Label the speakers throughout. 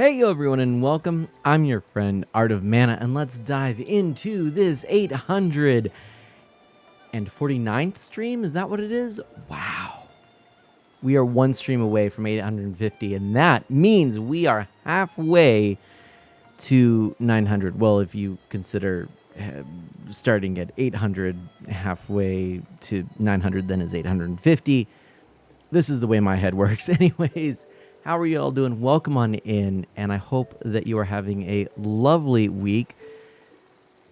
Speaker 1: Hey everyone and welcome. I'm your friend Art of Mana, and let's dive into this 849th stream. Is that what it is? Wow. We are one stream away from 850, and that means we are halfway to 900. Well, if you consider starting at 800, halfway to 900 then is 850. This is the way my head works. Anyways, how are you all doing? Welcome on in, and I hope that you are having a lovely week.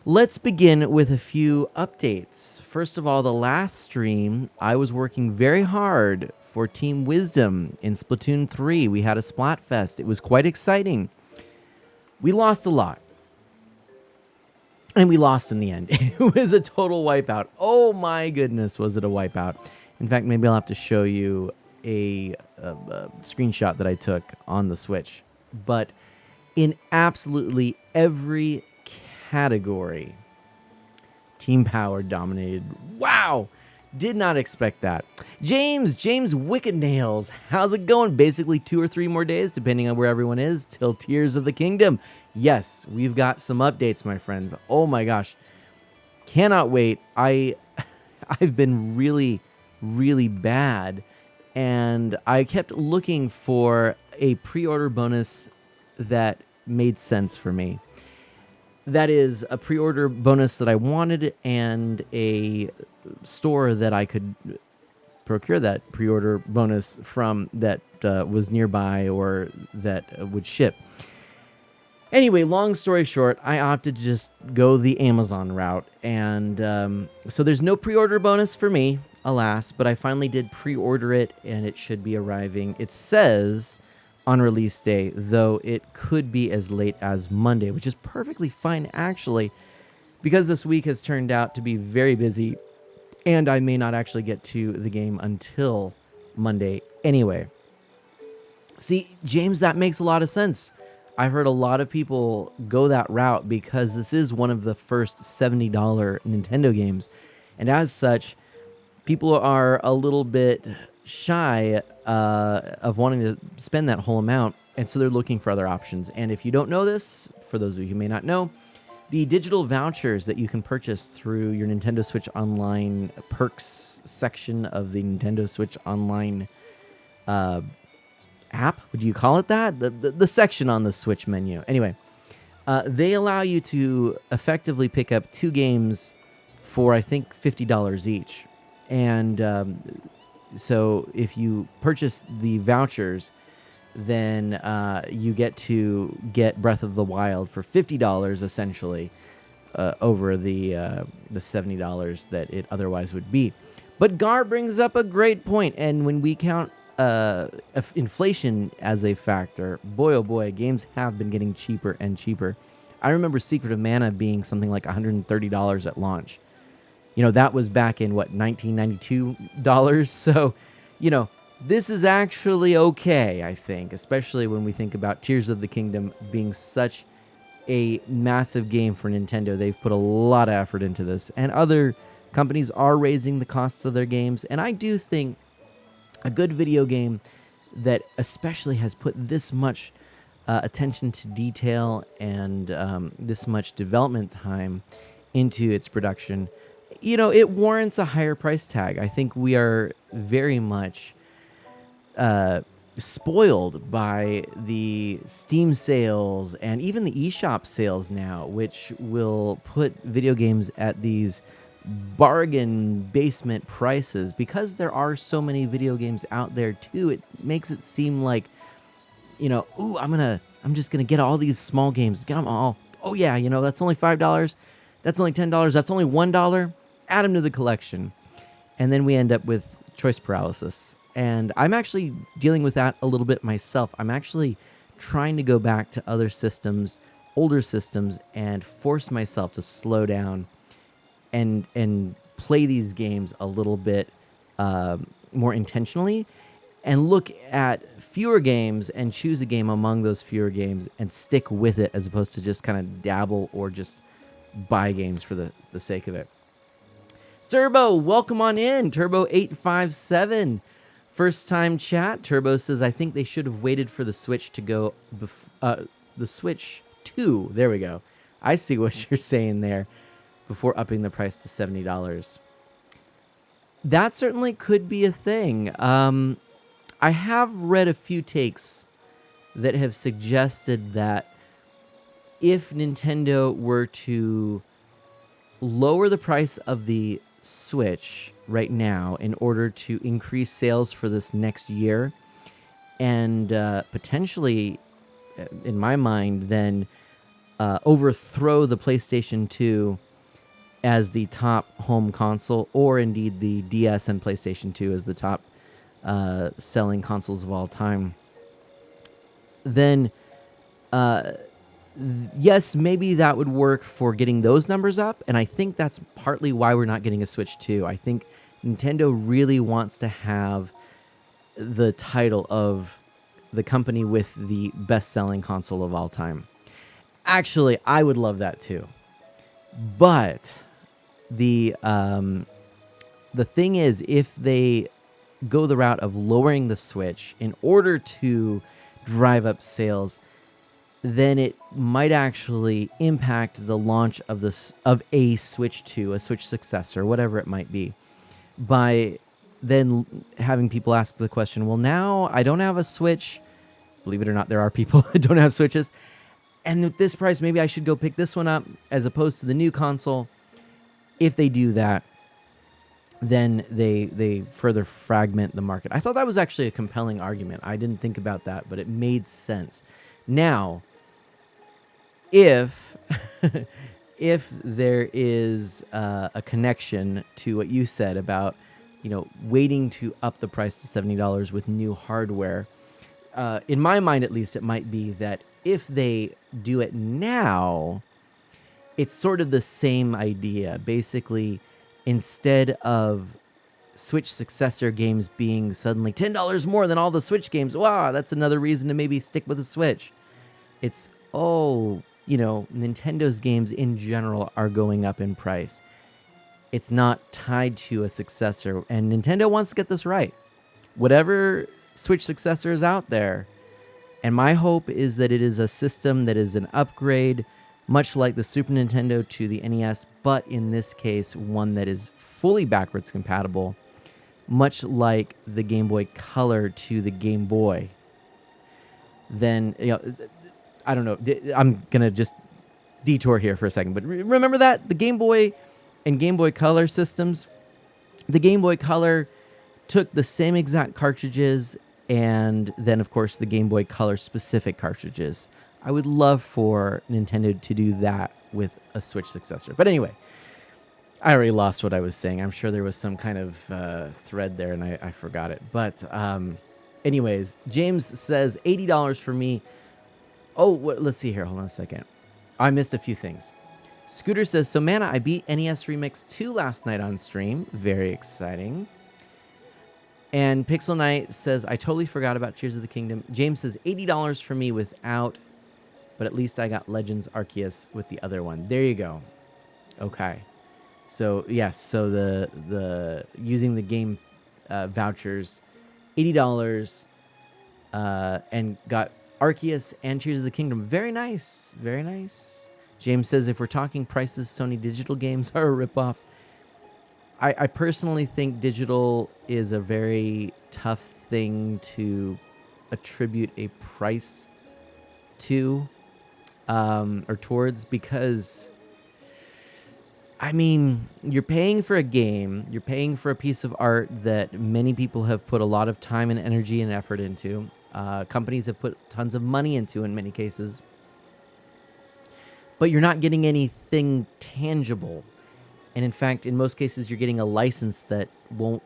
Speaker 1: Let's begin with a few updates. First of all, the last stream, I was working very hard for Team Wisdom in Splatoon 3. We had a Splatfest. It was quite exciting. We lost a lot. And we lost in the end. It was a total wipeout. Oh my goodness, was it a wipeout. In fact, maybe I'll have to show you a screenshot that I took on the Switch. But in absolutely every category, Team Power dominated. Wow! Did not expect that. James Wicked Nails, how's it going? Basically 2 or 3 more days, depending on where everyone is, till Tears of the Kingdom. Yes, we've got some updates, my friends. Oh my gosh. Cannot wait. I've been really bad, and I kept looking for a pre-order bonus that made sense for me. That is a pre-order bonus that I wanted and a store that I could procure that pre-order bonus from that was nearby or that would ship. Anyway, long story short, I opted to just go the Amazon route, and so there's no pre-order bonus for me, alas, but I finally did pre-order it, and it should be arriving. It says on release day, though it could be as late as Monday, which is perfectly fine, actually, because this week has turned out to be very busy, and I may not actually get to the game until Monday anyway. See, James, that makes a lot of sense. I've heard a lot of people go that route because this is one of the first $70 Nintendo games. And as such, people are a little bit shy of wanting to spend that whole amount. And so they're looking for other options. And if you don't know this, for those of you who may not know, the digital vouchers that you can purchase through your Nintendo Switch Online perks section of the Nintendo Switch Online app, would you call it that? The section on the Switch menu. Anyway, they allow you to effectively pick up 2 games for, I think, $50 each. And so if you purchase the vouchers, then you get to get Breath of the Wild for $50 essentially over the $70 that it otherwise would be. But Gar brings up a great point, and when we count inflation as a factor, boy oh boy, games have been getting cheaper and cheaper. I remember Secret of Mana being something like $130 at launch. You know, that was back in what, $1992. So, you know, this is actually okay, I think, especially when we think about Tears of the Kingdom being such a massive game for Nintendo. They've put a lot of effort into this, and other companies are raising the costs of their games, and I do think a good video game that especially has put this much attention to detail and this much development time into its production, you know, it warrants a higher price tag. I think we are very much spoiled by the Steam sales and even the eShop sales now, which will put video games at these bargain basement prices. Because there are so many video games out there too, it makes it seem like, you know, ooh, I'm just gonna get all these small games, get them all. Oh yeah, you know, that's only $5, that's only $10, that's only $1. Add them to the collection, and then we end up with choice paralysis. And I'm actually dealing with that a little bit myself. I'm actually trying to go back to other systems, older systems, and force myself to slow down and play these games a little bit more intentionally, and look at fewer games and choose a game among those fewer games and stick with it, as opposed to just kind of dabble or just buy games for the sake of it. Turbo, welcome on in. Turbo 857. First time chat, Turbo says, I think they should have waited for the Switch to go, the Switch 2, there we go. I see what you're saying there, before upping the price to $70. That certainly could be a thing. I have read a few takes that have suggested that if Nintendo were to lower the price of the Switch right now in order to increase sales for this next year, and potentially, in my mind, then overthrow the PlayStation 2 as the top home console, or indeed the DS and PlayStation 2 as the top selling consoles of all time, then yes, maybe that would work for getting those numbers up, and I think that's partly why we're not getting a Switch 2. I think Nintendo really wants to have the title of the company with the best-selling console of all time. Actually, I would love that too. But the thing is, if they go the route of lowering the Switch in order to drive up sales, then it might actually impact the launch of a Switch 2, a Switch successor, whatever it might be, by then having people ask the question, well, now I don't have a Switch. Believe it or not, there are people that don't have Switches. And at this price, maybe I should go pick this one up as opposed to the new console. If they do that, then they further fragment the market. I thought that was actually a compelling argument. I didn't think about that, but it made sense. Now, if if there is a connection to what you said about, waiting to up the price to $70 with new hardware, in my mind at least, it might be that if they do it now, it's sort of the same idea. Basically, instead of Switch successor games being suddenly $10 more than all the Switch games, wow, that's another reason to maybe stick with the Switch. It's, Nintendo's games in general are going up in price. It's not tied to a successor, and Nintendo wants to get this right. Whatever Switch successor is out there, and my hope is that it is a system that is an upgrade, much like the Super Nintendo to the NES, but in this case, one that is fully backwards compatible, much like the Game Boy Color to the Game Boy. Then, I don't know. I'm going to just detour here for a second, but remember that? The Game Boy and Game Boy Color systems, the Game Boy Color took the same exact cartridges, and then, of course, the Game Boy Color specific cartridges. I would love for Nintendo to do that with a Switch successor. But anyway, I already lost what I was saying. I'm sure there was some kind of thread there, and I forgot it. But anyways, James says $80 for me. Oh, let's see here. Hold on a second. I missed a few things. Scooter says, so Mana, I beat NES Remix 2 last night on stream. Very exciting. And Pixel Knight says, I totally forgot about Tears of the Kingdom. James says, $80 for me without, but at least I got Legends Arceus with the other one. There you go. Okay. So, yes, so the using the game vouchers, $80, and got Arceus and Tears of the Kingdom. Very nice. Very nice. James says, if we're talking prices, Sony digital games are a ripoff. I personally think digital is a very tough thing to attribute a price to or towards, because, I mean, you're paying for a game, you're paying for a piece of art that many people have put a lot of time and energy and effort into. Companies have put tons of money into in many cases. But you're not getting anything tangible. And in fact, in most cases, you're getting a license that won't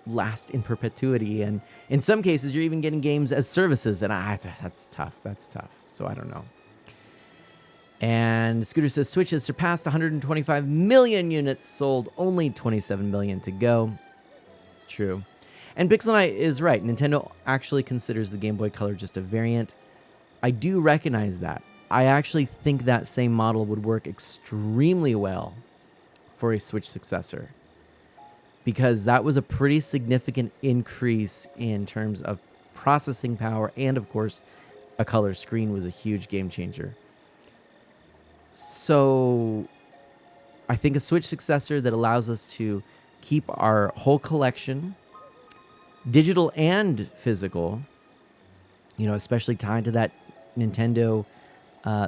Speaker 1: last in perpetuity. And in some cases, you're even getting games as services. And that's tough. That's tough. So I don't know. And Scooter says, Switch has surpassed 125 million units sold. Only 27 million to go. True. And Pixel Knight is right. Nintendo actually considers the Game Boy Color just a variant. I do recognize that. I actually think that same model would work extremely well for a Switch successor, because that was a pretty significant increase in terms of processing power, and of course, a color screen was a huge game changer. So I think a Switch successor that allows us to keep our whole collection, digital and physical, especially tied to that Nintendo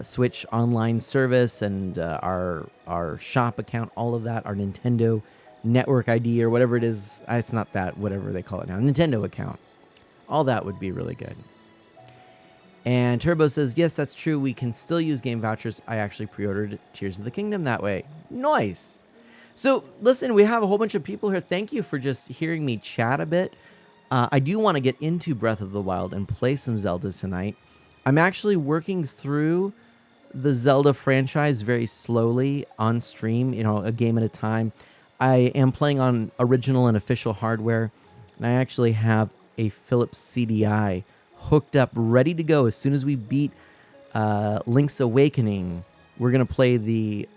Speaker 1: Switch online service and our shop account, all of that, our Nintendo network ID or whatever it is. It's not that, whatever they call it now, Nintendo account. All that would be really good. And Turbo says, yes, that's true. We can still use game vouchers. I actually pre-ordered Tears of the Kingdom that way. Nice. So listen, we have a whole bunch of people here. Thank you for just hearing me chat a bit. I do want to get into Breath of the Wild and play some Zelda tonight. I'm actually working through the Zelda franchise very slowly on stream, a game at a time. I am playing on original and official hardware, and I actually have a Philips CDI hooked up, ready to go. As soon as we beat Link's Awakening, we're going to play the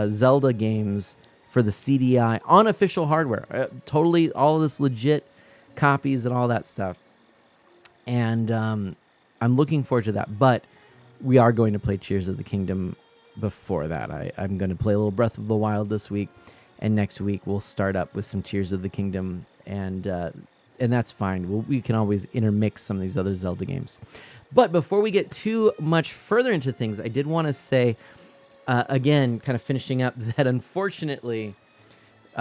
Speaker 1: Zelda games for the CDI on official hardware. Totally, all of this legit copies and all that stuff. And I'm looking forward to that. But we are going to play Tears of the Kingdom before that. I'm going to play a little Breath of the Wild this week. And next week, we'll start up with some Tears of the Kingdom. And that's fine. We can always intermix some of these other Zelda games. But before we get too much further into things, I did want to say, again, kind of finishing up, that unfortunately,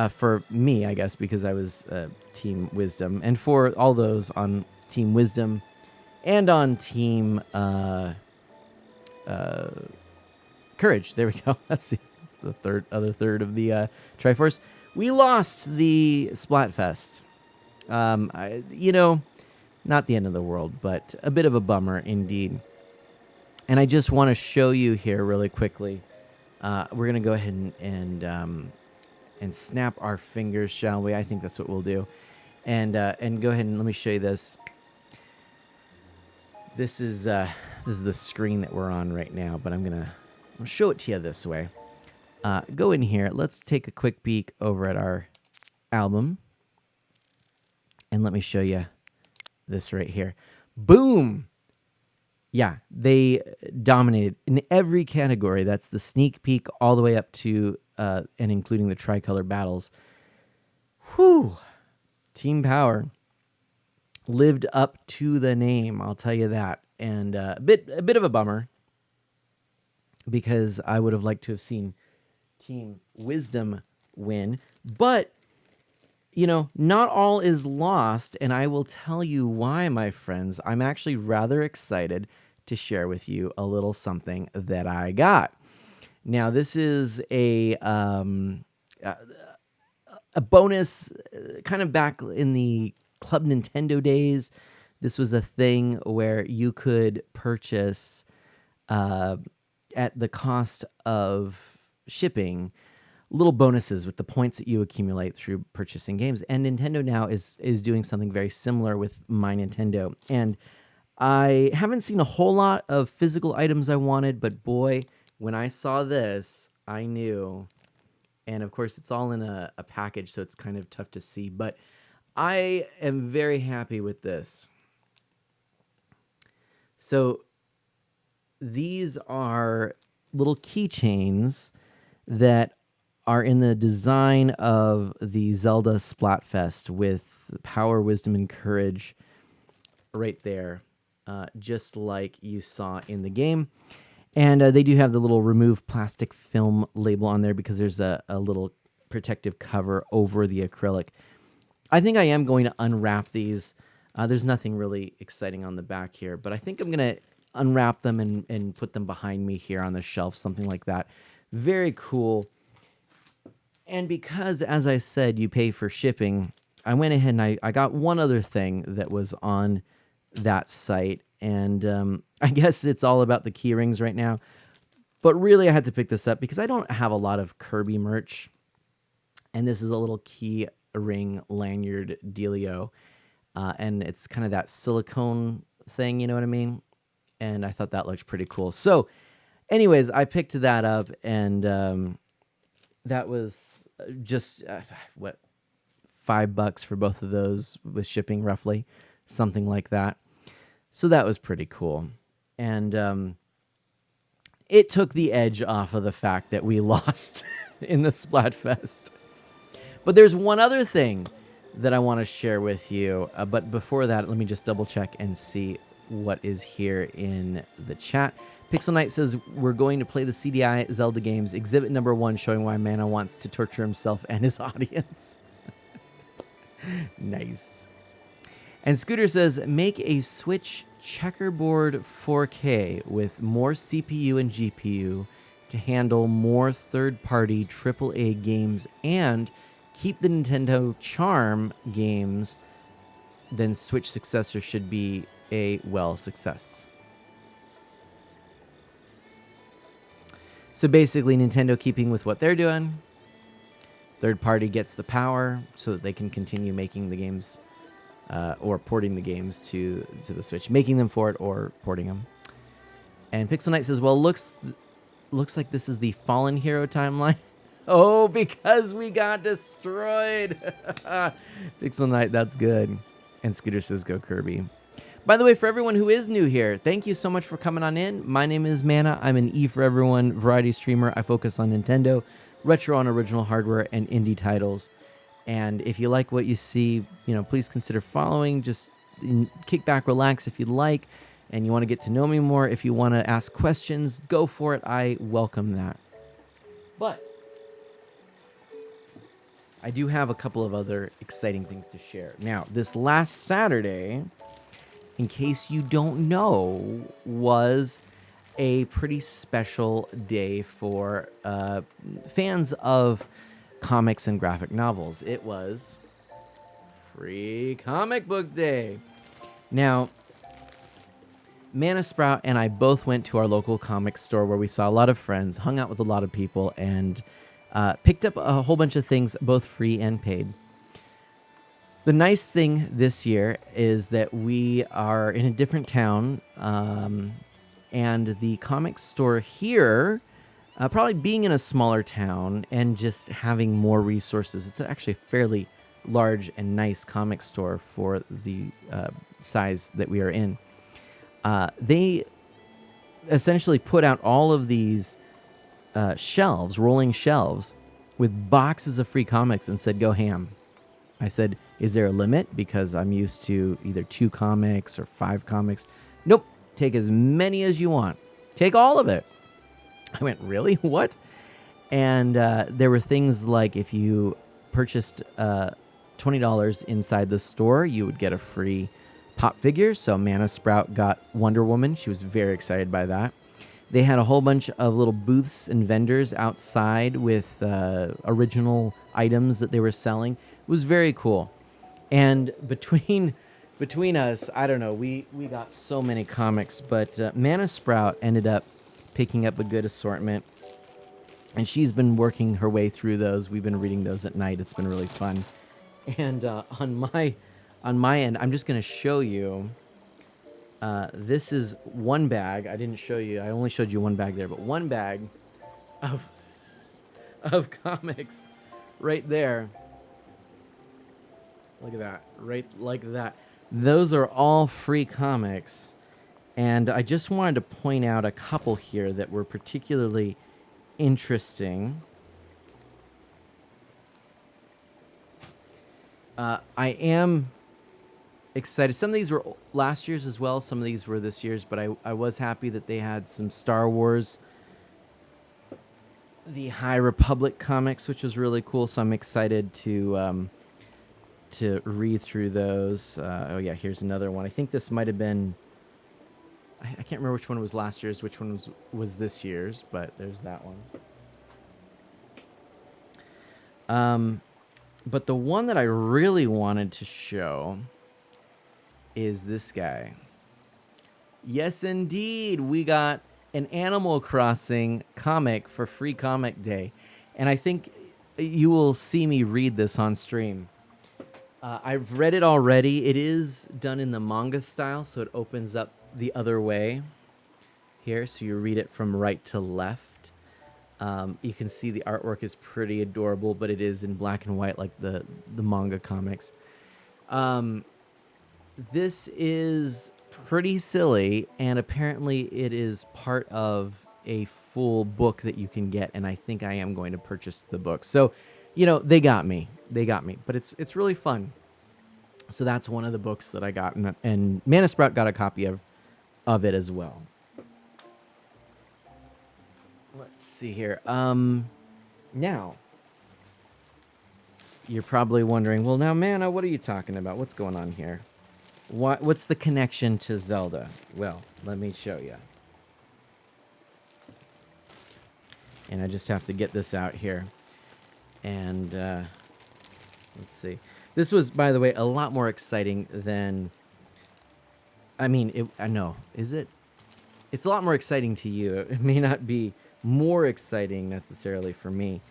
Speaker 1: for me, I guess, because I was Team Wisdom, and for all those on Team Wisdom and on Team Courage, there we go. That's the other third of the Triforce. We lost the Splatfest. Not the end of the world, but a bit of a bummer indeed. And I just want to show you here really quickly. We're going to go ahead and snap our fingers, shall we? I think that's what we'll do. And go ahead and let me show you this. This is the screen that we're on right now, but I'll show it to you this way. Go in here. Let's take a quick peek over at our album. And let me show you this right here. Boom! Yeah, they dominated in every category. That's the sneak peek all the way up to and including the tricolor battles. Whew! Team Power lived up to the name, I'll tell you that. And a bit of a bummer, because I would have liked to have seen Team Wisdom win. But not all is lost, and I will tell you why, my friends. I'm actually rather excited to share with you a little something that I got. Now, this is a bonus, kind of back in the Club Nintendo days. This was a thing where you could purchase at the cost of shipping little bonuses with the points that you accumulate through purchasing games. And Nintendo now is doing something very similar with My Nintendo. And I haven't seen a whole lot of physical items I wanted, but boy, when I saw this, I knew. And of course, it's all in a package, so it's kind of tough to see. But I am very happy with this. So these are little keychains that are in the design of the Zelda Splatfest with Power, Wisdom, and Courage right there, just like you saw in the game. And they do have the little remove plastic film label on there because there's a little protective cover over the acrylic. I think I am going to unwrap these. There's nothing really exciting on the back here, but I think I'm going to unwrap them and put them behind me here on the shelf, something like that. Very cool. And because, as I said, you pay for shipping, I went ahead and I got one other thing that was on that site. And I guess it's all about the key rings right now. But really, I had to pick this up because I don't have a lot of Kirby merch. And this is a little key ring lanyard dealio. And it's kind of that silicone thing, you know what I mean? And I thought that looked pretty cool. So, anyways, I picked that up, and that was just, $5 for both of those with shipping, roughly, something like that. So that was pretty cool. And it took the edge off of the fact that we lost in the Splatfest. But there's one other thing that I want to share with you. But before that, let me just double check and see what is here in the chat. Pixel Knight says, we're going to play the CDI Zelda games, exhibit number 1, showing why Mana wants to torture himself and his audience. Nice. And Scooter says, make a Switch checkerboard 4K with more CPU and GPU to handle more third-party AAA games and keep the Nintendo charm games. Then Switch successor should be a success. So basically, Nintendo keeping with what they're doing. Third party gets the power so that they can continue making the games or porting the games to the Switch, making them for it or porting them. And Pixel Knight says, well, looks like this is the Fallen Hero timeline. Oh, because we got destroyed. Pixel Knight, that's good. And Scooter says, go Kirby. By the way, for everyone who is new here, thank you so much for coming on in. My name is Mana. I'm an E for Everyone variety streamer. I focus on Nintendo, retro and original hardware, and indie titles. And if you like what you see, please consider following. Just kick back, relax if you'd like. And you want to get to know me more, if you want to ask questions, go for it. I welcome that. But I do have a couple of other exciting things to share. Now, this last Saturday, in case you don't know, was a pretty special day for fans of comics and graphic novels. It was Free Comic Book Day. Now, Mana Sprout and I both went to our local comic store where we saw a lot of friends, hung out with a lot of people, and picked up a whole bunch of things, both free and paid. The nice thing this year is that we are in a different town, and the comic store here, probably being in a smaller town and just having more resources, it's actually a fairly large and nice comic store for the size that we are in. They essentially put out all of these shelves, rolling shelves, with boxes of free comics and said, go ham. I said, is there a limit? Because I'm used to either 2 comics or 5 comics. Nope. Take as many as you want. Take all of it. I went, really? What? And there were things like if you purchased $20 inside the store, you would get a free pop figure. So Mana Sprout got Wonder Woman. She was very excited by that. They had a whole bunch of little booths and vendors outside with original items that they were selling. It was very cool. And between us, I don't know, we got so many comics, but Mana Sprout ended up picking up a good assortment, and she's been working her way through those. We've been reading those at night. It's been really fun. And on my end, I'm just going to show you. This is one bag. I didn't show you. I only showed you one bag there, but one bag of comics right there. Look at that. Right like that. Those are all free comics. And I just wanted to point out a couple here that were particularly interesting. I am excited. Some of these were last year's as well. Some of these were this year's, but I was happy that they had some Star Wars, the High Republic comics, which was really cool. So I'm excited to read through those. Oh yeah, here's another one. I think this might have been, I can't remember which one was last year's, which one was this year's, but there's that one. But the one that I really wanted to show is this guy. Yes, indeed. We got an Animal Crossing comic for Free Comic Day. And I think you will see me read this on stream. I've read it already. It is done in the manga style, so it opens up the other way here. So you read it from right to left. You can see the artwork is pretty adorable, but it is in black and white like the manga comics. This is pretty silly, and apparently it is part of a full book that you can get, and I think I am going to purchase the book. So, they got me. They got me. But it's really fun. So that's one of the books that I got, and Mana Sprout got a copy of it as well. Let's see here. Now, you're probably wondering, well, now, Mana, what are you talking about? What's going on here? What's the connection to Zelda? Well, let me show you. And I just have to get this out here. And let's see. This was, by the way, a lot more exciting than... I mean, I know. Is it? It's a lot more exciting to you. It may not be more exciting necessarily for me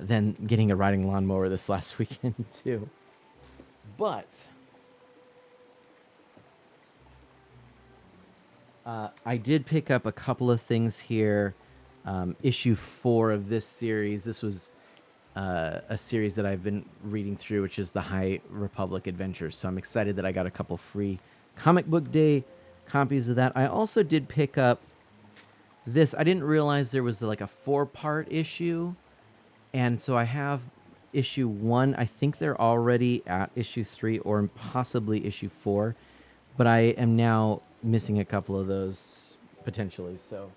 Speaker 1: than getting a riding lawnmower this last weekend, too. But... I did pick up a couple of things here. Issue 4 of this series. This was a series that I've been reading through, which is the High Republic Adventures. So I'm excited that I got a couple free Comic Book Day copies of that. I also did pick up this. I didn't realize there was like a 4-part issue. And so I have issue 1. I think they're already at issue 3 or possibly issue 4. But I am now missing a couple of those potentially, so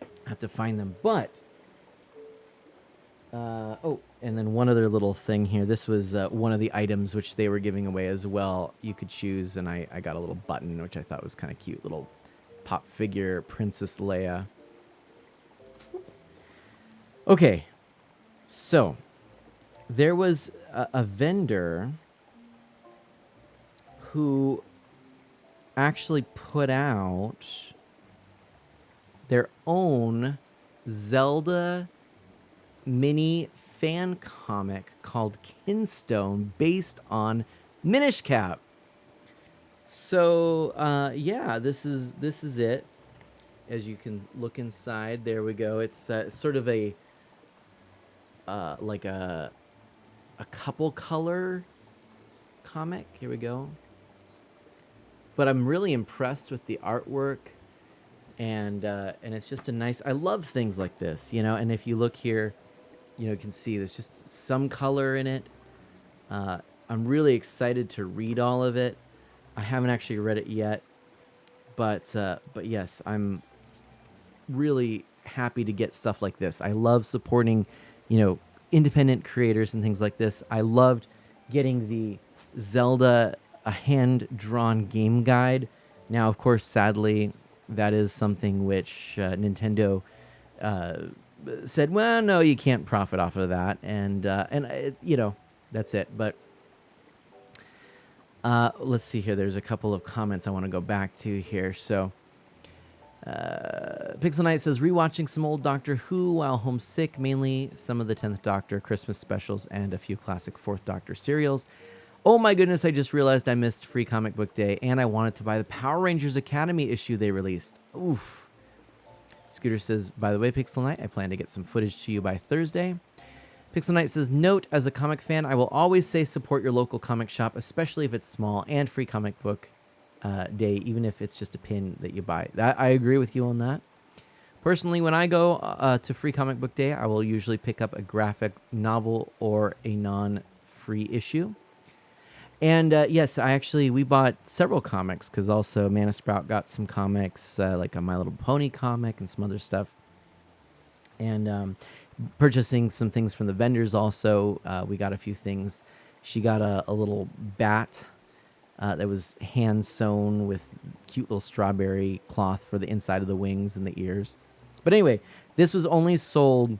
Speaker 1: I have to find them. But oh, and then one other little thing here. This was one of the items which they were giving away as well. You could choose, and I got a little button which I thought was kind of cute, little pop figure Princess Leia. Okay, so there was a vendor who actually put out their own Zelda mini fan comic called Kinstone based on Minish Cap. So yeah, this is it. As you can look inside, there we go. It's sort of a like a couple color comic. Here we go. But I'm really impressed with the artwork, and it's just a nice... I love things like this, and if you look here, you can see there's just some color in it. I'm really excited to read all of it. I haven't actually read it yet, but yes, I'm really happy to get stuff like this. I love supporting, independent creators and things like this. I loved getting the Zelda... a hand-drawn game guide. Now, of course, sadly, that is something which Nintendo said, well, no, you can't profit off of that, and that's it. But let's see here. There's a couple of comments I want to go back to here. So, Pixel Knight says, rewatching some old Doctor Who while homesick, mainly some of the 10th Doctor Christmas specials and a few classic 4th Doctor serials. Oh my goodness, I just realized I missed Free Comic Book Day, and I wanted to buy the Power Rangers Academy issue they released. Oof. Scooter says, by the way, Pixel Knight, I plan to get some footage to you by Thursday. Pixel Knight says, note, as a comic fan, I will always say support your local comic shop, especially if it's small, and Free Comic Book Day, even if it's just a pin that you buy. I agree with you on that. Personally, when I go to Free Comic Book Day, I will usually pick up a graphic novel or a non-free issue. And yes, we bought several comics because also Mana Sprout got some comics, like a My Little Pony comic and some other stuff. And purchasing some things from the vendors also. We got a few things. She got a little bat that was hand sewn with cute little strawberry cloth for the inside of the wings and the ears. But anyway, this was only sold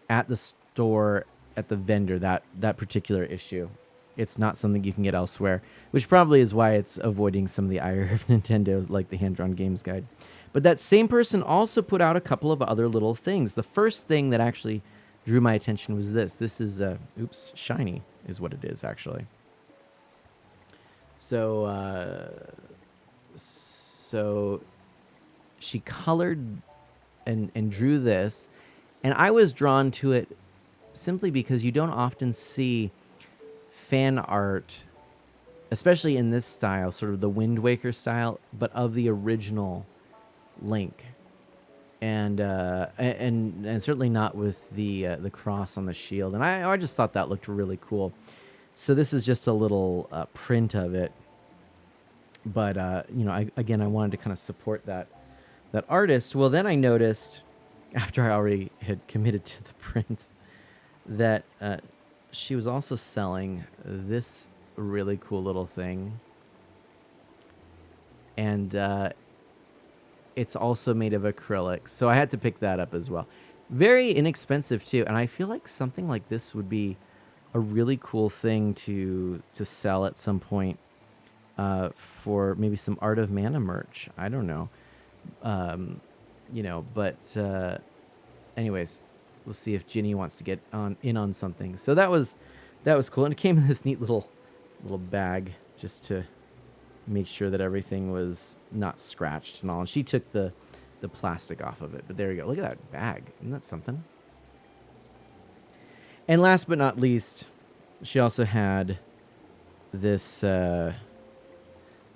Speaker 1: at the store at the vendor, that particular issue. It's not something you can get elsewhere, which probably is why it's avoiding some of the ire of Nintendo, like the hand-drawn games guide. But that same person also put out a couple of other little things. The first thing that actually drew my attention was this. This is, shiny is what it is, actually. So she colored and drew this, And I was drawn to it simply because you don't often see fan art, especially in this style, sort of the Wind Waker style, but of the original Link, and certainly not with the cross on the shield. And I just thought that looked really cool. So this is just a little print of it, but I wanted to kind of support that artist. Well, then I noticed, after I already had committed to the print, that she was also selling this really cool little thing, and it's also made of acrylic, so I had to pick that up as well. Very inexpensive too, and I feel like something like this would be a really cool thing to sell at some point, for maybe some Art of Mana merch. I don't know, but anyways, we'll see if Ginny wants to get in on something. So that was cool, and it came in this neat little bag just to make sure that everything was not scratched and all. And she took the plastic off of it. But there you go. Look at that bag. Isn't that something? And last but not least, she also had this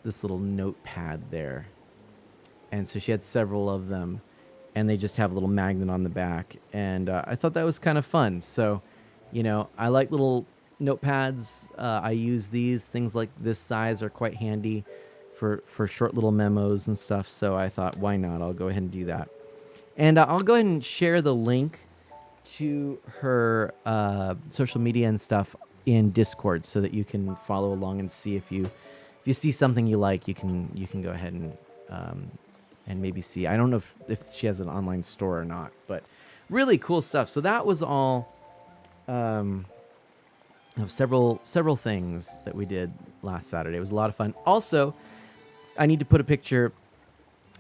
Speaker 1: this little notepad there. And so she had several of them, and they just have a little magnet on the back. And I thought that was kind of fun. So, I like little notepads. I use these. Things like this size are quite handy for short little memos and stuff. So I thought, why not? I'll go ahead and do that. And I'll go ahead and share the link to her social media and stuff in Discord, so that you can follow along and see if you see something you like, you can go ahead and maybe see. I don't know if she has an online store or not, but really cool stuff. So that was all of several things that we did last Saturday. It was a lot of fun. Also, I need to put a picture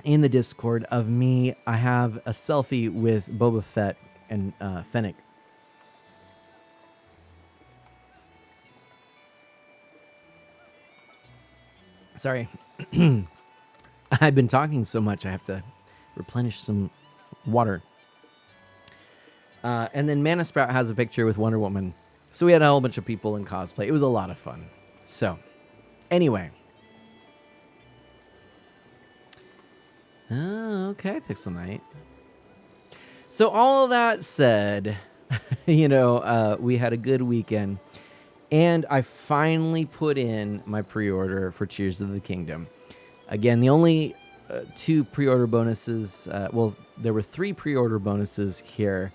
Speaker 1: in the Discord of me. I have a selfie with Boba Fett and Fennec. Sorry. I've been talking so much, I have to replenish some water. And then Mana Sprout has a picture with Wonder Woman. So we had a whole bunch of people in cosplay. It was a lot of fun. So, anyway. Oh, okay, Pixel Knight. So all of that said, we had a good weekend. And I finally put in my pre-order for Tears of the Kingdom. Again, the only 2 pre-order bonuses, there were 3 pre-order bonuses here.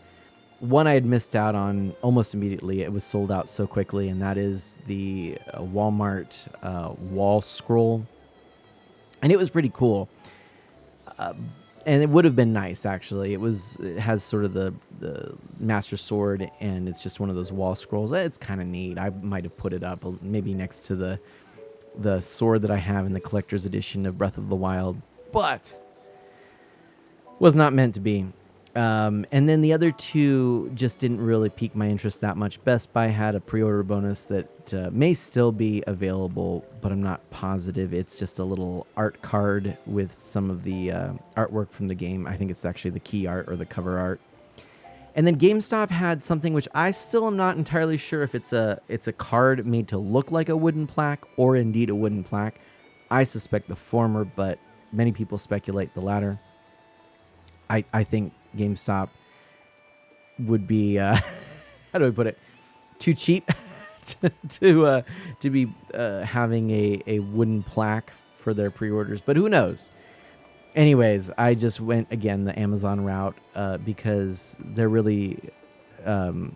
Speaker 1: One I had missed out on almost immediately. It was sold out so quickly, and that is the Walmart wall scroll. And it was pretty cool. And it would have been nice, actually. It has sort of the Master Sword, and it's just one of those wall scrolls. It's kind of neat. I might have put it up maybe next to the sword that I have in the collector's edition of Breath of the Wild, but was not meant to be. And then the other 2 just didn't really pique my interest that much. Best Buy had a pre-order bonus that may still be available, but I'm not positive. It's just a little art card with some of the artwork from the game. I think it's actually the key art or the cover art. And then GameStop had something which I still am not entirely sure if it's a card made to look like a wooden plaque or indeed a wooden plaque. I suspect the former, but many people speculate the latter. I think GameStop would be how do I put it? Too cheap to be having a wooden plaque for their pre-orders, but who knows? Anyways, I just went again the Amazon route because they're really the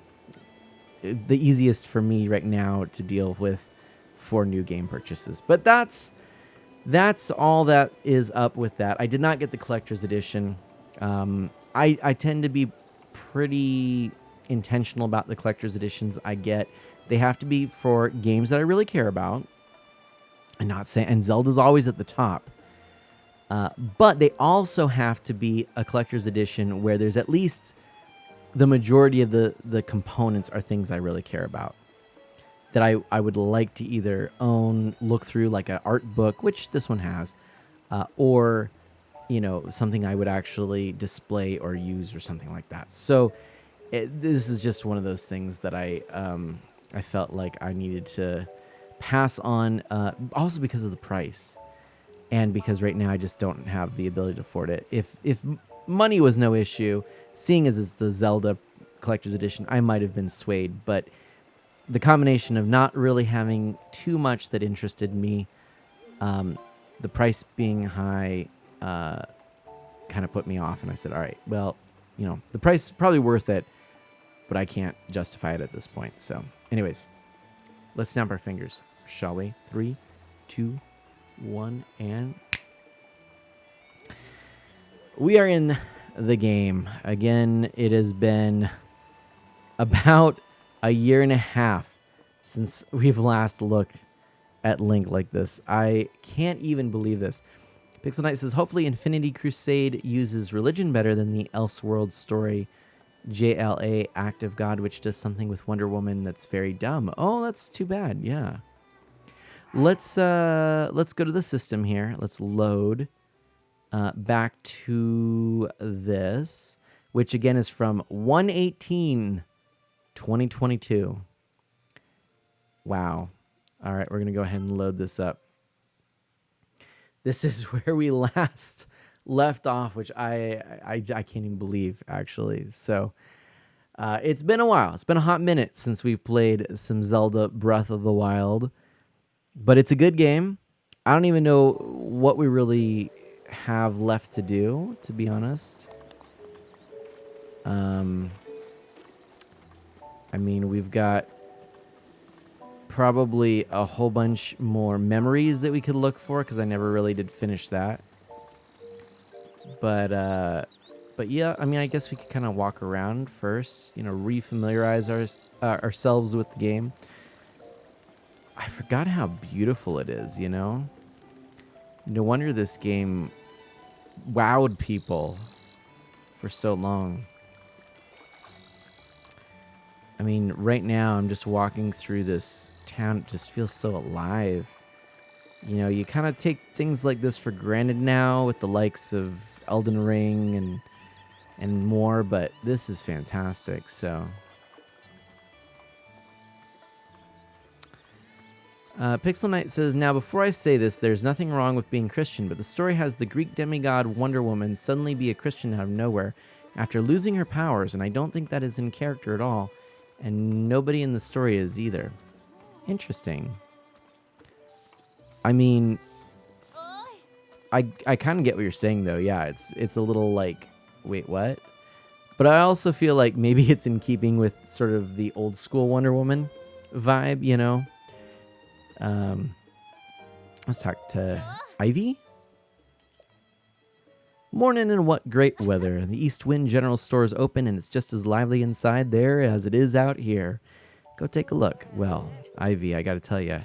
Speaker 1: easiest for me right now to deal with for new game purchases. But that's all that is up with that. I did not get the collector's edition. I tend to be pretty intentional about the collector's editions I get. They have to be for games that I really care about. And Zelda's always at the top. But they also have to be a collector's edition where there's at least the majority of the components are things I really care about. That I would like to either own, look through like an art book, which this one has, or something I would actually display or use or something like that. So this is just one of those things that I felt like I needed to pass on, also because of the price, and because right now I just don't have the ability to afford it. If money was no issue, seeing as it's the Zelda Collector's Edition, I might have been swayed, but the combination of not really having too much that interested me, the price being high, kind of put me off, and I said, all right, well, the price is probably worth it, but I can't justify it at this point. So anyways, let's snap our fingers, shall we? 3, 2, 1, and we are in the game. Again, it has been about a year and a half since we've last looked at Link like this. I can't even believe this. Pixel Knight says, hopefully Infinity Crusade uses religion better than the Elseworld story JLA Act of God, which does something with Wonder Woman that's very dumb. Oh, that's too bad. Yeah. Let's go to the system here. Let's load back to this, which again is from 1/18/2022. Wow. All right, we're going to go ahead and load this up. This is where we last left off, which I can't even believe, actually. So it's been a while. It's been a hot minute since we've played some Zelda Breath of the Wild, but it's a good game. I don't even know what we really have left to do, to be honest. I mean, we've got probably a whole bunch more memories that we could look for, because I never really did finish that. But yeah, I mean, I guess we could kind of walk around first, refamiliarize ourselves with the game. I forgot how beautiful it is, No wonder this game wowed people for so long. I mean, right now I'm just walking through this town. It just feels so alive. You kind of take things like this for granted now with the likes of Elden Ring and more, but this is fantastic. So Pixel Knight says, now before I say this, there's nothing wrong with being Christian, but the story has the Greek demigod Wonder Woman suddenly be a Christian out of nowhere after losing her powers, and I don't think that is in character at all, and nobody in the story is either. Interesting. I mean, I kind of get what you're saying, though. Yeah, it's a little like, wait, what? But I also feel like maybe it's in keeping with sort of the old school Wonder Woman vibe, Let's talk to Ivy. Morning, and what great weather. The East Wind General Store is open, and it's just as lively inside there as it is out here. Go take a look. Well, Ivy, I gotta tell you,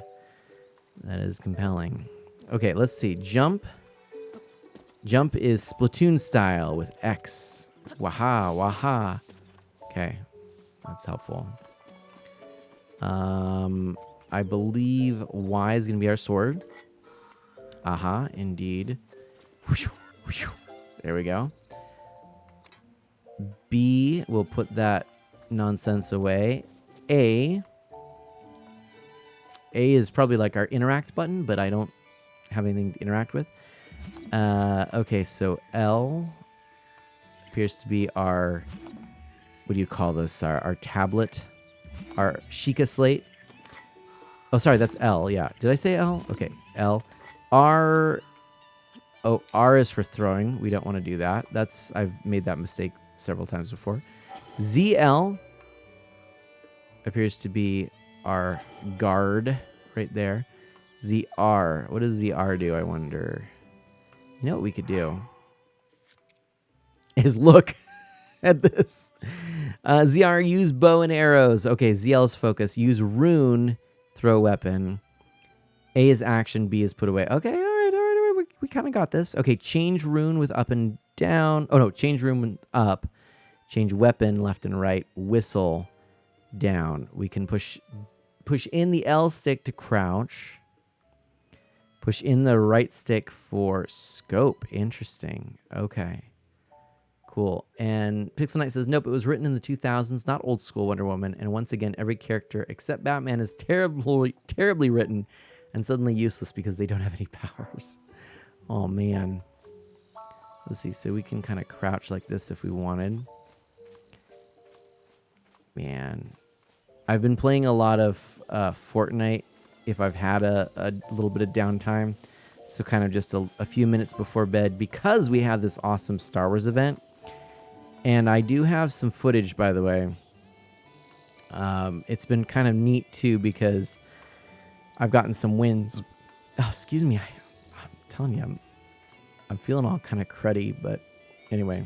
Speaker 1: that is compelling. Okay, let's see. Jump. Jump is Splatoon style with X. Waha, waha. Okay, that's helpful. I believe Y is going to be our sword. Aha, indeed. There we go. B, we'll put that nonsense away. A is probably like our interact button, but I don't have anything to interact with. Okay, so L appears to be our, what do you call this? Our tablet, our Sheikah slate. Oh, sorry, that's L. Yeah. Did I say L? Okay, L. R. Oh, R is for throwing. We don't want to do that. I've made that mistake several times before. ZL appears to be our guard right there. ZR. What does ZR do, I wonder? You know what we could do? Is look at this. ZR, use bow and arrows. Okay, ZL's focus. Use rune, throw weapon. A is action, B is put away. Okay, all right. We kind of got this. Okay, change rune with up and down. Oh, no, change rune up. Change weapon left and right. Whistle down. We can push in the L stick to crouch. Push in the right stick for scope. Interesting. Okay. Cool. And Pixel Knight says, nope, it was written in the 2000s, not old school Wonder Woman. And once again, every character except Batman is terribly written and suddenly useless because they don't have any powers. Oh, man. Let's see. So we can kind of crouch like this if we wanted. Man. I've been playing a lot of Fortnite if I've had a little bit of downtime. So kind of just a few minutes before bed because we have this awesome Star Wars event. And I do have some footage, by the way. It's been kind of neat, too, because I've gotten some wins. Oh, excuse me. I'm telling you, I'm feeling all kind of cruddy, but anyway.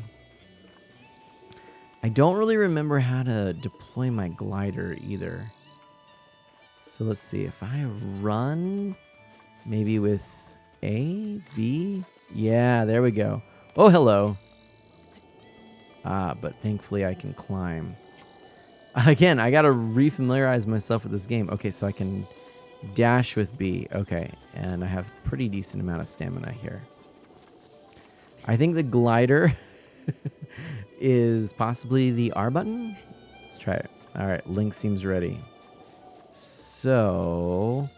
Speaker 1: I don't really remember how to deploy my glider either. So let's see. If I run, maybe with A, B. Yeah, there we go. Oh, hello. But thankfully I can climb. Again, I gotta refamiliarize myself with this game. Okay, so I can dash with B. Okay, and I have pretty decent amount of stamina here. I think the glider is possibly the R button. Let's try it. All right, Link seems ready. So,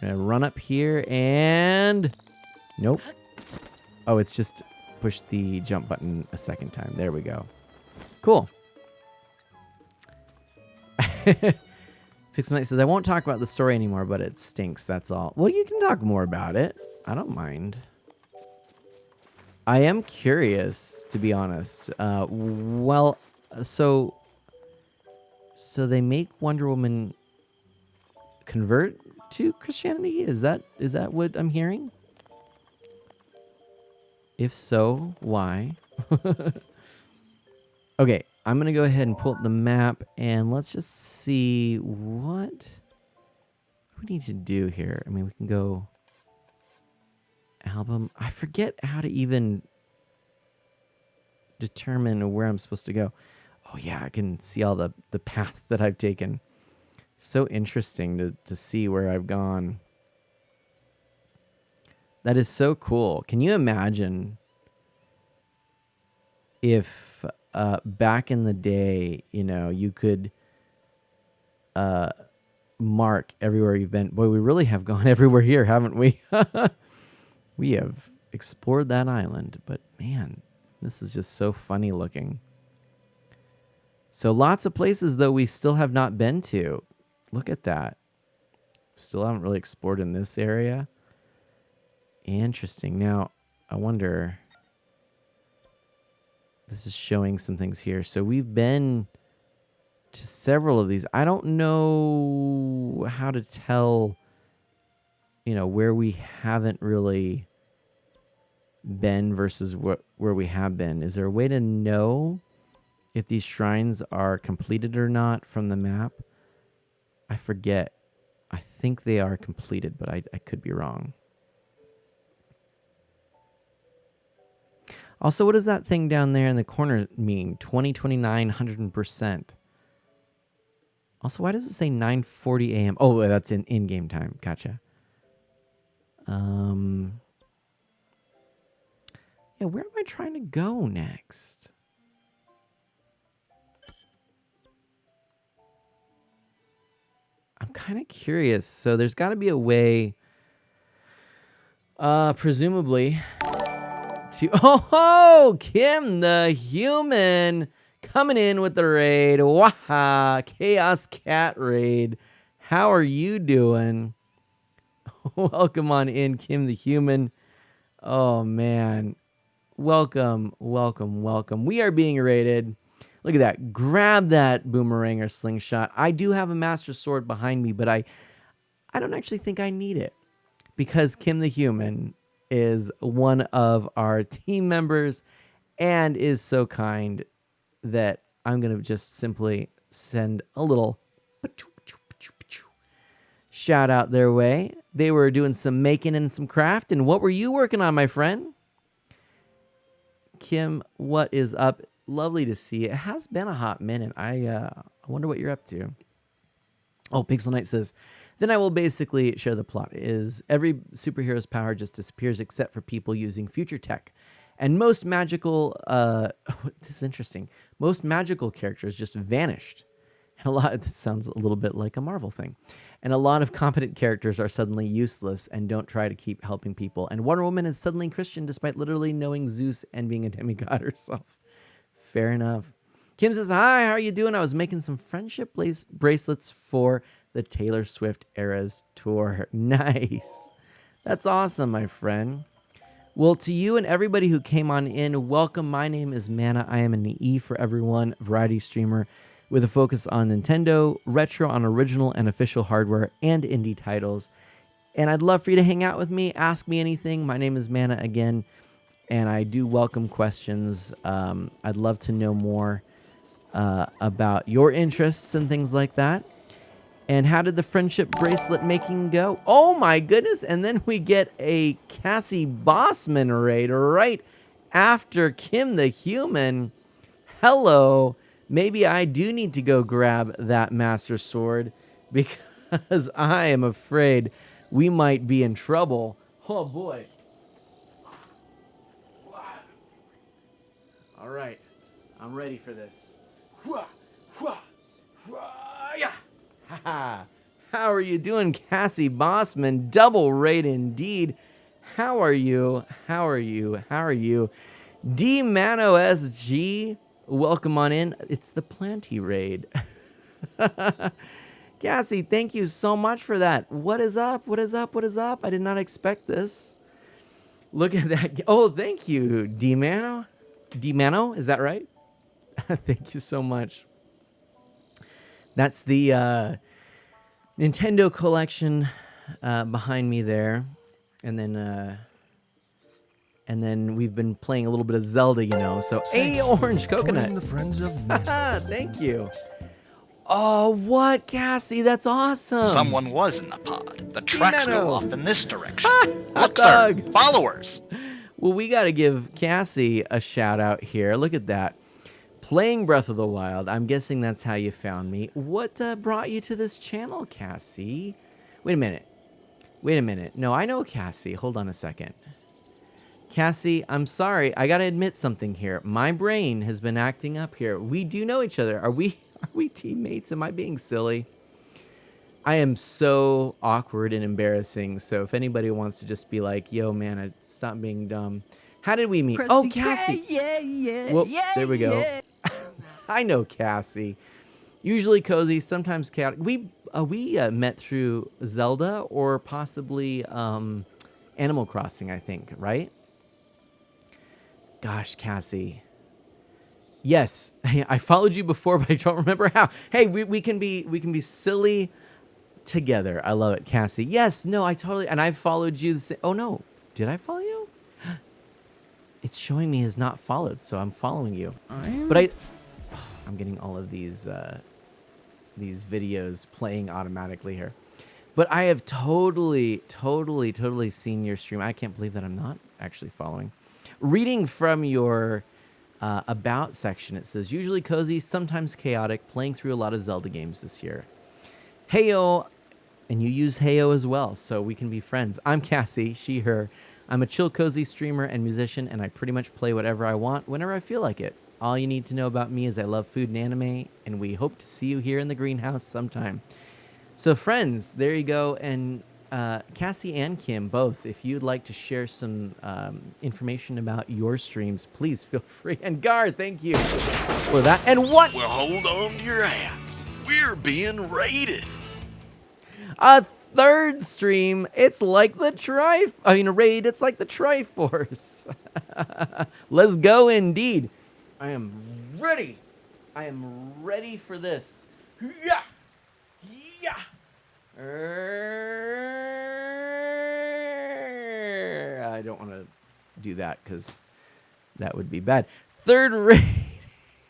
Speaker 1: I'm gonna run up here and... Nope. Oh, it's just push the jump button a second time. There we go. Cool. Pixel Knight says, I won't talk about the story anymore, but it stinks, that's all. Well, you can talk more about it. I don't mind. I am curious, to be honest. Well, so they make Wonder Woman convert to Christianity? Is that what I'm hearing? If so, why? Okay, I'm going to go ahead and pull up the map, and let's just see what we need to do here. I mean, we can go album. I forget how to even determine where I'm supposed to go. Oh, yeah, I can see all the path that I've taken. So interesting to see where I've gone. That is so cool. Can you imagine if back in the day, you know, you could mark everywhere you've been? Boy, we really have gone everywhere here, haven't we? We have explored that island, but man, this is just so funny looking. So lots of places, though, we still have not been to. Look at that. Still haven't really explored in this area. Interesting. Now, I wonder... This is showing some things here. So we've been to several of these. I don't know how to tell, you know, where we haven't really been versus where we have been. Is there a way to know if these shrines are completed or not from the map? I forget. I think they are completed, but I could be wrong. Also, what does that thing down there in the corner mean? 2029, 100%. Also, why does it say 9:40 a.m.? Oh, that's in-game time. Gotcha. Yeah, where am I trying to go next? I'm kind of curious. So there's got to be a way, presumably, to... Oh, Kim the Human coming in with the raid. Waha, Chaos Cat raid. How are you doing? Welcome on in, Kim the Human. Oh, man. Welcome, welcome, welcome. We are being raided. Look at that. Grab that boomerang or slingshot. I do have a master sword behind me, but I don't actually think I need it because Kim the Human is one of our team members and is so kind that I'm going to just simply send a little shout out their way. They were doing some making and some craft. And what were you working on, my friend? Kim, what is up? Lovely to see you. It has been a hot minute. I wonder what you're up to. Oh, Pixel Knight says, Then I will basically share the plot. Is every superhero's power just disappears except for people using future tech. And most magical, this is interesting, most magical characters just vanished. And this sounds a little bit like a Marvel thing. And a lot of competent characters are suddenly useless and don't try to keep helping people. And Wonder Woman is suddenly Christian despite literally knowing Zeus and being a demigod herself. Fair enough. Kim says, hi, how are you doing? I was making some friendship bracelets for the Taylor Swift Eras Tour. Nice. That's awesome, my friend. Well, to you and everybody who came on in, welcome. My name is Mana. I am an E for everyone variety streamer with a focus on Nintendo, retro on original and official hardware, and indie titles. And I'd love for you to hang out with me, ask me anything. My name is Mana again, and I do welcome questions. I'd love to know more about your interests and things like that. And how did the friendship bracelet making go? Oh my goodness. And then we get a Cassie Bossman raid right after Kim the Human. Hello. Maybe I do need to go grab that Master Sword because I am afraid we might be in trouble. Oh boy. All right. I'm ready for this. How are you doing, Cassie Bossman? Double raid indeed. How are you? How are you? How are you? D Mano SG, welcome on in. It's the Planty raid. Cassie, thank you so much for that. What is up? What is up? What is up? I did not expect this. Look at that. Oh, thank you, D Mano. D Mano, is that right? Thank you so much. That's the Nintendo collection behind me there, and then we've been playing a little bit of Zelda, you know. So, hey, Orange Coconut.
Speaker 2: Join the friends of men.
Speaker 1: Thank you. Oh, what, Cassie? That's awesome.
Speaker 3: Someone was in the pod. The tracks go off in this direction. Look,
Speaker 1: Doug.
Speaker 3: sir, followers.
Speaker 1: Well, we got to give Cassie a shout out here. Look at that. Playing Breath of the Wild. I'm guessing that's how you found me. What brought you to this channel, Cassie? Wait a minute. No, I know Cassie. Hold on a second. Cassie, I'm sorry. I got to admit something here. My brain has been acting up here. We do know each other. Are we teammates? Am I being silly? I am so awkward and embarrassing. So if anybody wants to just be like, yo, man, stop being dumb. How did we meet? Oh, Cassie.
Speaker 2: Yeah.
Speaker 1: Well, there we go. Yeah. I know Cassie. Usually cozy, sometimes chaotic. We met through Zelda or possibly Animal Crossing, I think, right? Gosh, Cassie. Yes, I followed you before, but I don't remember how. Hey, we can be silly together. I love it, Cassie. Yes, no, I totally. And I followed you the same. Oh no, did I follow you? It's showing me as not followed, so I'm following you. But I'm getting all of these videos playing automatically here. But I have totally seen your stream. I can't believe that I'm not actually following. Reading from your about section, it says, usually cozy, sometimes chaotic, playing through a lot of Zelda games this year. Heyo, and you use Heyo as well, so we can be friends. I'm Cassie, she, her. I'm a chill, cozy streamer and musician, and I pretty much play whatever I want whenever I feel like it. All you need to know about me is I love food and anime, and we hope to see you here in the greenhouse sometime. So friends, there you go. And Cassie and Kim, both, if you'd like to share some information about your streams, please feel free. And Gar, thank you for that. And what?
Speaker 3: Well, hold on to your hats. We're being raided.
Speaker 1: A third stream. It's like the raid. It's like the Triforce. Let's go indeed. I am ready. I am ready for this. Yeah. I don't want to do that because that would be bad. Third raid,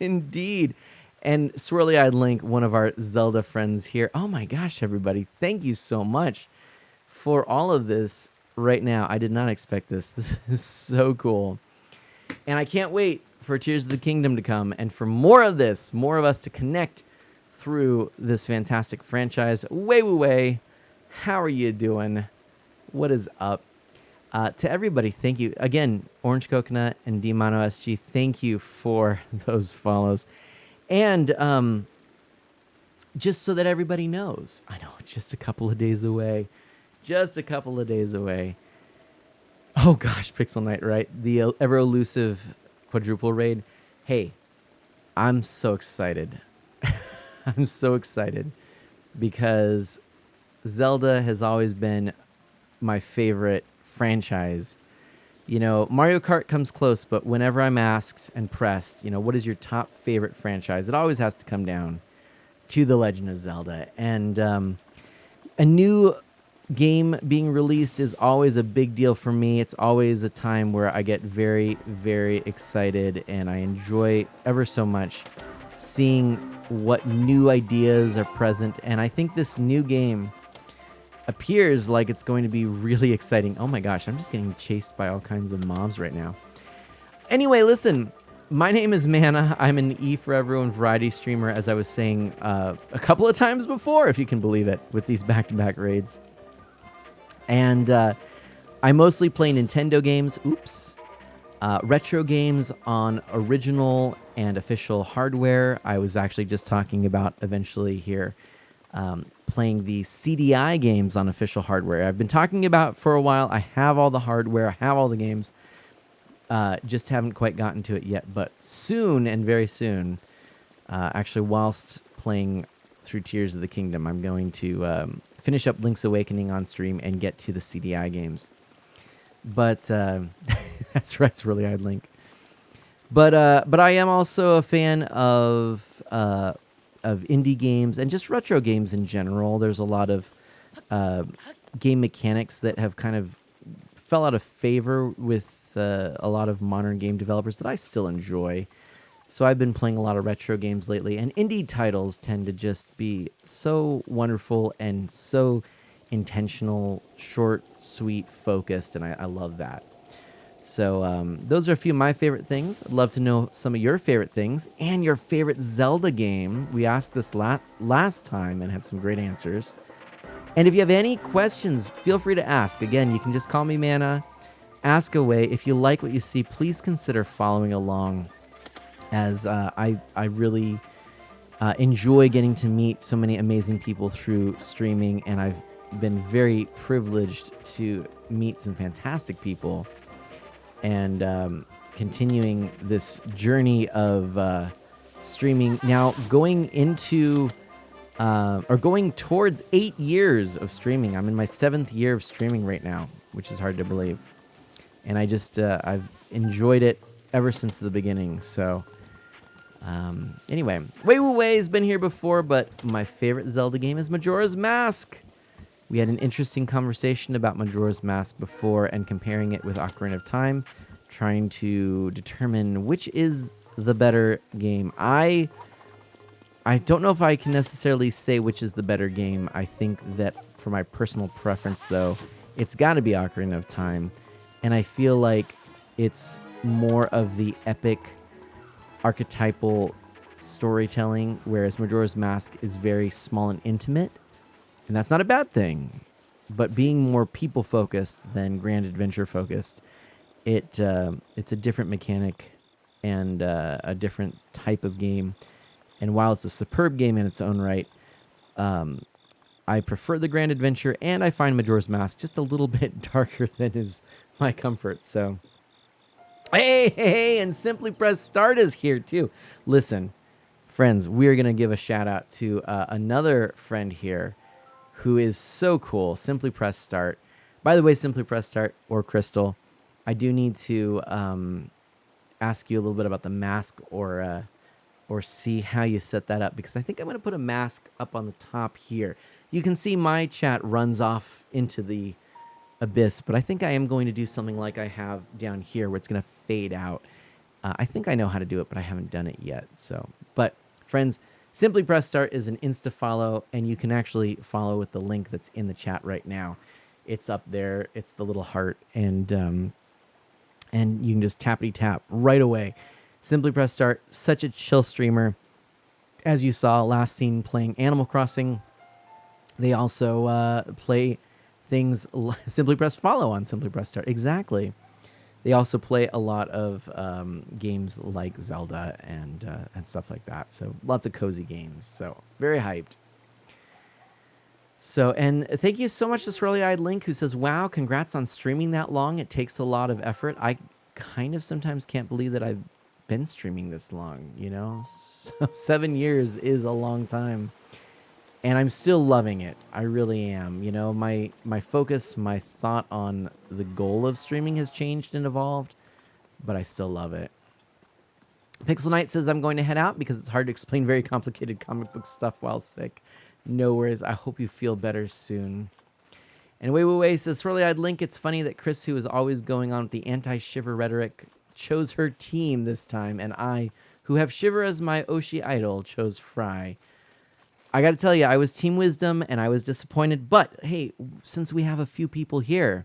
Speaker 1: indeed. And Swirly-Eyed Link, one of our Zelda friends here. Oh my gosh, everybody. Thank you so much for all of this right now. I did not expect this. This is so cool. And I can't wait for Tears of the Kingdom to come and for more of this, more of us to connect through this fantastic franchise. Way. How are you doing? What is up? To everybody, thank you. Again, Orange Coconut and Dmono SG, thank you for those follows. And just so that everybody knows, I know it's just a couple of days away. Just a couple of days away. Oh gosh, Pixel Knight, right? The ever elusive quadruple raid. Hey, I'm so excited. I'm so excited because Zelda has always been my favorite franchise. You know, Mario Kart comes close, but whenever I'm asked and pressed, you know, what is your top favorite franchise? It always has to come down to The Legend of Zelda. And a new game being released is always a big deal for me. It's always a time where I get very, very excited, and I enjoy ever so much seeing what new ideas are present. And I think this new game appears like it's going to be really exciting. Oh my gosh, I'm just getting chased by all kinds of mobs right now. Anyway, listen, my name is Mana. I'm an E for Everyone variety streamer, as I was saying a couple of times before, if you can believe it, with these back-to-back raids. And I mostly play Nintendo games, retro games on original and official hardware. I was actually just talking about eventually here playing the CDI games on official hardware. I've been talking about for a while. I have all the hardware. I have all the games. Just haven't quite gotten to it yet. But soon, and very soon, actually whilst playing through Tears of the Kingdom, I'm going to finish up Link's Awakening on stream and get to the CDI games. But that's right, it's really hard, Link. But I am also a fan of indie games and just retro games in general. There's a lot of game mechanics that have kind of fell out of favor with a lot of modern game developers that I still enjoy. So I've been playing a lot of retro games lately, and indie titles tend to just be so wonderful and so intentional, short, sweet, focused, and I love that. So those are a few of my favorite things. I'd love to know some of your favorite things and your favorite Zelda game. We asked this last time and had some great answers. And if you have any questions, feel free to ask. Again, you can just call me Mana, ask away. If you like what you see, please consider following along, as I really enjoy getting to meet so many amazing people through streaming, and I've been very privileged to meet some fantastic people, and continuing this journey of streaming now, going into or going towards 8 years of streaming. I'm in my 7th year of streaming right now, which is hard to believe, and I just I've enjoyed it ever since the beginning. So anyway, Wei Wu Wei has been here before, but my favorite Zelda game is Majora's Mask. We had an interesting conversation about Majora's Mask before and comparing it with Ocarina of Time, trying to determine which is the better game. I don't know if I can necessarily say which is the better game. I think that for my personal preference, though, it's got to be Ocarina of Time. And I feel like it's more of the epic, archetypal storytelling, whereas Majora's Mask is very small and intimate. And that's not a bad thing. But being more people-focused than grand adventure-focused, it's a different mechanic and a different type of game. And while it's a superb game in its own right, I prefer the grand adventure, and I find Majora's Mask just a little bit darker than is my comfort. So, hey, and Simply Press Start is here too. Listen, friends, we're going to give a shout out to another friend here who is so cool, Simply Press Start. By the way, Simply Press Start or Crystal, I do need to ask you a little bit about the mask or see how you set that up, because I think I'm going to put a mask up on the top here. You can see my chat runs off into the abyss, but I think I am going to do something like I have down here where it's going to fade out. I think I know how to do it, but I haven't done it yet. So, but friends, Simply Press Start is an Insta follow, and you can actually follow with the link that's in the chat right now. It's up there. It's the little heart, and you can just tappity tap right away. Simply Press Start, such a chill streamer. As you saw, last seen playing Animal Crossing They also play things Simply Press Follow on Simply Press Start. Exactly. They also play a lot of games like Zelda and stuff like that. So lots of cozy games. So very hyped. So, and thank you so much to Swirly Eyed Link, who says, wow, congrats on streaming that long. It takes a lot of effort. I kind of sometimes can't believe that I've been streaming this long, you know? So 7 years is a long time. And I'm still loving it. I really am. You know, my focus, my thought on the goal of streaming has changed and evolved, but I still love it. Pixel Knight says, I'm going to head out because it's hard to explain very complicated comic book stuff while sick. No worries. I hope you feel better soon. And Wei says, Swirly Eyed Link, it's funny that Chris, who is always going on with the anti-Shiver rhetoric, chose her team this time, and I, who have Shiver as my Oshi idol, chose Fry. I got to tell you, I was Team Wisdom, and I was disappointed. But, hey, since we have a few people here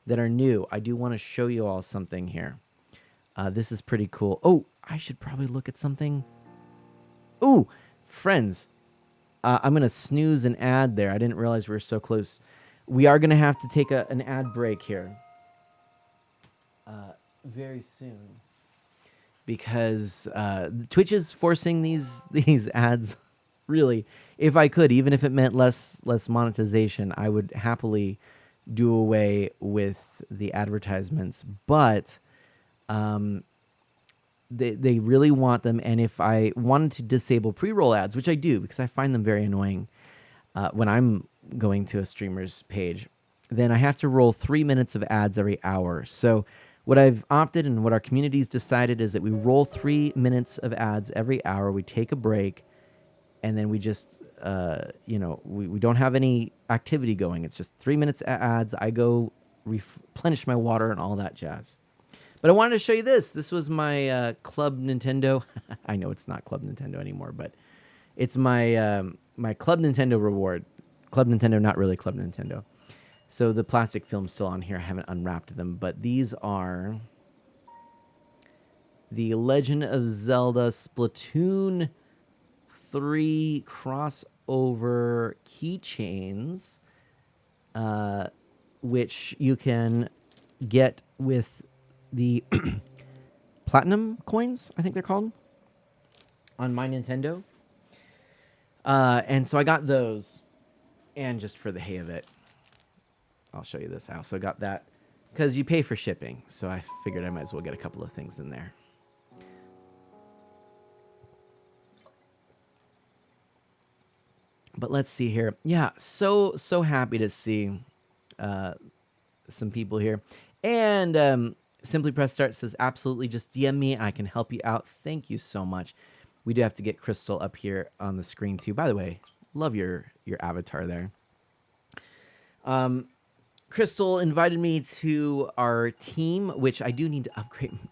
Speaker 1: that are new, I do want to show you all something here. This is pretty cool. Oh, I should probably look at something. Ooh, friends. I'm going to snooze an ad there. I didn't realize we were so close. We are going to have to take an ad break here very soon. Because Twitch is forcing these ads. Really, if I could, even if it meant less monetization, I would happily do away with the advertisements. But they really want them, and if I wanted to disable pre-roll ads, which I do because I find them very annoying when I'm going to a streamer's page, then I have to roll 3 minutes of ads every hour. So what I've opted and what our community's decided is that we roll 3 minutes of ads every hour. We take a break, and then we just, we don't have any activity going. It's just 3 minutes ads. I go replenish my water and all that jazz. But I wanted to show you this. This was my Club Nintendo. I know it's not Club Nintendo anymore, but it's my my Club Nintendo reward. Club Nintendo, not really Club Nintendo. So the plastic film's still on here. I haven't unwrapped them, but these are the Legend of Zelda Splatoon 3 crossover keychains, which you can get with the platinum coins, I think they're called, on my Nintendo. And so I got those, and just for the hay of it, I'll show you this. I also got that because you pay for shipping, so I figured I might as well get a couple of things in there. But let's see here. Yeah, so happy to see some people here. And Simply Press Start says, absolutely, just DM me. I can help you out. Thank you so much. We do have to get Crystal up here on the screen, too. By the way, love your avatar there. Crystal invited me to our team, which I do need to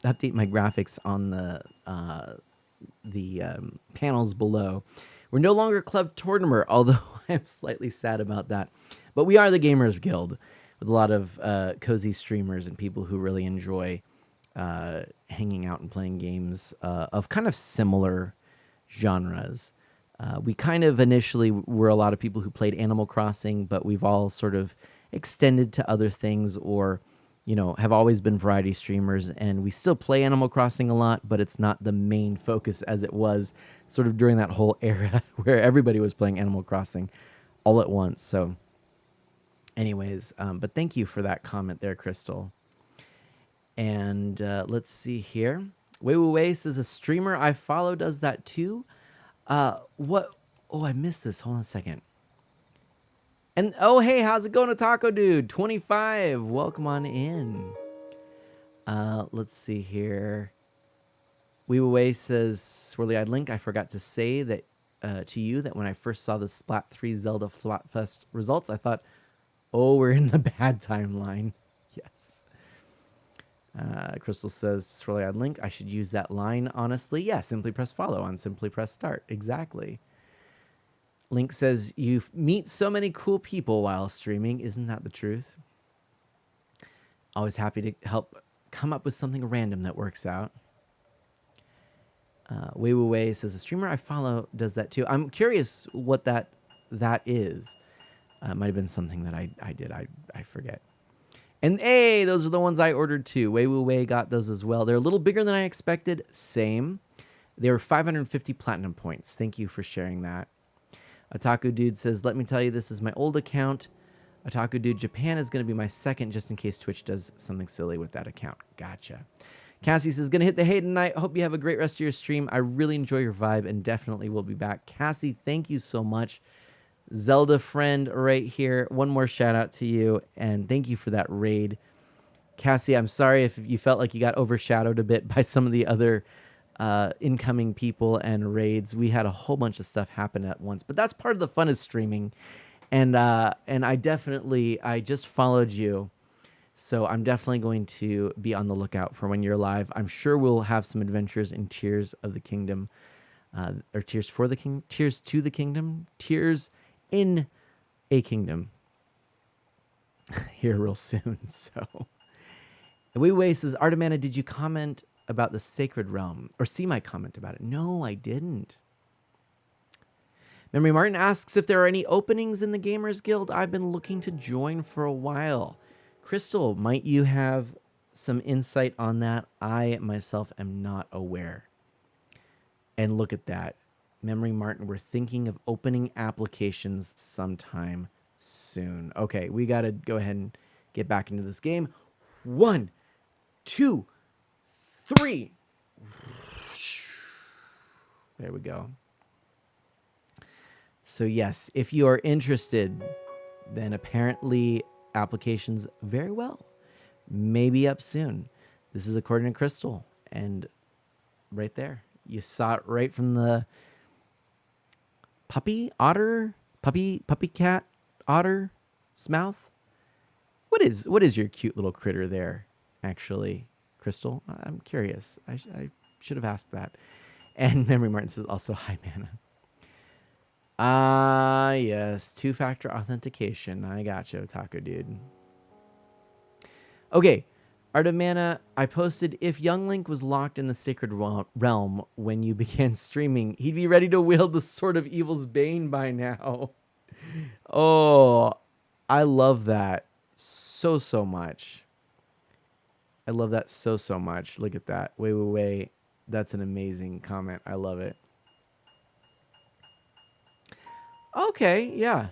Speaker 1: update my graphics on the panels below. We're no longer Club Tortimer, although I'm slightly sad about that. But we are the Gamers Guild, with a lot of cozy streamers and people who really enjoy hanging out and playing games of kind of similar genres. We kind of initially were a lot of people who played Animal Crossing, but we've all sort of extended to other things, or have always been variety streamers, and we still play Animal Crossing a lot, but it's not the main focus as it was sort of during that whole era where everybody was playing Animal Crossing all at once. So anyways, but thank you for that comment there, Crystal. And let's see here. Wei says, a streamer I follow does that too. What? Oh, I missed this. Hold on a second. And oh, hey, how's it going, Taco Dude? 25. Welcome on in. Let's see here. Wei says, Swirly Eyed Link, I forgot to say that to you that when I first saw the Splat 3 Zelda Splatfest results, I thought, oh, we're in the bad timeline. Yes. Crystal says, Swirly Eyed Link, I should use that line, honestly. Yeah, simply press follow on Simply Press Start. Exactly. Link says, you meet so many cool people while streaming. Isn't that the truth? Always happy to help come up with something random that works out. Wei says, a streamer I follow does that too. I'm curious what that is. It might have been something that I did. I forget. And hey, those are the ones I ordered too. Wei Wu Wei got those as well. They're a little bigger than I expected. Same. They were 550 platinum points. Thank you for sharing that. Otaku Dude says, let me tell you, this is my old account. Otaku Dude, Japan is going to be my second just in case Twitch does something silly with that account. Gotcha. Cassie says, going to hit the hay tonight. Hope you have a great rest of your stream. I really enjoy your vibe and definitely will be back. Cassie, thank you so much. Zelda friend right here. One more shout out to you and thank you for that raid. Cassie, I'm sorry if you felt like you got overshadowed a bit by some of the other incoming people and raids. We had a whole bunch of stuff happen at once, but that's part of the fun of streaming. And I just followed you. So I'm definitely going to be on the lookout for when you're live. I'm sure we'll have some adventures in Tears of the Kingdom, or Tears for the King, Tears to the Kingdom, Tears in a Kingdom here real soon. So Wei says, Artemana, did you comment about the Sacred Realm or see my comment about it? No, I didn't. Memory Martin asks if there are any openings in the Gamers Guild. I've been looking to join for a while. Crystal, might you have some insight on that? I myself am not aware. And look at that. Memory Martin, we're thinking of opening applications sometime soon. Okay, we got to go ahead and get back into this game. 1, 2, 3. There we go. So yes, if you are interested, then apparently applications very well may be up soon. This is according to Crystal, and right there, you saw it right from the puppy cat otter's mouth. What is your cute little critter there, actually, Crystal? I'm curious. I should have asked that. And Memory Martin says also, hi, Mana. Yes, two-factor authentication. I gotcha, Otaku Dude. Okay, Artemana, I posted, if Young Link was locked in the Sacred Realm when you began streaming, he'd be ready to wield the Sword of Evil's Bane by now. Oh, I love that so much. I love that so much. Look at that. Wait. That's an amazing comment. I love it. Okay, yeah.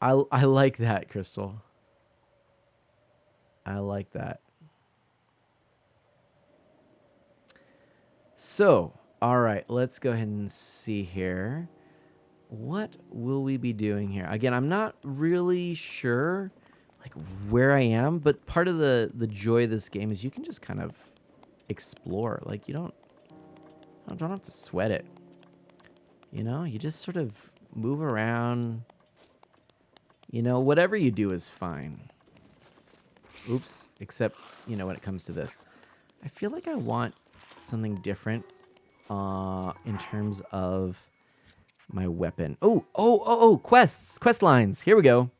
Speaker 1: I like that, Crystal. I like that. So, all right, let's go ahead and see here. What will we be doing here? Again, I'm not really sure like where I am, but part of the joy of this game is you can just kind of explore. Like you don't have to sweat it. You know, you just sort of move around. You know, whatever you do is fine. Oops, except, you know, when it comes to this. I feel like I want something different in terms of my weapon. Oh, quest lines. Here we go.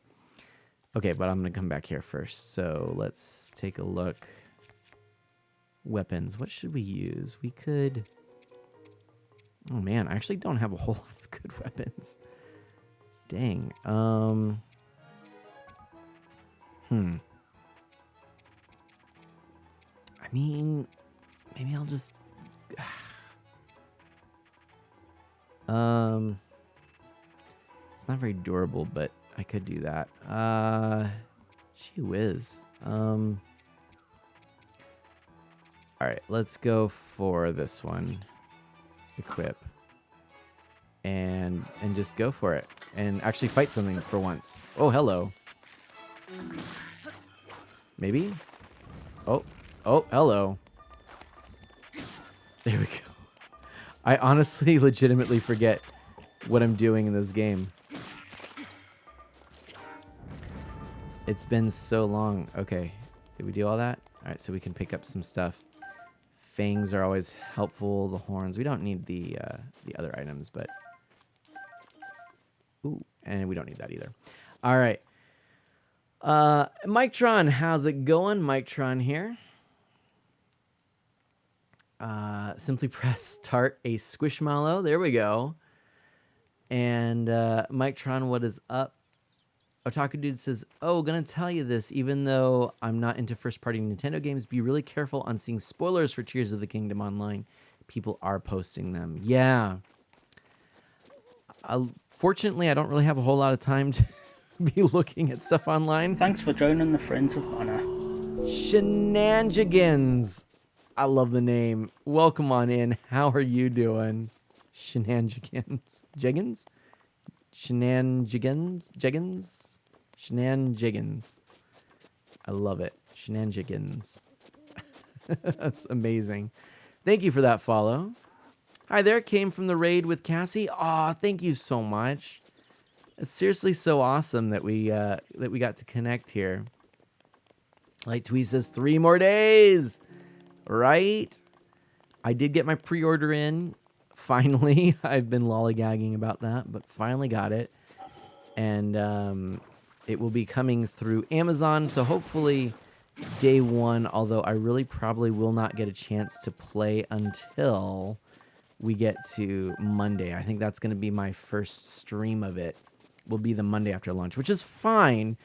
Speaker 1: Okay, but I'm going to come back here first. So let's take a look. Weapons. What should we use? We could... Oh, man, I actually don't have a whole lot of good weapons. Dang. I mean, maybe I'll just... It's not very durable, but I could do that. Gee whiz. All right, let's go for this one. Equip. And just go for it. And actually fight something for once. Oh, hello. Maybe? Oh, hello. There we go. I honestly legitimately forget what I'm doing in this game. It's been so long. Okay. Did we do all that? All right, so we can pick up some stuff. Fangs are always helpful. The horns. We don't need the other items, but... Ooh, and we don't need that either. All right. Mike-tron, how's it going? Mike-tron here. Simply press start a Squishmallow. There we go. And Mike Tron, what is up? Otaku Dude says, oh, gonna tell you this, even though I'm not into first-party Nintendo games, be really careful on seeing spoilers for Tears of the Kingdom online. People are posting them. Yeah. Fortunately, I don't really have a whole lot of time to be looking at stuff online.
Speaker 2: Thanks for joining the Friends of Honor.
Speaker 1: Shenanigans. I love the name. Welcome on in. How are you doing? Shenanigans. Jiggins? Shenanigans? Jiggins? Shenanigans. I love it. Shenanigans. That's amazing. Thank you for that follow. Hi there, came from the raid with Cassie. Aw, thank you so much. It's seriously so awesome that we got to connect here. Light Tweet says 3 more days, right? I did get my pre-order in. Finally, I've been lollygagging about that, but finally got it. And it will be coming through Amazon, so hopefully day 1, although I really probably will not get a chance to play until we get to Monday. I think that's going to be my first stream of it. Will be the Monday after lunch, which is fine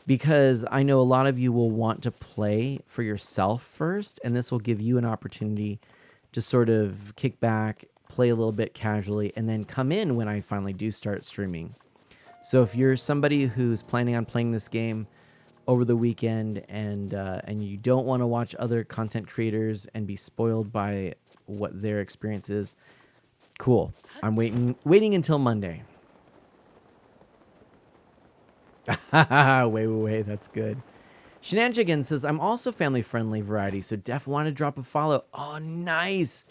Speaker 1: because I know a lot of you will want to play for yourself first, and this will give you an opportunity to sort of kick back, play a little bit casually, and then come in when I finally do start streaming. So if you're somebody who's planning on playing this game over the weekend and you don't want to watch other content creators and be spoiled by what their experience is, cool. I'm waiting until Monday. Wait, that's good. Shenanigans says, I'm also family-friendly variety, so def want to drop a follow. Oh, nice.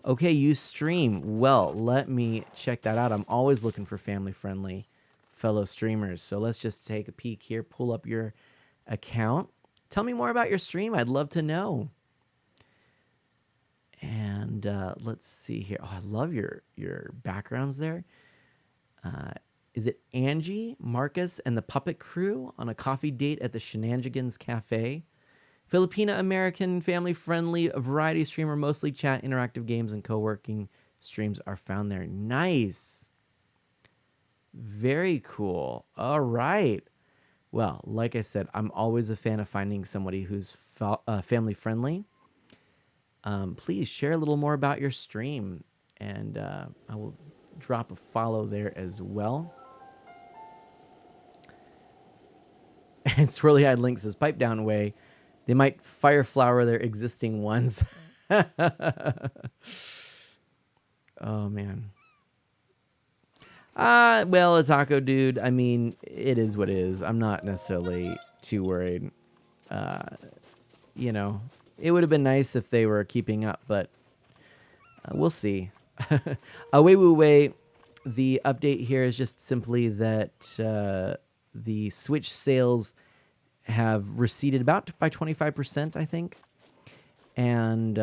Speaker 1: Okay, you stream. Well, let me check that out. I'm always looking for family-friendly fellow streamers. So let's just take a peek here, pull up your account. Tell me more about your stream. I'd love to know. And let's see here. Oh, I love your backgrounds there. Is it Angie, Marcus, and the Puppet Crew on a coffee date at the Shenanigans Cafe? Filipino-American, family-friendly, variety streamer, mostly chat, interactive games, and co-working streams are found there. Nice. Very cool. All right. Well, like I said, I'm always a fan of finding somebody who's family-friendly. Please share a little more about your stream, and I will drop a follow there as well. And Swirly Eyed Link says, pipe down way. They might fire flower their existing ones. Oh, man. Well, a taco dude, I mean, it is what it is. I'm not necessarily too worried. You know, it would have been nice if they were keeping up, but we'll see. Wait. The update here is just simply that the Switch sales have receded about by 25%, I think. And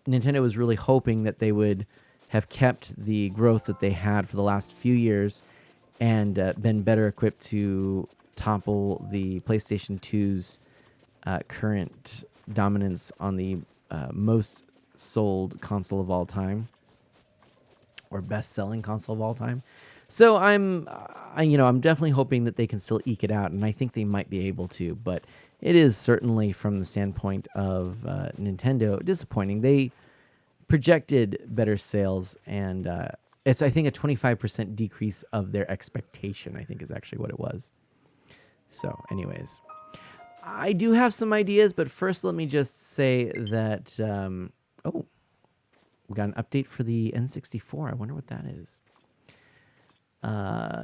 Speaker 1: Nintendo was really hoping that they would have kept the growth that they had for the last few years and been better equipped to topple the PlayStation 2's current dominance on the most sold console of all time, or best-selling console of all time. So I'm definitely hoping that they can still eke it out, and I think they might be able to. But it is certainly, from the standpoint of Nintendo, disappointing. They projected better sales, and it's, I think, a 25% decrease of their expectation, I think is actually what it was. So, anyways, I do have some ideas, but first let me just say that, we got an update for the N64. I wonder what that is.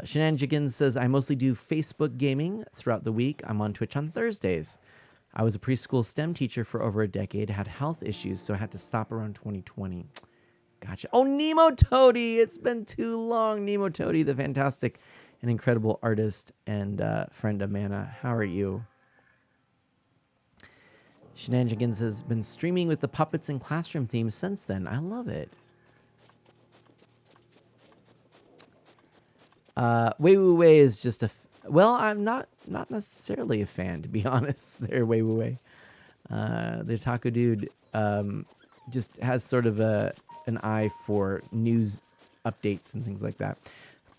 Speaker 1: Shenanigans says, I mostly do Facebook gaming throughout the week. I'm on Twitch on Thursdays. I was a preschool STEM teacher for over a decade, had health issues, so I had to stop around 2020. Gotcha. Oh, Nemo Toady! It's been too long. Nemo Toady, the fantastic and incredible artist and friend of Mana. How are you? Shenanigans has been streaming with the puppets and classroom themes since then. I love it. Wei is just well, I'm not necessarily a fan, to be honest. There, Wei. The taco dude just has sort of an eye for news updates and things like that.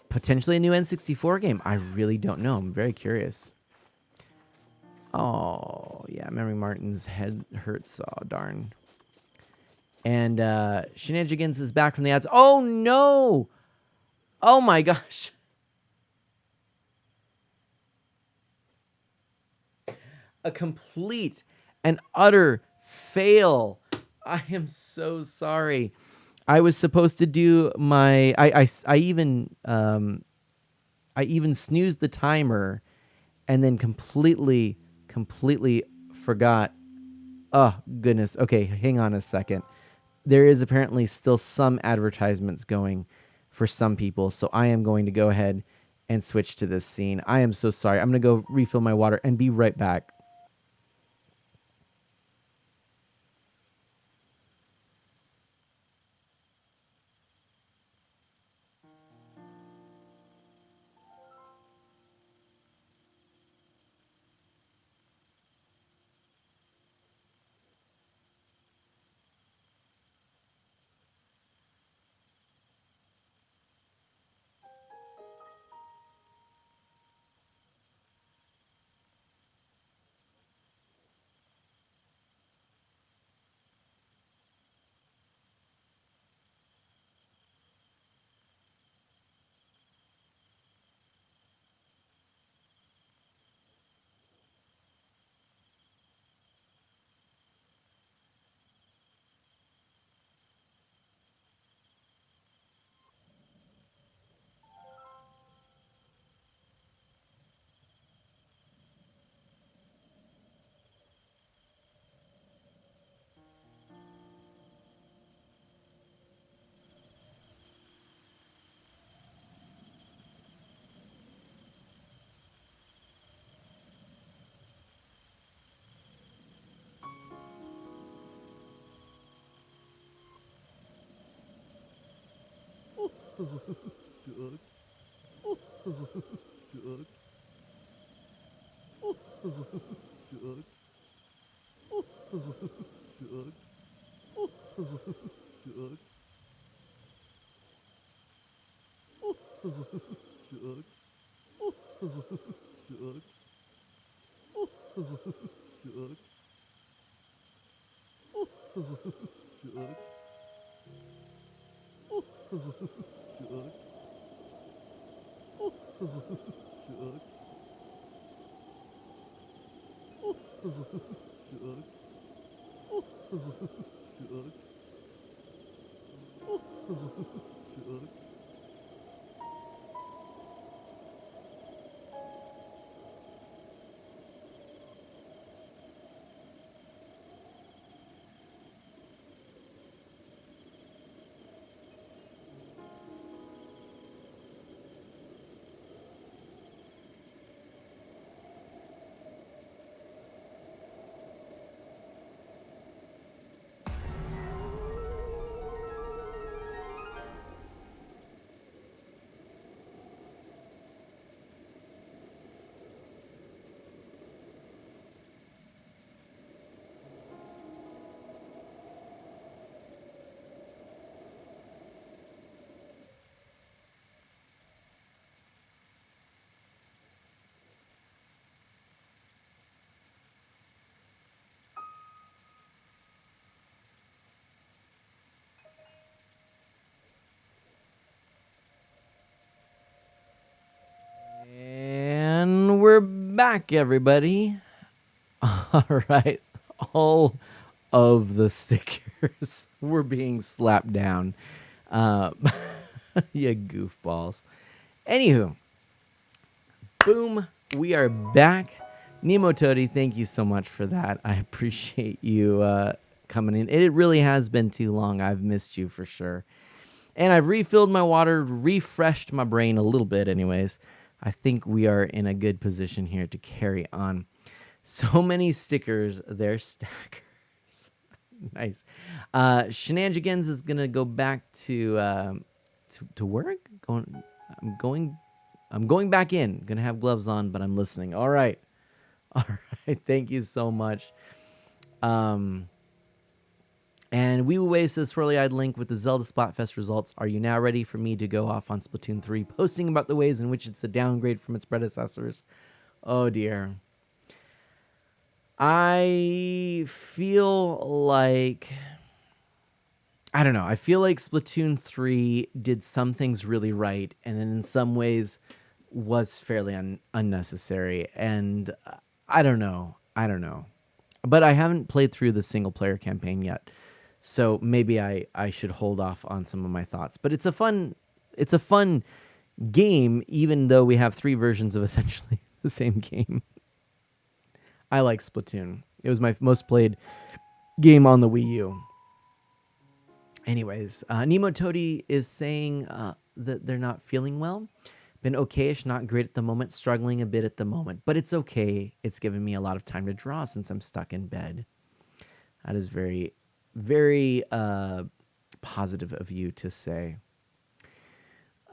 Speaker 1: Potentially a new N64 game. I really don't know. I'm very curious. Oh, yeah. Memory Martin's head hurts. Oh, darn. And Shenanigans is back from the ads. Oh, no. Oh, my gosh. A complete and utter fail. I am so sorry. I was supposed to do my. I even snoozed the timer, and then completely forgot. Oh goodness. Okay, hang on a second. There is apparently still some advertisements going for some people, so I am going to go ahead and switch to this scene. I am so sorry. I'm gonna go refill my water and be right back. And we're back, everybody. All right. All of the stickers were being slapped down. Um, you goofballs. Anywho, boom. We are back. Nemo Toady, thank you so much for that. I appreciate you coming in. It really has been too long. I've missed you for sure. And I've refilled my water, refreshed my brain a little bit, anyways. I think we are in a good position here to carry on. So many stickers, they're stackers. Nice. Shenanigans is gonna go back to work. I'm going back in. Gonna have gloves on, but I'm listening. All right. All right. Thank you so much. And Wee Wee says, Swirly-eyed Link with the Zelda Splatfest results. Are you now ready for me to go off on Splatoon 3, posting about the ways in which it's a downgrade from its predecessors? Oh, dear. I feel like... I don't know. I feel like Splatoon 3 did some things really right, and then in some ways was fairly unnecessary. And I don't know. But I haven't played through the single-player campaign yet, so maybe I should hold off on some of my thoughts. But it's a fun game, even though we have 3 versions of essentially the same game. I like Splatoon. It was my most played game on the Wii U. Anyways, Nemo Toady is saying that they're not feeling well. Been okayish, not great at the moment, struggling a bit at the moment. But it's okay. It's given me a lot of time to draw since I'm stuck in bed. That is very, very positive of you to say.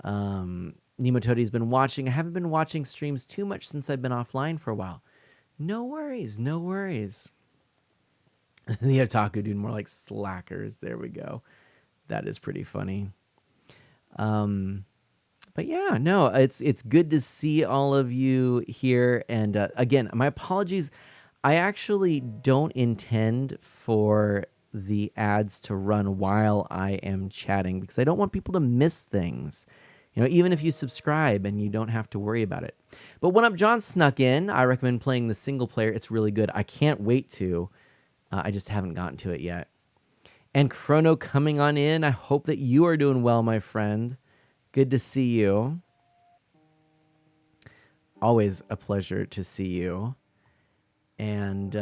Speaker 1: Nemo Toady's been watching. I haven't been watching streams too much since I've been offline for a while. No worries. The otaku dude, more like slackers. There we go. That is pretty funny. But yeah, no, it's good to see all of you here. And again, my apologies. I actually don't intend for the ads to run while I am chatting because I don't want people to miss things. You know, even if you subscribe and you don't have to worry about it. But One Up John snuck in. I recommend playing the single player. It's really good. I can't wait to. I just haven't gotten to it yet. And Chrono coming on in. I hope that you are doing well, my friend. Good to see you. Always a pleasure to see you. And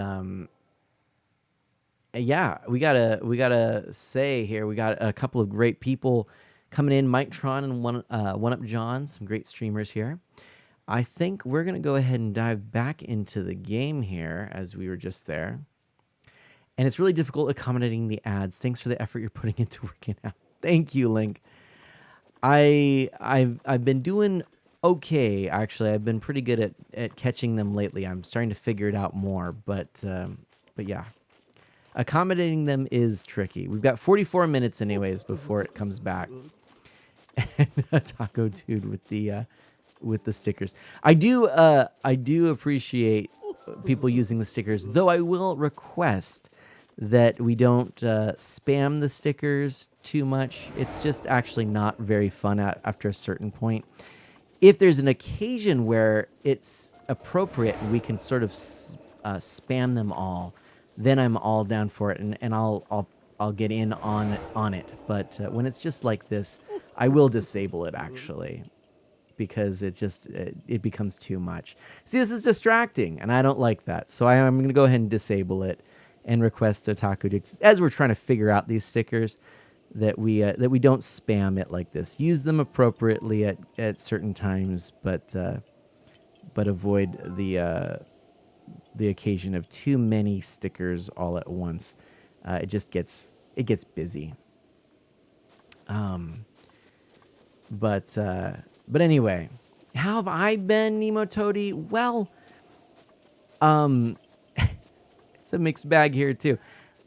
Speaker 1: yeah, we gotta say here, we got a couple of great people coming in. Mike Tron and One Up John, some great streamers here. I think we're gonna go ahead and dive back into the game here as we were just there. And it's really difficult accommodating the ads. Thanks for the effort you're putting into working out. Thank you, Link. I've been doing okay, actually. I've been pretty good at catching them lately. I'm starting to figure it out more, but yeah. Accommodating them is tricky. We've got 44 minutes anyways before it comes back. And Taco Dude with the stickers. I do appreciate people using the stickers, though I will request that we don't spam the stickers too much. It's just actually not very fun after a certain point. If there's an occasion where it's appropriate, we can sort of spam them all. Then I'm all down for it, and I'll get in on it. But when it's just like this, I will disable it actually, because it becomes too much. See, this is distracting, and I don't like that. So I'm going to go ahead and disable it and request Otaku, as we're trying to figure out these stickers, that we don't spam it like this. Use them appropriately at certain times, but avoid the occasion of too many stickers all at once. It gets busy. But anyway, how have I been, Nemo Toady? Well, it's a mixed bag here too.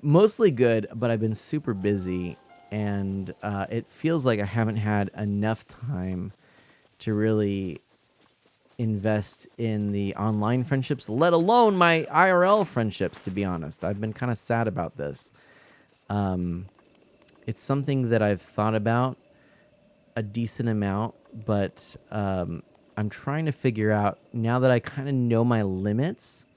Speaker 1: Mostly good, but I've been super busy, and it feels like I haven't had enough time to really invest in the online friendships, let alone my IRL friendships, to be honest. I've been kind of sad about this. It's something that I've thought about a decent amount, but I'm trying to figure out, now that I kind of know my limits,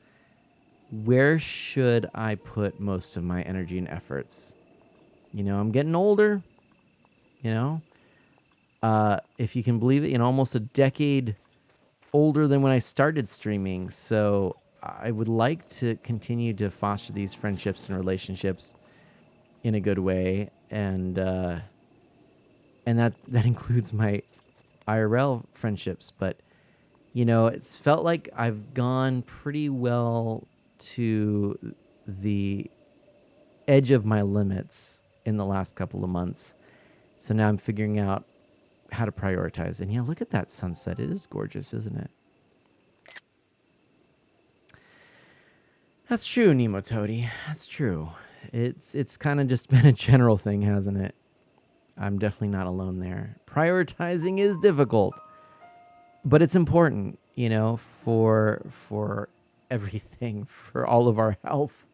Speaker 1: where should I put most of my energy and efforts? You know, I'm getting older, you know, if you can believe it, almost a decade older than when I started streaming. So I would like to continue to foster these friendships and relationships in a good way. And that includes my IRL friendships. But, it's felt like I've gone pretty well to the edge of my limits in the last couple of months. So now I'm figuring out how to prioritize. And yeah, look at that sunset. It is gorgeous, isn't it? That's true, Nemo Toady. That's true. It's kind of just been a general thing, hasn't it? I'm definitely not alone there. Prioritizing is difficult, but it's important, for everything, for all of our health,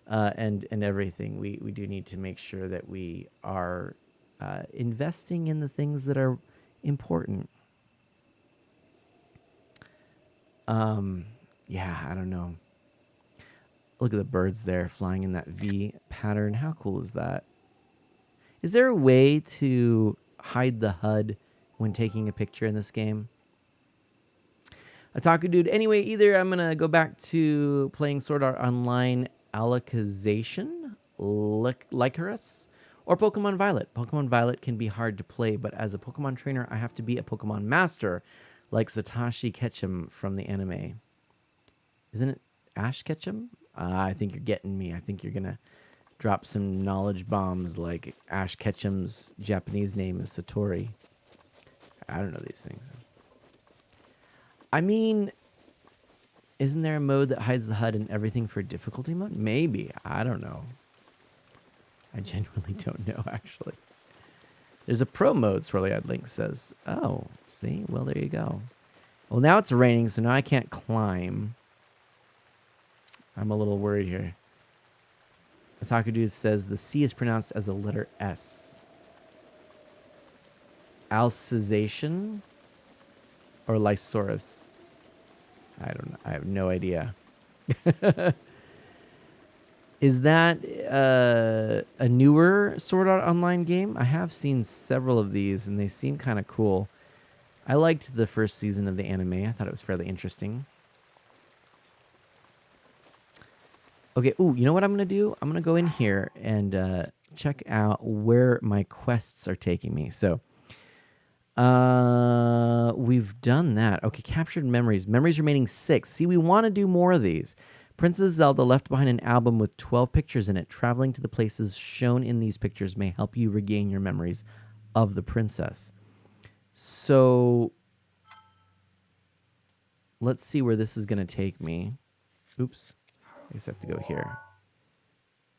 Speaker 1: and everything. We do need to make sure that we are investing in the things that are important. Yeah, I don't know. Look at the birds there flying in that V pattern. How cool is that? Is there a way to hide the HUD when taking a picture in this game? Otaku Dude. Anyway, either I'm going to go back to playing Sword Art Online Alicization, Lycanus, or Pokemon Violet. Pokemon Violet can be hard to play, but as a Pokemon trainer, I have to be a Pokemon master, like Satoshi Ketchum from the anime. Isn't it Ash Ketchum? I think you're getting me. I think you're going to drop some knowledge bombs like Ash Ketchum's Japanese name is Satori. I don't know these things. I mean, isn't there a mode that hides the HUD and everything for difficulty mode? Maybe. I don't know. I genuinely don't know, actually. There's a pro mode, Swirly-Eyed Link says. Oh, see? Well, there you go. Well, now it's raining, so now I can't climb. I'm a little worried here. Otaku Dude says the C is pronounced as a letter S. Alcization or Lysaurus? I don't know. I have no idea. Is that a newer Sword Art Online game? I have seen several of these, and they seem kind of cool. I liked the first season of the anime. I thought it was fairly interesting. Okay, ooh, you know what I'm going to do? I'm going to go in here and check out where my quests are taking me. So, we've done that. Okay, captured memories. Memories remaining 6. See, we want to do more of these. Princess Zelda left behind an album with 12 pictures in it. Traveling to the places shown in these pictures may help you regain your memories of the princess. So, let's see where this is going to take me. Oops. I guess I have to go here.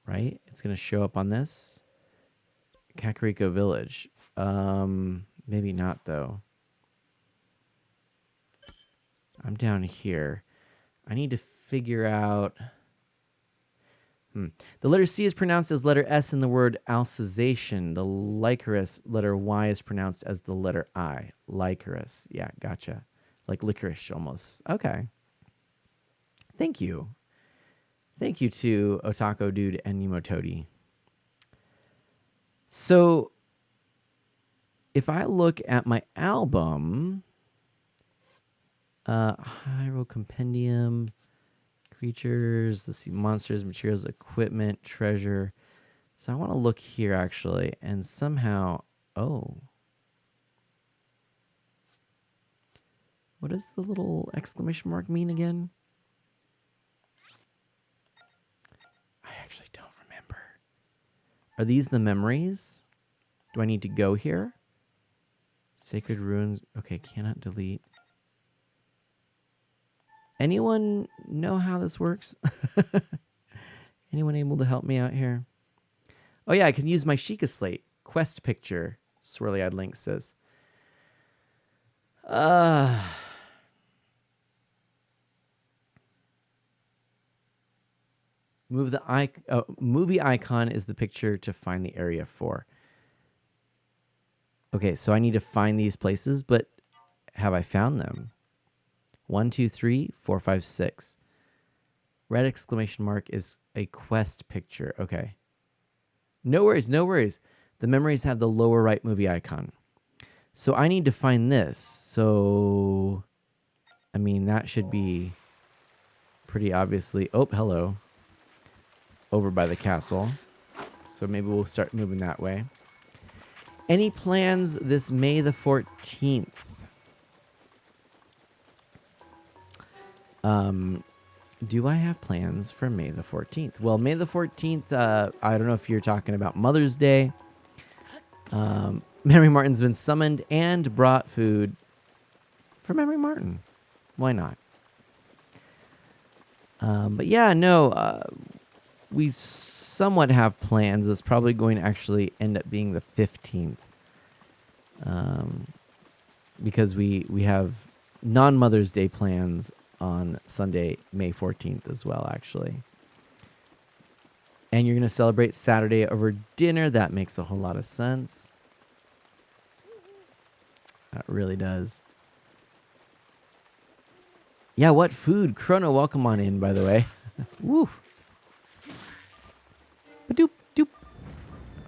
Speaker 1: Right? It's going to show up on this. Kakariko Village. Maybe not, though. I'm down here. I need to figure out... The letter C is pronounced as letter S in the word Alcization. The Lycanus letter Y is pronounced as the letter I. Lycanus. Yeah, gotcha. Like licorice, almost. Okay. Thank you. Thank you to Otaku Dude and Nemotodi. So, if I look at my album, Hyrule Compendium, creatures, let's see, monsters, materials, equipment, treasure. So I want to look here, actually, and somehow, what does the little exclamation mark mean again? I actually don't remember. Are these the memories? Do I need to go here? Sacred ruins. Okay, cannot delete. Anyone know how this works? Anyone able to help me out here? Oh yeah, I can use my Sheikah Slate. Quest picture, Swirly-Eyed Link says. Movie icon is the picture to find the area for. Okay, so I need to find these places, but have I found them? 1, 2, 3, 4, 5, 6. Red exclamation mark is a quest picture. Okay. No worries, no worries. The memories have the lower right movie icon. So I need to find this. So, I mean, that should be pretty obviously... Oh, hello. Over by the castle. So maybe we'll start moving that way. Any plans this May the 14th? Do I have plans for May the 14th? Well, May the 14th, I don't know if you're talking about Mother's Day. Mary Martin's been summoned and brought food for Mary Martin. Why not? But yeah, no, we somewhat have plans. It's probably going to actually end up being the 15th. Because we have non-Mother's Day plans on Sunday, May 14th as well, actually. And you're going to celebrate Saturday over dinner. That makes a whole lot of sense. That really does. Yeah, what food? Chrono, welcome on in, by the way. Woo. Ba-doop, doop.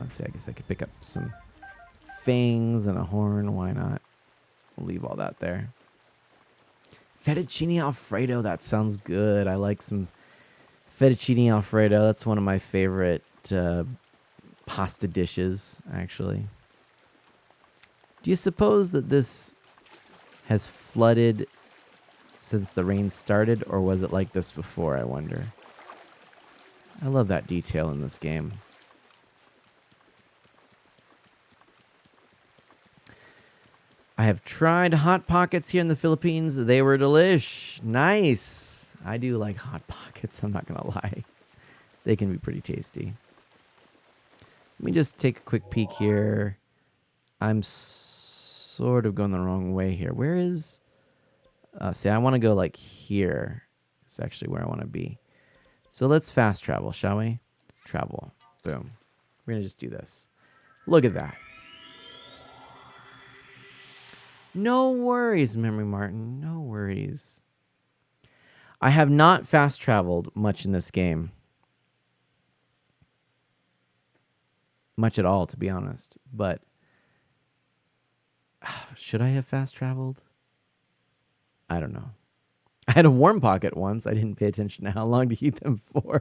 Speaker 1: Let's see, I guess I could pick up some fangs and a horn. Why not? We'll leave all that there. Fettuccine Alfredo. That sounds good. I like some fettuccine Alfredo. That's one of my favorite pasta dishes, actually. Do you suppose that this has flooded since the rain started, or was it like this before, I wonder? I love that detail in this game. I have tried Hot Pockets here in the Philippines. They were delish. Nice. I do like Hot Pockets, I'm not going to lie. They can be pretty tasty. Let me just take a quick peek here. I'm sort of going the wrong way here. Where is... see, I want to go like here. It's actually where I want to be. So let's fast travel, shall we? Travel. Boom. We're going to just do this. Look at that. No worries, Memory Martin. No worries. I have not fast traveled much in this game. Much at all, to be honest. But should I have fast traveled? I don't know. I had a warm pocket once. I didn't pay attention to how long to heat them for.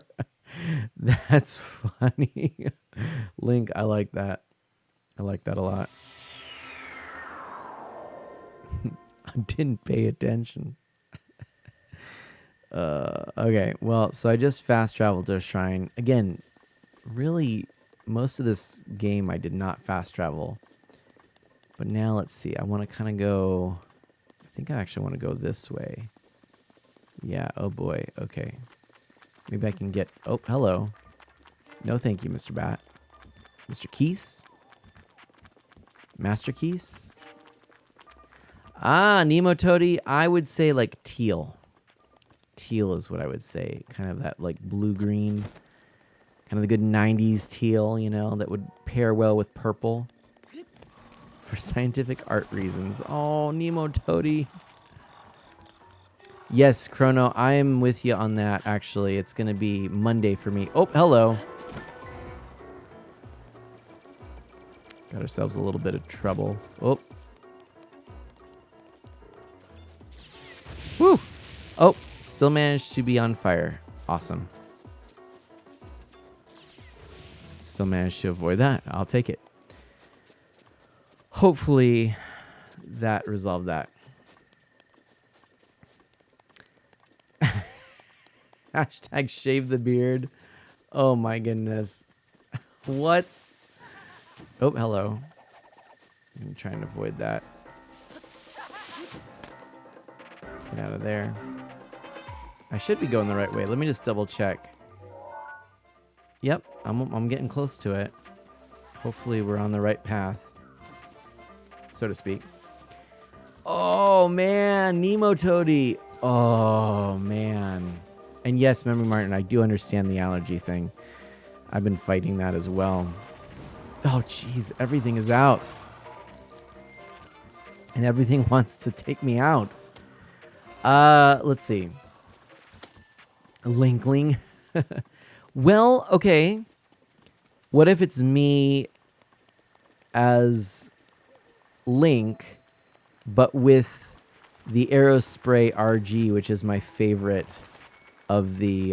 Speaker 1: That's funny. Link, I like that. I like that a lot. I didn't pay attention. Okay, well, so I just fast traveled to a shrine. Again, really, most of this game I did not fast travel. But now let's see. I want to kind of go... I think I actually want to go this way. Yeah, oh boy. Okay. Maybe I can get... Oh, hello. No thank you, Mr. Bat. Mr. Keys? Master Keys? Ah, Nemo Toady. I would say like teal. Teal is what I would say. Kind of that like blue-green. Kind of the good 90s teal, you know, that would pair well with purple. For scientific art reasons. Oh, Nemo Toady. Yes, Chrono, I am with you on that, actually. It's going to be Monday for me. Oh, hello. Got ourselves a little bit of trouble. Oh. Woo! Oh, still managed to be on fire. Awesome. Still managed to avoid that. I'll take it. Hopefully that resolved that. Hashtag shave the beard. Oh my goodness. What? Oh, hello. I'm trying to avoid that. Get out of there. I should be going the right way. Let me just double check. Yep, I'm getting close to it. Hopefully we're on the right path, so to speak. Oh man, Nemo Toady. Oh man. And yes, Memory Martin, I do understand the allergy thing. I've been fighting that as well. Oh jeez, everything is out. And everything wants to take me out. Let's see. Linkling. Well, okay. What if it's me as Link, but with the Aerospray RG, which is my favorite of the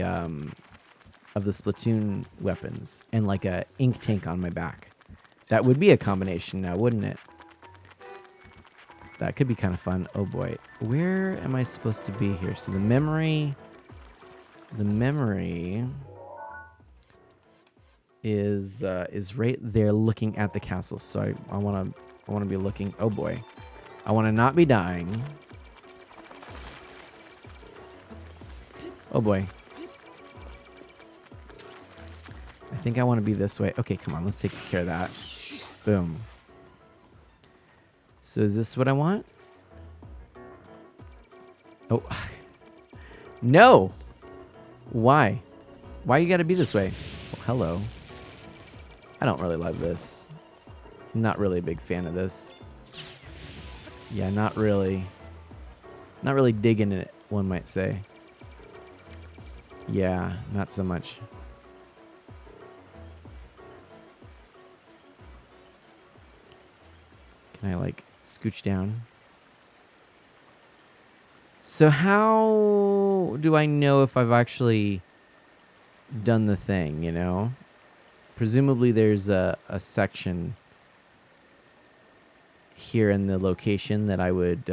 Speaker 1: Splatoon weapons, and like a ink tank on my back? That would be a combination now, wouldn't it? That could be kind of fun. Oh boy, where am I supposed to be here? So the memory is right there, looking at the castle. So I want to be looking. Oh boy, I want to not be dying. Oh boy. I think I want to be this way. Okay, come on. Let's take care of that. Boom. So is this what I want? Oh. No. Why? Why you got to be this way? Oh, hello. I don't really love this. Not really a big fan of this. Yeah, not really. Not really digging it, one might say. Yeah, not so much. Can I, like, scooch down? So how do I know if I've actually done the thing, you know? Presumably there's a section here in the location that I would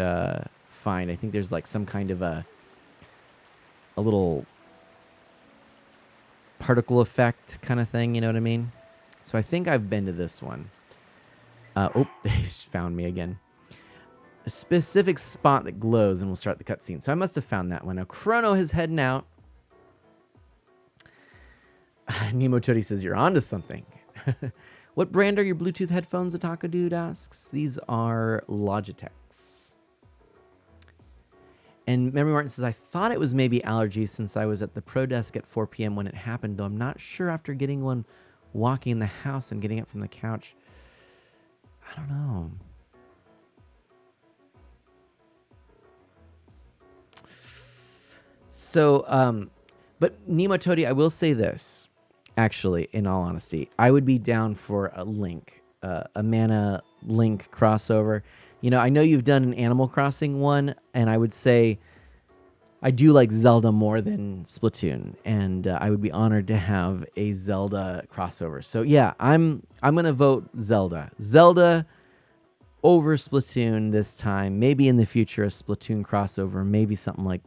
Speaker 1: find. I think there's, like, some kind of a little particle effect kind of thing, you know what I mean? So I think I've been to this one. Oh, they found me again. A specific spot that glows and we'll start the cutscene. So I must have found that one. Now Chrono is heading out. Nemo Todi says, you're onto something. What brand are your Bluetooth headphones, Otaku Dude asks. These are Logitech's. And Memory Martin says, I thought it was maybe allergies since I was at the Pro Desk at 4 p.m. when it happened, though I'm not sure after getting one walking in the house and getting up from the couch. I don't know. So, but Nemo Todi, I will say this, actually, in all honesty. I would be down for a Link, a Mana Link crossover. You know, I know you've done an Animal Crossing one, and I would say I do like Zelda more than Splatoon, and I would be honored to have a Zelda crossover. So yeah, I'm gonna vote Zelda. Zelda over Splatoon this time. Maybe in the future a Splatoon crossover, maybe something like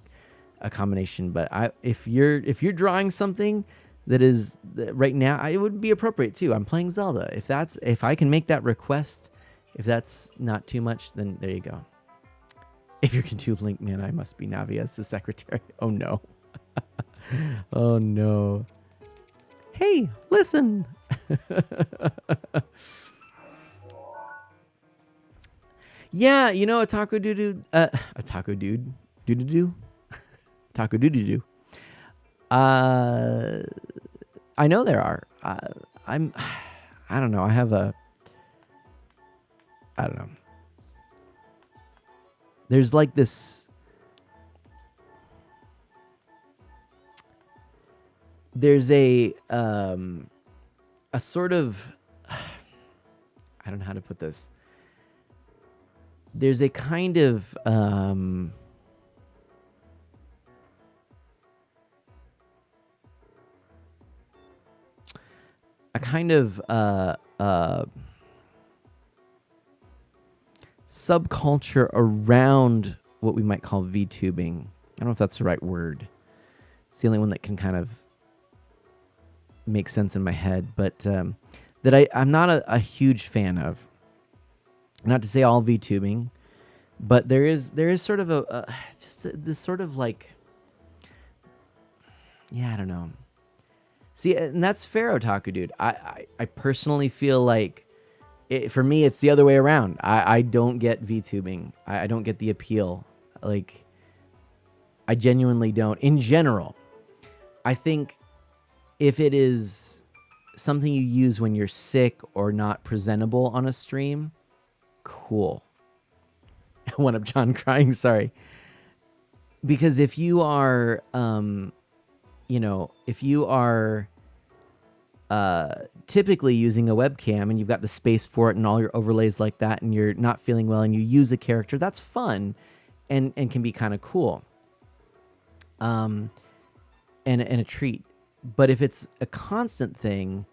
Speaker 1: a combination. But if you're drawing something that is right now, it would be appropriate too. I'm playing Zelda. If I can make that request. If that's not too much, then there you go. If you can do Link, man, I must be Navi as the secretary. Oh, no. Oh, no. Hey, listen. Yeah, you know, Otaku Dude. Otaku Dude. Doo-doo-doo. Otaku Doo-doo-doo. I know there are. I don't know. I don't know. There's like this. There's a sort of. I don't know how to put this. There's a kind of. Subculture around what we might call VTubing. I don't know if that's the right word. It's the only one that can kind of make sense in my head, but that I'm not a huge fan of. Not to say all VTubing, but there is sort of this sort of like, yeah, I don't know. See, and that's fair, Otaku Dude. I personally feel like, for me, it's the other way around. I don't get VTubing. I don't get the appeal. Like, I genuinely don't. In general, I think if it is something you use when you're sick or not presentable on a stream, cool. I went up John crying, sorry. Because if you are, if you are typically using a webcam and you've got the space for it and all your overlays like that and you're not feeling well and you use a character, that's fun and can be kind of cool. And a treat. But if it's a constant thing,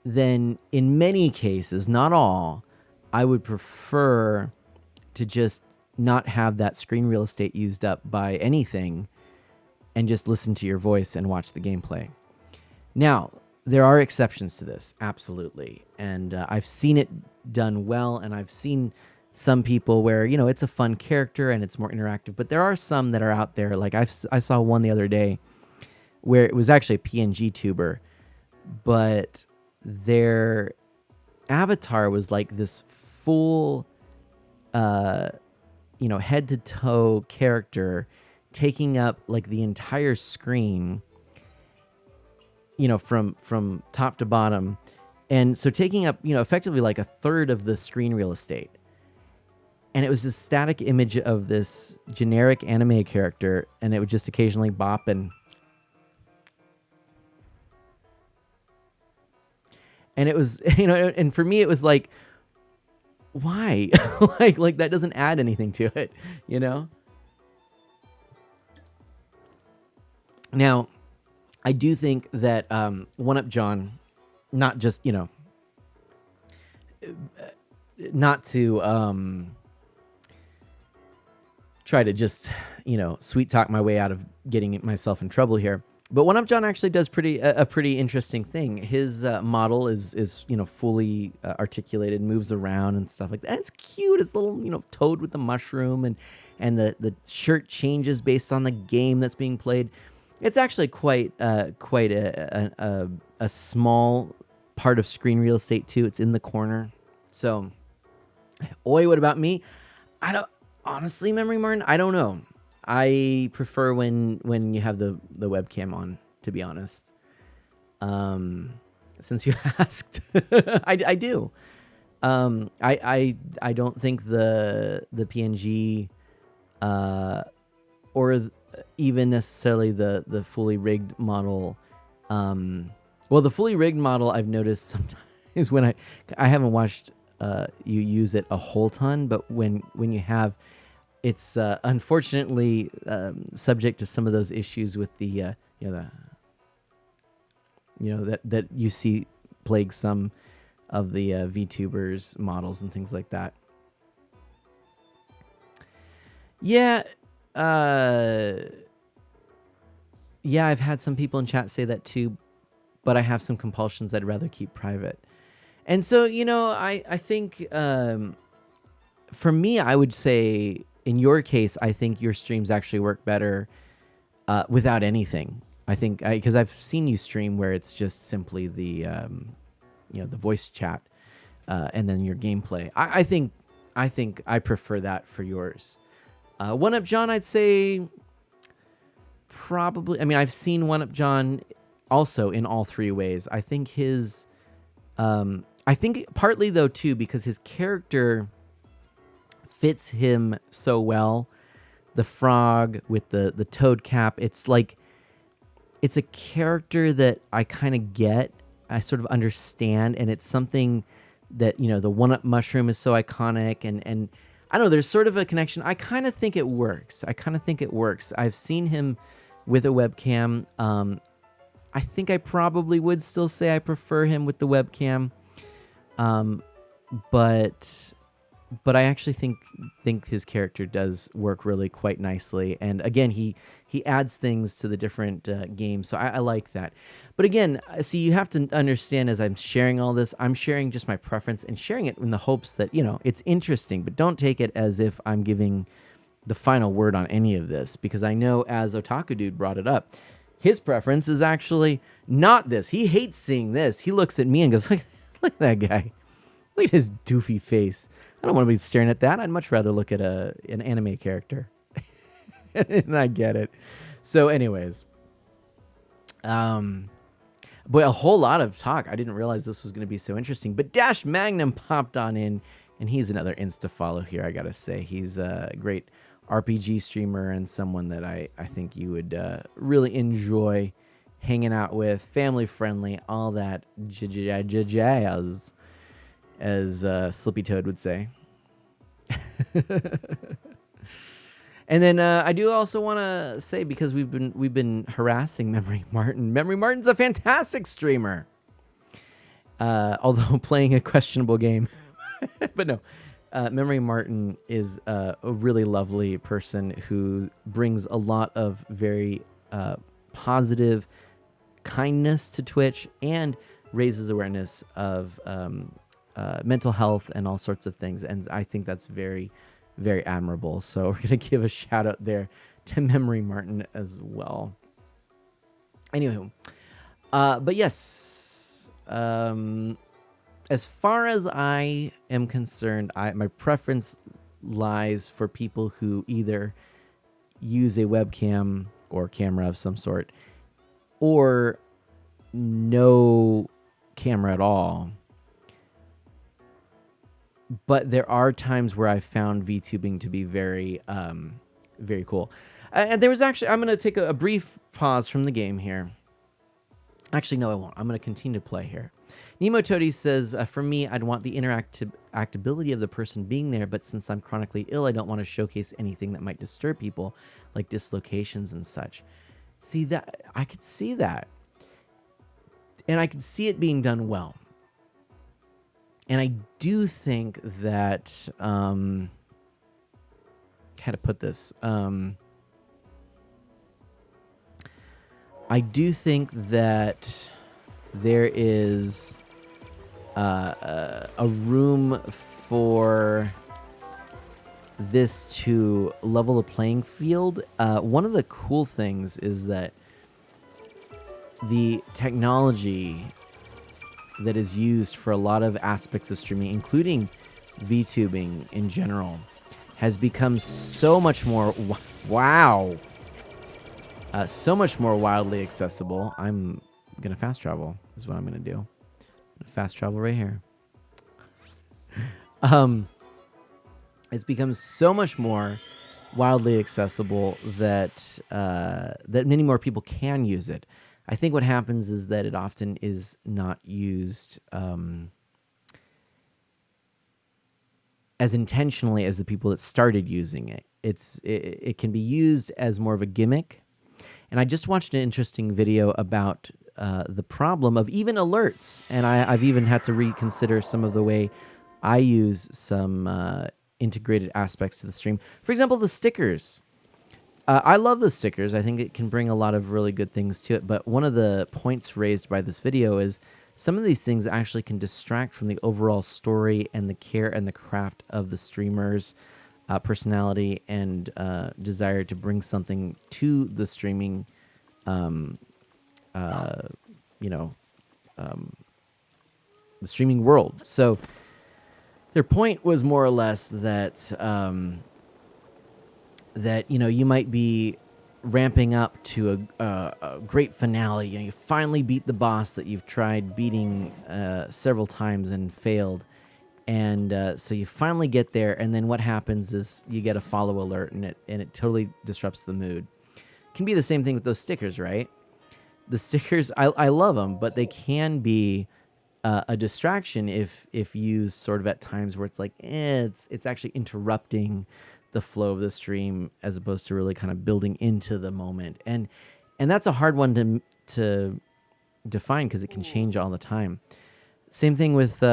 Speaker 1: then in many cases, not all, I would prefer to just not have that screen real estate used up by anything and just listen to your voice and watch the gameplay. Now, there are exceptions to this, absolutely. And I've seen it done well, and I've seen some people where, it's a fun character and it's more interactive. But there are some that are out there. Like I saw one the other day where it was actually a PNG tuber, but their avatar was like this full, head to toe character taking up like the entire screen, from top to bottom. And so taking up, effectively like a third of the screen real estate. And it was this static image of this generic anime character, and it would just occasionally bop and it was, and for me it was like, why? like that doesn't add anything to it, Now, I do think that One Up John, not just, not to try to just, sweet talk my way out of getting myself in trouble here, but One Up John actually does a pretty interesting thing. His model is fully articulated, moves around and stuff like that. And it's cute. It's little toad with the mushroom, and the shirt changes based on the game that's being played. It's actually quite a small part of screen real estate too. It's in the corner. So, oi, what about me? I don't honestly, Memory Martin. I don't know. I prefer when you have the webcam on, to be honest. Since you asked, I do. I don't think the PNG or even necessarily the fully rigged model. Well, the fully rigged model I've noticed sometimes when I haven't watched you use it a whole ton, but when you have, it's unfortunately subject to some of those issues with the that you see plague some of the VTubers models and things like that. Yeah, I've had some people in chat say that too, but I have some compulsions I'd rather keep private. And so, I think for me, I would say in your case, I think your streams actually work better without anything. I think because I've seen you stream where it's just simply the voice chat and then your gameplay. I think I prefer that for yours. One Up John, I'd say probably. I mean, I've seen One Up John also in all three ways. I think his, I think partly though too because his character fits him so well. The frog with the toad cap. It's like, it's a character that I kind of get. I sort of understand, and it's something that the one up mushroom is so iconic, and I don't know, there's sort of a connection. I kind of think it works. I've seen him with a webcam. I think I probably would still say I prefer him with the webcam. But I actually think his character does work really quite nicely. And again, he adds things to the different games. So I like that. But again, see, you have to understand as I'm sharing all this, I'm sharing just my preference and sharing it in the hopes that, it's interesting. But don't take it as if I'm giving the final word on any of this. Because I know as Otaku Dude brought it up, his preference is actually not this. He hates seeing this. He looks at me and goes, look at that guy. Look at his doofy face. I don't want to be staring at that. I'd much rather look at an anime character. And I get it. So anyways, boy, a whole lot of talk. I didn't realize this was going to be so interesting. But Dash Magnum popped on in, and he's another Insta follow here, I got to say. He's a great RPG streamer and someone that I think you would really enjoy hanging out with. Family friendly, all that jazz, as Slippy Toad would say. And then I do also want to say, because we've been harassing Memory Martin. Memory Martin's a fantastic streamer, although playing a questionable game. But no, Memory Martin is a really lovely person who brings a lot of very positive kindness to Twitch and raises awareness of mental health and all sorts of things. And I think that's very, very admirable. So we're going to give a shout out there to Memory Martin as well. Anywho, but yes, as far as I am concerned, my preference lies for people who either use a webcam or camera of some sort, or no camera at all. But there are times where I found VTubing to be very, very cool. And there was actually, I'm going to take a brief pause from the game here. Actually, no, I won't. I'm going to continue to play here. Nemo Toady says, for me, I'd want the interactability of the person being there, but since I'm chronically ill, I don't want to showcase anything that might disturb people, like dislocations and such. See, that I could see that. And I could see it being done well. And I do think that, how to put this? I do think that there is a room for this to level the playing field. One of the cool things is that the technology that is used for a lot of aspects of streaming, including VTubing in general, has become so much more so much more wildly accessible. I'm gonna fast travel is what I'm gonna do. Fast travel right here. It's become so much more wildly accessible that that many more people can use it. I think what happens is that it often is not used as intentionally as the people that started using it. It can be used as more of a gimmick. And I just watched an interesting video about the problem of even alerts. And I've even had to reconsider some of the way I use some integrated aspects to the stream. For example, the stickers. I love the stickers. I think it can bring a lot of really good things to it. But one of the points raised by this video is some of these things actually can distract from the overall story and the care and the craft of the streamer's personality and desire to bring something to the streaming, the streaming world. So their point was more or less that that you might be ramping up to a great finale. You finally beat the boss that you've tried beating several times and failed. And so you finally get there, and then what happens is you get a follow alert, and it totally disrupts the mood. It can be the same thing with those stickers, right? The stickers, I love them, but they can be a distraction if used sort of at times where it's like, it's actually interrupting the flow of the stream as opposed to really kind of building into the moment. And that's a hard one to define because it can change all the time. Same thing with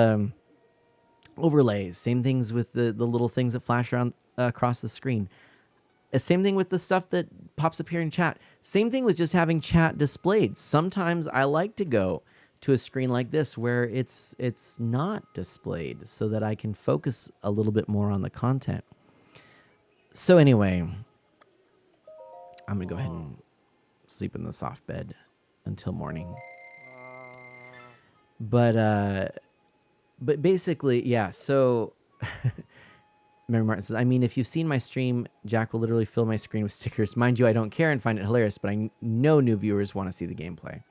Speaker 1: overlays, same things with the little things that flash around across the screen. Same thing with the stuff that pops up here in chat. Same thing with just having chat displayed. Sometimes I like to go to a screen like this where it's not displayed so that I can focus a little bit more on the content. So anyway, I'm going to go ahead and sleep in the soft bed until morning. But basically, yeah, so Mary Martin says, I mean, if you've seen my stream, Jack will literally fill my screen with stickers. Mind you, I don't care and find it hilarious, but I know new viewers want to see the gameplay.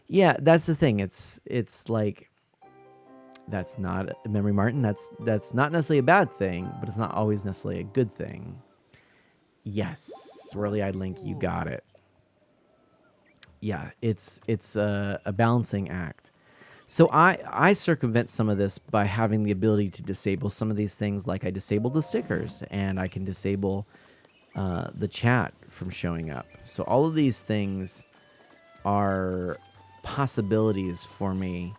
Speaker 1: Yeah, that's the thing. It's like, that's not, Memory Martin, that's not necessarily a bad thing, but it's not always necessarily a good thing. Yes, Swirly-Eyed Link, you got it. Yeah, it's a balancing act. So I circumvent some of this by having the ability to disable some of these things, like I disabled the stickers, and I can disable the chat from showing up. So all of these things are possibilities for me,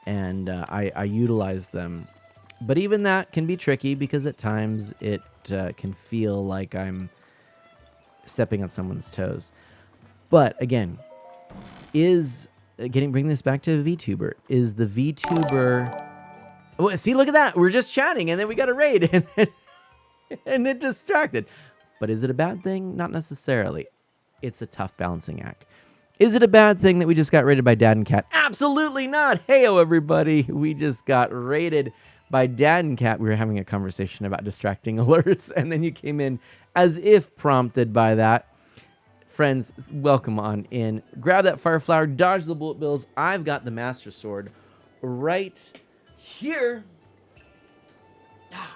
Speaker 1: and I utilize them. But even that can be tricky because at times it can feel like I'm stepping on someone's toes. But again, bringing this back to a VTuber, is the VTuber... Oh, see, look at that. We're just chatting, and then we got a raid, and it distracted. But is it a bad thing? Not necessarily. It's a tough balancing act. Is it a bad thing that we just got raided by Dad and Cat? Absolutely not. Heyo, everybody. We just got raided by Dad and Cat. We were having a conversation about distracting alerts, and then you came in as if prompted by that. Friends, welcome on in. Grab that fire flower, dodge the bullet bills. I've got the Master Sword right here. Yeah.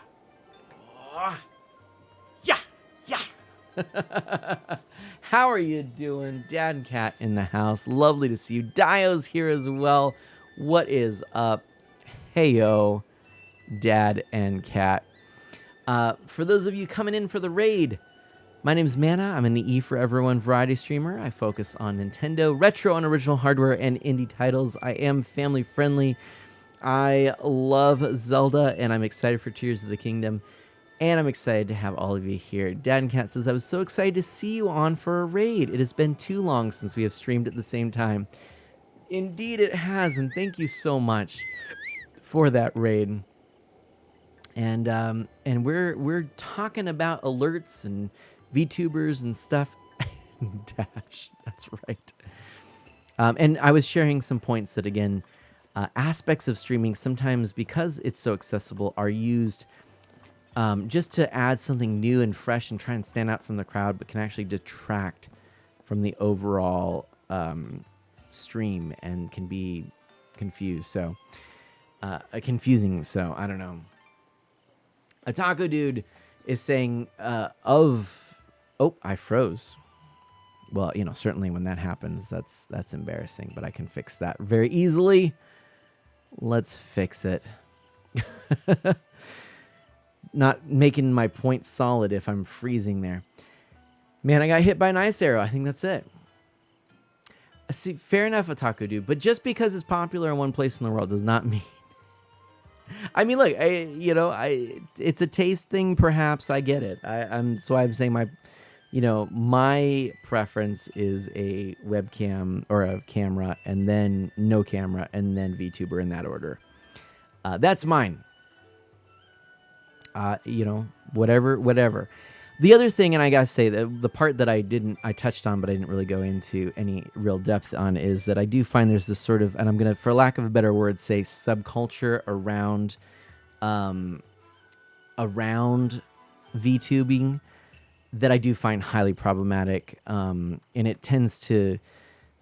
Speaker 1: How are you doing? Dad and Cat in the house. Lovely to see you. Dio's here as well. What is up? Heyo, Dad and Cat. For those of you coming in for the raid, my name's Mana. I'm an E for Everyone variety streamer. I focus on Nintendo, retro and original hardware, and indie titles. I am family friendly. I love Zelda, and I'm excited for Tears of the Kingdom. And I'm excited to have all of you here. Dad and Cat says, I was so excited to see you on for a raid. It has been too long since we have streamed at the same time. Indeed it has, and thank you so much for that raid. And we're talking about alerts and VTubers and stuff. Dash, that's right. And I was sharing some points that, again, aspects of streaming sometimes, because it's so accessible, are used just to add something new and fresh and try and stand out from the crowd, but can actually detract from the overall stream and can be confusing. So I don't know. A taco dude is saying I froze. Well, certainly when that happens, that's embarrassing, but I can fix that very easily. Let's fix it. Not making my point solid if I'm freezing there. Man, I got hit by an ice arrow. I think that's it. See, fair enough, Otaku dude, but just because it's popular in one place in the world does not mean... I mean, look, it's a taste thing, perhaps. I get it. I'm saying my preference is a webcam or a camera, and then no camera, and then VTuber in that order. That's mine. Whatever. The other thing, and I gotta say that the part that I touched on, but I didn't really go into any real depth on, is that I do find there's this sort of, and I'm gonna, for lack of a better word, say subculture around VTubing that I do find highly problematic, and it tends to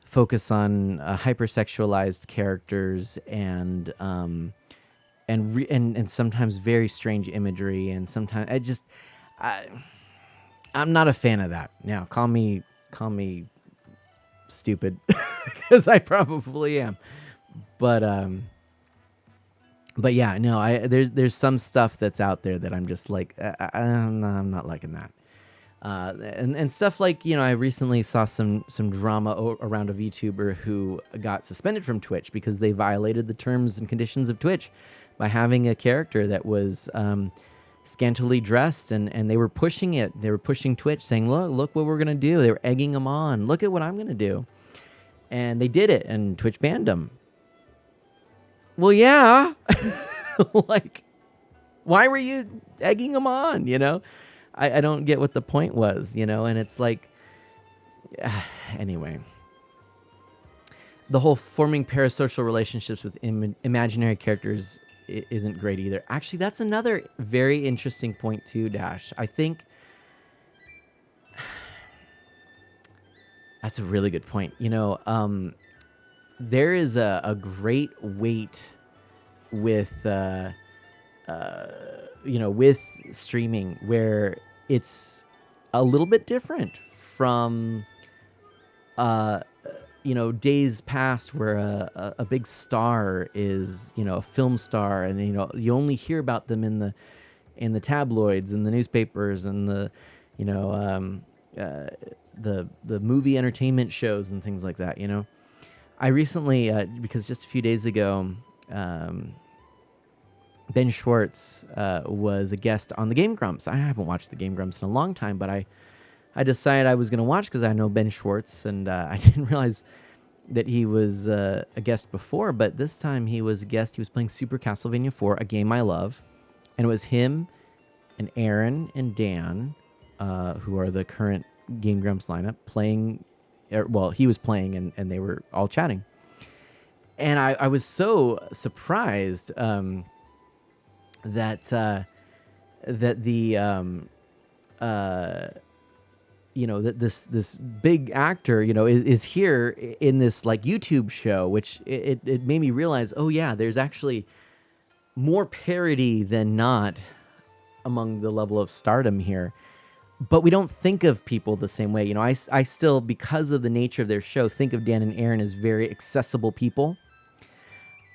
Speaker 1: focus on hypersexualized characters and sometimes very strange imagery, and sometimes I'm not a fan of that. Now, call me stupid, because I probably am. But yeah, no, there's some stuff that's out there that I'm just like, I'm not liking that. And stuff like, I recently saw some drama around a VTuber who got suspended from Twitch because they violated the terms and conditions of Twitch by having a character that was scantily dressed, and they were pushing it. They were pushing Twitch, saying, look what we're going to do. They were egging them on. Look at what I'm going to do. And they did it, and Twitch banned them. Well, yeah. Like, why were you egging them on, I don't get what the point was, and it's like, anyway. The whole forming parasocial relationships with imaginary characters isn't great either. Actually, that's another very interesting point too, Dash. I think that's a really good point. There is a great weight with with streaming where it's a little bit different from days past where a big star is, a film star, and you only hear about them in the tabloids and the newspapers and the movie entertainment shows and things like that. I recently, because just a few days ago, Ben Schwartz was a guest on the Game Grumps. I haven't watched the Game Grumps in a long time, but I decided I was going to watch because I know Ben Schwartz, and I didn't realize that he was a guest before, but this time he was a guest. He was playing Super Castlevania 4, a game I love, and it was him and Aaron and Dan, who are the current Game Grumps lineup, playing Well, he was playing and they were all chatting. And I was so surprised that that the that this big actor, is here in this like YouTube show, which it made me realize, oh yeah, there's actually more parody than not among the level of stardom here. But we don't think of people the same way. I still, because of the nature of their show, think of Dan and Aaron as very accessible people.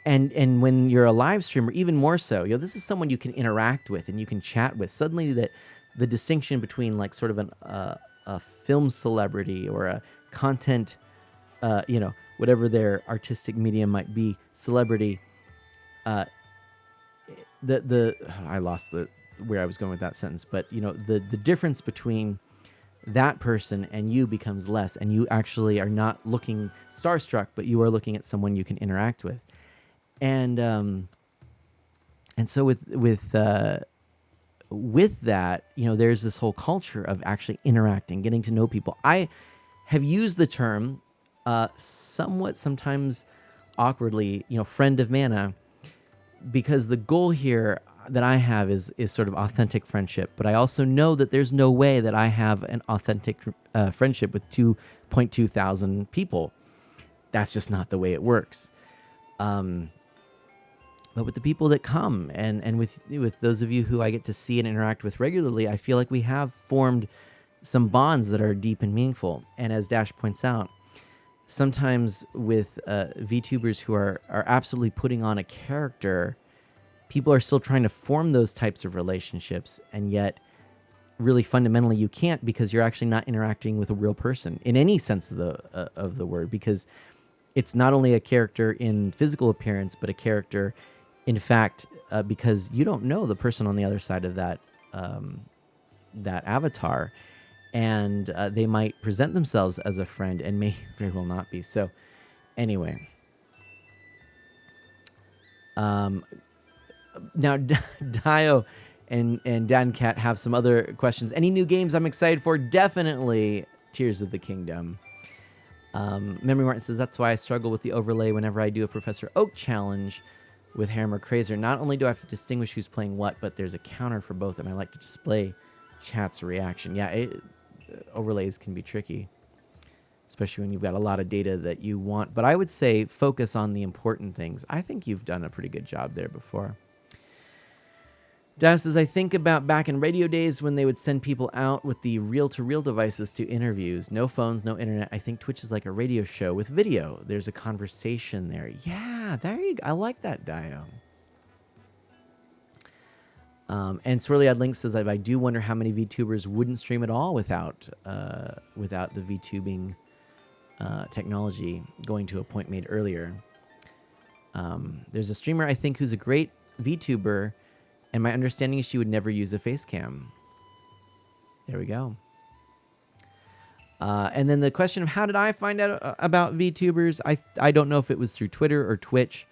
Speaker 1: And when you're a live streamer, even more so, this is someone you can interact with and you can chat with. Suddenly, that the distinction between like sort of a film celebrity or a content, whatever their artistic medium might be, celebrity. I lost where I was going with that sentence, but the difference between that person and you becomes less, and you actually are not looking starstruck, but you are looking at someone you can interact with. And so with that, there's this whole culture of actually interacting, getting to know people. I have used the term somewhat, sometimes awkwardly, friend of mana, because the goal here that I have is sort of authentic friendship. But I also know that there's no way that I have an authentic friendship with 2.2 thousand people. That's just not the way it works. But with the people that come and with those of you who I get to see and interact with regularly, I feel like we have formed some bonds that are deep and meaningful. And as Dash points out, sometimes with VTubers who are absolutely putting on a character, people are still trying to form those types of relationships, and yet really fundamentally you can't, because you're actually not interacting with a real person in any sense of the word, because it's not only a character in physical appearance, but a character in fact, because you don't know the person on the other side of that avatar, and they might present themselves as a friend and may very well not be. So anyway, now Dio and Dan Cat have some other questions. Any new games I'm excited for? Definitely Tears of the Kingdom. Memory Martin says, that's why I struggle with the overlay whenever I do a Professor Oak challenge with Harem or Crazer. Not only do I have to distinguish who's playing what, but there's a counter for both, and I like to display chat's reaction. Yeah, overlays can be tricky, especially when you've got a lot of data that you want. But I would say focus on the important things. I think you've done a pretty good job there before. Dav says, I think about back in radio days when they would send people out with the reel-to-reel devices to interviews. No phones, no internet. I think Twitch is like a radio show with video. There's a conversation there. Yeah, there you go. I like that, Dio. And Swirly Odd Link says, I do wonder how many VTubers wouldn't stream at all without the VTubing technology, going to a point made earlier. There's a streamer, I think, who's a great VTuber, and my understanding is she would never use a face cam. There we go. And then the question of how did I find out about VTubers? I don't know if it was through Twitter or Twitch.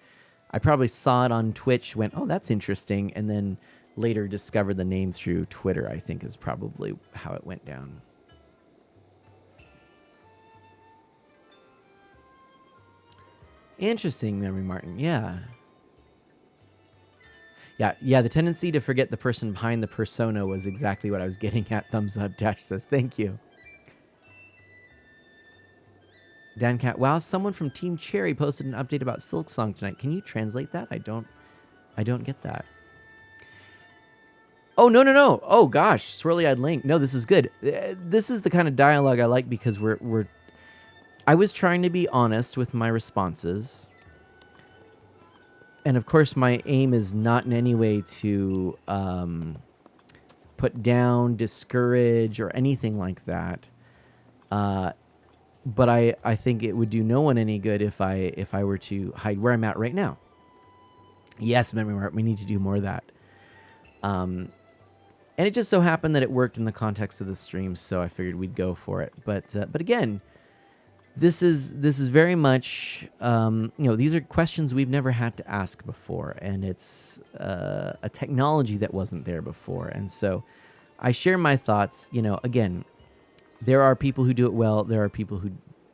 Speaker 1: I probably saw it on Twitch, went, oh, that's interesting, and then later discovered the name through Twitter, I think is probably how it went down. Interesting, Memory Martin. Yeah. Yeah, the tendency to forget the person behind the persona was exactly what I was getting at. Thumbs up, Dash says. Thank you. Dan Cat, wow, someone from Team Cherry posted an update about Silk Song tonight. Can you translate that? I don't get that. Oh, no. Oh, gosh, Swirly-Eyed Link. No, this is good. This is the kind of dialogue I like, because I was trying to be honest with my responses. And of course, my aim is not in any way to put down, discourage, or anything like that. But I think it would do no one any good if I were to hide where I'm at right now. Yes, Memory Mart, we need to do more of that. And it just so happened that it worked in the context of the stream, so I figured we'd go for it. But again, this is very much, these are questions we've never had to ask before, and it's a technology that wasn't there before. And so I share my thoughts. Again, there are people who do it well. There are people who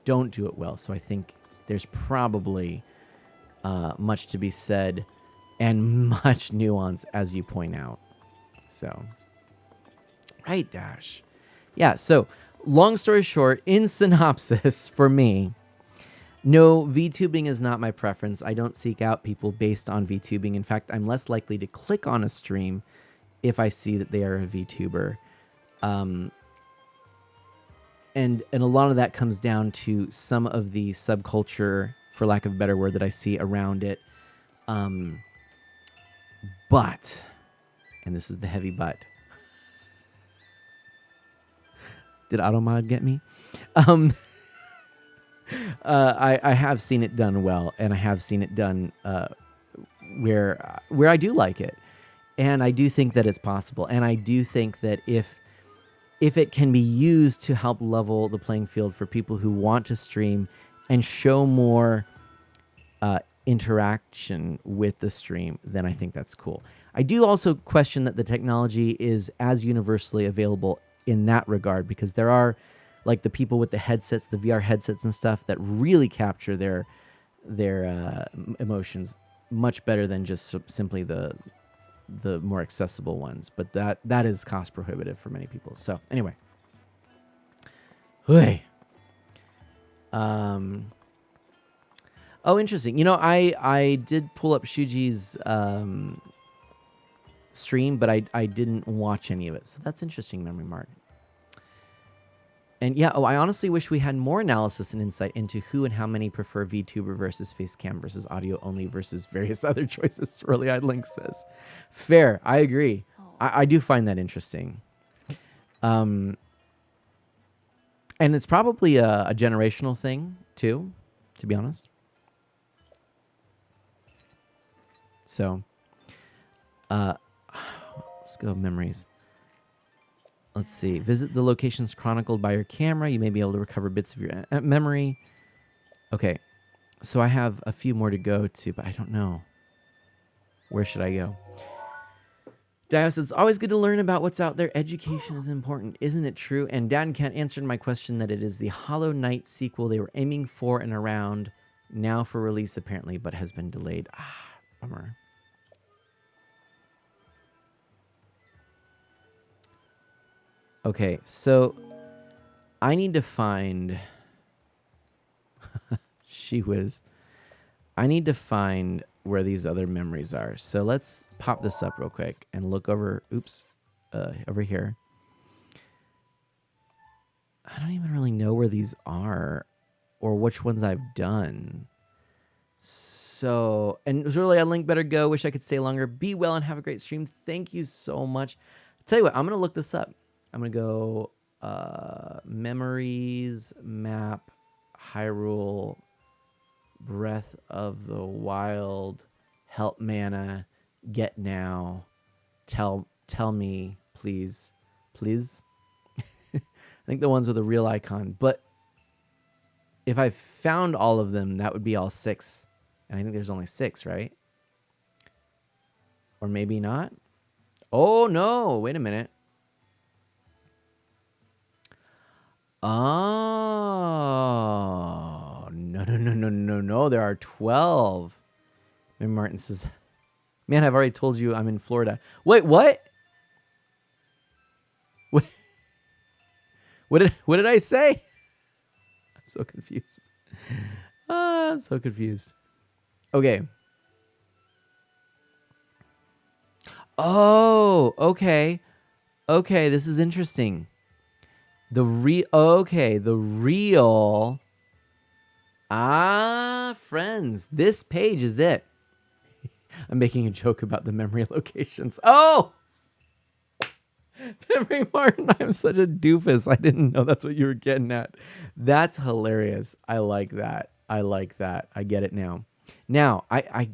Speaker 1: don't do it well. So I think there's probably much to be said and much nuance, as you point out. So, right, Dash. Yeah, so long story short, in synopsis for me, no, VTubing is not my preference. I don't seek out people based on VTubing. In fact, I'm less likely to click on a stream if I see that they are a VTuber. And a lot of that comes down to some of the subculture, for lack of a better word, that I see around it. But, and this is the heavy but. Did AutoMod get me? I have seen it done well, and I have seen it done where I do like it, and I do think that it's possible, and I do think that if it can be used to help level the playing field for people who want to stream and show more interaction with the stream, then I think that's cool. I do also question that the technology is as universally available in that regard, because there are like the people with the headsets, the VR headsets and stuff that really capture their emotions much better than just simply the more accessible ones. But that is cost prohibitive for many people. So anyway, hey, oh, interesting. You know, I did pull up Shuji's stream, but I didn't watch any of it. So that's interesting, Memory Mart. And yeah, I honestly wish we had more analysis and insight into who and how many prefer VTuber versus Facecam versus audio only versus various other choices, Really Eyed Link says. Fair, I agree. I do find that interesting. And it's probably a generational thing, too, to be honest. So, let's go memories. Let's see. Visit the locations chronicled by your camera. You may be able to recover bits of your memory. Okay. So I have a few more to go to, but I don't know. Where should I go? Dios, it's always good to learn about what's out there. Education is important, isn't it true? And Dan Kent answered my question that it is the Hollow Knight sequel they were aiming for and around now for release, apparently, but has been delayed. Ah, bummer. Okay, so I need to find I need to find where these other memories are. So let's pop this up real quick and look over, over here. I don't even really know where these are or which ones I've done. So, and it was really, I link better go. Wish I could stay longer. Be well and have a great stream. Thank you so much. Tell you what, I'm going to look this up. I'm going to go memories, map, Hyrule, Breath of the Wild, help mana, get now, tell me, please. I think the ones with a real icon. But if I found all of them, that would be all 6. And I think there's only 6, right? Or maybe not. Oh, no. Wait a minute. Oh, no. There are 12. And Martin says, man, I've already told you I'm in Florida. Wait, what? What did I say? I'm so confused. I'm so confused. Okay. Oh, okay. Okay, this is interesting. The real. Friends, this page is it. I'm making a joke about the memory locations. Oh! Memory Martin, I'm such a doofus. I didn't know that's what you were getting at. That's hilarious. I like that. I get it now. Now, I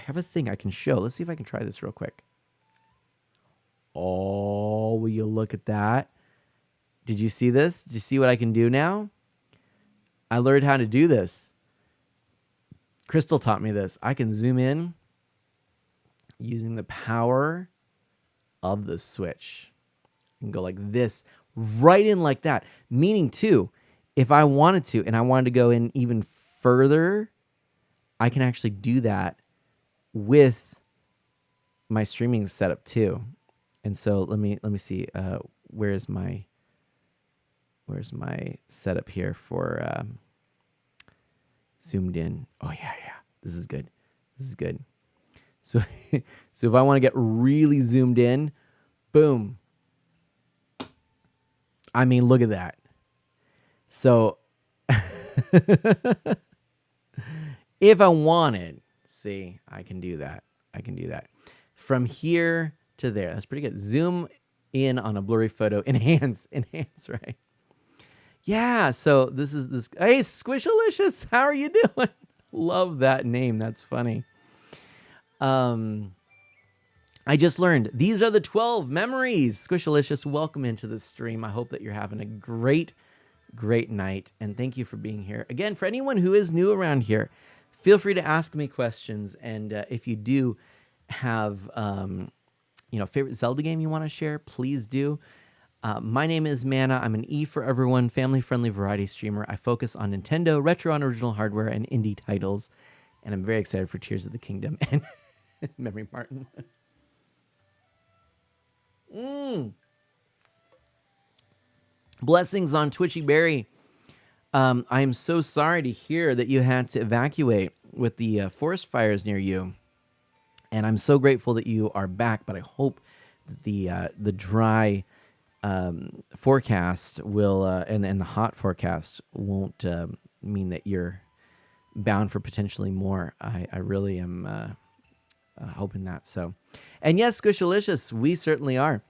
Speaker 1: have a thing I can show. Let's see if I can try this real quick. Oh, will you look at that? Did you see this? Did you see what I can do now? I learned how to do this. Crystal taught me this. I can zoom in using the power of the Switch. And go like this, right in like that. Meaning too, if I wanted to, and I wanted to go in even further, I can actually do that with my streaming setup too. And so let me see. Where's my setup here for zoomed in? Oh yeah. This is good. So so if I want to get really zoomed in, boom. I mean, look at that. So if I wanted, see, I can do that. From here to there. That's pretty good. Zoom in on a blurry photo. Enhance, right? Yeah, so this is this. Hey, Squishalicious, how are you doing? Love that name. That's funny. I just learned these are the 12 memories. Squishalicious, welcome into the stream. I hope that you're having a great night, and thank you for being here. Again, for anyone who is new around here, feel free to ask me questions, and if you do have favorite Zelda game you want to share, please do. My name is Mana. I'm an E for everyone, family-friendly variety streamer. I focus on Nintendo, retro and original hardware, and indie titles, and I'm very excited for Tears of the Kingdom and Memory Martin. Blessings on Twitchy Berry. I am so sorry to hear that you had to evacuate with the forest fires near you, and I'm so grateful that you are back. But I hope that the dry forecast will and the hot forecast won't mean that you're bound for potentially more. I really am hoping that. So, and yes, Squishalicious, we certainly are.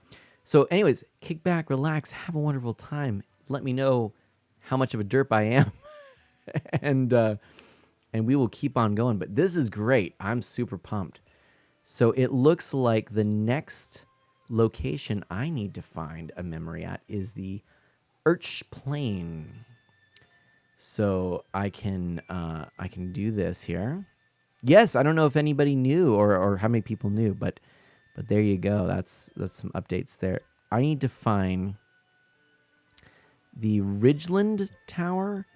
Speaker 1: So anyways, kick back, relax, have a wonderful time. Let me know how much of a derp I am. and we will keep on going. But this is great. I'm super pumped. So it looks like the next location I need to find a memory at is the Urch Plain. So I can do this here. Yes, I don't know if anybody knew or how many people knew, but there you go. That's some updates there. I need to find the Ridgeland Tower,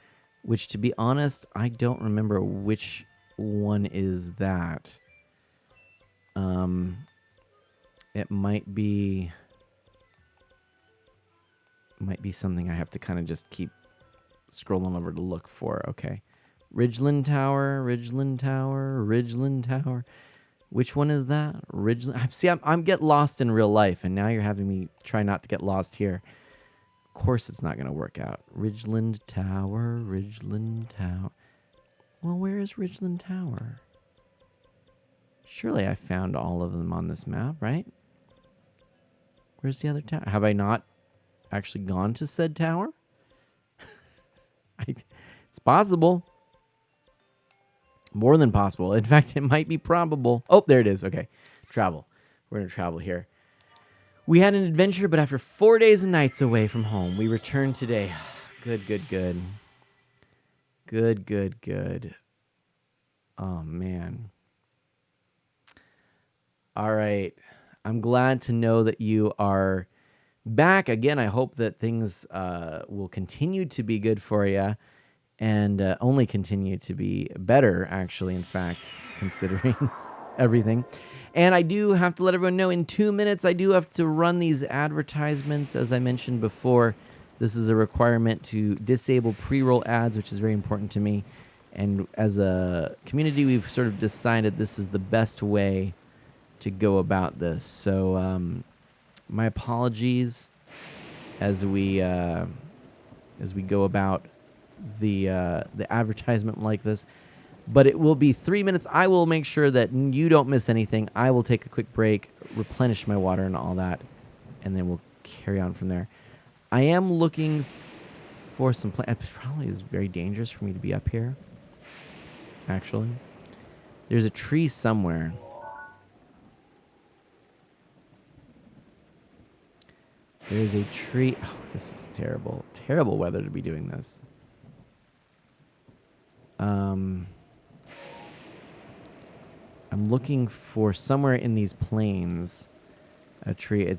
Speaker 1: which, to be honest, I don't remember which one is that. It might be something I have to kind of just keep scrolling over to look for. Okay. Ridgeland Tower. Which one is that? Ridgeland. See, I'm get lost in real life, and now you're having me try not to get lost here. Of course it's not going to work out. Ridgeland Tower. Well, where is Ridgeland Tower? Surely I found all of them on this map, right? Where's the other tower? Have I not actually gone to said tower? It's possible. More than possible. In fact, it might be probable. Oh, there it is. Okay. Travel. We're going to travel here. We had an adventure, but after 4 days and nights away from home, we returned today. Good. Oh, man. All right. I'm glad to know that you are back. Again, I hope that things will continue to be good for you and only continue to be better, actually, in fact, considering everything. And I do have to let everyone know, in 2 minutes, I do have to run these advertisements. As I mentioned before, this is a requirement to disable pre-roll ads, which is very important to me. And as a community, we've sort of decided this is the best way to go about this. So my apologies as we go about the advertisement like this, but it will be 3 minutes. I will make sure that you don't miss anything. I will take a quick break, replenish my water and all that, and then we'll carry on from there. I am looking for some it probably is very dangerous for me to be up here, actually. There's a tree somewhere. There's a tree. Oh, this is terrible. Terrible weather to be doing this. I'm looking for somewhere in these plains a tree.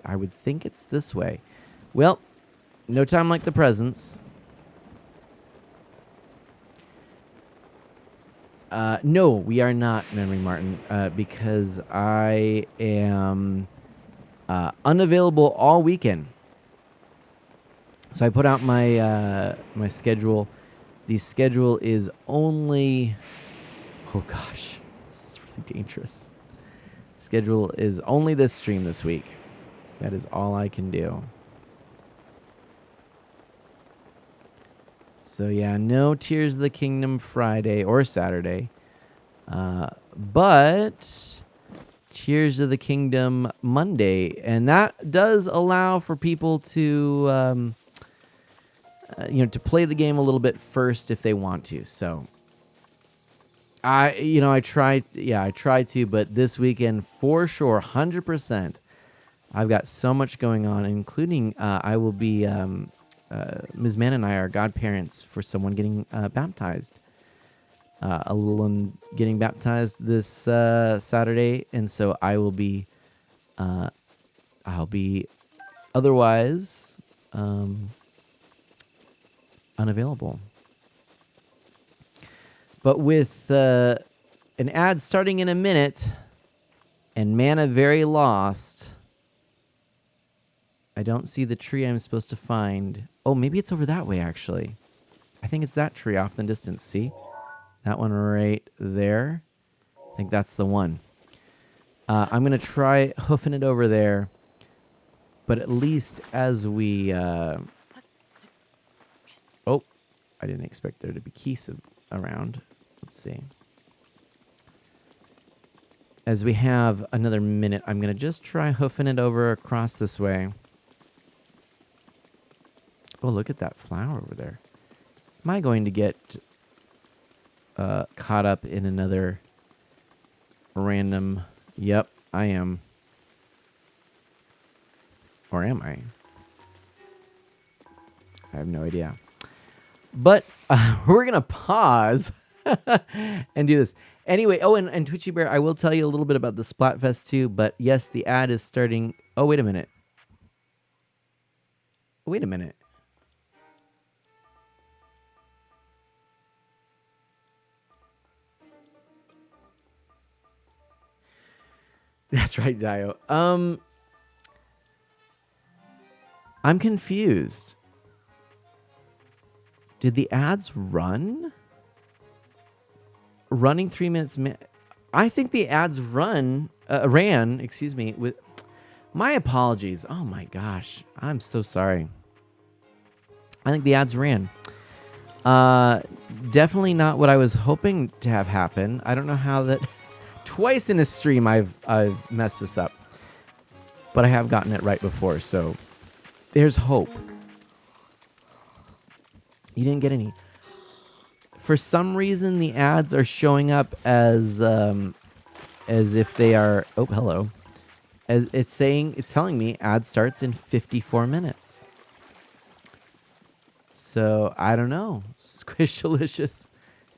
Speaker 1: I would think it's this way. Well, no time like the presents. No, we are not, Memory Martin, because I am unavailable all weekend. So I put out my schedule. The schedule is only... Oh gosh, this is really dangerous. Schedule is only this stream this week. That is all I can do. So yeah, no Tears of the Kingdom Friday or Saturday. But Tears of the Kingdom Monday. And that does allow for people to, to play the game a little bit first if they want to. So I try to, but this weekend for sure, 100%. I've got so much going on, including I will be, Ms. Mann and I are godparents for someone getting baptized. Getting baptized this Saturday, and so I will be, I'll be otherwise unavailable. But with an ad starting in a minute and mana very lost, I don't see the tree I'm supposed to find. Oh, maybe it's over that way, actually. I think it's that tree off in the distance. See? That one right there. I think that's the one. I'm going to try hoofing it over there. But at least as we... Oh, I didn't expect there to be geese around. Let's see. As we have another minute, I'm going to just try hoofing it over across this way. Oh, look at that flower over there. Am I going to get caught up in another random... Yep, I am. Or am I? I have no idea. But we're going to pause and do this. Anyway, and Twitchy Bear, I will tell you a little bit about the Splatfest too, but yes, the ad is starting... Oh, wait a minute. Wait a minute. That's right, Dio. I'm confused. Did the ads run? Running 3 minutes. I think the ads ran. Excuse me. With my apologies. Oh my gosh, I'm so sorry. I think the ads ran. Definitely not what I was hoping to have happen. I don't know how that. Twice in a stream I've messed this up. But I have gotten it right before, so there's hope. You didn't get any. For some reason the ads are showing up as if they are... Oh, hello. As it's telling me ad starts in 54 minutes. So, I don't know. Squishalicious.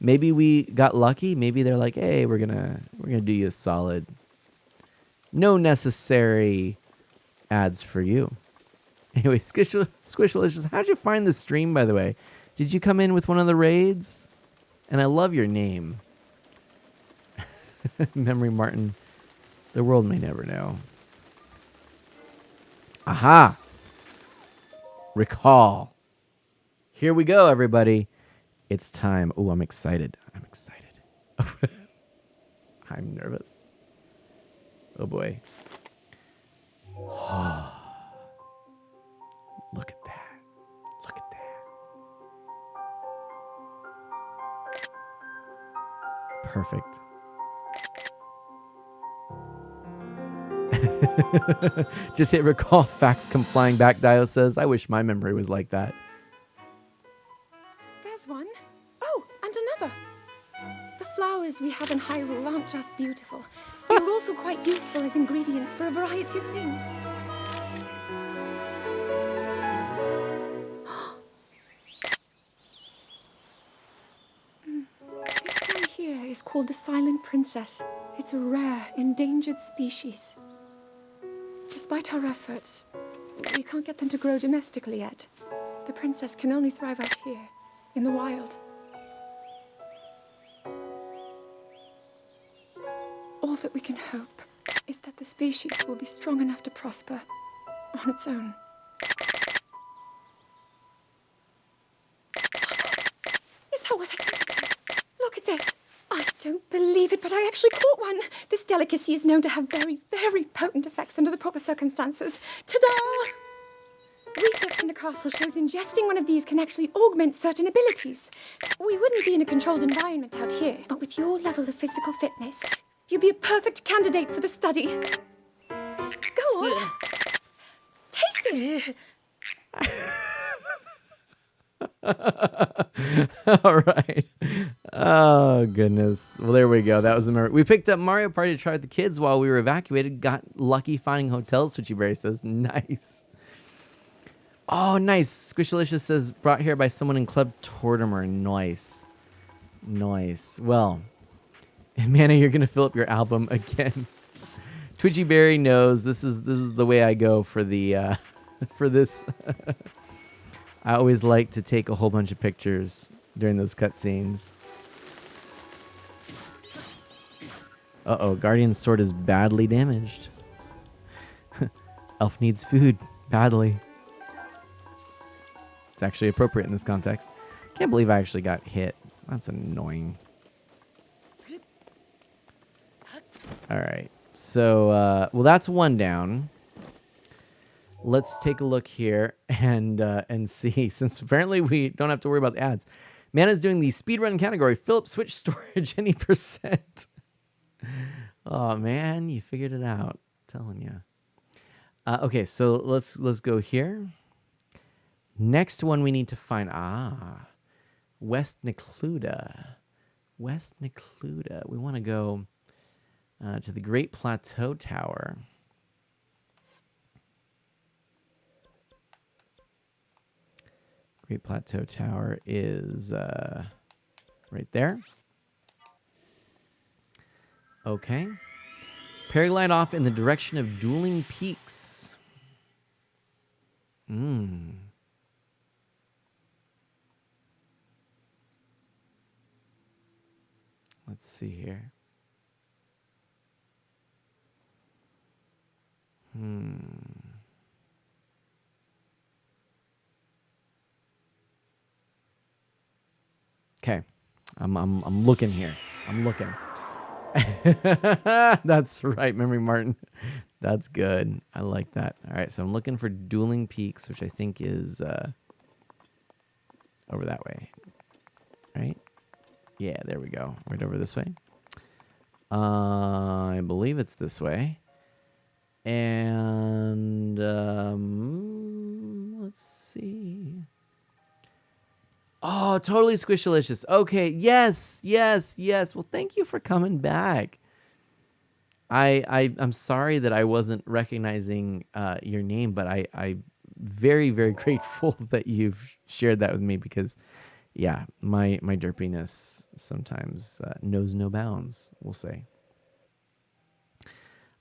Speaker 1: Maybe we got lucky. Maybe they're like, "Hey, we're gonna do you a solid. No necessary ads for you." Anyway, Squishalicious, how'd you find the stream, by the way? Did you come in with one of the raids? And I love your name. Memory Martin. The world may never know. Aha! Recall. Here we go, everybody. It's time. Oh, I'm excited. I'm nervous. Oh, boy. Look at that. Look at that. Perfect. Just hit recall. Facts come flying back, Dio says. I wish my memory was like that.
Speaker 4: There's one. Oh, and another. The flowers we have in Hyrule aren't just beautiful. They're also quite useful as ingredients for a variety of things. This one here is called the Silent Princess. It's a rare, endangered species. Despite our efforts, we can't get them to grow domestically yet. The princess can only thrive out here, in the wild. that we can hope is that the species will be strong enough to prosper on its own. Is that what I think? Look at this. I don't believe it, but I actually caught one. This delicacy is known to have very, very potent effects under the proper circumstances. Ta-da! Research in the castle shows ingesting one of these can actually augment certain abilities. We wouldn't be in a controlled environment out here, but with your level of physical fitness, you'd be a perfect candidate for the study. Go on. Taste it.
Speaker 1: All right. Oh, goodness. Well, there we go. That was a memory. We picked up Mario Party to try with the kids while we were evacuated. Got lucky finding hotels, Switchy Berry says. Nice. Oh, nice. Squishalicious says, brought here by someone in Club Tortimer. Nice. Nice. Well, Manna, you're going to fill up your album again. Twitchy Berry knows this is the way I go for the for this. I always like to take a whole bunch of pictures during those cutscenes. Uh-oh, Guardian's sword is badly damaged. Elf needs food badly. It's actually appropriate in this context. Can't believe I actually got hit. That's annoying. All right. So, well, that's one down. Let's take a look here and see. Since apparently we don't have to worry about the ads. Manna's doing the speedrun category. Fill up Switch storage any percent. Oh, man, you figured it out. I'm telling you. Okay, so let's go here. Next one we need to find, West Necluda. West Necluda. We want to go to the Great Plateau Tower. Great Plateau Tower is right there. Okay. Paraglide off in the direction of Dueling Peaks. Let's see here. Okay. I'm looking here. I'm looking. That's right, Memory Martin. That's good. I like that. All right, so I'm looking for Dueling Peaks, which I think is over that way. Right? Yeah, there we go. Right over this way. I believe it's this way. And let's see. Oh, totally Squishalicious. Okay, yes. Well, thank you for coming back. I'm sorry that I wasn't recognizing your name, but I'm very, very grateful that you've shared that with me because, yeah, my derpiness sometimes knows no bounds, we'll say.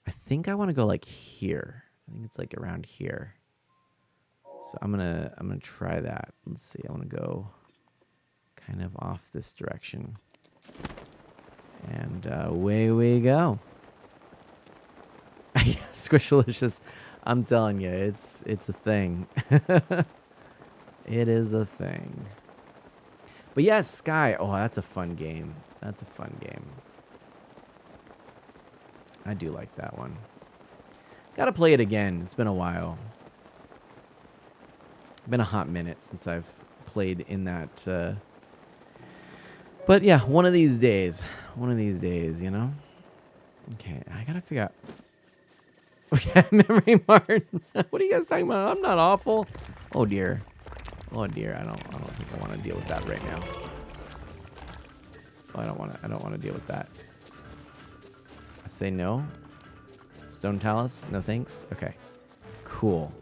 Speaker 1: I think I want to go like here. I think it's like around here. So I'm gonna try that. Let's see. I want to go kind of off this direction, and away we go. Squishalicious. I'm telling you, it's a thing. It is a thing. But yes, Sky. Oh, that's a fun game. That's a fun game. I do like that one. Gotta play it again. It's been a while. Been a hot minute since I've played in that. But yeah, one of these days, you know? Okay, I gotta figure out. Okay, Memory Martin. What are you guys talking about? I'm not awful. Oh dear. Oh dear. I don't think I want to deal with that right now. Oh, I don't want to deal with that. I say no. Stone Talus? No thanks? Okay. Cool.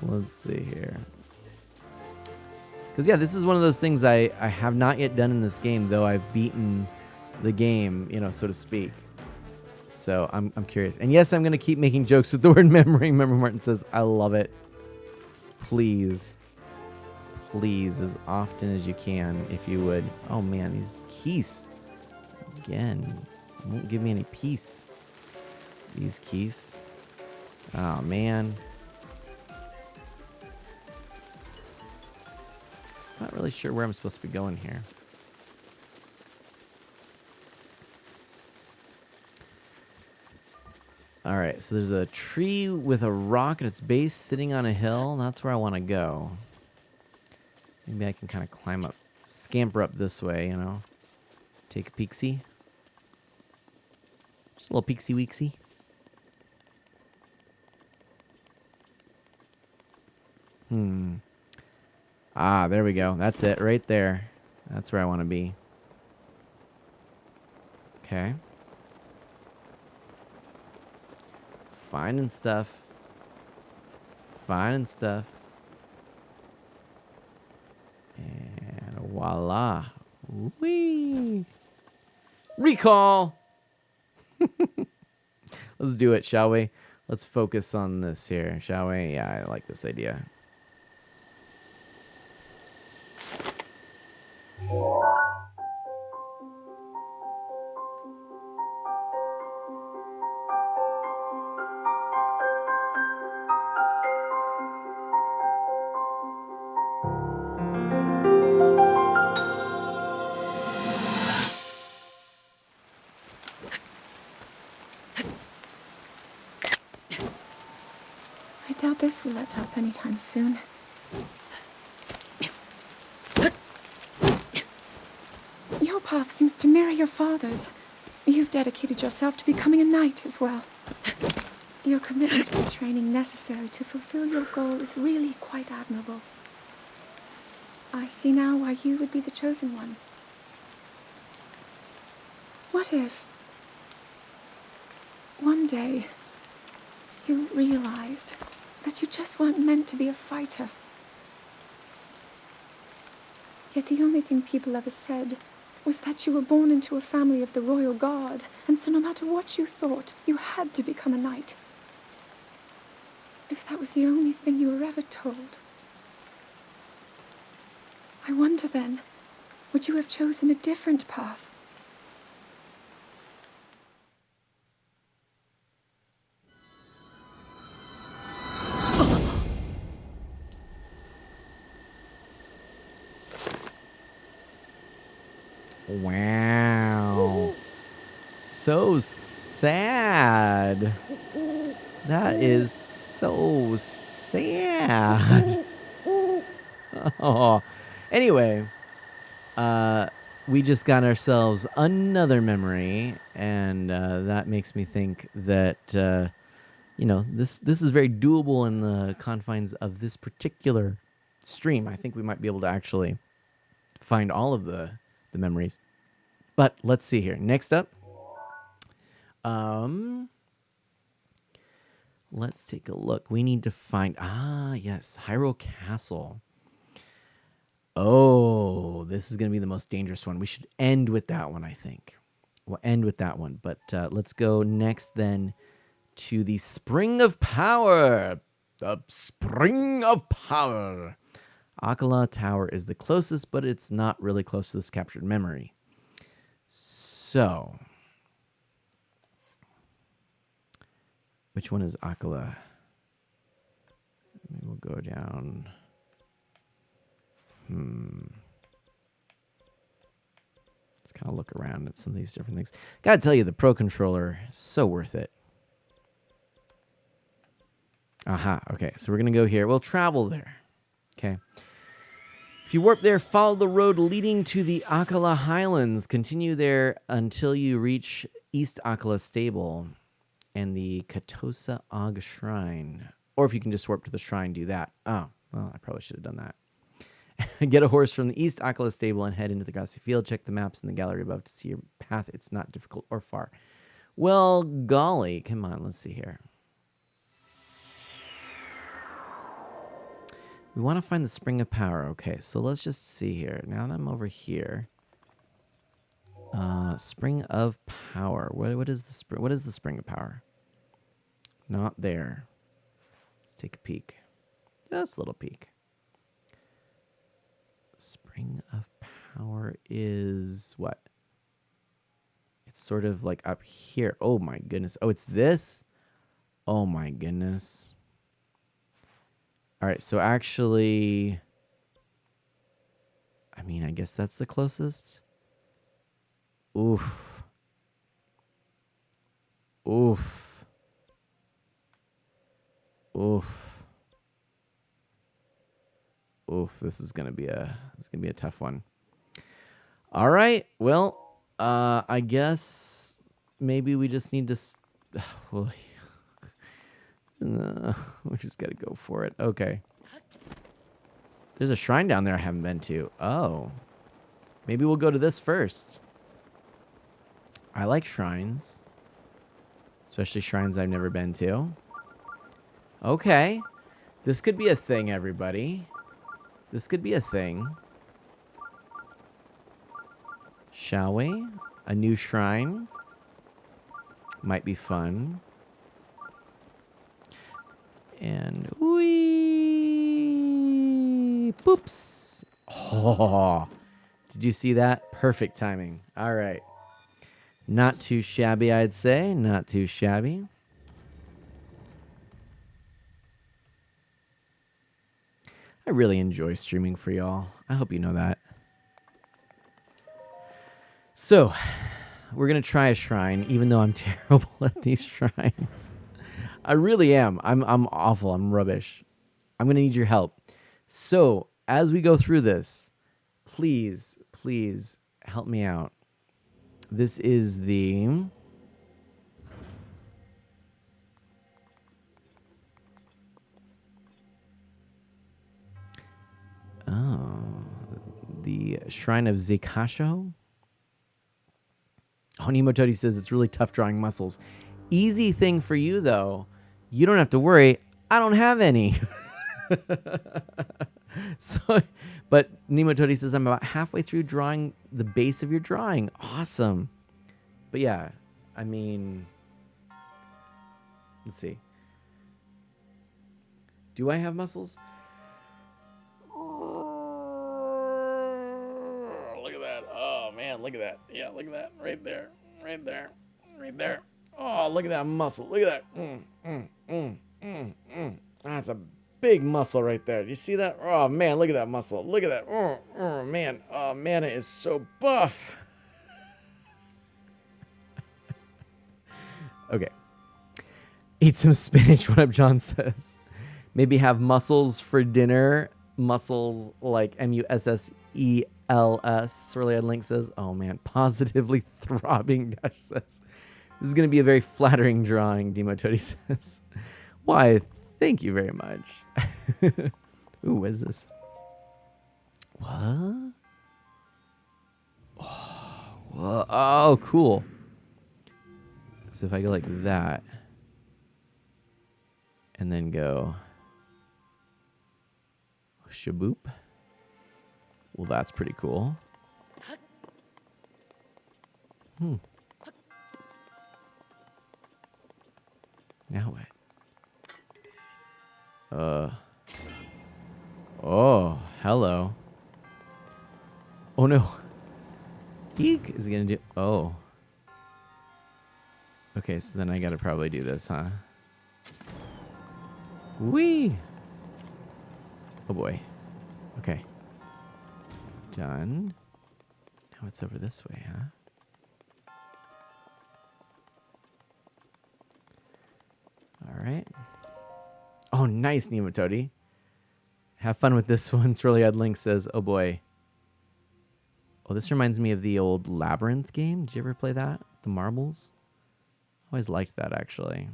Speaker 1: Let's see here. Because, yeah, this is one of those things I have not yet done in this game, though I've beaten the game, you know, so to speak. So I'm curious. And, yes, I'm going to keep making jokes with the word memory. Memory Martin says, I love it. Please. Please, as often as you can, if you would. Oh, man, these keys. again. It won't give me any peace. These keys. Oh, man. Not really sure where I'm supposed to be going here. All right, so there's a tree with a rock at its base sitting on a hill. That's where I want to go. Maybe I can kind of climb up, scamper up this way, you know. Take a peek-see. Just a little peeksy-weeksy. Ah, there we go. That's it, right there. That's where I want to be. Okay. Finding stuff. Finding stuff. And voila. Whee! Recall! Let's do it, shall we? Let's focus on this here, shall we? Yeah, I like this idea.
Speaker 4: I doubt this will let up anytime soon. Your path seems to mirror your father's. You've dedicated yourself to becoming a knight as well. Your commitment to the training necessary to fulfill your goal is really quite admirable. I see now why you would be the chosen one. What if one day you realized that you just weren't meant to be a fighter? Yet the only thing people ever said was that you were born into a family of the royal guard, and so no matter what you thought, you had to become a knight. If that was the only thing you were ever told, I wonder then, would you have chosen a different path?
Speaker 1: Wow. So sad. That is so sad. Oh. Anyway, we just got ourselves another memory, and that makes me think that this is very doable in the confines of this particular stream. I think we might be able to actually find all of the memories. But let's see here. Next up, let's take a look. We need to find yes, Hyrule Castle. Oh, this is going to be the most dangerous one. We should end with that one, I think. We'll end with that one. But let's go next then to the Spring of Power. The Spring of Power. Akala Tower is the closest, but it's not really close to this captured memory. So, which one is Akala? Maybe we'll go down. Let's kind of look around at some of these different things. Gotta tell you, the Pro Controller, so worth it. Aha, okay, so we're gonna go here. We'll travel there. Okay. If you warp there, follow the road leading to the Akala Highlands. Continue there until you reach East Akala Stable and the Katosa Og Shrine. Or if you can just warp to the shrine, do that. Oh, well, I probably should have done that. Get a horse from the East Akala Stable and head into the grassy field. Check the maps in the gallery above to see your path. It's not difficult or far. Well, golly, come on, let's see here. We want to find the Spring of Power. Okay, so let's just see here. Now that I'm over here, Spring of Power. What is the spring? What is the Spring of Power? Not there. Let's take a peek. Just a little peek. Spring of Power is what? It's sort of like up here. Oh my goodness. Oh, it's this? Oh my goodness. All right, so actually, I mean, I guess that's the closest. Oof. Oof. Oof. Oof, this is gonna be a tough one. All right, well, I guess maybe we just need to. Well, we just gotta go for it. Okay. There's a shrine down there I haven't been to. Oh, maybe we'll go to this first. I like shrines, especially shrines I've never been to. Okay, this could be a thing, everybody. This could be a thing. Shall we? A new shrine. Might be fun. And wee boops. Oh, did you see that? Perfect timing. All right. Not too shabby, I'd say. Not too shabby. I really enjoy streaming for y'all. I hope you know that. So, we're going to try a shrine, even though I'm terrible at these shrines. I really am. I'm awful. I'm rubbish. I'm going to need your help. So, as we go through this, please help me out. This is the the Shrine of Zekasho. Oh, Nemotodi says it's really tough drawing muscles. Easy thing for you, though. You don't have to worry. I don't have any. So, but Nemotodi says I'm about halfway through drawing the base of your drawing. Awesome. But yeah, I mean, let's see. Do I have muscles? Look at that. Oh, man, look at that. Yeah, look at that. Right there. Right there. Right there. Oh, look at that muscle. Look at that. That's a big muscle right there. Do you see that? Oh, man, look at that muscle. Look at that. Oh, man. Oh, man, it is so buff. Okay. Eat some spinach, what up, John says. Maybe have mussels for dinner. Mussels like M-U-S-S-E-L-S. Swirly Eyed Link says. Oh, man. Positively throbbing, Dash says. This is going to be a very flattering drawing, Demotodi says. Why, thank you very much. Ooh, what is this? What? Oh, cool. So if I go like that, and then go shaboop. Well, that's pretty cool. Now what? Oh, hello. Oh no. Eek is gonna do. Oh. Okay, so then I gotta probably do this, huh? Whee! Oh boy. Okay. Done. Now it's over this way, huh? Alright. Oh, nice, Nemotodi. Have fun with this one. Swirly Eyed Link says, oh boy. Oh, this reminds me of the old Labyrinth game. Did you ever play that? The marbles? Always liked that, actually.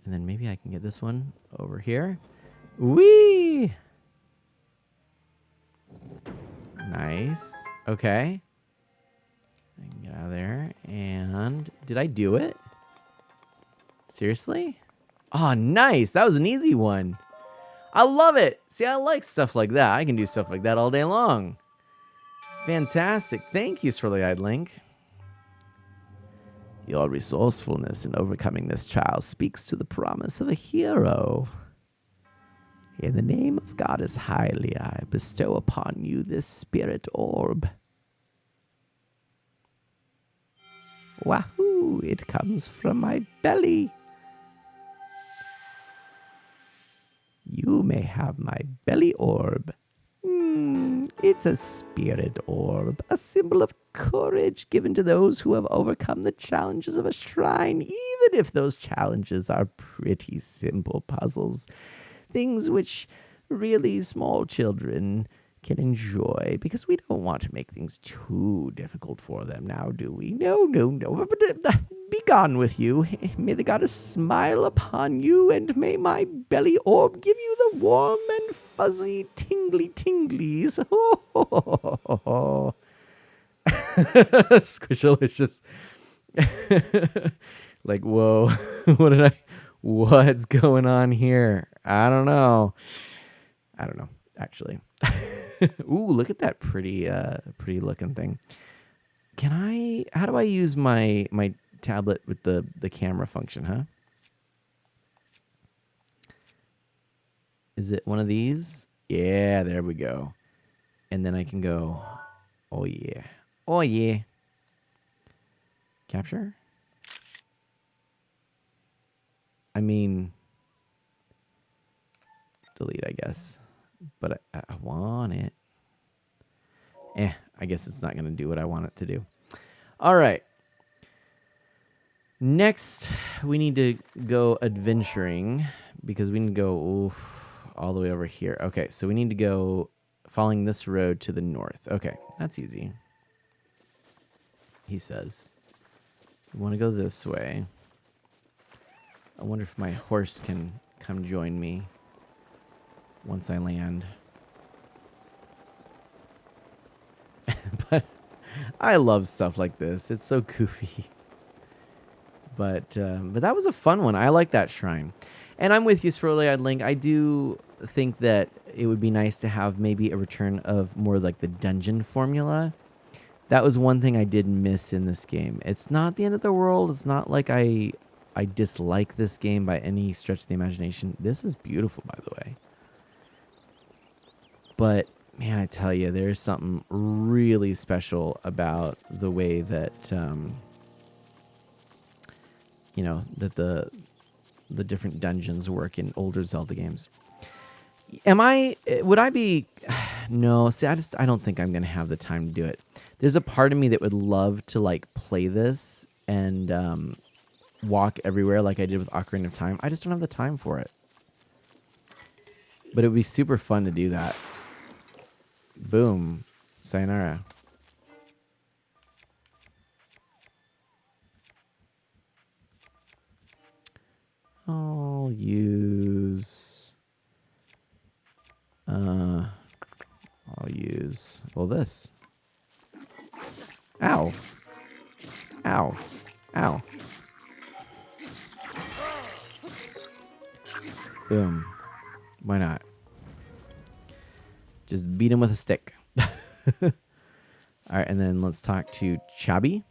Speaker 1: And then maybe I can get this one over here. Whee! Nice. Okay. I can get out of there. And did I do it? Seriously? Oh, nice. That was an easy one. I love it. See, I like stuff like that. I can do stuff like that all day long. Fantastic. Thank you, Swirly Eyed Link. Your resourcefulness in overcoming this trial speaks to the promise of a hero. In the name of Goddess Hylia, I bestow upon you this spirit orb. Wahoo! It comes from my belly. You may have my belly orb. It's a spirit orb, a symbol of courage given to those who have overcome the challenges of a shrine, even if those challenges are pretty simple puzzles. Things which really small children can enjoy, because we don't want to make things too difficult for them now, do we? No. Be gone with you. May the goddess smile upon you, and may my belly orb give you the warm and fuzzy tingly tinglies. Squishalicious. Like, whoa. What's going on here? I don't know, actually. Ooh, look at that pretty looking thing. How do I use my tablet with the camera function, huh? Is it one of these? Yeah, there we go. And then I can go, oh yeah. Capture? I mean, delete, I guess. But I want it. I guess it's not going to do what I want it to do. All right. Next, we need to go adventuring, because we need to go all the way over here. Okay, so we need to go following this road to the north. Okay, that's easy. He says. We want to go this way. I wonder if my horse can come join me once I land. But I love stuff like this. It's so goofy. But that was a fun one. I like that shrine. And I'm with you, Swirly-Eyed Link. I do think that it would be nice to have maybe a return of more like the dungeon formula. That was one thing I did miss in this game. It's not the end of the world. It's not like I dislike this game by any stretch of the imagination. This is beautiful, by the way. But man, I tell you, there's something really special about the way that, that the different dungeons work in older Zelda games. Would I be, no, see, I don't think I'm going to have the time to do it. There's a part of me that would love to like play this and walk everywhere like I did with Ocarina of Time. I just don't have the time for it. But it would be super fun to do that. Boom. Sayonara. I'll use... well, this. Ow. Ow. Ow. Boom. Why not? Just beat him with a stick. All right, and then let's talk to Chabi.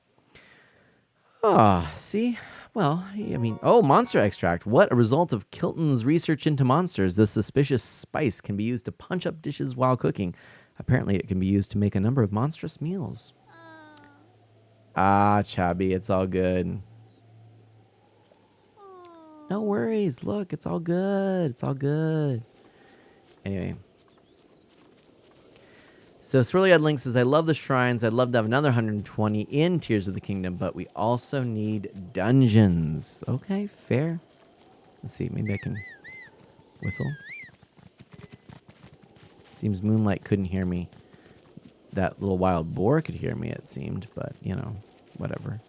Speaker 1: See? Well, I mean, monster extract. What a result of Kilton's research into monsters. This suspicious spice can be used to punch up dishes while cooking. Apparently, it can be used to make a number of monstrous meals. Chabi, it's all good. No worries. Look, it's all good. It's all good. Anyway. So Swirly-Eyed Link says, I love the shrines. I'd love to have another 120 in Tears of the Kingdom, but we also need dungeons. Okay, fair. Let's see. Maybe I can whistle. Seems Moonlight couldn't hear me. That little wild boar could hear me, it seemed, but, whatever.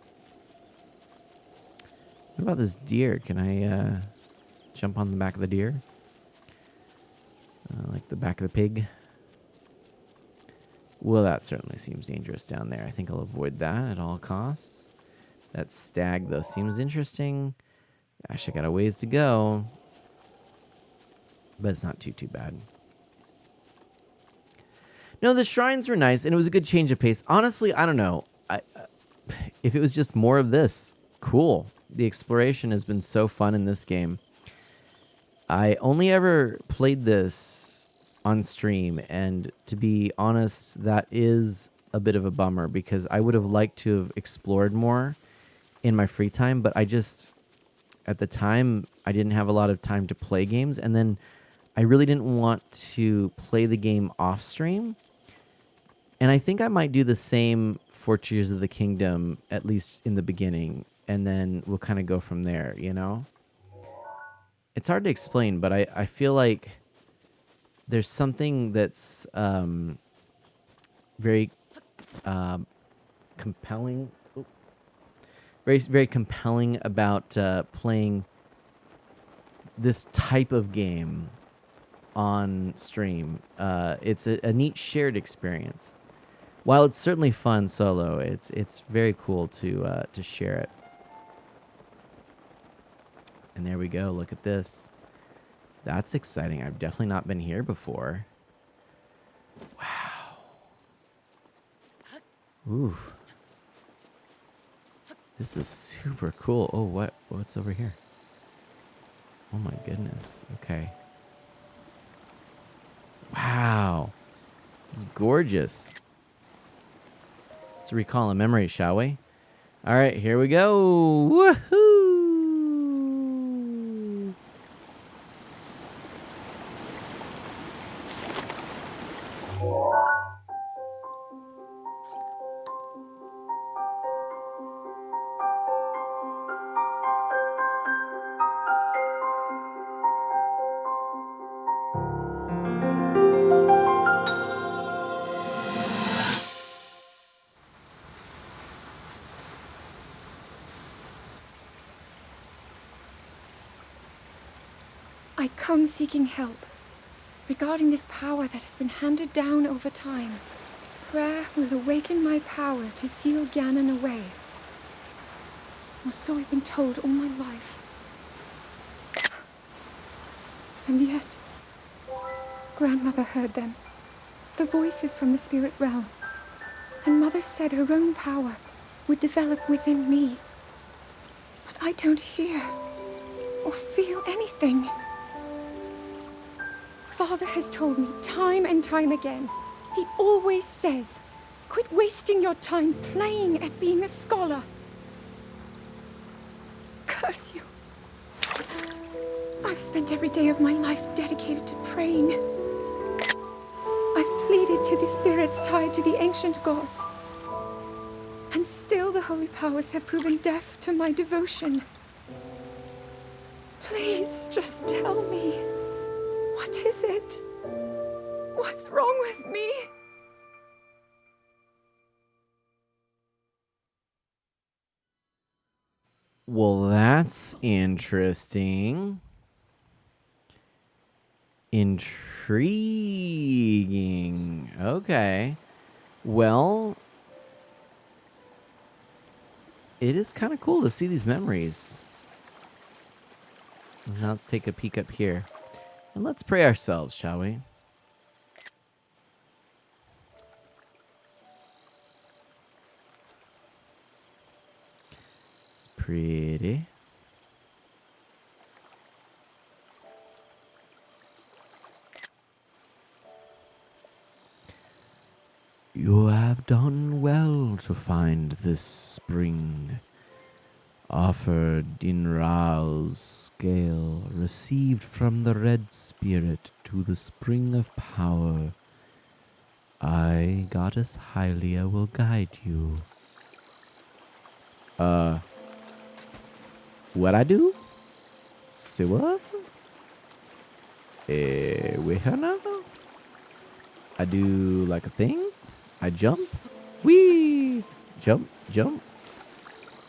Speaker 1: What about this deer? Can I jump on the back of the deer? Like the back of the pig? Well, that certainly seems dangerous down there. I think I'll avoid that at all costs. That stag, though, seems interesting. Gosh, I got a ways to go. But it's not too bad. No, the shrines were nice, and it was a good change of pace. Honestly, I don't know. If it was just more of this, cool. The exploration has been so fun in this game. I only ever played this on stream, and to be honest, that is a bit of a bummer because I would have liked to have explored more in my free time, but at the time, I didn't have a lot of time to play games, and then I really didn't want to play the game off stream. And I think I might do the same for Tears of the Kingdom, at least in the beginning, and then we'll kind of go from there, you know? It's hard to explain, but I feel like there's something that's very compelling, very compelling about playing this type of game on stream. It's a neat shared experience. While it's certainly fun solo, it's very cool to share it. And there we go. Look at this. That's exciting. I've definitely not been here before. Wow. Ooh. This is super cool. Oh, what's over here? Oh my goodness. Okay. Wow. This is gorgeous. Let's recall a memory, shall we? All right, here we go. Woohoo!
Speaker 4: I come seeking help regarding this power that has been handed down over time. Prayer will awaken my power to seal Ganon away. Or so I've been told all my life. And yet, Grandmother heard them. The voices from the spirit realm. And Mother said her own power would develop within me. But I don't hear or feel anything. Father has told me time and time again. He always says, quit wasting your time playing at being a scholar. Curse you. I've spent every day of my life dedicated to praying. I've pleaded to the spirits tied to the ancient gods. And still the holy powers have proven deaf to my devotion. Please, just tell me. What is it? What's wrong with me?
Speaker 1: Well, that's interesting. Intriguing. Okay. Well, it is kind of cool to see these memories. Now let's take a peek up here. And let's pray ourselves, shall we? It's pretty. You have done well to find this spring. Offered in Raal's scale, received from the red spirit to the spring of power. I, Goddess Hylia, will guide you. What I do? Say what? Wait, now? I do like a thing? I jump? Whee! Jump, jump.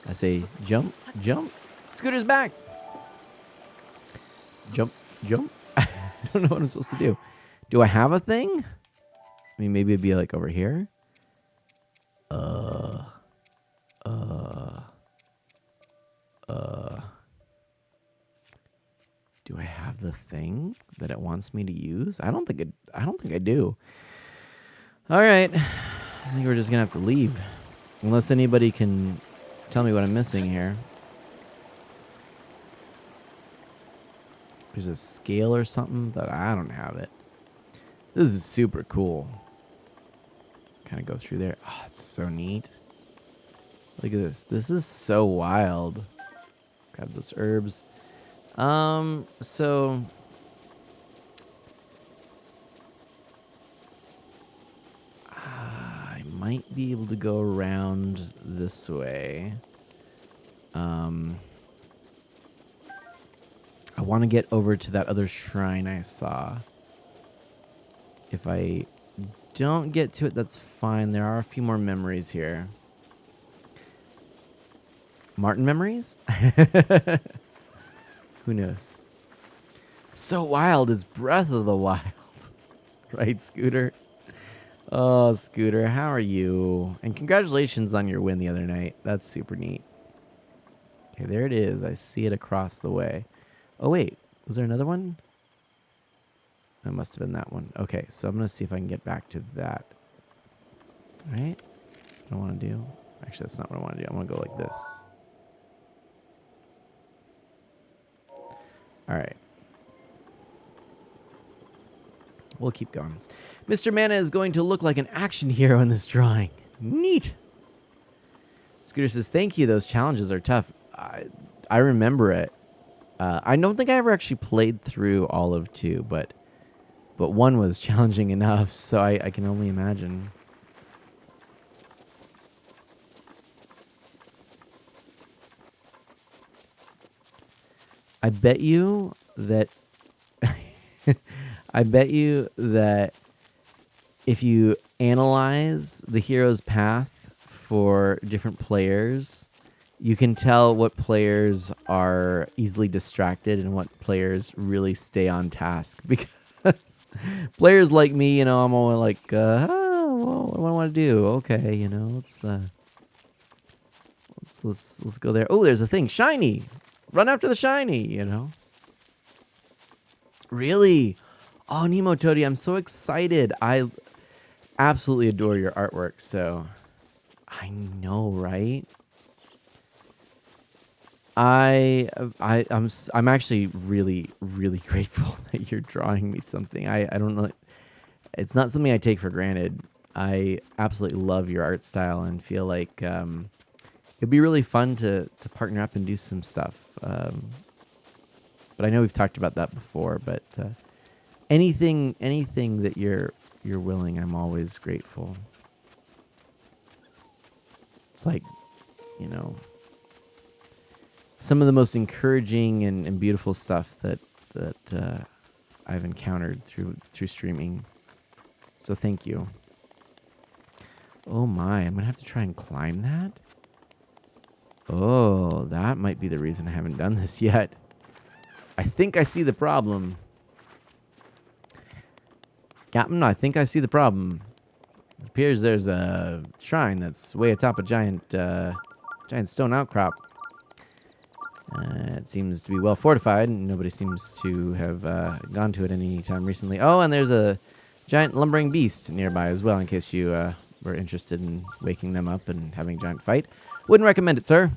Speaker 1: I say jump, jump. Scooter's back. Jump, jump. I don't know what I'm supposed to do. Do I have a thing? I mean, maybe it'd be like over here. Do I have the thing that it wants me to use? I don't think I do. All right. I think we're just gonna have to leave. Unless anybody can tell me what I'm missing here. There's a scale or something, but I don't have it. This is super cool. Kind of go through there. Oh, it's so neat. Look at this. This is so wild. Grab those herbs. So I might be able to go around this way. I want to get over to that other shrine I saw. If I don't get to it, that's fine. There are a few more memories here. Martin memories? Who knows? So wild is Breath of the Wild. Right, Scooter? Oh, Scooter, how are you? And congratulations on your win the other night. That's super neat. Okay, there it is. I see it across the way. Oh, wait. Was there another one? That must have been that one. Okay, so I'm going to see if I can get back to that. All right? That's what I want to do. Actually, that's not what I want to do. I'm going to go like this. All right. We'll keep going. Mr. Mana is going to look like an action hero in this drawing. Neat. Scooter says, thank you. Those challenges are tough. I remember it. I don't think I ever actually played through all of 2, but 1 was challenging enough, so I can only imagine. I bet you that if you analyze the hero's path for different players, you can tell what players are easily distracted and what players really stay on task. Because players like me, I'm always like, well, what do I want to do? Okay, let's go there. Oh, there's a thing, shiny. Run after the shiny, Really? Oh, Nemo Toady, I'm so excited. I absolutely adore your artwork, so I know, right? I'm actually really, really grateful that you're drawing me something. I don't know. It's not something I take for granted. I absolutely love your art style and feel like it'd be really fun to partner up and do some stuff. But I know we've talked about that before. But anything that you're willing, I'm always grateful. It's like, some of the most encouraging and beautiful stuff that I've encountered through streaming. So thank you. Oh my, I'm gonna have to try and climb that? Oh, that might be the reason I haven't done this yet. I think I see the problem. Captain, I think I see the problem. It appears there's a shrine that's way atop a giant stone outcrop. It seems to be well fortified. Nobody seems to have gone to it any time recently. Oh, and there's a giant lumbering beast nearby as well, in case you were interested in waking them up and having a giant fight. Wouldn't recommend it, sir.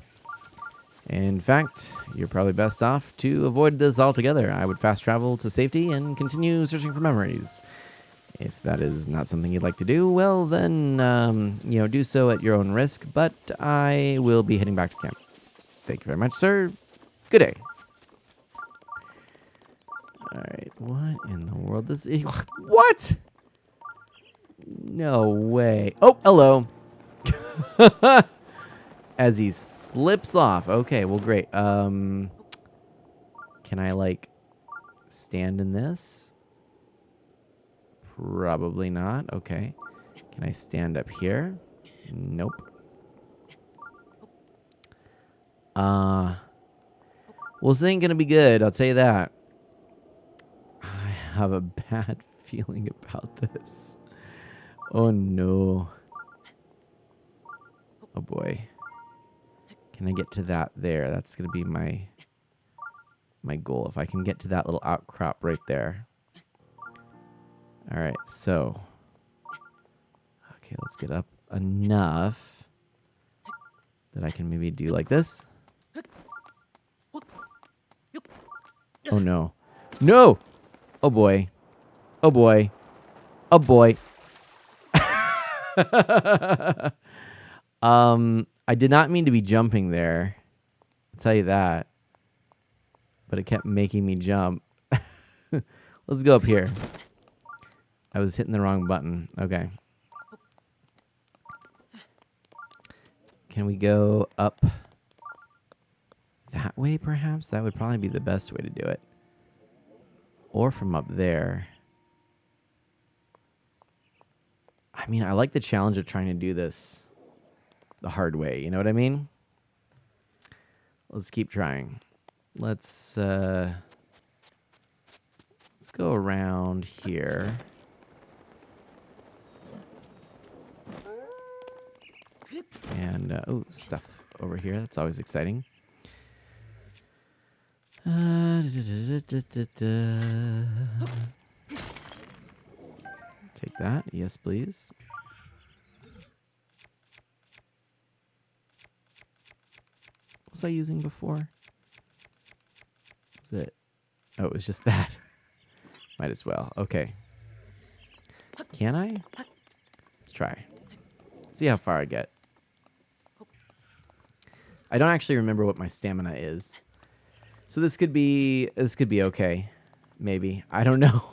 Speaker 1: In fact, you're probably best off to avoid this altogether. I would fast travel to safety and continue searching for memories. If that is not something you'd like to do, well, then, do so at your own risk, but I will be heading back to camp. Thank you very much, sir. Good day. All right, what in the world is it? What? No way. Oh, hello. As he slips off. Okay, well, great. Can I, stand in this? Probably not. Okay. Can I stand up here? Nope. Well, this ain't gonna be good, I'll tell you that. I have a bad feeling about this. Oh no. Oh boy. Can I get to that there? That's gonna be my goal. If I can get to that little outcrop right there. Alright, so. Okay, let's get up enough that I can maybe do like this. Oh no. No! Oh boy. Oh boy. Oh boy. I did not mean to be jumping there. I'll tell you that. But it kept making me jump. Let's go up here. I was hitting the wrong button. Okay. Can we go up that way, perhaps? That would probably be the best way to do it. Or from up there. I mean, I like the challenge of trying to do this the hard way. You know what I mean? Let's keep trying. Let's go around here. And, oh, stuff over here. That's always exciting. Take that. Yes, please. What was I using before? Was it? Oh, it was just that. Might as well. Okay. Can I? Let's try. See how far I get. I don't actually remember what my stamina is. So this could be okay. Maybe. I don't know.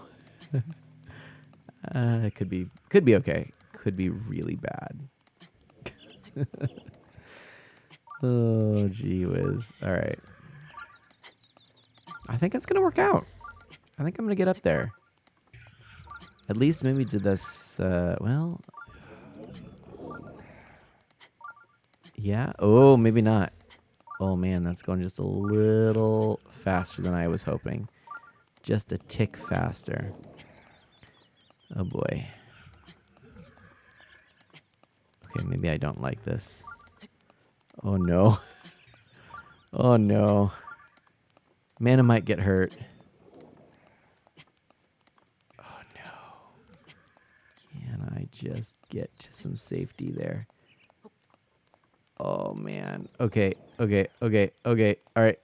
Speaker 1: It could be okay. Could be really bad. Oh, gee whiz. All right. I think it's going to work out. I think I'm going to get up there. At least maybe to this, well. Yeah. Oh, maybe not. Oh, man, that's going just a little faster than I was hoping. Just a tick faster. Oh, boy. Okay, maybe I don't like this. Oh, no. Oh, no. Mana might get hurt. Oh, no. Can I just get to some safety there? Oh, man. Okay. All right.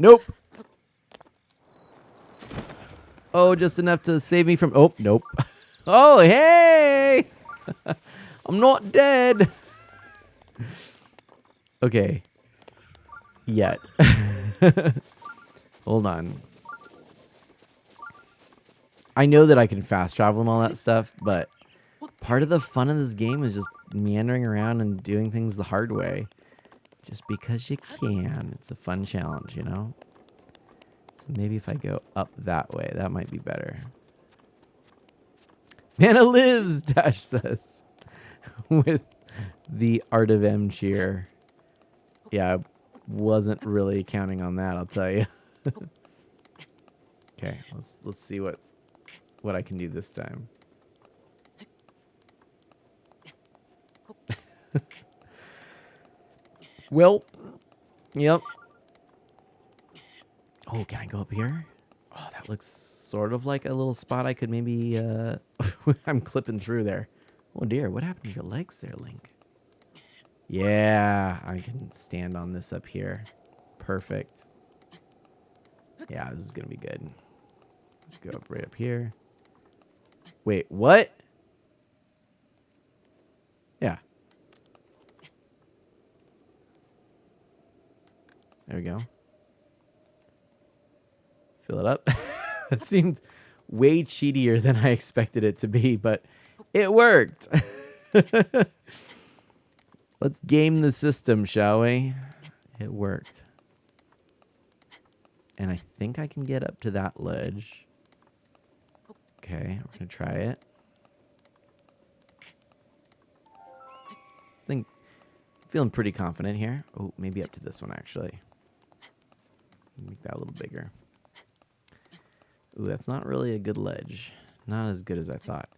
Speaker 1: Nope. Oh, just enough to save me from... Oh, nope. Oh, hey! I'm not dead. Okay. Yet. Hold on. I know that I can fast travel and all that stuff, but part of the fun of this game is just meandering around and doing things the hard way. Just because you can. It's a fun challenge, you know? So maybe if I go up that way, that might be better. Mana lives, Dash says. With the Art of M cheer. Yeah, I wasn't really counting on that, I'll tell you. Okay, let's see what I can do this time. Well, yep. Oh, can I go up here? Oh, that looks sort of like a little spot I could maybe... I'm clipping through there. Oh, dear. What happened to your legs there, Link? Yeah, I can stand on this up here. Perfect. Yeah, this is going to be good. Let's go up right up here. Wait, what? Yeah. There we go. Fill it up. It seemed way cheatier than I expected it to be, but it worked. Let's game the system, shall we? It worked. And I think I can get up to that ledge. Okay, we're going to try it. Feeling pretty confident here. Oh, maybe up to this one, actually. Make that a little bigger. Ooh, that's not really a good ledge. Not as good as I thought.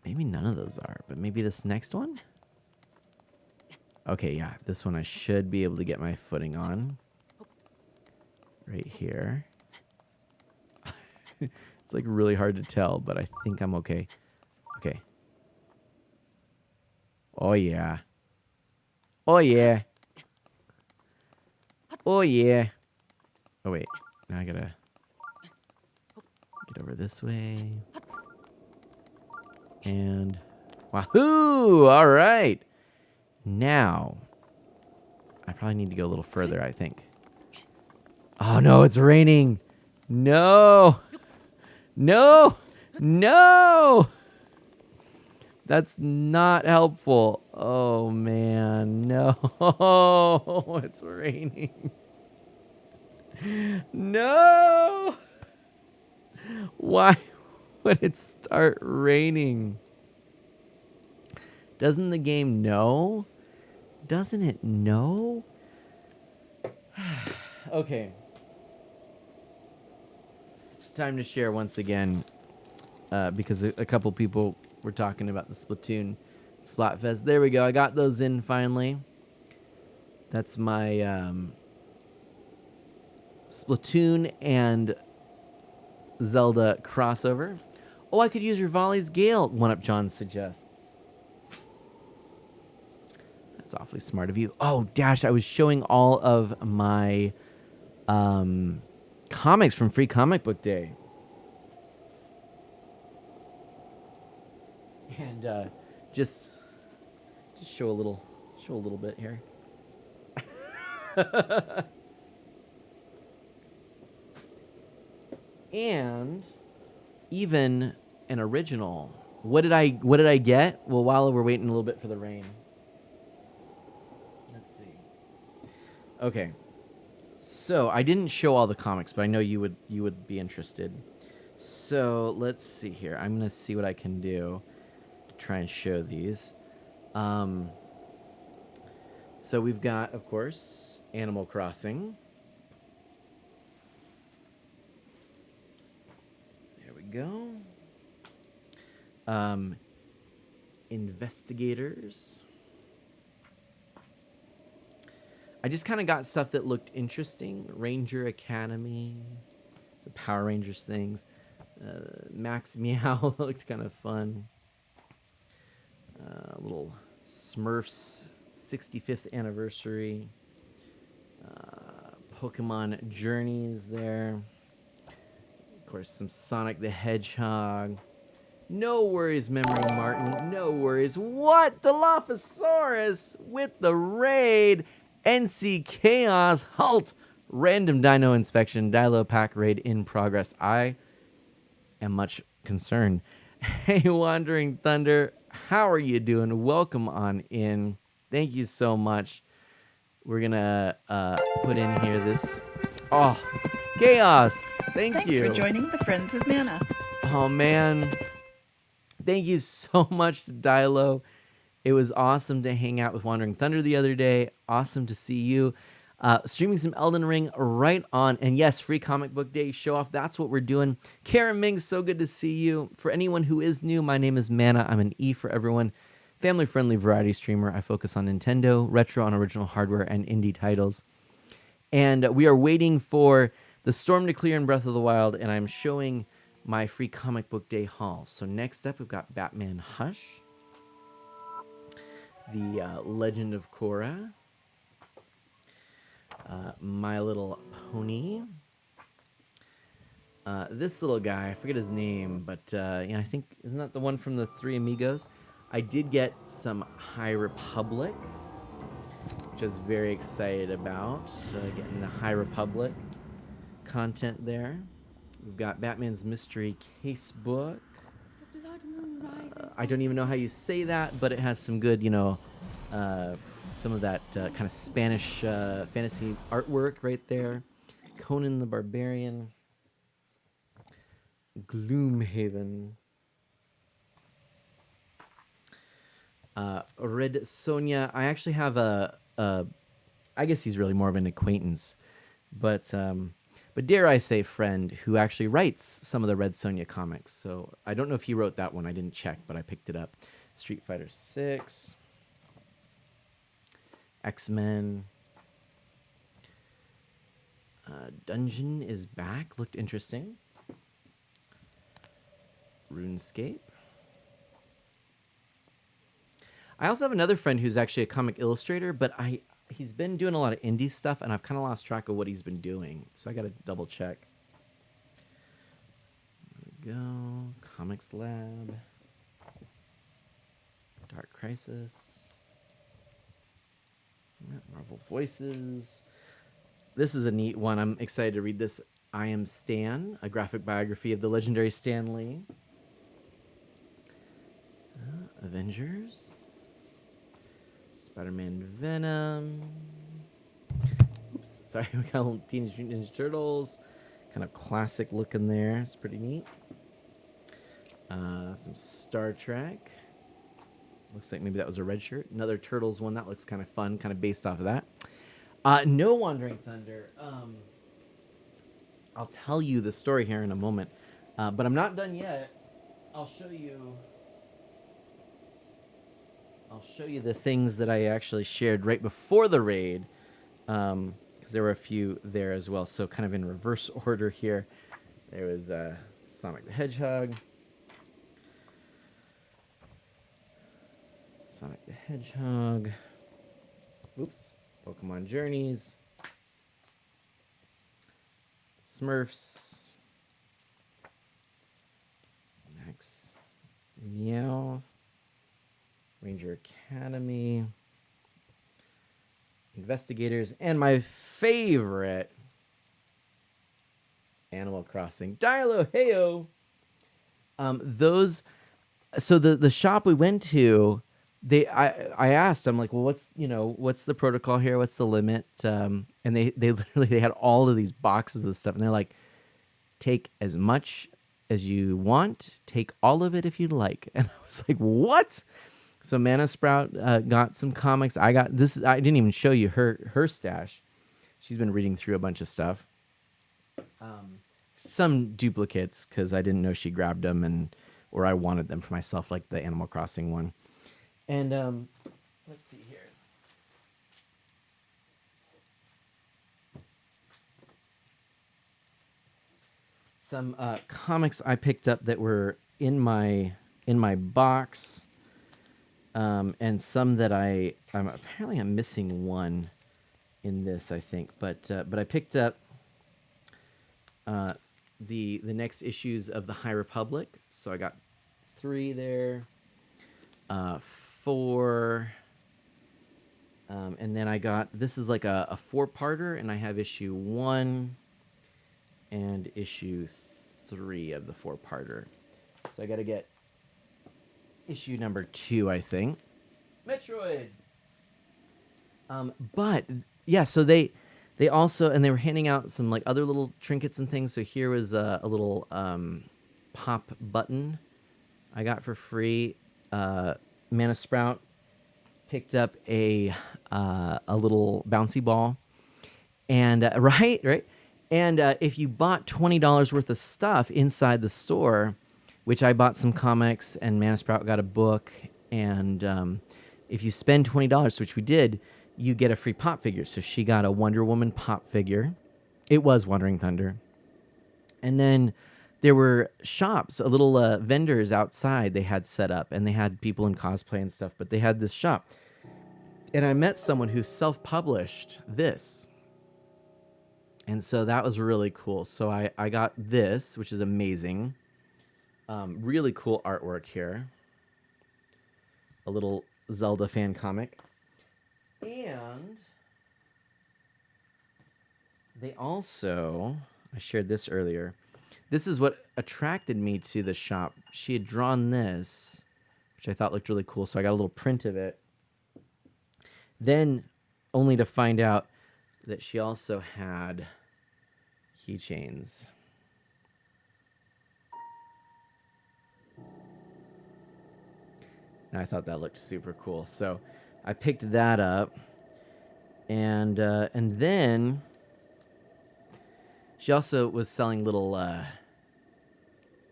Speaker 1: Maybe none of those are, but maybe this next one? Okay, yeah, this one I should be able to get my footing on. Right here. It's like really hard to tell, but I think I'm okay. Okay. Oh, yeah. Oh, yeah. Oh, yeah. Oh, wait. Now I gotta get over this way. And wahoo! All right. Now, I probably need to go a little further, I think. Oh, no, it's raining. No. No. No. That's not helpful. Oh, man. No. It's raining. No. Why would it start raining? Doesn't the game know? Doesn't it know? Okay. Time to share once again, because a couple people were talking about the Splatoon Splatfest. There we go. I got those in finally. That's my Splatoon and Zelda crossover. Oh, I could use your volleys, Gale. One Up John suggests. That's awfully smart of you. Oh, Dash, I was showing all of my comics from Free Comic Book Day. And just show a little bit here. And even an original. What did I get? Well, while we're waiting a little bit for the rain. Let's see. Okay. So, I didn't show all the comics, but I know you would be interested. So, let's see here. I'm going to see what I can do to try and show these. So, we've got, of course, Animal Crossing. There we go. Investigators. I just kind of got stuff that looked interesting. Ranger Academy. Some Power Rangers things. Max Meow looked kind of fun. Little Smurfs 65th anniversary. Pokemon Journeys there. Of course, some Sonic the Hedgehog. No worries, Memory Martin. No worries. What? Dilophosaurus with the raid. NC Chaos. Halt. Random Dino Inspection. Dilo Pack raid in progress. I am much concerned. Hey, Wandering Thunder. How are you doing? Welcome on in. Thank you so much. We're going to put in here this. Oh, Chaos. Thanks you.
Speaker 2: Thanks for joining the Friends of Mana.
Speaker 1: Oh, man. Thank you so much to Dilo. It was awesome to hang out with Wandering Thunder the other day. Awesome to see you. Streaming some Elden Ring right on. And yes, Free Comic Book Day show off. That's what we're doing. Karen Ming, so good to see you. For anyone who is new, my name is Mana. I'm an E for everyone. Family-friendly variety streamer. I focus on Nintendo, retro on original hardware, and indie titles. And we are waiting for the storm to clear in Breath of the Wild, and I'm showing my Free Comic Book Day haul. So next up, we've got Batman Hush, the Legend of Korra, My Little Pony, this little guy, I forget his name, but I think, isn't that the one from the Three Amigos? I did get some High Republic, which I was very excited about, getting the High Republic content there. We've got Batman's Mystery Casebook.
Speaker 4: The blood moon rises.
Speaker 1: I don't even know how you say that, but it has some good, some of that kind of Spanish fantasy artwork right there. Conan the Barbarian. Gloomhaven. Red Sonja. I actually have I guess he's really more of an acquaintance, but dare I say friend who actually writes some of the Red Sonja comics. So I don't know if he wrote that one. I didn't check, but I picked it up. Street Fighter 6. X-Men. Dungeon is back. Looked interesting. RuneScape. I also have another friend who's actually a comic illustrator, but he's been doing a lot of indie stuff, and I've kind of lost track of what he's been doing. So I got to double check. There we go. Comics Lab. Dark Crisis. Marvel Voices. This is a neat one. I'm excited to read this. I Am Stan, a graphic biography of the legendary Stan Lee. Avengers. Spider-Man Venom. Oops, sorry, we got a little Teenage Mutant Ninja Turtles. Kind of classic looking there. It's pretty neat. Some Star Trek. Looks like maybe that was a red shirt. Another Turtles one. That looks kind of fun, kind of based off of that. No Wandering Thunder. I'll tell you the story here in a moment. But I'm not done yet. I'll show you the things that I actually shared right before the raid. Because there were a few there as well. So kind of in reverse order here. There was Sonic the Hedgehog. Sonic the Hedgehog. Oops. Pokemon Journeys. Smurfs. Max Meow. Ranger Academy. Investigators. And my favorite, Animal Crossing. Dialo Heyo. So the shop we went to, I asked, I'm like, well, what's the protocol here? What's the limit? And they literally, they had all of these boxes of stuff, and they're like, take as much as you want, take all of it if you'd like. And I was like, what? So Mana Sprout got some comics. I got this. I didn't even show you her stash. She's been reading through a bunch of stuff. Some duplicates because I didn't know she grabbed them, or I wanted them for myself, like the Animal Crossing one. And let's see here. Some comics I picked up that were in my box, and some that I'm missing one in this, I think. But I picked up the next issues of the High Republic. So I got 3 there. 4, and then I got, this is like a 4-parter, and I have issue 1 and issue 3 of the 4-parter. So I got to get issue number 2, I think. Metroid. But yeah, so they also, and they were handing out some like other little trinkets and things. So here was a little pop button I got for free. Mana Sprout picked up a little bouncy ball, and right, and if you bought $20 worth of stuff inside the store, which I bought some comics, and Mana Sprout got a book, and if you spend $20, which we did, you get a free pop figure. So she got a Wonder Woman pop figure. It was Wandering Thunder, and then there were shops, little vendors outside they had set up, and they had people in cosplay and stuff, but they had this shop. And I met someone who self-published this. And so that was really cool. So I got this, which is amazing. Really cool artwork here. A little Zelda fan comic. And they also, I shared this earlier, this is what attracted me to the shop. She had drawn this, which I thought looked really cool, so I got a little print of it. Then, only to find out that she also had keychains. And I thought that looked super cool. So I picked that up. And then she also was selling little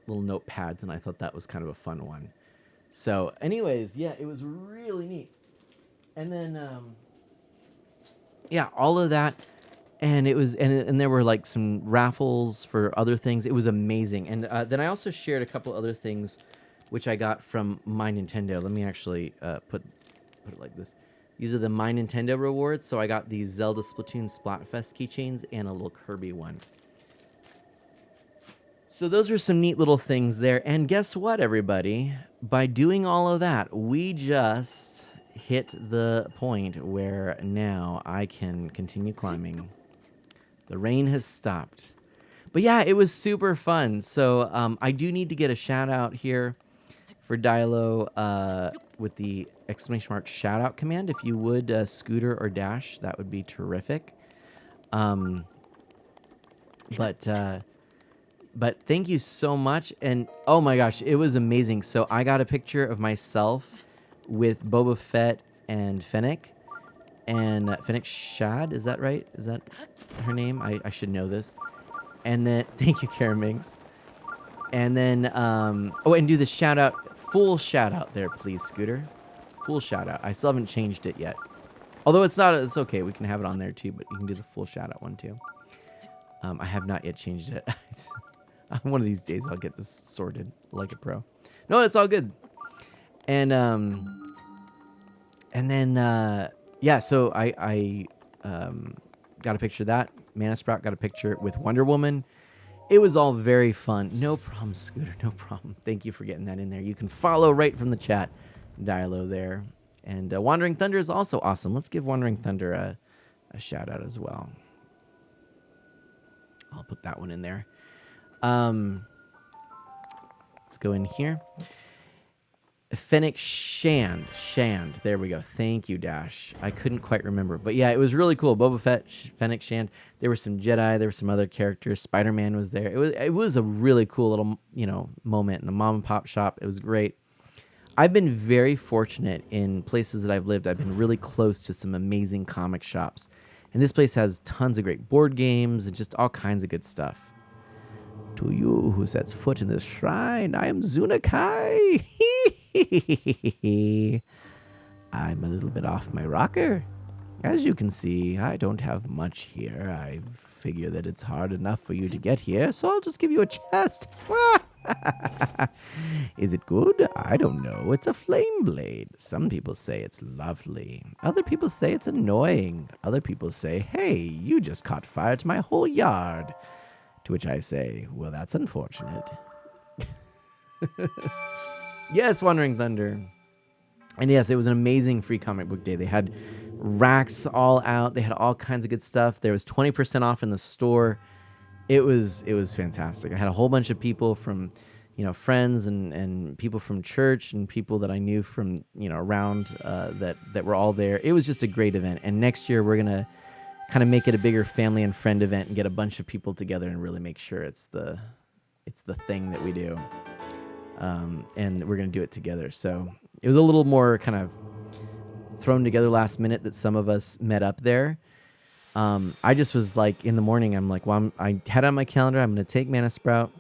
Speaker 1: notepads, and I thought that was kind of a fun one. So anyways, yeah, it was really neat. And then yeah, all of that, and it was, and there were like some raffles for other things. It was amazing. And then I also shared a couple other things which I got from My Nintendo. Let me actually put it like this. These are the My Nintendo rewards. So I got these Zelda Splatoon Splatfest keychains and a little Kirby one. So those are some neat little things there. And guess what, everybody? By doing all of that, we just hit the point where now I can continue climbing. The rain has stopped. But yeah, it was super fun. So I do need to get a shout out here for Dialo with the exclamation mark shout out command. If you would, Scooter or Dash, that would be terrific. But thank you so much. And oh my gosh, it was amazing. So I got a picture of myself with Boba Fett and Fennec. And Fennec Shad, is that right? Is that her name? I should know this. And then, thank you, Karen Minks. And then, oh, and do the shout out, full shout out there, please, Scooter. Full shout out. I still haven't changed it yet. Although it's okay. We can have it on there too, but you can do the full shout out one too. I have not yet changed it. One of these days I'll get this sorted like a pro. No, it's all good. And then, yeah, so I got a picture of that. Mana Sprout got a picture with Wonder Woman. It was all very fun. No problem, Scooter. No problem. Thank you for getting that in there. You can follow right from the chat. Dialo there. And Wandering Thunder is also awesome. Let's give Wandering Thunder a shout out as well. I'll put that one in there. Let's go in here. Fennec Shand. There we go. Thank you, Dash. I couldn't quite remember. But yeah, it was really cool. Boba Fett, Fennec Shand. There were some Jedi. There were some other characters. Spider-Man was there. It was a really cool little, moment in the mom and pop shop. It was great. I've been very fortunate in places that I've lived. I've been really close to some amazing comic shops. And this place has tons of great board games and just all kinds of good stuff. To you who sets foot in this shrine, I am Zunakai. I'm a little bit off my rocker. As you can see, I don't have much here. I figure that it's hard enough for you to get here, so I'll just give you a chest. Is it good? I don't know. It's a flame blade. Some people say it's lovely. Other people say it's annoying. Other people say, hey, you just caught fire to my whole yard. To which I say, well, that's unfortunate. Yes, Wandering Thunder. And yes, it was an amazing free comic book day. They had racks all out. They had all kinds of good stuff. There was 20% off in the store. It was fantastic. I had a whole bunch of people from, friends and people from church and people that I knew from, around that were all there. It was just a great event. And next year we're going to kind of make it a bigger family and friend event and get a bunch of people together and really make sure it's the thing that we do. And we're going to do it together. So it was a little more kind of thrown together last minute that some of us met up there. I just was like, in the morning, I'm like, well, I had on my calendar, I'm going to take Mana Sprout.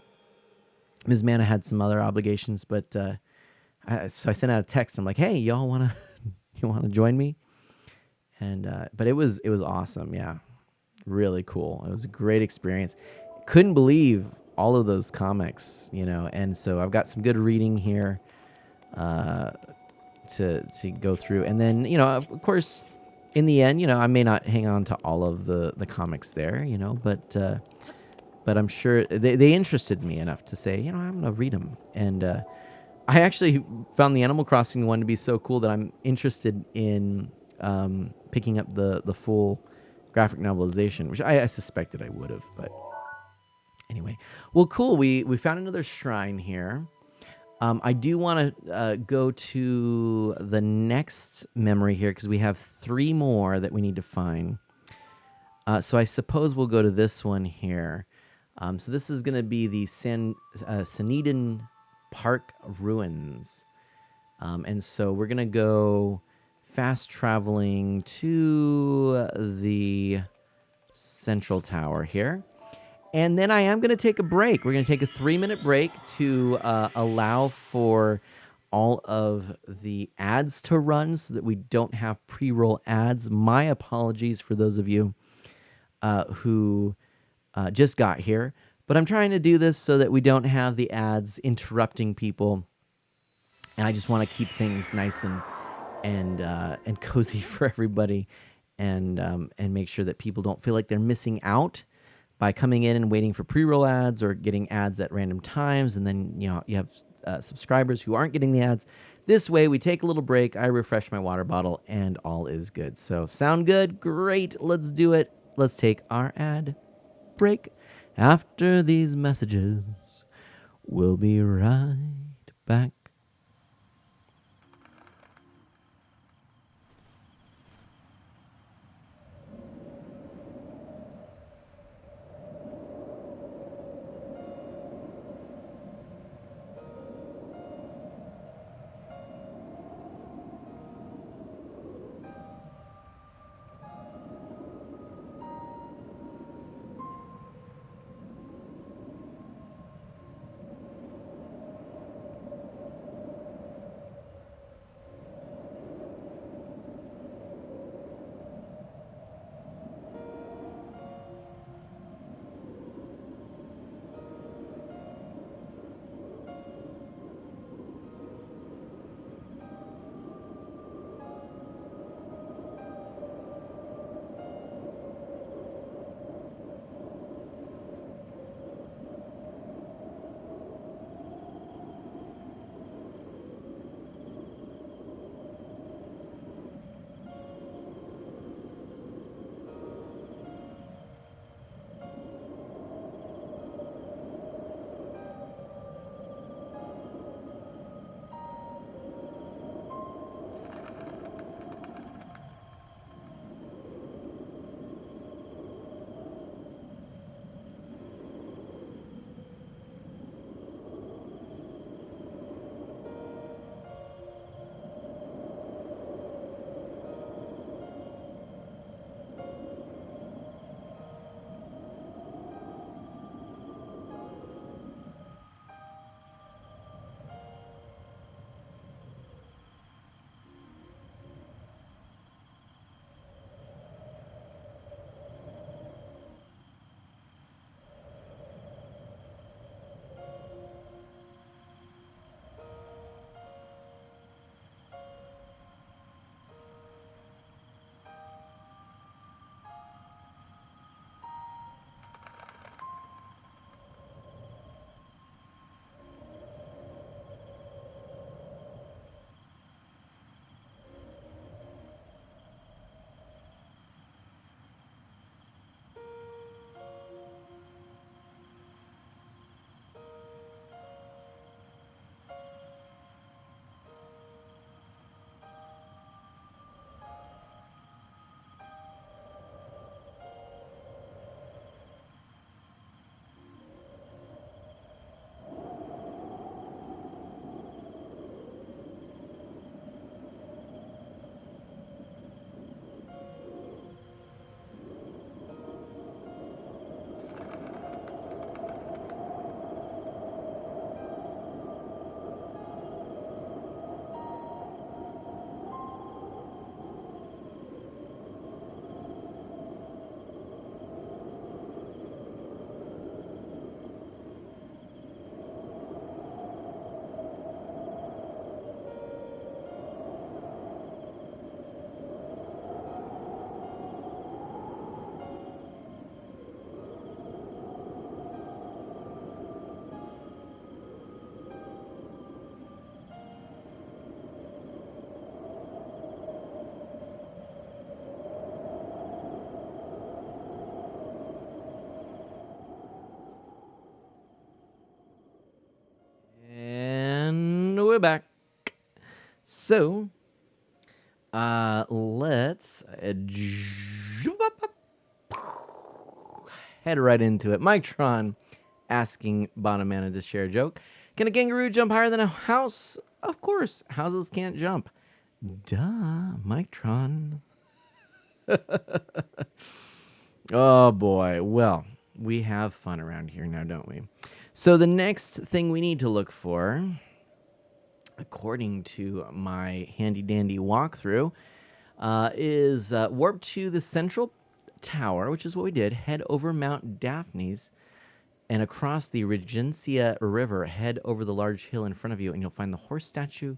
Speaker 1: Ms. Mana had some other obligations, but so I sent out a text. I'm like, hey, y'all want to join me? And but it was awesome. Yeah, really cool. It was a great experience. Couldn't believe all of those comics, and so I've got some good reading here to go through. And then, of course, in the end, I may not hang on to all of the comics there, but I'm sure they interested me enough to say, I'm going to read them. And I actually found the Animal Crossing one to be so cool that I'm interested in picking up the full graphic novelization, which I suspected I would have, but anyway. Well, cool. We found another shrine here. I do want to go to the next memory here because we have 3 more that we need to find. So I suppose we'll go to this one here. So this is going to be the Sanedin Park Ruins. And so we're going to go fast traveling to the Central Tower here. And then I am going to take a break. We're going to take a 3-minute break to allow for all of the ads to run so that we don't have pre-roll ads. My apologies for those of you who just got here. But I'm trying to do this so that we don't have the ads interrupting people. And I just want to keep things nice and cozy for everybody and make sure that people don't feel like they're missing out by coming in and waiting for pre-roll ads or getting ads at random times. And then, you have subscribers who aren't getting the ads. This way, we take a little break, I refresh my water bottle, and all is good. So, sound good? Great. Let's do it. Let's take our ad break. After these messages, we'll be right back. And we're back. So, let's head right into it. Mictron asking Bonamana to share a joke. Can a kangaroo jump higher than a house? Of course, houses can't jump. Duh, Mictron. Oh boy. Well, we have fun around here now, don't we? So the next thing we need to look for, according to my handy dandy walkthrough, is warp to the central tower, which is what we did. Head over Mount Daphne's and across the Regencia River. Head over the large hill in front of you, and you'll find the horse statue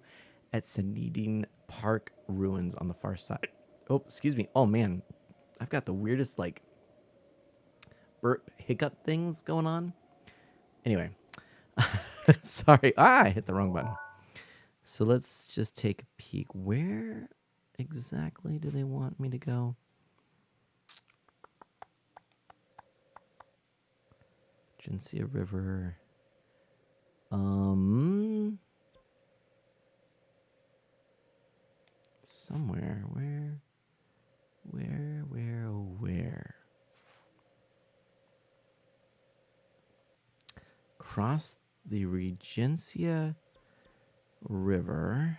Speaker 1: at Sanidine Park ruins on the far side. Oh, excuse me. Oh man, I've got the weirdest like burp hiccup things going on. Anyway, sorry. I hit the wrong button. So let's just take a peek. Where exactly do they want me to go? Gencia River. Somewhere. Where? Cross the Regencia River.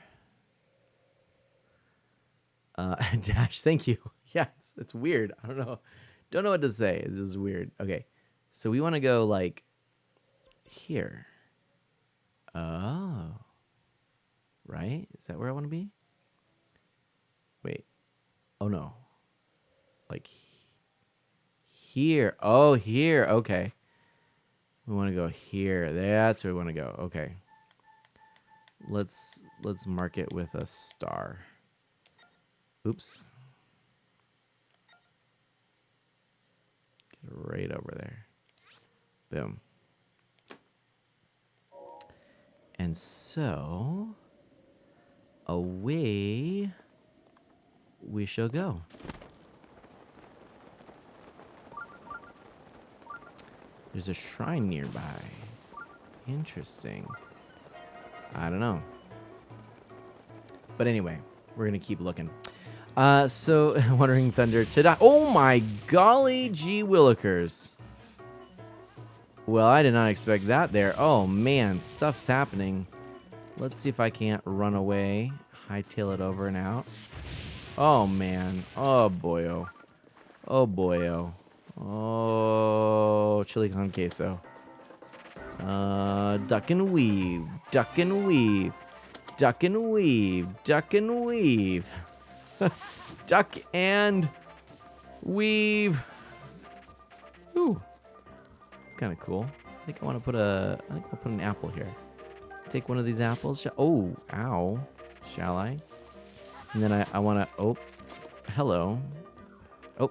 Speaker 1: Dash, thank you. Yeah, it's weird. I don't know what to say. It's just weird. Okay, so we want to go like here. Oh, right? Is that where I want to be? Wait. Oh no. Like here. Oh, here. Okay. We want to go here. That's where we want to go. Okay. Let's mark it with a star. Oops. Get it right over there. Boom. And so away we shall go. There's a shrine nearby. Interesting. I don't know. But anyway, we're going to keep looking. So, Wandering Thunder today. Oh my golly gee willikers. Well, I did not expect that there. Oh man, stuff's happening. Let's see if I can't run away. Hightail it over and out. Oh man. Oh boyo. Oh boyo. Oh, chili con queso. Duck and weave. Duck and weave. Duck and weave. Duck and weave. Duck and weave. Ooh. It's kind of cool. I think I'll put an apple here. Take one of these apples. Oh, ow. Shall I? And then I want to, oh, hello. Oh,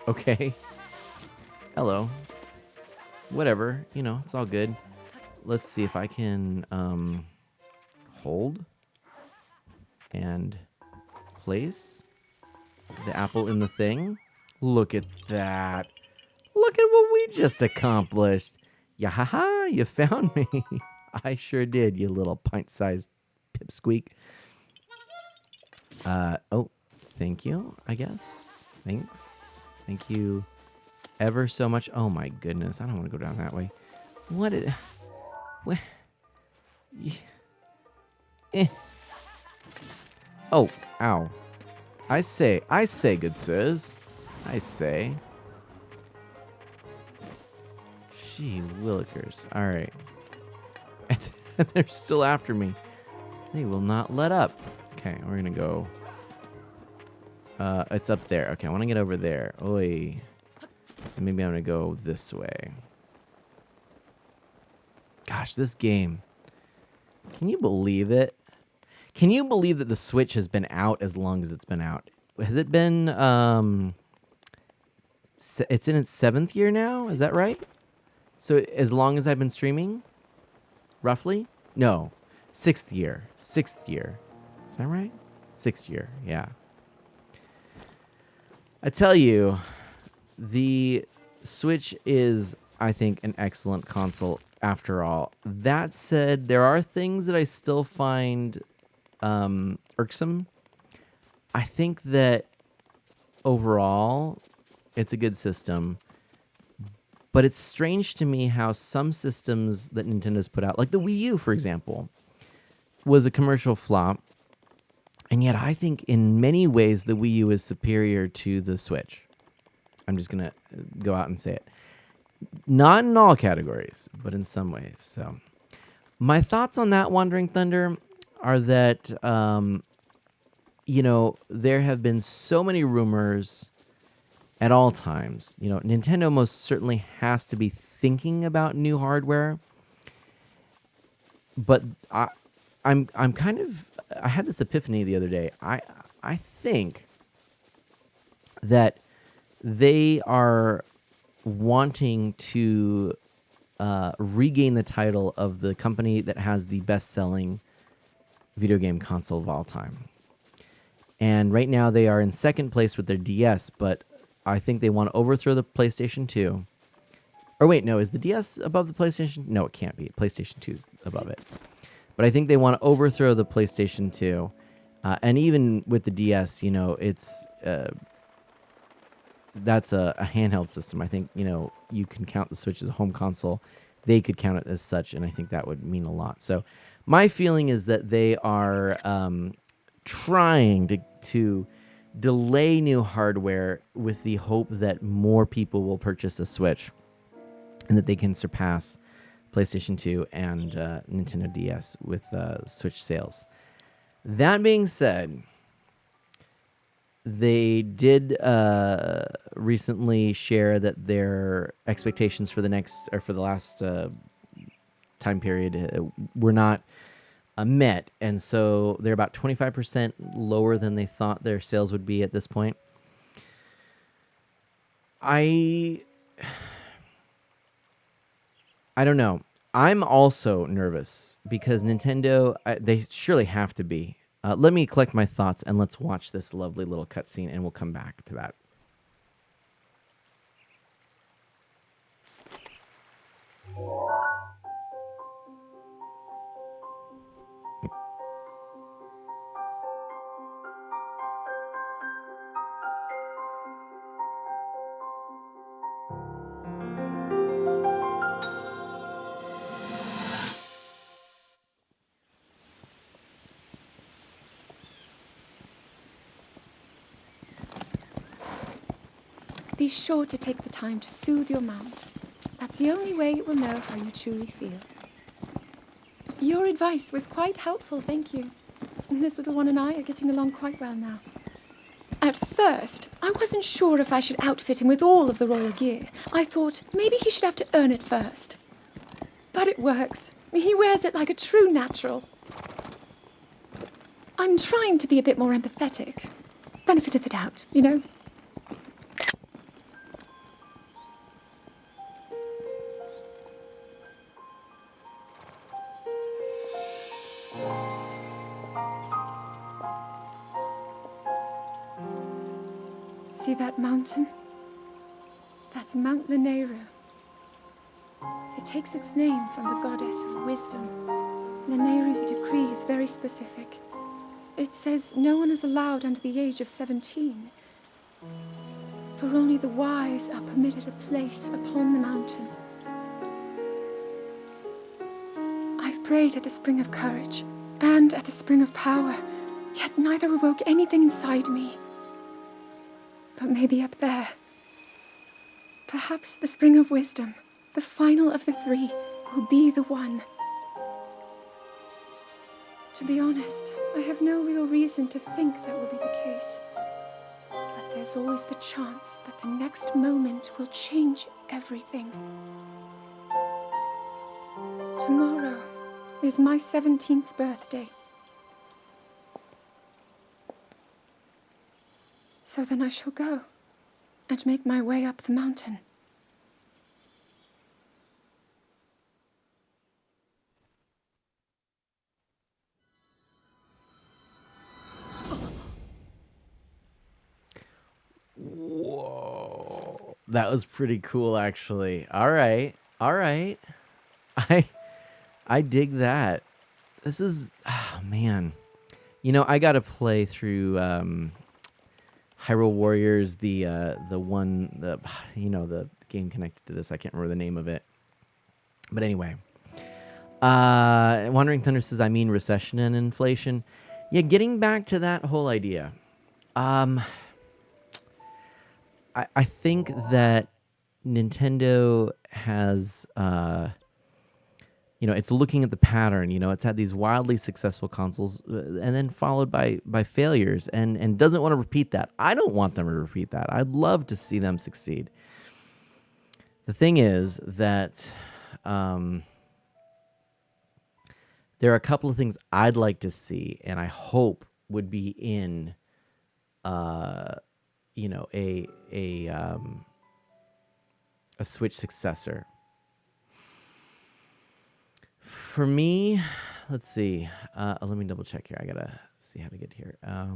Speaker 1: okay. Hello. Whatever, you know, it's all good. Let's see if I can hold and place the apple in the thing. Look at that. Look at what we just accomplished. Yeah, haha, you found me. I sure did, you little pint-sized pipsqueak. Oh, thank you, I guess. Thanks. Thank you ever so much. Oh my goodness, I don't want to go down that way. What is... What? Oh, ow. I say, good sirs. I say. Gee willikers. All right. They're still after me. They will not let up. Okay, we're gonna go. It's up there. Okay, I want to get over there. Oi. So maybe I'm gonna go this way. Gosh, this game. Can you believe it? Can you believe that the Switch has been out as long as it's been out? Has it been, it's in its 7th year now? Is that right? So as long as I've been streaming? Roughly? No. 6th year. 6th year. Is that right? 6th year, yeah. I tell you, the Switch is, I think, an excellent console after all. That said, there are things that I still find irksome. I think that overall, it's a good system. But it's strange to me how some systems that Nintendo's put out, like the Wii U, for example, was a commercial flop. And yet I think in many ways the Wii U is superior to the Switch. I'm just going to go out and say it. Not in all categories, but in some ways. So my thoughts on that, Wandering Thunder, are that, you know, there have been so many rumors at all times. You know, Nintendo most certainly has to be thinking about new hardware. But I'm kind of, I had this epiphany the other day. I think that they are wanting to regain the title of the company that has the best-selling video game console of all time. And right now they are in second place with their DS, but I think they want to overthrow the PlayStation 2. Or wait, no, is the DS above the PlayStation? No, it can't be. PlayStation 2 is above it. But I think they want to overthrow the PlayStation 2. And even with the DS, it's that's a handheld system. I think, you can count the Switch as a home console. They could count it as such, and I think that would mean a lot. So my feeling is that they are trying to delay new hardware with the hope that more people will purchase a Switch and that they can surpass PlayStation 2 and Nintendo DS with Switch sales. That being said, they did recently share that their expectations for the last time period were not met, and so they're about 25% lower than they thought their sales would be at this point. I don't know. I'm also nervous because Nintendo, they surely have to be. Let me collect my thoughts and let's watch this lovely little cutscene and we'll come back to that.
Speaker 4: Be sure to take the time to soothe your mount. That's the only way it will know how you truly feel. Your advice was quite helpful, thank you. This little one and I are getting along quite well now. At first, I wasn't sure if I should outfit him with all of the royal gear. I thought maybe he should have to earn it first. But it works. He wears it like a true natural. I'm trying to be a bit more empathetic. Benefit of the doubt, you know? See that mountain? That's Mount Lanayru. It takes its name from the goddess of wisdom. Lanayru's decree is very specific. It says no one is allowed under the age of 17. For only the wise are permitted a place upon the mountain. I've prayed at the spring of courage and at the spring of power, yet neither awoke anything inside me. But maybe up there. Perhaps the spring of wisdom, the final of the three, will be the one. To be honest, I have no real reason to think that will be the case. But there's always the chance that the next moment will change everything. Tomorrow is my 17th birthday. So then I shall go and make my way up the mountain.
Speaker 1: Whoa. That was pretty cool, actually. All right. I dig that. This is, man. I got to play through Hyrule Warriors, the game connected to this. I can't remember the name of it. But anyway. Wandering Thunder says, I mean recession and inflation. Yeah, getting back to that whole idea. I think that Nintendo has, it's looking at the pattern. It's had these wildly successful consoles and then followed by failures and doesn't want to repeat that. I don't want them to repeat that. I'd love to see them succeed. The thing is that there are a couple of things I'd like to see and I hope would be in a Switch successor. For me, let's see. Let me double check here. I gotta see how to get here. Let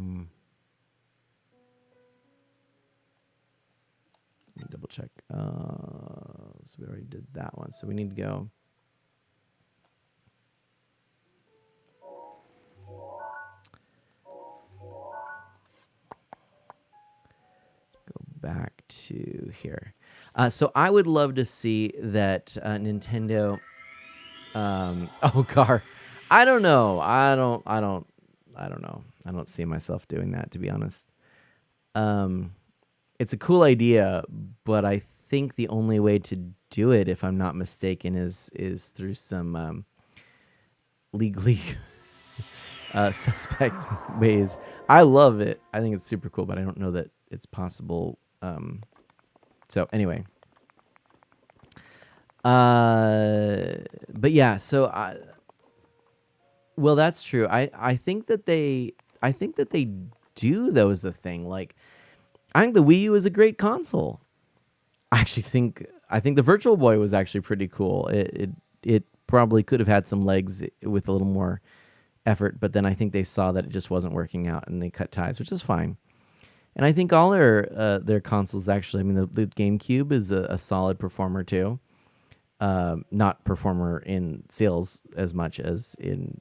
Speaker 1: me double check. So we already did that one. So we need to go. Back to here. So I would love to see that Nintendo. Oh, Gar. I don't know. I don't know. I don't see myself doing that, to be honest. It's a cool idea, but I think the only way to do it, if I'm not mistaken, is through some legally suspect ways. I love it. I think it's super cool, but I don't know that it's possible. So anyway, but yeah, so well, that's true. I think that they do, though, is the thing. Like, I think the Wii U is a great console. I think the Virtual Boy was actually pretty cool. It probably could have had some legs with a little more effort, but then I think they saw that it just wasn't working out and they cut ties, which is fine. And I think all their consoles actually. I mean, the GameCube is a solid performer too. Not performer in sales as much as in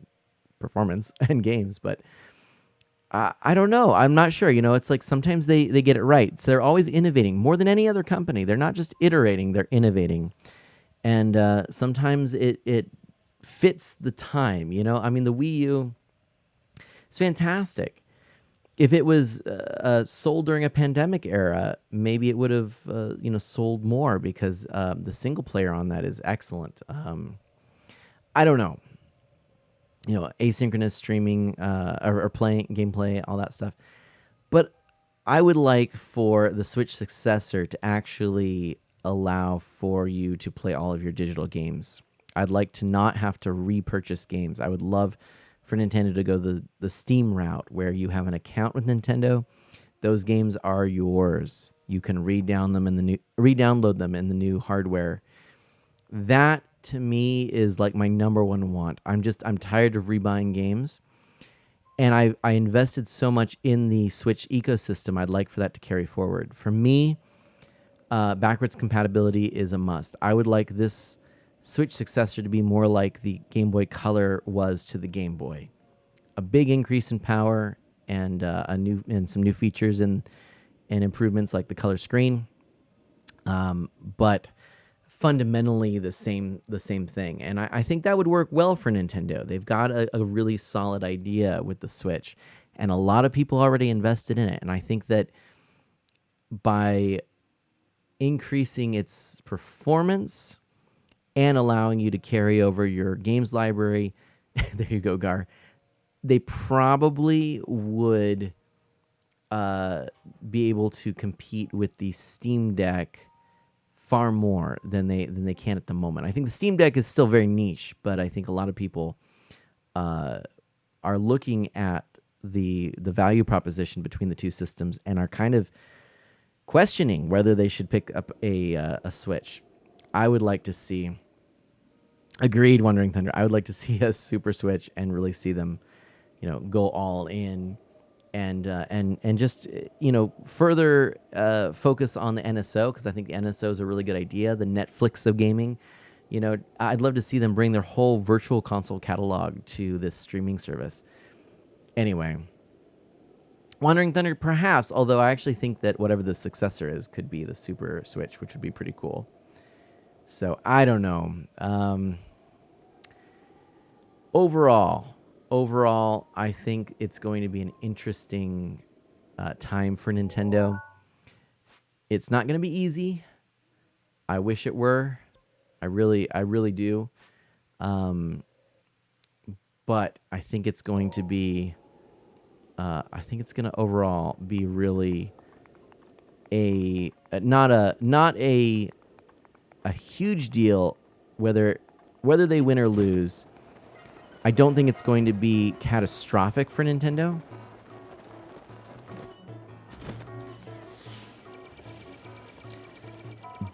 Speaker 1: performance and games, but I don't know. I'm not sure. It's like sometimes they get it right. So they're always innovating more than any other company. They're not just iterating; they're innovating, and sometimes it fits the time. I mean, the Wii U is fantastic. If it was sold during a pandemic era, maybe it would have sold more because the single player on that is excellent. I don't know. Asynchronous streaming or playing gameplay, all that stuff. But I would like for the Switch successor to actually allow for you to play all of your digital games. I'd like to not have to repurchase games. I would love for Nintendo to go the Steam route, where you have an account with Nintendo. Those games are yours. You can re-download them in the new hardware. That, to me, is like my number one want. I'm tired of rebuying games, and I invested so much in the Switch ecosystem. I'd like for that to carry forward. For me, backwards compatibility is a must. I would like this Switch successor to be more like the Game Boy Color was to the Game Boy. A big increase in power and some new features and improvements like the color screen. But fundamentally the same thing. And I think that would work well for Nintendo. They've got a really solid idea with the Switch, and a lot of people already invested in it. And I think that by increasing its performance and allowing you to carry over your games library, there you go, Gar, they probably would be able to compete with the Steam Deck far more than they can at the moment. I think the Steam Deck is still very niche, but I think a lot of people are looking at the value proposition between the two systems and are kind of questioning whether they should pick up a Switch. I would like to see. Agreed, Wandering Thunder. I would like to see a Super Switch and really see them, go all in, and just further focus on the NSO, because I think the NSO is a really good idea. The Netflix of gaming, I'd love to see them bring their whole virtual console catalog to this streaming service. Anyway, Wandering Thunder, perhaps. Although I actually think that whatever the successor is could be the Super Switch, which would be pretty cool. So I don't know. Overall, I think it's going to be an interesting time for Nintendo. It's not going to be easy. I wish it were. I really do. But I think it's going to be. I think it's going to overall be really not a huge deal whether they win or lose. I don't think it's going to be catastrophic for Nintendo.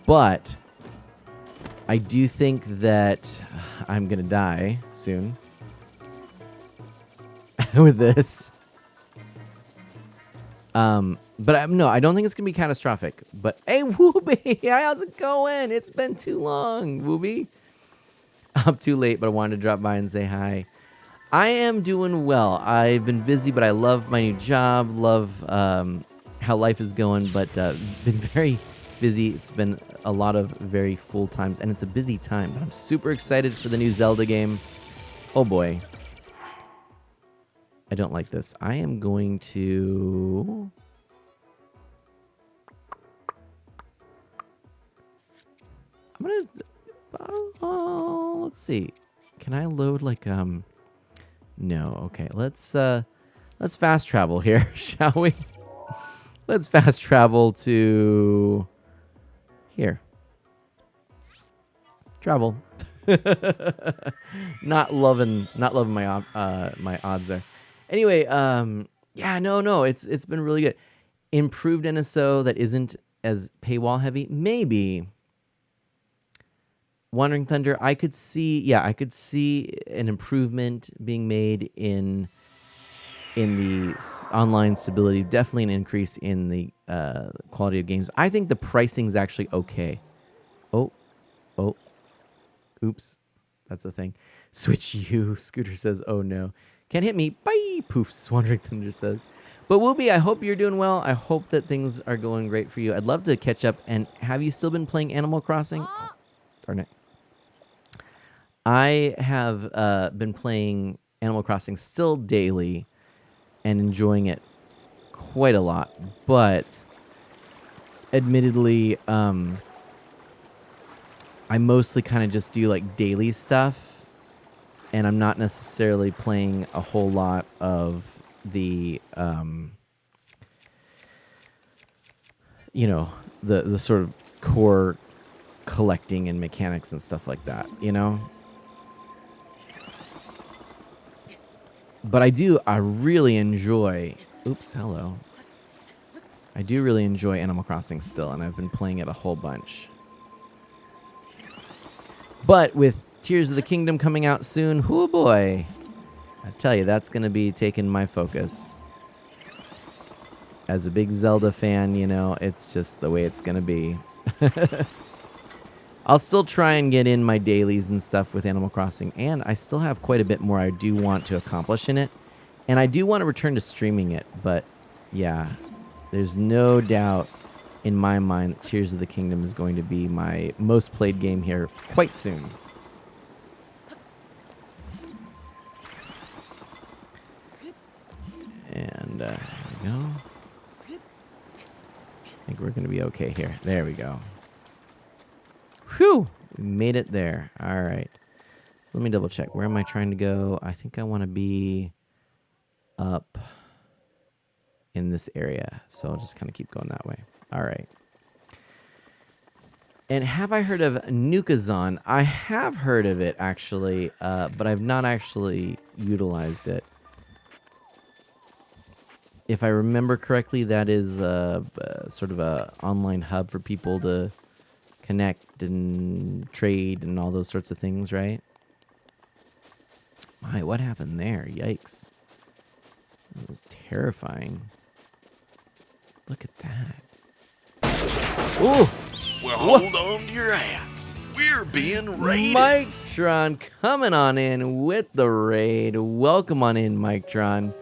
Speaker 1: But I do think that I'm going to die soon. with this. But no, I don't think it's gonna be catastrophic. But hey, Wooby, how's it going? It's been too long, Wooby. Up too late, but I wanted to drop by and say hi. I am doing well. I've been busy, but I love my new job. Love how life is going, but been very busy. It's been a lot of very full times, and it's a busy time. But I'm super excited for the new Zelda game. Oh boy. I don't like this. I am going to... I'm gonna... let's see. Can I load like No. Okay. Let's fast travel here, shall we? Let's fast travel to here. Travel. Not loving my my odds there. Anyway, yeah, no, it's been really good. Improved NSO that isn't as paywall heavy, maybe. Wandering Thunder, I could see an improvement being made in the online stability. Definitely an increase in the quality of games. I think the pricing's actually okay. Oh, oops, that's the thing. Switch you, Scooter says. Oh no, can't hit me. Bye, poofs. Wandering Thunder says. But Wooby, I hope you're doing well. I hope that things are going great for you. I'd love to catch up. And have you still been playing Animal Crossing? Oh, darn it. I have been playing Animal Crossing still daily and enjoying it quite a lot. But admittedly, I mostly kind of just do like daily stuff. And I'm not necessarily playing a whole lot of the, you know, the sort of core collecting and mechanics and stuff like that, you know? But I really enjoy, oops, hello. I do really enjoy Animal Crossing still, and I've been playing it a whole bunch. But with Tears of the Kingdom coming out soon, whoo boy, I tell you, that's going to be taking my focus. As a big Zelda fan, you know, it's just the way it's going to be. I'll still try and get in my dailies and stuff with Animal Crossing, and I still have quite a bit more I do want to accomplish in it. And I do want to return to streaming it, but yeah, there's no doubt in my mind that Tears of the Kingdom is going to be my most played game here quite soon. And there we go. I think we're going to be okay here. There we go. Whew! We made it there. All right. So let me double check. Where am I trying to go? I think I want to be up in this area. So I'll just kind of keep going that way. All right. And have I heard of Nukazon? I have heard of it, actually, but I've not actually utilized it. If I remember correctly, that is sort of a online hub for people to connect and trade and all those sorts of things, right? My, what happened there? Yikes. That was terrifying. Look at that. Ooh!
Speaker 3: Well, hold on to your hats. We're being raided.
Speaker 1: Mike-tron coming on in with the raid. Welcome on in, Mike-tron.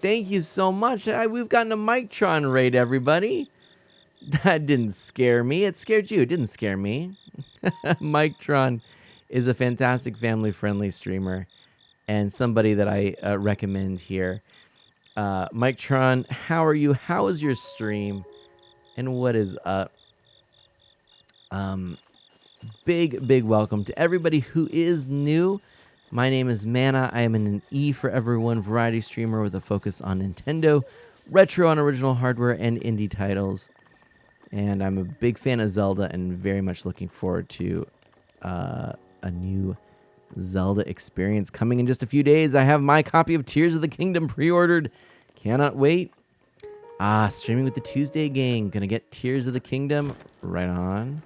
Speaker 1: Thank you so much. We've gotten a Mike-tron raid, everybody. That didn't scare me. It scared you. It didn't scare me. Mike-tron is a fantastic family-friendly streamer and somebody that I recommend here. Mike-tron, how are you? How is your stream? And what is up? Big welcome to everybody who is new. My name is Mana. I am an E for Everyone variety streamer with a focus on Nintendo, retro and original hardware, and indie titles. And I'm a big fan of Zelda and very much looking forward to a new Zelda experience coming in just a few days. I have my copy of Tears of the Kingdom pre-ordered. Cannot wait. Streaming with the Tuesday gang. Gonna get Tears of the Kingdom right on.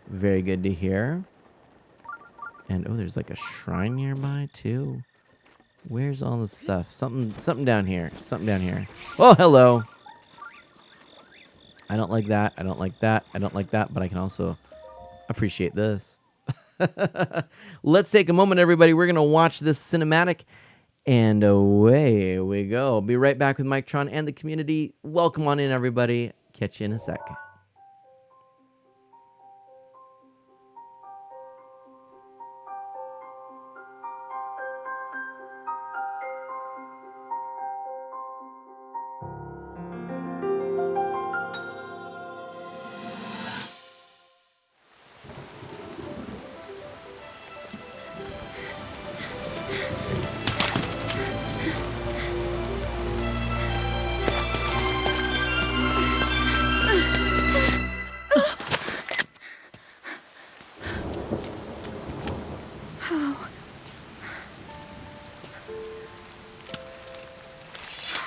Speaker 1: Very good to hear. And, oh, there's like a shrine nearby, too. Where's all the stuff? Something down here. Something down here. Oh, hello. I don't like that. I don't like that. I don't like that. But I can also appreciate this. Let's take a moment, everybody. We're going to watch this cinematic. And away we go. Be right back with Mike Tron and the community. Welcome on in, everybody. Catch you in a sec.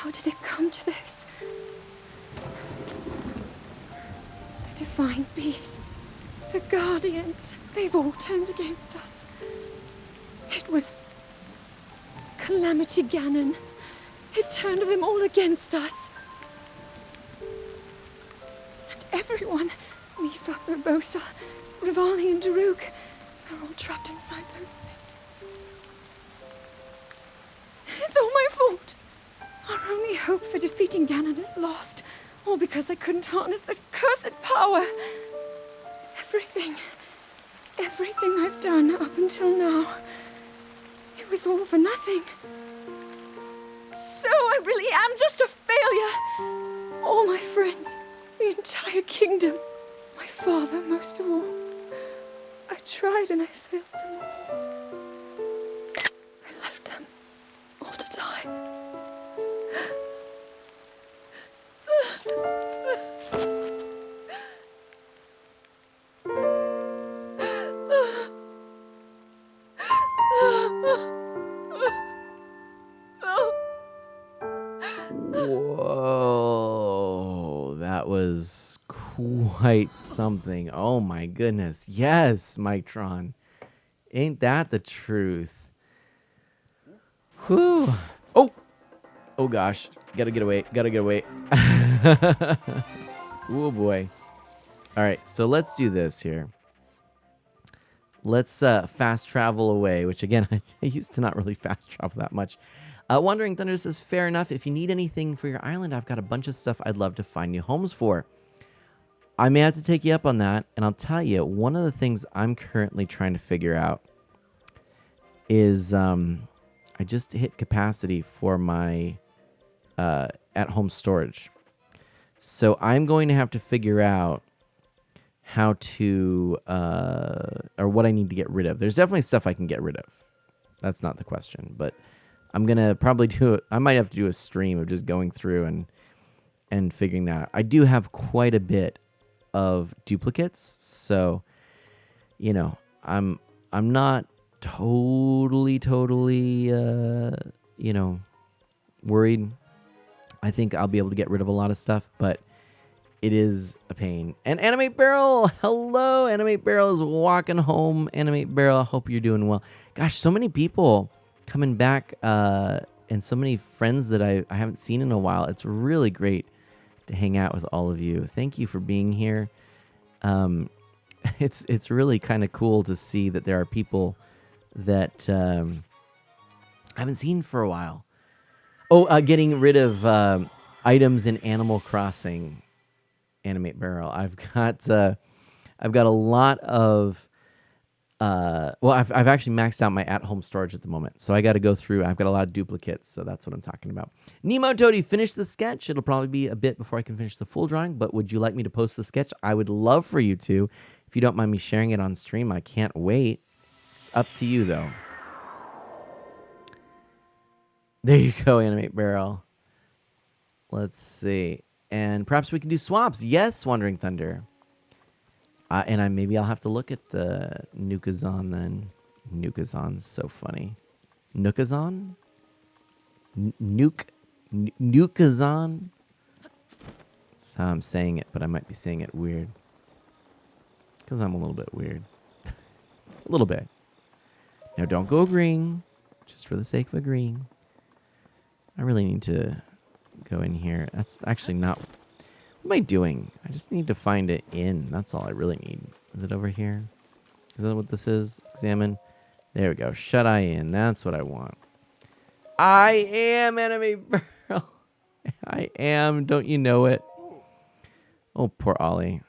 Speaker 4: How did it come to this? The divine beasts, the guardians, they've all turned against us. It was Calamity Ganon. It turned them all against us. And everyone, Mifa, Urbosa, Rivali and Daruk, they're all trapped inside those things. It's all my fault. Our only hope for defeating Ganon is lost, all because I couldn't harness this cursed power. Everything I've done up until now, it was all for nothing. So I really am just a failure. All my friends, the entire kingdom, my father most of all. I tried and I failed them all. I left them all to die.
Speaker 1: Whoa, that was quite something. Oh my goodness. Yes, Mike Tron. Ain't that the truth? Whew. Oh gosh. Gotta get away. Gotta get away. Oh boy. All right, so let's do this here. Let's fast travel away, which again, I used to not really fast travel that much. Wandering Thunder says, fair enough. If you need anything for your island, I've got a bunch of stuff I'd love to find you homes for. I may have to take you up on that, and I'll tell you, one of the things I'm currently trying to figure out is I just hit capacity for my at-home storage. So I'm going to have to figure out how to, or what I need to get rid of. There's definitely stuff I can get rid of. That's not the question, but I'm going to probably do it. I might have to do a stream of just going through and figuring that out. I do have quite a bit of duplicates, so, you know, I'm not totally, you know, worried. I think I'll be able to get rid of a lot of stuff, but it is a pain. And Animate Barrel, hello. Animate Barrel is walking home. Animate Barrel, I hope you're doing well. Gosh, so many people coming back and so many friends that I haven't seen in a while. It's really great to hang out with all of you. Thank you for being here. It's really kind of cool to see that there are people that I haven't seen for a while. Oh, getting rid of items in Animal Crossing. Animate Barrel. I've got a lot of I've actually maxed out my at-home storage at the moment, so I got to go through. I've got a lot of duplicates, so that's what I'm talking about. Nemo Toady, finish the sketch. It'll probably be a bit before I can finish the full drawing, but would you like me to post the sketch? I would love for you to. If you don't mind me sharing it on stream, I can't wait. It's up to you, though. There you go, Animate Barrel. Let's see. And perhaps we can do swaps. Yes, Wandering Thunder. And maybe I'll have to look at Nukazon then. Nukazon's so funny. Nukazon? Nukazon? That's how I'm saying it, but I might be saying it weird. Because I'm a little bit weird. A little bit. Now, don't go green. just for the sake of agreeing. I really need to go in here. That's actually not... What am I doing? I just need to find it in. That's all I really need. Is it over here? Is that what this is? Examine. There we go. Shut eye in. That's what I want. I am enemy Pearl. I am. Don't you know it? Oh, poor Ollie.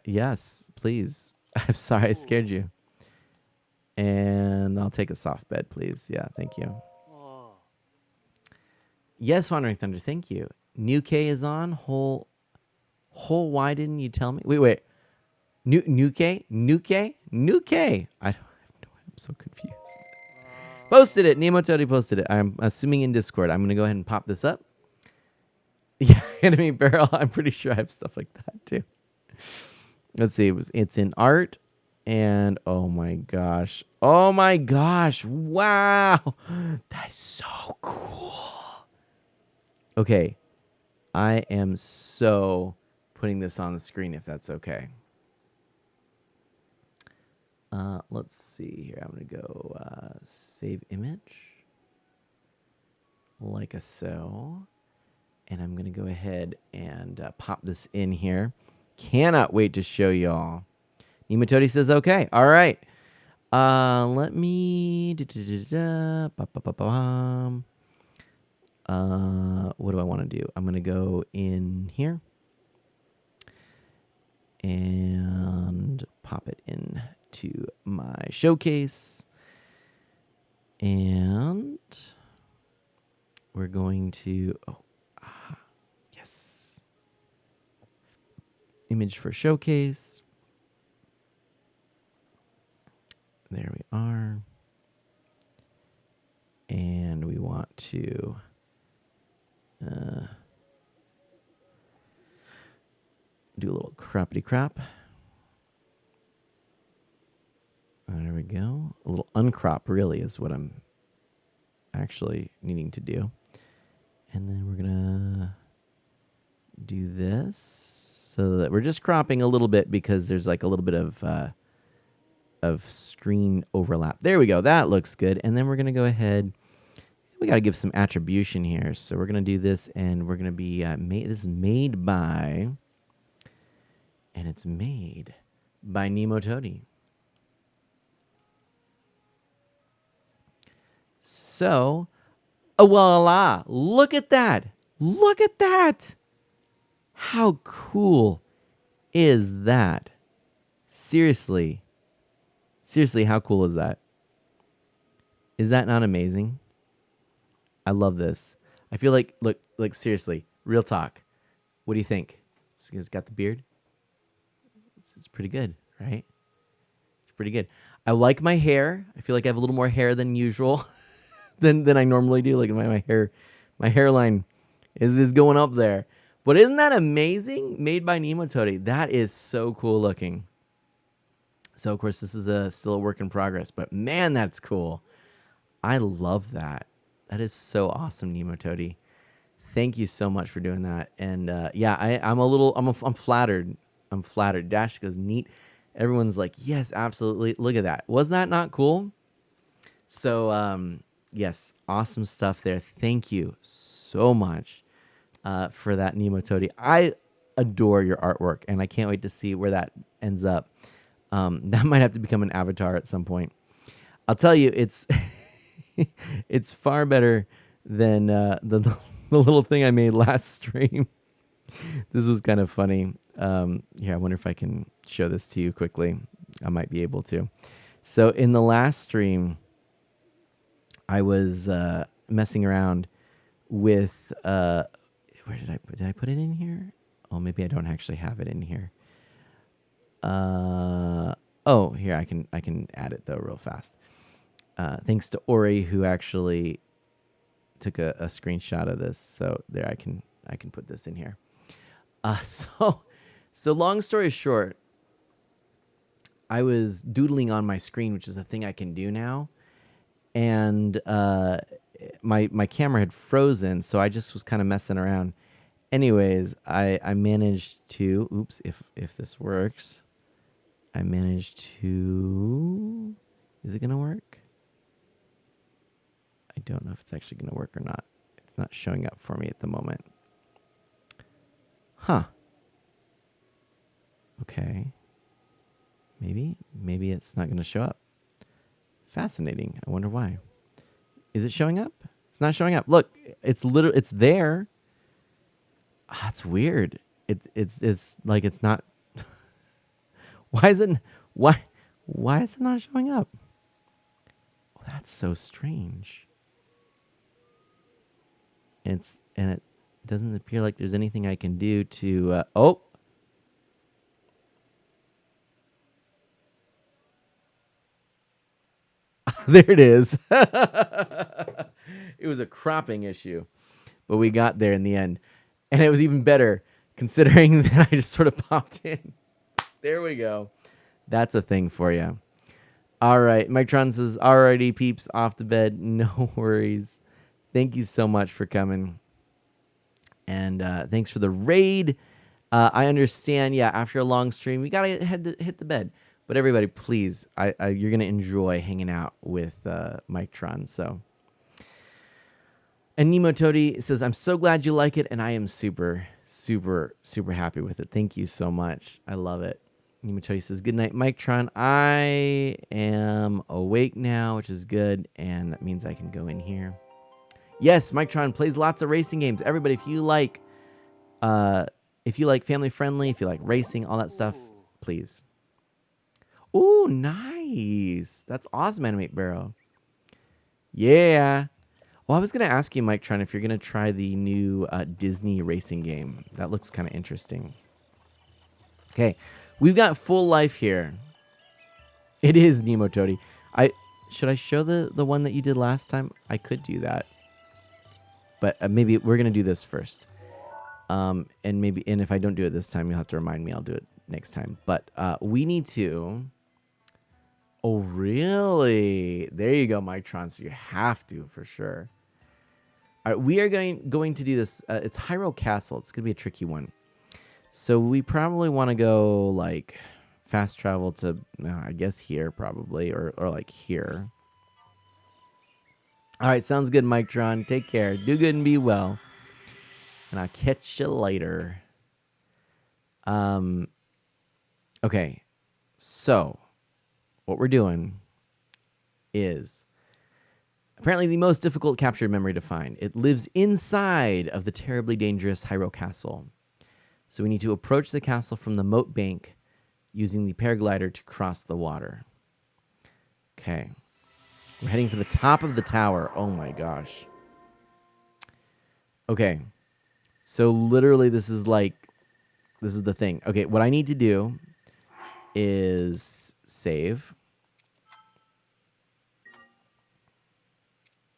Speaker 1: Yes, please. I'm sorry I scared you. And I'll take a soft bed, please. Yeah, thank you. Yes, Wandering Thunder, thank you. New K is on. Whole, why didn't you tell me? Wait. New K? I'm so confused. Posted it. Nemo Tody posted it. I'm assuming in Discord. I'm going to go ahead and pop this up. Yeah, enemy barrel. I'm pretty sure I have stuff like that too. Let's see. It's in art. And oh my gosh. Wow. That's so cool. Okay. I am so putting this on the screen if that's okay. Let's see here. I'm going to go save image. Like a so. And I'm going to go ahead and pop this in here. Cannot wait to show y'all. Nematodi says, okay. All right. Let me... what do I want to do? I'm going to go in here. And pop it in to my showcase. And we're going to... yes. Image for showcase. There we are. And we want to do a little crappity crap. There we go. A little uncrop really is what I'm actually needing to do. And then we're going to do this so that we're just cropping a little bit because there's like a little bit of screen overlap. There we go. That looks good. And then we're going to go ahead. We got to give some attribution here. So we're going to do this and we're going to be this is made by, and it's made by Nemo Tody. So, oh, voila. Look at that. Look at that. How cool is that? Seriously. Seriously, how cool is that? Is that not amazing? I love this. I feel like, look, seriously, real talk. What do you think? It's got the beard? It's pretty good, right? It's pretty good. I like my hair. I feel like I have a little more hair than usual than I normally do. Like my hairline is going up there. But isn't that amazing? Made by Nemo Tody. That is so cool looking. So, of course, this is still a work in progress. But, man, that's cool. I love that. That is so awesome, Nemo Tody. Thank you so much for doing that. And, yeah, I'm flattered. I'm flattered. Dash goes, neat. Everyone's like, yes, absolutely. Look at that. Was that not cool? So, yes, awesome stuff there. Thank you so much for that, Nemo Tody. I adore your artwork, and I can't wait to see where that ends up. That might have to become an avatar at some point. I'll tell you, it's it's far better than the little thing I made last stream. This was kind of funny. Here, I wonder if I can show this to you quickly. I might be able to. So in the last stream, I was messing around with where did I put it in here? Oh, maybe I don't actually have it in here. Oh, here I can add it though real fast. Thanks to Ori who actually took a screenshot of this. So there I can put this in here. So long story short, I was doodling on my screen, which is a thing I can do now, and my camera had frozen, so I just was kind of messing around. Anyways, I managed to, oops, if this works, I managed to, is it gonna work? I don't know if it's actually going to work or not. It's not showing up for me at the moment. Huh. Okay. Maybe it's not going to show up. Fascinating. I wonder why. Is it showing up? It's not showing up. Look, it's there. Ah, it's weird. It's like it's not. Why is it not showing up? Oh, that's so strange. And it doesn't appear like there's anything I can do to. Oh. There it is. It was a cropping issue, but we got there in the end. And it was even better considering that I just sort of popped in. There we go. That's a thing for you. All right. Mike Tron says, alrighty, peeps, off to bed. No worries. Thank you so much for coming. And thanks for the raid. I understand, yeah, after a long stream, we got to hit the bed. But everybody, please, you're going to enjoy hanging out with Mike Tron. So. And Nemo Toady says, I'm so glad you like it, and I am super, super, super happy with it. Thank you so much. I love it. Nemo Toady says, good night, Mike Tron. I am awake now, which is good, and that means I can go in here. Yes, Mike Tron plays lots of racing games. Everybody, if you like family friendly, if you like racing, all that stuff, please. Ooh, nice. That's awesome, Animate Barrel. Yeah. Well, I was going to ask you, Mike Tron, if you're going to try the new Disney racing game. That looks kind of interesting. Okay. We've got full life here. It is Nemo Toady. Should I show the one that you did last time? I could do that. But maybe we're going to do this first. And if I don't do it this time, you'll have to remind me. I'll do it next time. But we need to... Oh, really? There you go, Mike Tron. So you have to, for sure. All right, we are going to do this. It's Hyrule Castle. It's going to be a tricky one. So we probably want to go, like, fast travel to, I guess, here, probably, or like, here. All right, sounds good, Mike Tron. Take care. Do good and be well. And I'll catch you later. Okay, so... what we're doing is apparently the most difficult captured memory to find. It lives inside of the terribly dangerous Hyrule Castle. So we need to approach the castle from the moat bank using the paraglider to cross the water. Okay. We're heading for the top of the tower. Oh my gosh. Okay. So literally this is the thing. Okay, what I need to do is save.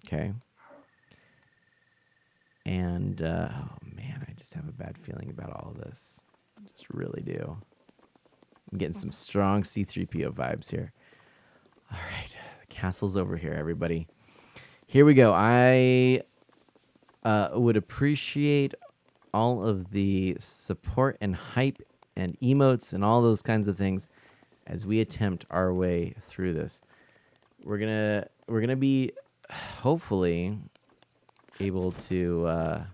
Speaker 1: Okay. And, oh man, I just have a bad feeling about all of this. I just really do. I'm getting some strong C-3PO vibes here. All right. The castle's over here, everybody. Here we go. I would appreciate all of the support and hype and emotes and all those kinds of things as we attempt our way through this. We're gonna be hopefully able to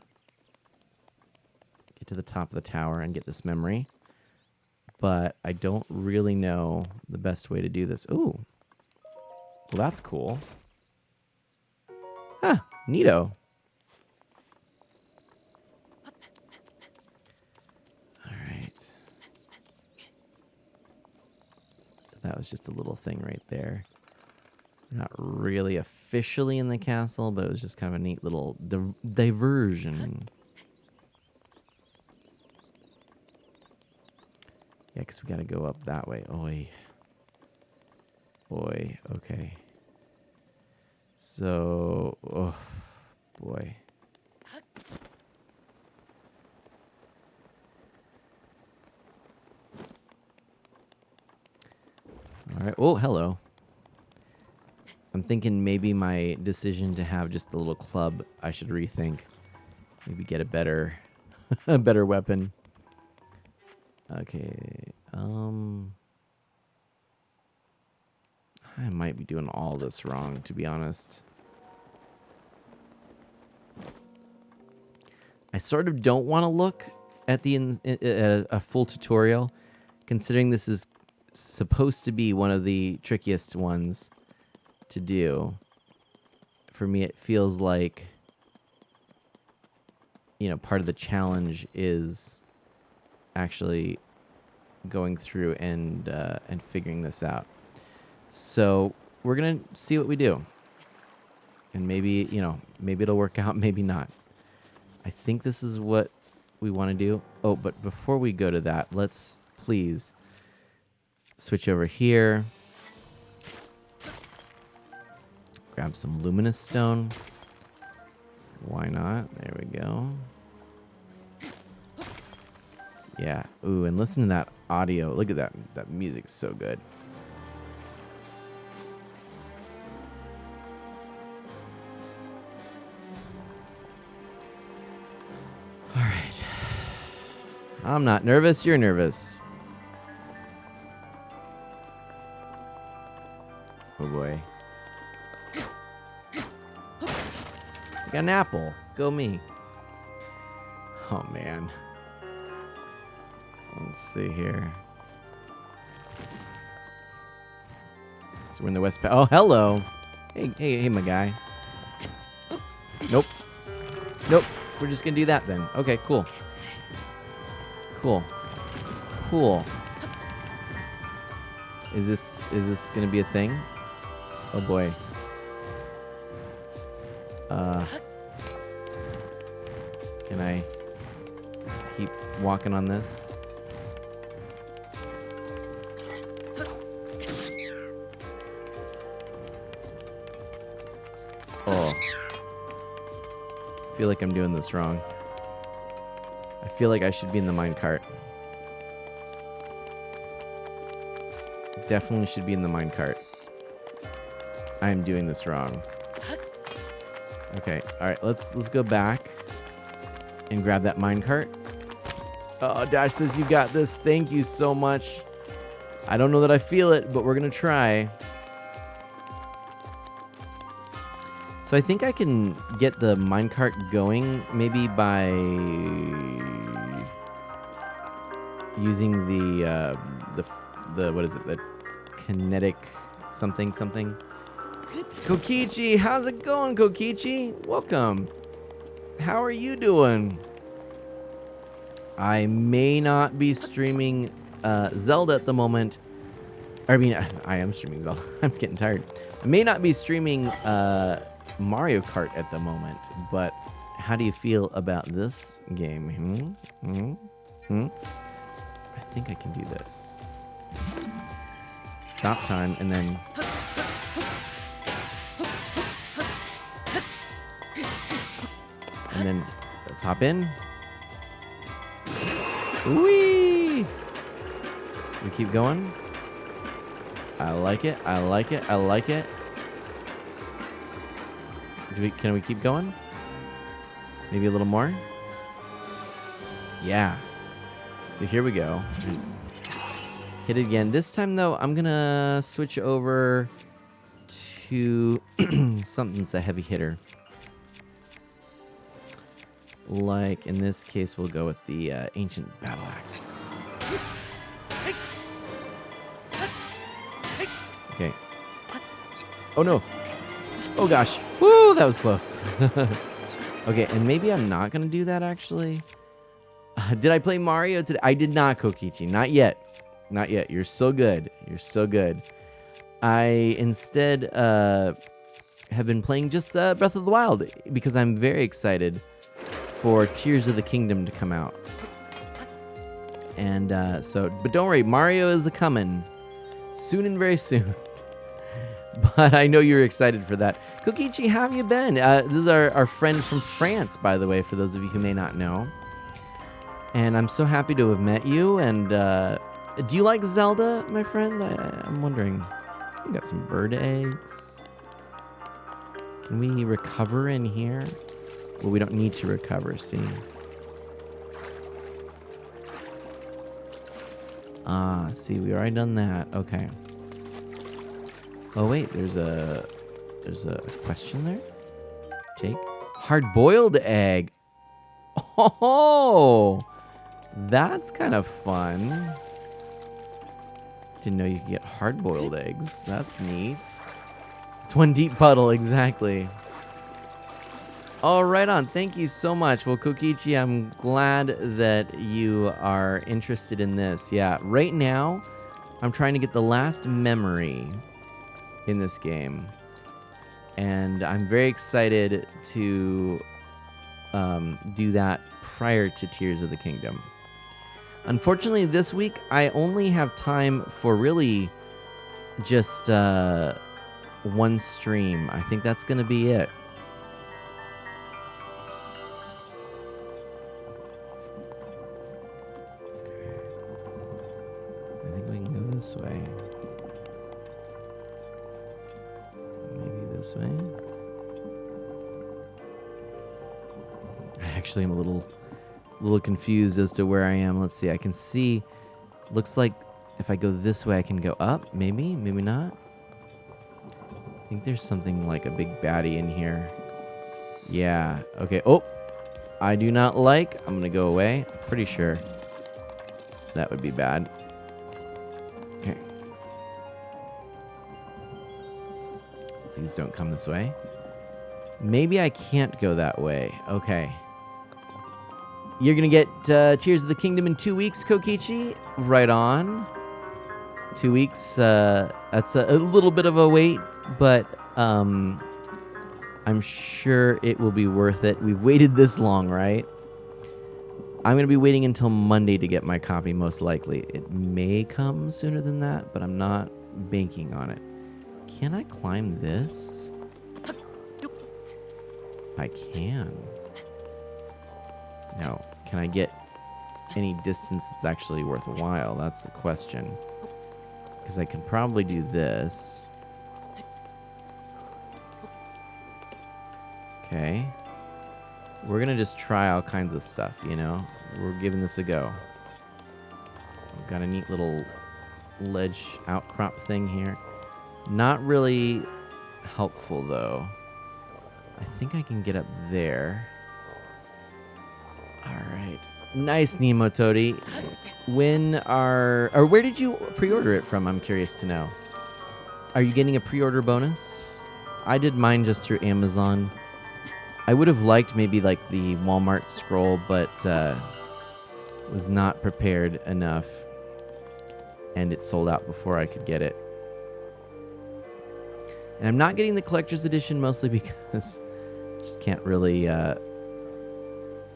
Speaker 1: get to the top of the tower and get this memory, but I don't really know the best way to do this. Ooh, well, that's cool. Huh, neato. All right. So that was just a little thing right there. Not really officially in the castle, but it was just kind of a neat little diversion. Yeah, because we got to go up that way. Oi. Boy, okay. So, oh, boy. All right. Oh, hello. I'm thinking maybe my decision to have just the little club, I should rethink. Maybe get a better a better weapon. Okay. I might be doing all this wrong, to be honest. sort of don't want to look at a full tutorial, considering this is supposed to be one of the trickiest ones to do. For me, it feels like, part of the challenge is actually going through and figuring this out. So we're gonna see what we do, and maybe it'll work out, maybe not. I think this is what we want to do. Oh, but before we go to that, let's please switch over here. Grab some luminous stone. Why not? There we go. Yeah. Ooh, and listen to that audio. Look at that. That music's so good. All right. I'm not nervous. You're nervous. Oh boy. I got an apple. Go me. Oh man. Let's see here. So we're in the West. Oh, hello. Hey, my guy. Nope. We're just gonna do that then. Okay, cool. Is this gonna be a thing? Oh boy. Can I keep walking on this? Oh. I feel like I'm doing this wrong. I feel like I should be in the minecart. Definitely should be in the minecart. I am doing this wrong. Okay, alright, let's go back and grab that minecart. Oh, Dash says you got this. Thank you so much. I don't know that I feel it, but we're gonna try. So I think I can get the minecart going maybe by using the what is it? The kinetic something. Kokichi, how's it going, Kokichi? Welcome. How are you doing? I may not be streaming Zelda at the moment. I mean, I am streaming Zelda. I'm getting tired. I may not be streaming Mario Kart at the moment, but how do you feel about this game? I think I can do this. Stop time, and then... And then let's hop in. Whee! We keep going. I like it. Can we keep going? Maybe a little more? Yeah. So here we go. Hit it again. This time, though, I'm going to switch over to something that's a heavy hitter. Like, in this case, we'll go with the ancient battle axe. Okay. Oh, no. Oh, gosh. Woo, that was close. Okay, and maybe I'm not going to do that, actually. Did I play Mario today? I did not, Kokichi. Not yet. You're still good. I instead have been playing just Breath of the Wild because I'm very excited for Tears of the Kingdom to come out. And but don't worry, Mario is a-coming soon and very soon. But I know you're excited for that. Kokichi, how have you been? This is our friend from France, by the way, for those of you who may not know. And I'm so happy to have met you. And do you like Zelda, my friend? I'm wondering. We got some bird eggs. Can we recover in here? Well, we don't need to recover, see? See, we already done that. Okay. Oh wait, there's a question there. Take hard-boiled egg. Oh, that's kind of fun. Didn't know you could get hard-boiled eggs. That's neat. It's one deep puddle, exactly. All right on. Thank you so much. Well, Kokichi, I'm glad that you are interested in this. Yeah, right now, I'm trying to get the last memory in this game. And I'm very excited to do that prior to Tears of the Kingdom. Unfortunately, this week, I only have time for really just one stream. I think that's going to be it. I think we can go this way. Maybe this way. I actually am a little confused as to where I am. Let's see. I can see. Looks like if I go this way, I can go up. Maybe not. I think there's something like a big baddie in here. Yeah. Okay. Oh, I do not like. I'm gonna go away. Pretty sure that would be bad. Okay. Please don't come this way. Maybe I can't go that way. Okay. You're going to get Tears of the Kingdom in 2 weeks, Kokichi. Right on. 2 weeks. That's a little bit of a wait, but I'm sure it will be worth it. We've waited this long, right? I'm going to be waiting until Monday to get my copy, most likely. It may come sooner than that, but I'm not banking on it. Can I climb this? I can. Now, can I get any distance that's actually worthwhile? That's the question. Because I can probably do this. Okay. We're going to just try all kinds of stuff, you know? We're giving this a go. We've got a neat little ledge outcrop thing here. Not really helpful, though. I think I can get up there. All right. Nice, Nemo Toady. Where did you pre-order it from? I'm curious to know. Are you getting a pre-order bonus? I did mine just through Amazon. I would have liked maybe like the Walmart scroll, but was not prepared enough. And it sold out before I could get it. And I'm not getting the collector's edition mostly because I just can't really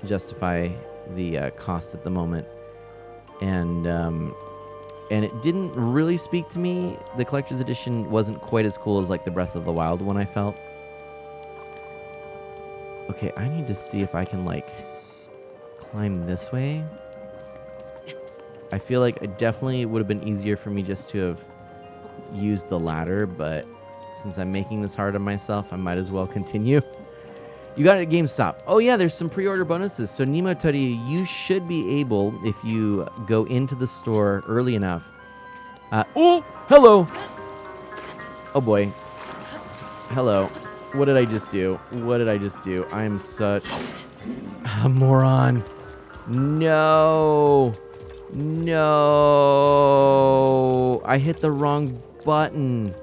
Speaker 1: justify the cost at the moment. And it didn't really speak to me. The collector's edition wasn't quite as cool as like the Breath of the Wild one, I felt. Okay, I need to see if I can like climb this way. I feel like it definitely would have been easier for me just to have used the ladder, but since I'm making this hard on myself, I might as well continue. You got it at GameStop. Oh yeah, there's some pre-order bonuses. So Nemo Toddy, you should be able, if you go into the store early enough. Oh, hello. Oh boy. Hello. What did I just do? What did I just do? I am such a moron. No. No. I hit the wrong button.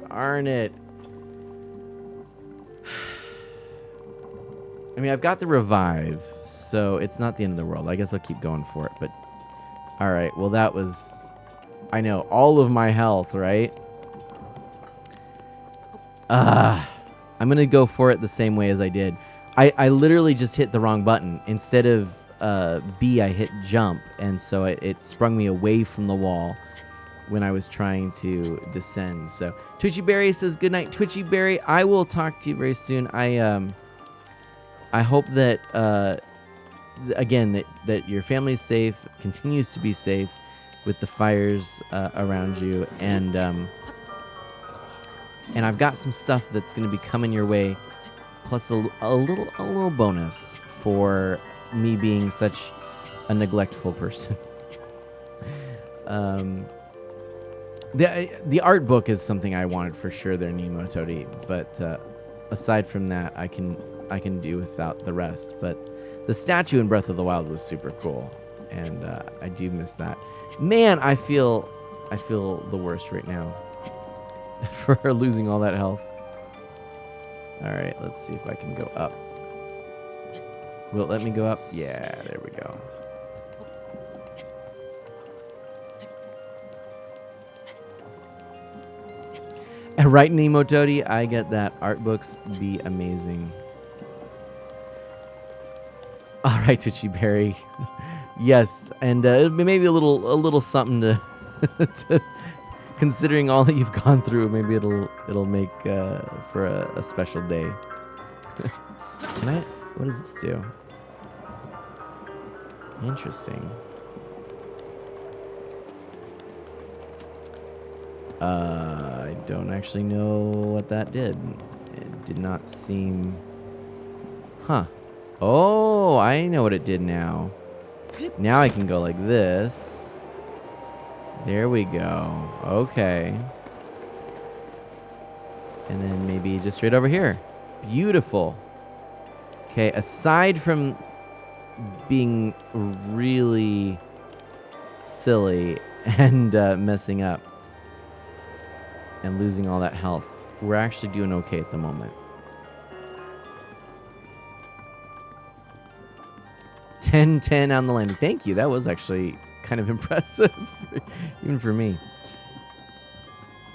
Speaker 1: Darn it. I mean, I've got the revive, so it's not the end of the world. I guess I'll keep going for it, but... Alright, well that was... I know, all of my health, right? I'm gonna go for it the same way as I did. I literally just hit the wrong button. Instead of B, I hit jump, and so it sprung me away from the wall when I was trying to descend. So, Twitchy Berry says, good night, Twitchy Berry. I will talk to you very soon. I hope that, again, that your family's safe, continues to be safe with the fires around you, and I've got some stuff that's going to be coming your way, plus a little bonus for me being such a neglectful person. The art book is something I wanted for sure there, Nemo Toady, but aside from that, I can I can do without the rest. But the statue in Breath of the Wild was super cool, and I do miss that. Man, I feel the worst right now for losing all that health. All right, let's see if I can go up. Will it let me go up? Yeah, there we go. And right, Nemo Toady, I get that. Art books be amazing. All right, Twitchy Berry. Yes, and maybe a little something to, to considering all that you've gone through. Maybe it'll make for a special day. Can I? What does this do? Interesting. I don't actually know what that did. It did not seem... Huh. Oh, I know what it did now. Now I can go like this. There we go. Okay. And then maybe just right over here. Beautiful. Okay, aside from being really silly and messing up and losing all that health, we're actually doing okay at the moment. 10-10 on the landing. Thank you. That was actually kind of impressive, even for me.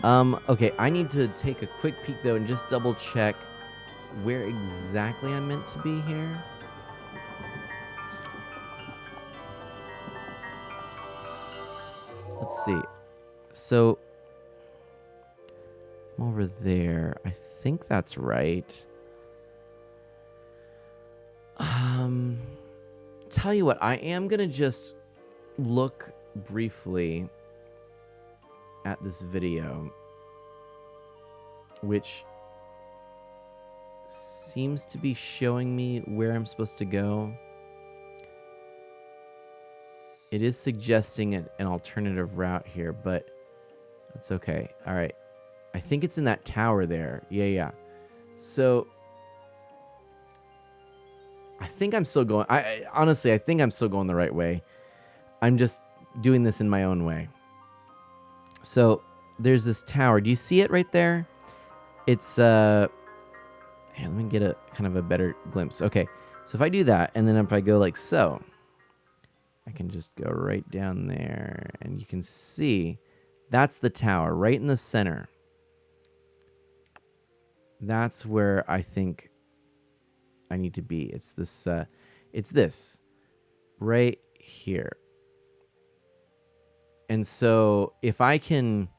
Speaker 1: Okay, I need to take a quick peek, though, and just double check where exactly I'm meant to be here. Let's see. So, I'm over there. I think that's right. Tell you what, I am going to just look briefly at this video, which seems to be showing me where I'm supposed to go. It is suggesting an alternative route here, but that's okay. All right. I think it's in that tower there. Yeah. So I think I'm still going. Honestly, I think I'm still going the right way. I'm just doing this in my own way. So there's this tower. Do you see it right there? It's here, let me get a kind of a better glimpse. Okay. So if I do that, and then if I go like so, I can just go right down there, and you can see that's the tower right in the center. That's where I think I need to be. It's this right here. And so if I can,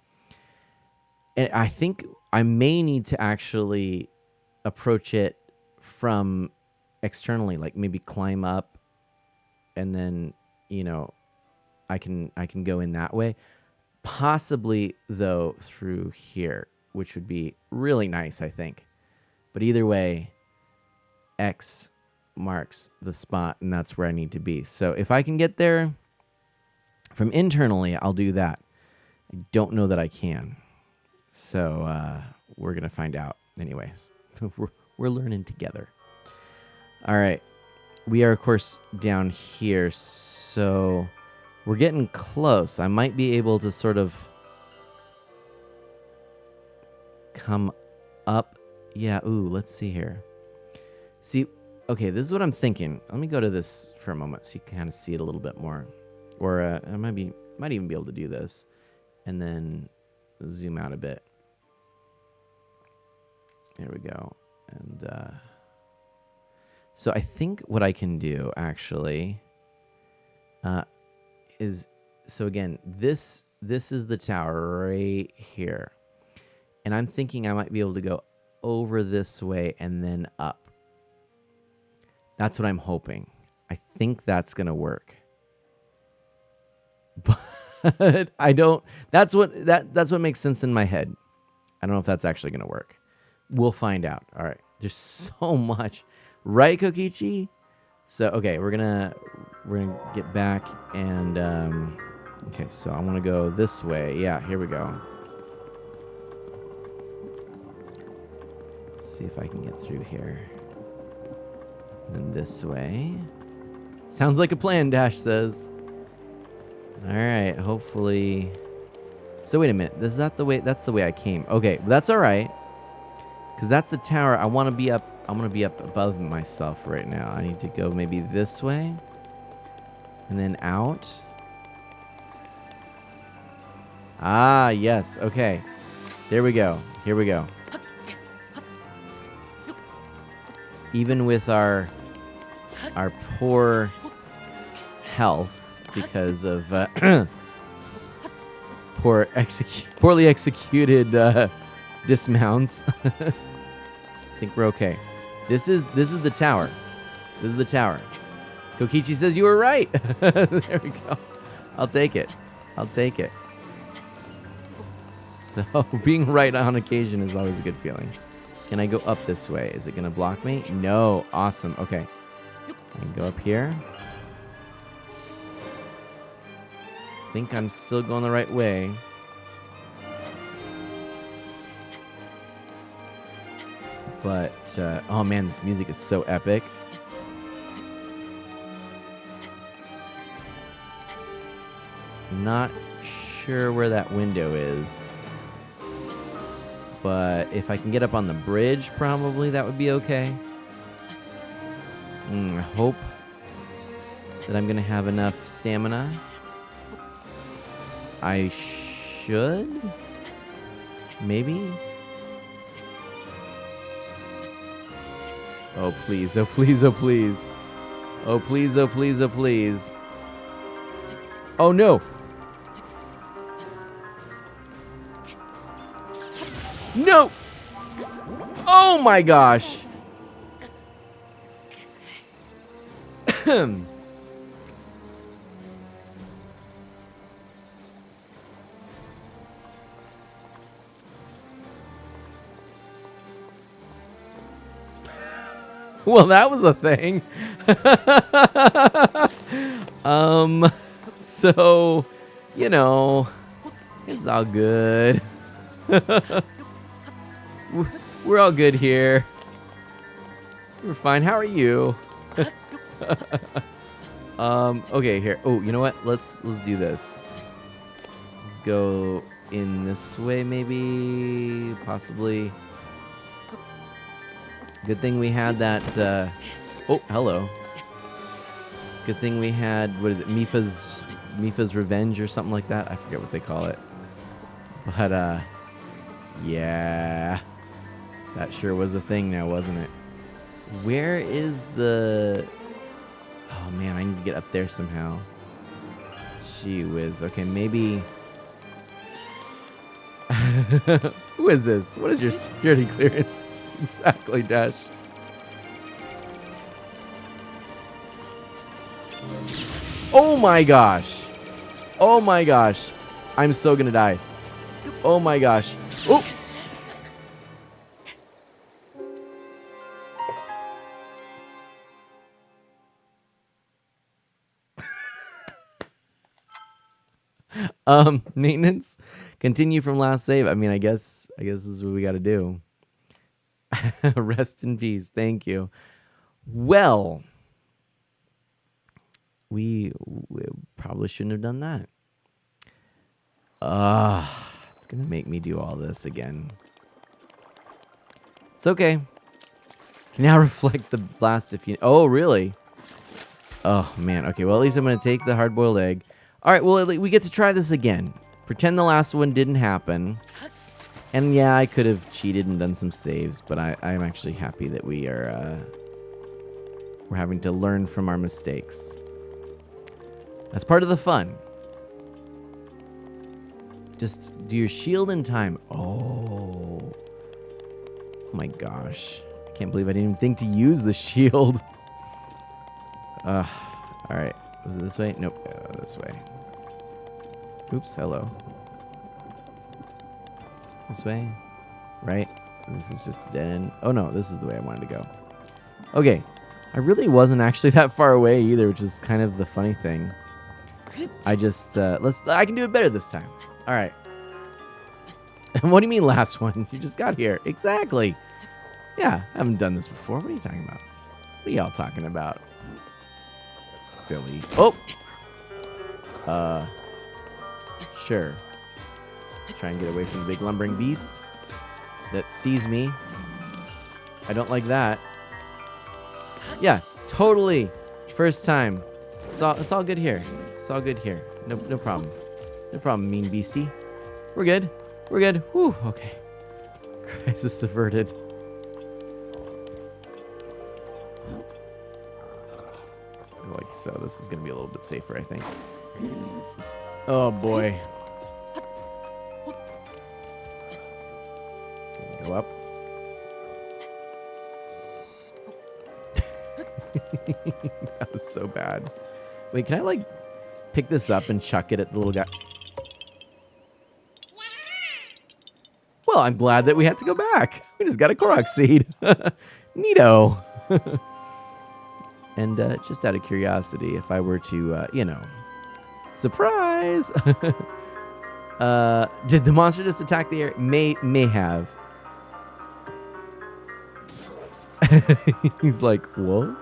Speaker 1: and I think I may need to actually approach it from externally, like maybe climb up, and then, I can go in that way. Possibly, though, through here, which would be really nice, I think. But either way, X marks the spot, and that's where I need to be. So if I can get there from internally, I'll do that. I don't know that I can. So we're going to find out. Anyways, we're learning together. All right. We are, of course, down here, so we're getting close. I might be able to sort of come up. Yeah, ooh, let's see here. See, okay, this is what I'm thinking. Let me go to this for a moment so you can kind of see it a little bit more. Or I might even be able to do this and then zoom out a bit. There we go. And so I think what I can do actually is, so again, this is the tower right here. And I'm thinking I might be able to go over this way and then up. That's what I'm hoping. I think that's going to work. But I don't, that's what makes sense in my head. I don't know if that's actually going to work. We'll find out. All right. There's so much. Right, Kokichi? So, okay, we're gonna get back and okay, so I want to go this way. Yeah, here we go. Let's see if I can get through here. And this way. Sounds like a plan, Dash says. Alright, hopefully... So wait a minute. Is that the way? That's the way I came. Okay, that's alright. Because that's the tower. I want to be up... I'm going to be up above myself right now. I need to go maybe this way. And then out. Ah, yes. Okay. There we go. Here we go. Even with our poor health because of poorly executed dismounts, I think we're okay. This is the tower. This is the tower. Kokichi says you were right. There we go. I'll take it. I'll take it. So being right on occasion is always a good feeling. Can I go up this way? Is it going to block me? No. Awesome. Okay. I can go up here. I think I'm still going the right way. But, oh man, this music is so epic. Not sure where that window is. But if I can get up on the bridge, probably that would be okay. I hope that I'm going to have enough stamina. I should? Maybe? Oh, please. Oh, please. Oh, please. Oh, please. Oh, please. Oh, please. Oh, no. No! Oh my gosh! Well, that was a thing. So, you know, it's all good. We're all good here. We're fine. How are you? Okay, here. Oh, you know what? Let's do this. Let's go in this way, maybe, possibly. Good thing we had that. Oh, hello. Good thing we had. What is it? Mifa's Revenge or something like that. I forget what they call it. But yeah, that sure was a thing now, wasn't it? Where is the... Oh man, I need to get up there somehow. Gee whiz. Okay, maybe... Who is this? What is your security clearance? Exactly, Dash. Oh my gosh. Oh my gosh. I'm so gonna die. Oh my gosh. Oh! Maintenance. Continue from last save. I mean, I guess this is what we gotta do. Rest in peace. Thank you. Well, we probably shouldn't have done that. It's gonna make me do all this again. It's okay. Can now reflect the blast if you... Oh, really? Oh, man. Okay, well, at least I'm gonna take the hard-boiled egg. All right, well, we get to try this again. Pretend the last one didn't happen. And yeah, I could have cheated and done some saves, but I'm actually happy that we're having to learn from our mistakes. That's part of the fun. Just do your shield in time. Oh my gosh. I can't believe I didn't even think to use the shield. All right. Was it this way? Nope. This way. Oops. Hello. This way? Right? This is just a dead end. Oh no, this is the way I wanted to go. Okay. I really wasn't actually that far away either, which is kind of the funny thing. I just, I can do it better this time. All right. What do you mean last one? You just got here. Exactly. Yeah, I haven't done this before. What are you talking about? What are y'all talking about? Silly. Oh! Sure. Try and get away from the big lumbering beast that sees me. I don't like that. Yeah, totally. First time. It's all good here. It's all good here. No problem. No problem, mean beastie. We're good. We're good. Whew, okay. Crisis averted. Like so. This is going to be a little bit safer, I think. Oh, boy. Go up. That was so bad. Wait, can I, like, pick this up and chuck it at the little guy? Well, I'm glad that we had to go back. We just got a Korok seed. Neato. And just out of curiosity, if I were to, you know, surprise. Did the monster just attack the air? May have. He's like, what?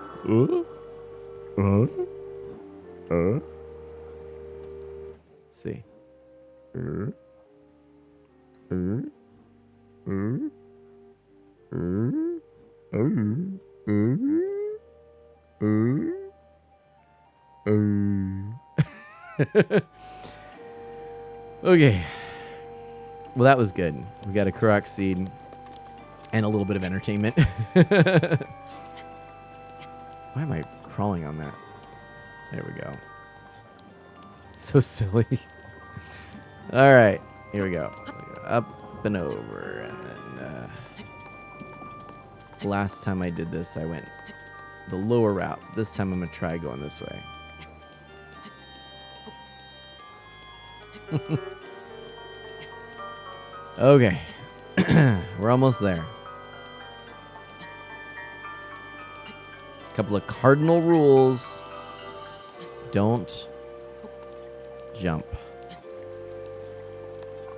Speaker 1: See. Okay. Well, that was good. We got a Korok seed and a little bit of entertainment. Why am I crawling on that? There we go. So silly. All right. Here we go. Up and over. And then last time I did this, I went the lower route. This time I'm going to try going this way. Okay. We're almost there. Couple of cardinal rules. Don't jump.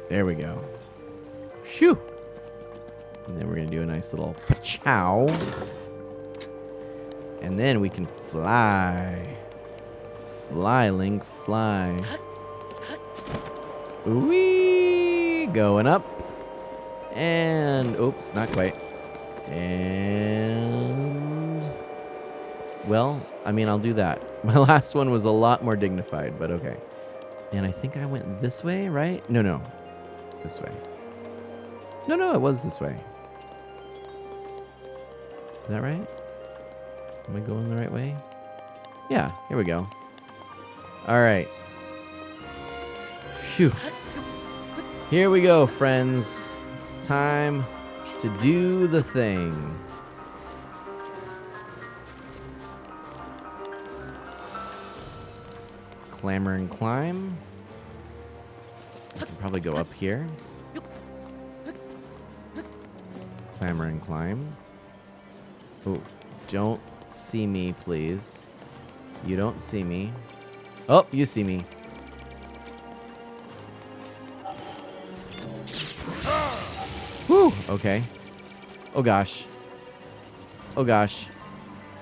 Speaker 1: There we go. Shoo! And then we're going to do a nice little pa-chow. And then we can fly. Fly, Link, fly. Whee! Going up. And, oops, not quite. And, well, I mean, I'll do that. My last one was a lot more dignified, but okay. And I think I went this way, right? No. This way. No, it was this way. Is that right? Am I going the right way? Yeah, here we go. All right. Phew. Here we go, friends. It's time to do the thing. Clamber and climb. I can probably go up here. Clamber and climb. Oh, don't see me, please. You don't see me. Oh, you see me. Whew, okay. Oh gosh. Oh gosh.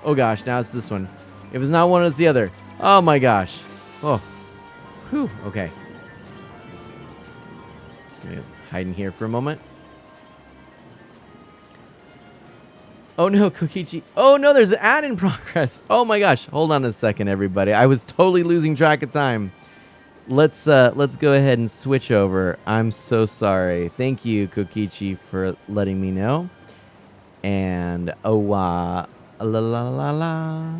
Speaker 1: Oh gosh, now it's this one. If it's not one, it's the other. Oh my gosh. Oh. Whew, okay. Just gonna hide in here for a moment. Oh no, Kokichi. Oh no, there's an ad in progress. Oh my gosh. Hold on a second, everybody. I was totally losing track of time. Let's go ahead and switch over. I'm so sorry. Thank you, Kokichi, for letting me know. And la la la la.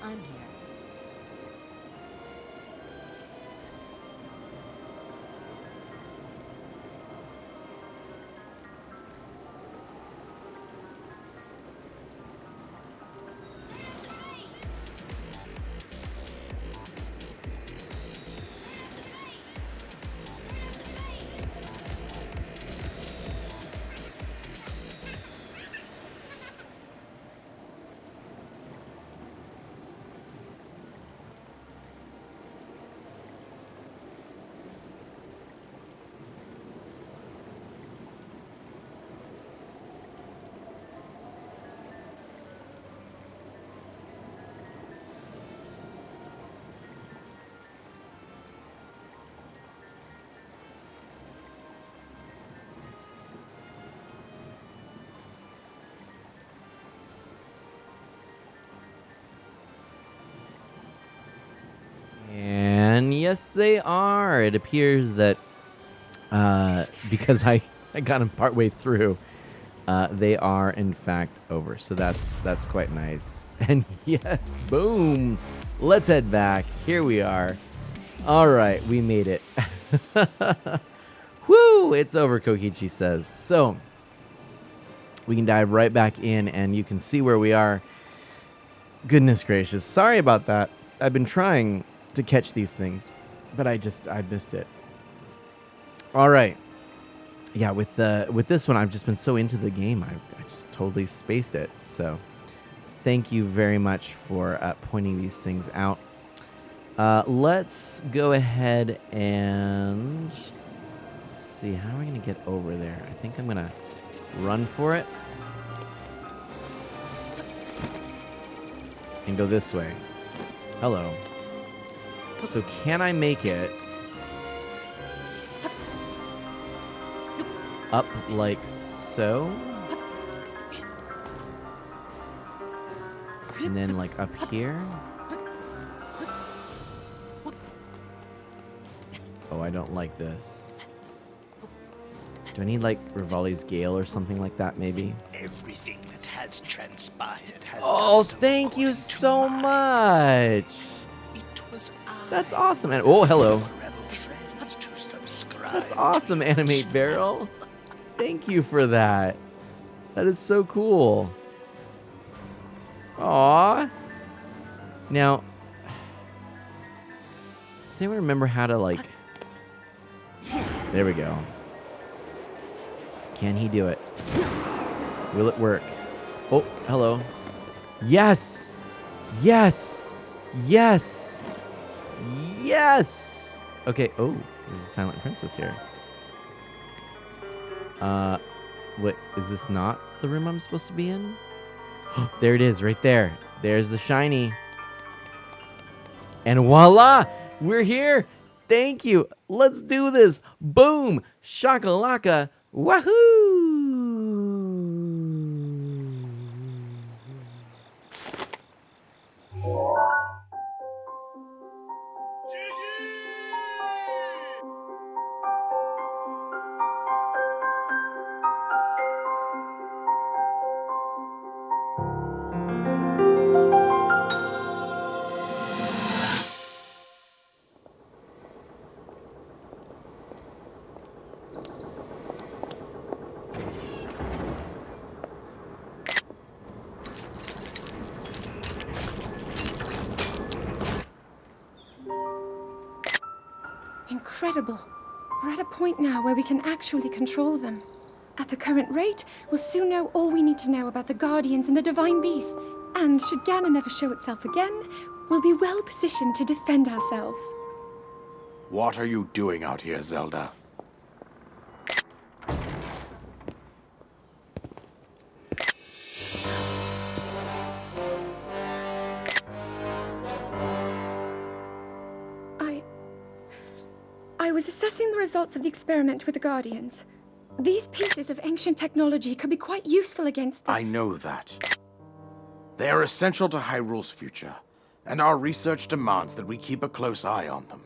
Speaker 5: I'm here.
Speaker 1: And yes, they are. It appears that because I got them partway through, they are in fact over. So that's quite nice. And yes, boom. Let's head back. Here we are. All right, we made it. Woo! It's over, Kokichi says. So we can dive right back in, and you can see where we are. Goodness gracious. Sorry about that. I've been trying to catch these things, but I missed it. All right. Yeah, with this one, I've just been so into the game, I just totally spaced it. So thank you very much for pointing these things out. Let's go ahead and see. How are we going to get over there? I think I'm going to run for it and go this way. Hello. So can I make it up like so? And then like up here? Oh, I don't like this. Do I need like Rivali's Gale or something like that maybe?
Speaker 3: Everything that has transpired has
Speaker 1: Oh,
Speaker 3: come so
Speaker 1: thank you
Speaker 3: according to
Speaker 1: so
Speaker 3: my
Speaker 1: much.
Speaker 3: It was
Speaker 1: That's awesome. And oh, hello.
Speaker 3: rebel friends to subscribe.
Speaker 1: That's awesome, Animate Barrel. Thank you for that. That is so cool. Aww. Now, does anyone remember how to like... There we go. Can he do it? Will it work? Oh, hello. Yes! Yes! Yes! Yes! Okay, oh, there's a silent princess here. What, is this not the room I'm supposed to be in? There it is, right there. There's the shiny. And voila! We're here! Thank you! Let's do this! Boom! Shakalaka! Wahoo!
Speaker 4: Incredible. We're at a point now where we can actually control them. At the current rate, we'll soon know all we need to know about the Guardians and the Divine Beasts. And should Ganon ever show itself again, we'll be well positioned to defend ourselves.
Speaker 6: What are you doing out here, Zelda?
Speaker 4: I was assessing the results of the experiment with the Guardians. These pieces of ancient technology could be quite useful against the...
Speaker 6: I know that. They are essential to Hyrule's future, and our research demands that we keep a close eye on them.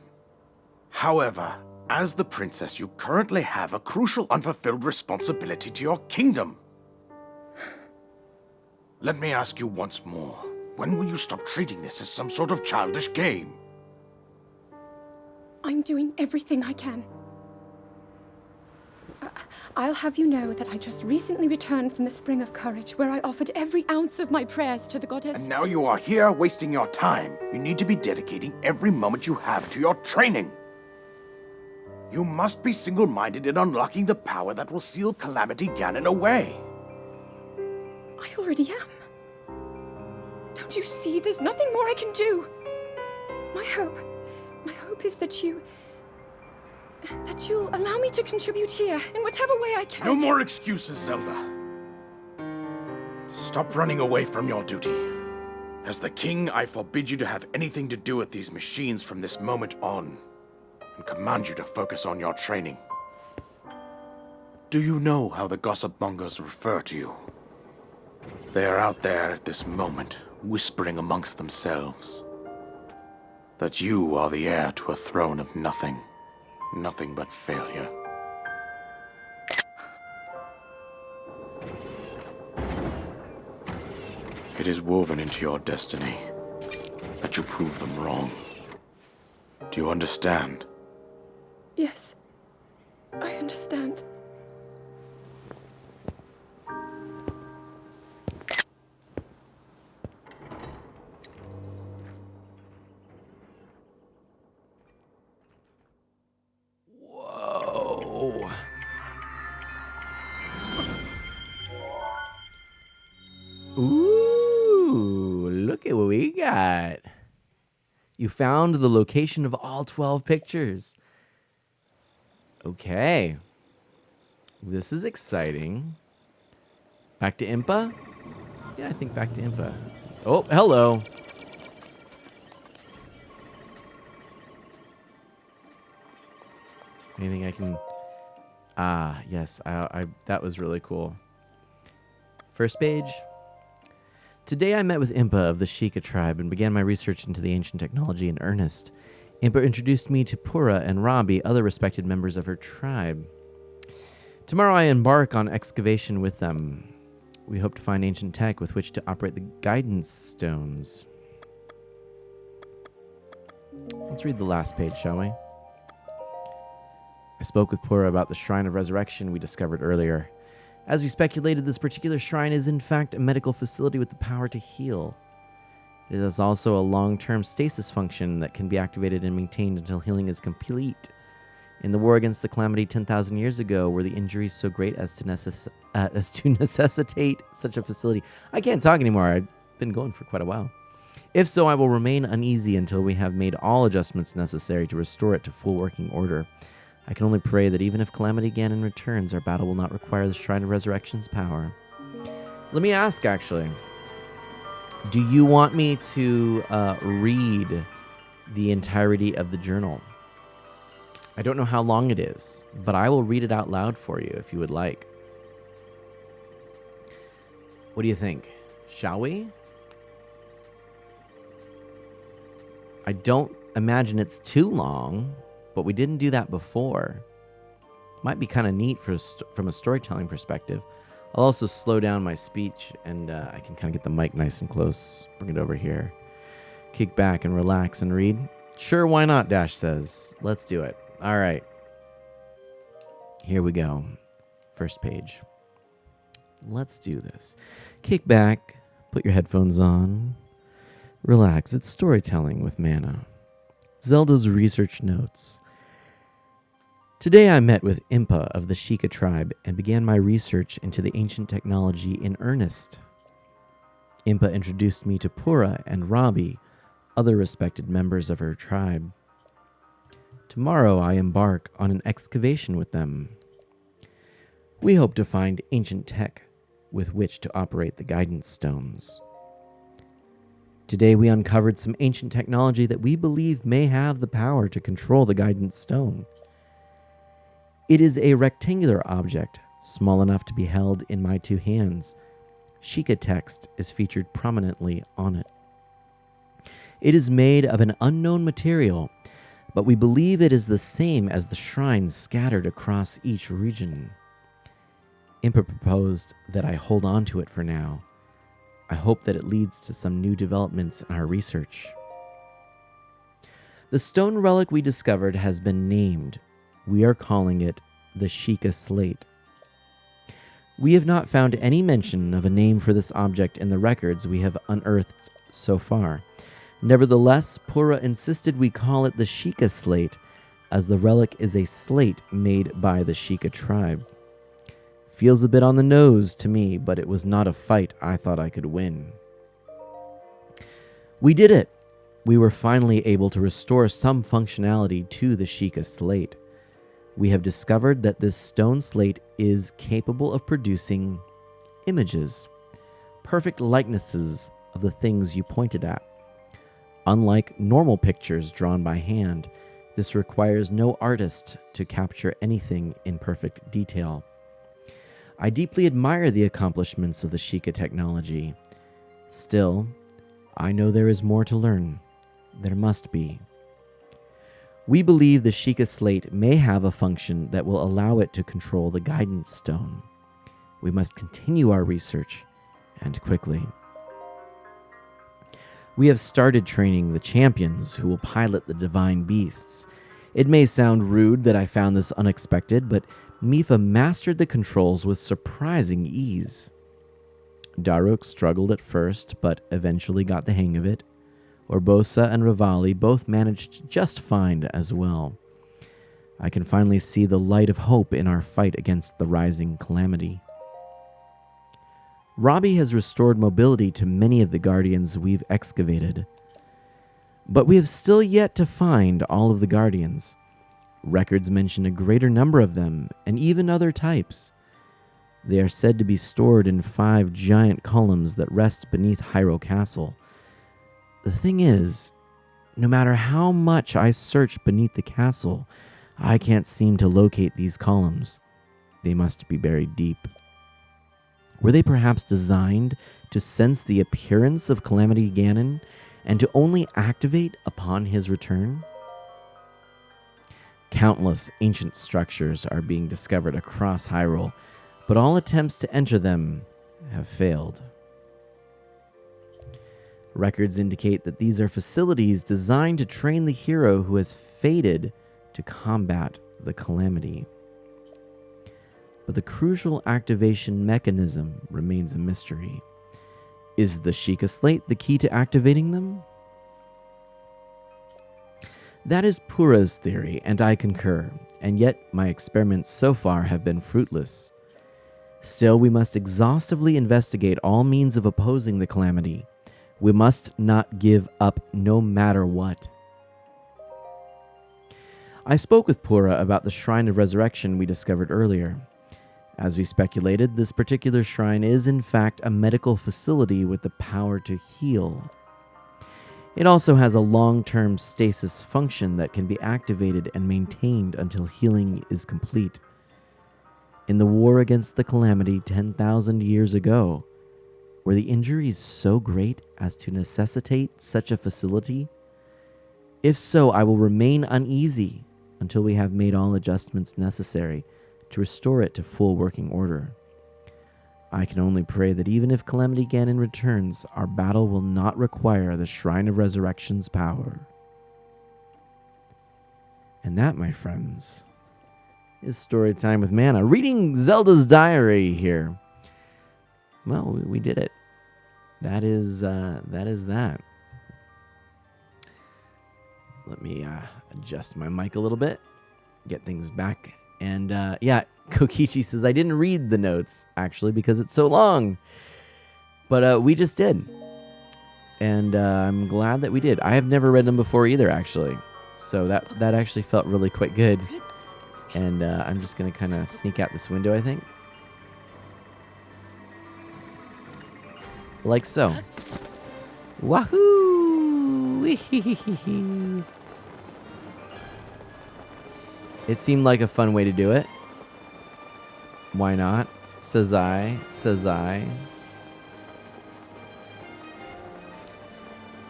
Speaker 6: However, as the princess, you currently have a crucial unfulfilled responsibility to your kingdom. Let me ask you once more. When will you stop treating this as some sort of childish game?
Speaker 4: I'm doing everything I can. I'll have you know that I just recently returned from the Spring of Courage, where I offered every ounce of my prayers to the goddess.
Speaker 6: And now you are here wasting your time. You need to be dedicating every moment you have to your training. You must be single-minded in unlocking the power that will seal Calamity Ganon away.
Speaker 4: I already am. Don't you see? There's nothing more I can do. My hope is that you'll allow me to contribute here in whatever way I can.
Speaker 6: No more excuses, Zelda. Stop running away from your duty. As the king, I forbid you to have anything to do with these machines from this moment on, and command you to focus on your training. Do you know how the gossip mongers refer to you? They are out there at this moment, whispering amongst themselves that you are the heir to a throne of nothing. Nothing but failure. It is woven into your destiny that you prove them wrong. Do you understand?
Speaker 4: Yes, I understand.
Speaker 1: Whoa. Ooh, look at what we got. You found the location of all 12 pictures. Okay. This is exciting. Back to Impa? Yeah, I think back to Impa. Oh, hello. Anything I can... Ah, yes. I that was really cool. First page. Today I met with Impa of the Sheikah tribe and began my research into the ancient technology in earnest. Impa introduced me to Pura and Rabi, other respected members of her tribe. Tomorrow I embark on excavation with them. We hope to find ancient tech with which to operate the guidance stones. Let's read the last page, shall we? I spoke with Pura about the Shrine of Resurrection we discovered earlier. As we speculated, this particular shrine is in fact a medical facility with the power to heal. It is also a long-term stasis function that can be activated and maintained until healing is complete. In the war against the Calamity 10,000 years ago, were the injuries so great as to necessitate such a facility? I can't talk anymore. I've been going for quite a while. If so, I will remain uneasy until we have made all adjustments necessary to restore it to full working order. I can only pray that even if Calamity Ganon returns, our battle will not require the Shrine of Resurrection's power. Let me ask, actually. Do you want me to read the entirety of the journal? I don't know how long it is, but I will read it out loud for you if you would like. What do you think? Shall we? I don't imagine it's too long, but we didn't do that before. Might be kind of neat from a storytelling perspective. I'll also slow down my speech, and I can kind of get the mic nice and close. Bring it over here. Kick back and relax and read. Sure, why not, Dash says. Let's do it. All right. Here we go. First page. Let's do this. Kick back, put your headphones on. Relax, it's storytelling with Mana. Zelda's research notes. Today I met with Impa of the Sheikah tribe and began my research into the ancient technology in earnest. Impa introduced me to Pura and Rabi, other respected members of her tribe. Tomorrow I embark on an excavation with them. We hope to find ancient tech with which to operate the guidance stones. Today we uncovered some ancient technology that we believe may have the power to control the guidance stone. It is a rectangular object, small enough to be held in my two hands. Sheikah text is featured prominently on it. It is made of an unknown material, but we believe it is the same as the shrines scattered across each region. Impa proposed that I hold on to it for now. I hope that it leads to some new developments in our research. The stone relic we discovered has been named. We are calling it the Sheikah Slate. We have not found any mention of a name for this object in the records we have unearthed so far. Nevertheless, Pura insisted we call it the Sheikah Slate, as the relic is a slate made by the Sheikah tribe. Feels a bit on the nose to me, but it was not a fight I thought I could win. We did it! We were finally able to restore some functionality to the Sheikah Slate. We have discovered that this stone slate is capable of producing images, perfect likenesses of the things you pointed at. Unlike normal pictures drawn by hand, this requires no artist to capture anything in perfect detail. I deeply admire the accomplishments of the Sheikah technology. Still, I know there is more to learn. There must be. We believe the Sheikah Slate may have a function that will allow it to control the guidance stone. We must continue our research, and quickly. We have started training the champions who will pilot the divine beasts. It may sound rude that I found this unexpected, but Mifa mastered the controls with surprising ease. Daruk struggled at first, but eventually got the hang of it. Orbosa and Rivali both managed just fine as well. I can finally see the light of hope in our fight against the rising calamity. Robbie has restored mobility to many of the Guardians we've excavated. But we have still yet to find all of the Guardians. Records mention a greater number of them, and even other types. They are said to be stored in 5 giant columns that rest beneath Hyrule Castle. The thing is, no matter how much I search beneath the castle, I can't seem to locate these columns. They must be buried deep. Were they perhaps designed to sense the appearance of Calamity Ganon and to only activate upon his return? Countless ancient structures are being discovered across Hyrule, but all attempts to enter them have failed. Records indicate that these are facilities designed to train the hero who has fated to combat the calamity. But the crucial activation mechanism remains a mystery. Is the Sheikah Slate the key to activating them? That is Pura's theory, and I concur, and yet my experiments so far have been fruitless. Still, we must exhaustively investigate all means of opposing the calamity. We must not give up no matter what. I spoke with Pura about the Shrine of Resurrection we discovered earlier. As we speculated, this particular shrine is in fact a medical facility with the power to heal. It also has a long-term stasis function that can be activated and maintained until healing is complete. In the war against the calamity 10,000 years ago, were the injuries so great as to necessitate such a facility? If so, I will remain uneasy until we have made all adjustments necessary to restore it to full working order. I can only pray that even if Calamity Ganon returns, our battle will not require the Shrine of Resurrection's power. And that, my friends, is Storytime with Mana. Reading Zelda's Diary here. Well, we did it. That is that. Let me adjust my mic a little bit, get things back. And yeah, Kokichi says, I didn't read the notes, actually, because it's so long. But we just did. And I'm glad that we did. I have never read them before either, actually. So that actually felt really quite good. And I'm just going to kind of sneak out this window, I think. Like so. Wahoo! It seemed like a fun way to do it. Why not? Says I.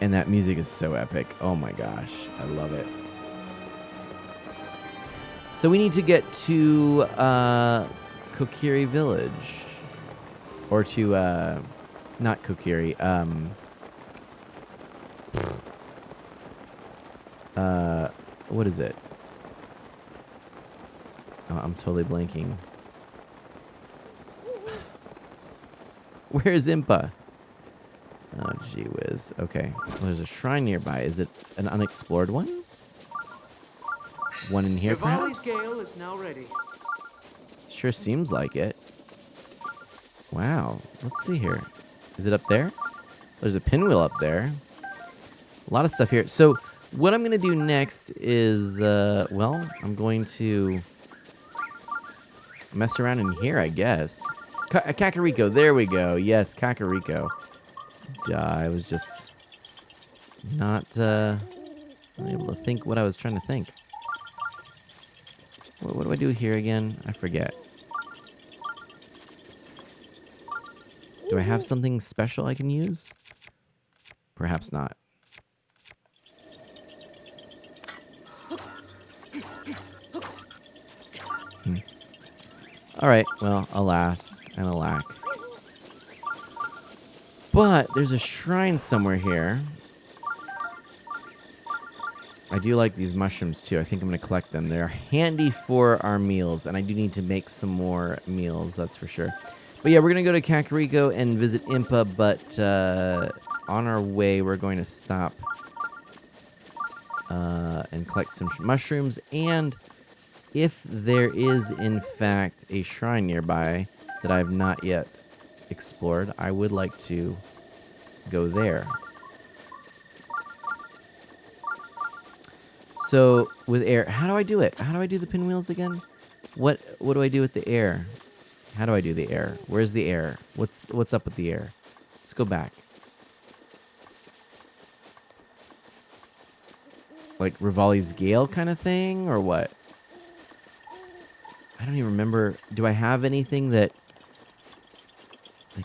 Speaker 1: And that music is so epic. Oh my gosh. I love it. So we need to get to Kokiri Village. Or to Not Kokiri. What is it? Oh, I'm totally blanking. Where's Impa? Oh, gee whiz. Okay. Well, there's a shrine nearby. Is it an unexplored one? One in here,
Speaker 7: Rivali's
Speaker 1: perhaps?
Speaker 7: gale is now ready.
Speaker 1: Sure seems like it. Wow. Let's see here. Is it up there? There's a pinwheel up there. A lot of stuff here. So, what I'm going to do next is, well, I'm going to mess around in here, I guess. Kakariko. There we go. Yes, Kakariko. Duh, I was just not able to think what I was trying to think. What do I do here again? I forget. Do I have something special I can use? Perhaps not. All right, well, alas and alack. But there's a shrine somewhere here. I do like these mushrooms too. I think I'm going to collect them. They're handy for our meals, and I do need to make some more meals, that's for sure. But yeah, we're going to go to Kakariko and visit Impa, but on our way, we're going to stop and collect some mushrooms. And if there is, in fact, a shrine nearby that I have not yet explored, I would like to go there. So, with air, how do I do it? How do I do the pinwheels again? What do I do with the air? How do I do the air? Where's the air? What's up with the air? Let's go back. Like Rivali's Gale kind of thing, or what? I don't even remember. Do I have anything that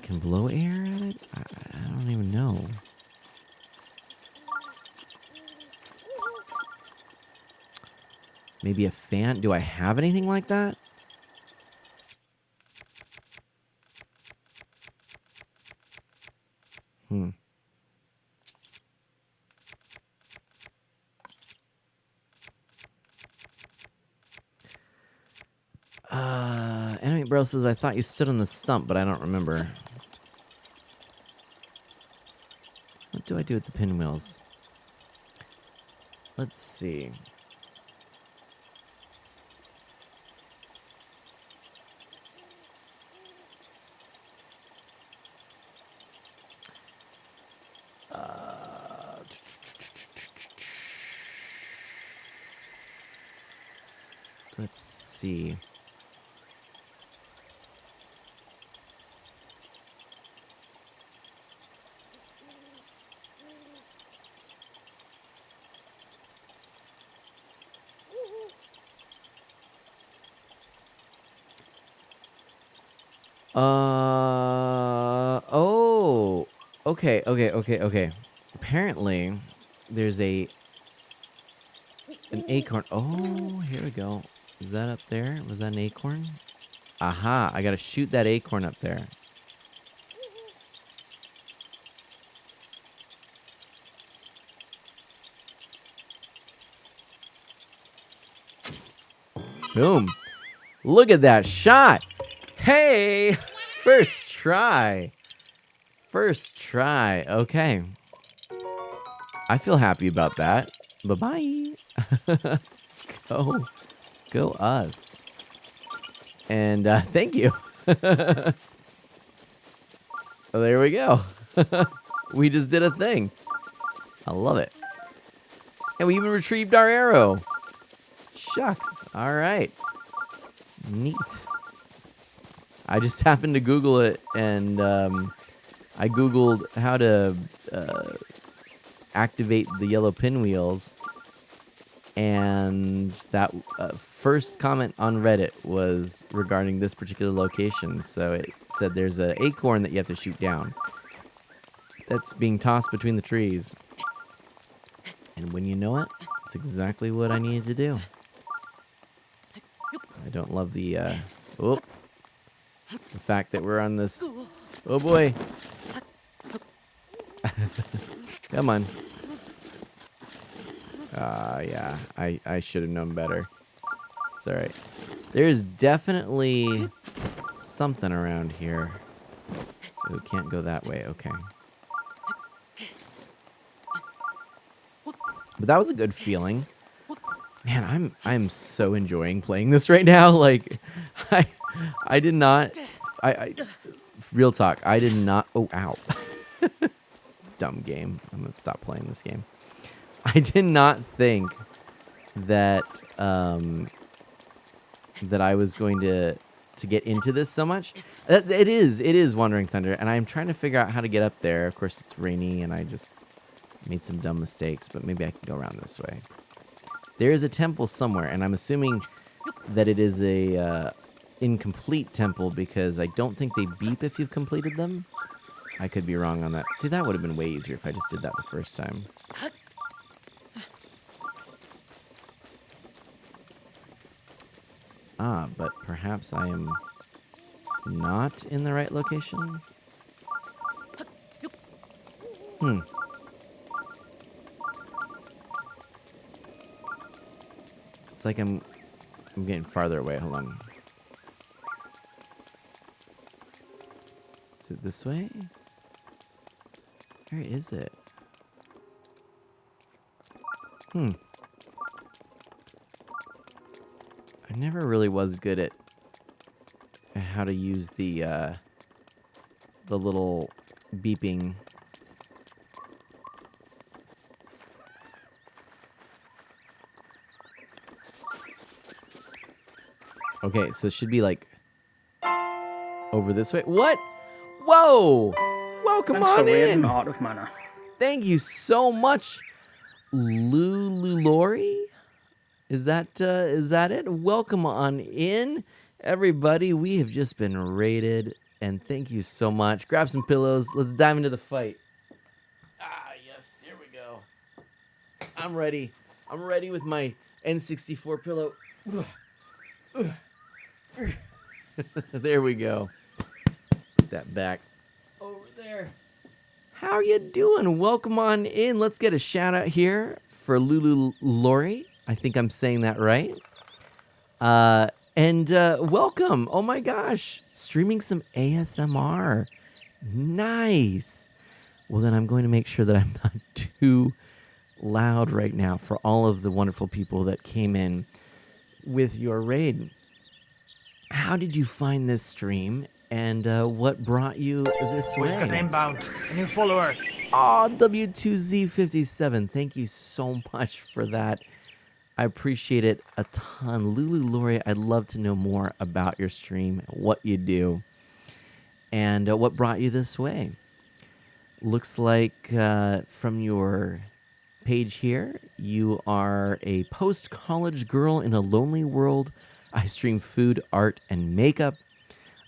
Speaker 1: can blow air at it? I don't even know. Maybe a fan? Do I have anything like that? Enemy Bro says, I thought you stood on the stump, but I don't remember. What do I do with the pinwheels? Let's see. Let's see. Oh. Okay. Apparently, there's an acorn. Oh, here we go. Is that up there? Was that an acorn? Aha, I gotta shoot that acorn up there. Boom. Look at that shot. Hey, first try. First try. Okay. I feel happy about that. Bye-bye. Go us. And thank you. Oh, there we go. We just did a thing. I love it. And we even retrieved our arrow. Shucks. All right. Neat. I just happened to Google it, and I Googled how to activate the yellow pinwheels, and that first comment on Reddit was regarding this particular location. So it said there's an acorn that you have to shoot down that's being tossed between the trees. And when you know it, it's exactly what I needed to do. I don't love the fact that we're on this... Oh boy. Come on. Yeah. I should have known better. It's alright. There's definitely something around here. We can't go that way. Okay. But that was a good feeling. Man, I'm so enjoying playing this right now. Like, I did not. Real talk. I did not. Oh, ow. Dumb game. I'm gonna stop playing this game. I did not think that that I was going to get into this so much. It is Wandering Thunder, and I'm trying to figure out how to get up there. Of course, it's rainy, and I just made some dumb mistakes, but maybe I can go around this way. There is a temple somewhere, and I'm assuming that it is a incomplete temple because I don't think they beep if you've completed them. I could be wrong on that. See, that would have been way easier if I just did that the first time. Ah, but perhaps I am not in the right location? It's like I'm getting farther away. Hold on. Is it this way? Where is it? I never really was good at how to use the little beeping. Okay, so it should be like over this way. What? Whoa! Welcome
Speaker 2: Thanks for
Speaker 1: on
Speaker 2: reading
Speaker 1: in.
Speaker 2: Art of Mana.
Speaker 1: Thank you so much, Lululori. Is that it? Welcome on in, everybody. We have just been raided, and thank you so much. Grab some pillows. Let's dive into the fight. Ah, yes. Here we go. I'm ready. I'm ready with my N64 pillow. There we go. Put that back over there. How are you doing? Welcome on in. Let's get a shout out here for Lulu Lori. I think I'm saying that right. And welcome. Oh my gosh. Streaming some ASMR. Nice. Well, then I'm going to make sure that I'm not too loud right now for all of the wonderful people that came in with your raid. How did you find this stream, and what brought you this way?
Speaker 7: We've got inbound. A new follower.
Speaker 1: Aw, W2Z57. Thank you so much for that. I appreciate it a ton. Lulu Lori, I'd love to know more about your stream, what you do, and what brought you this way. Looks like from your page here, you are a post-college girl in a lonely world. I stream food, art, and makeup.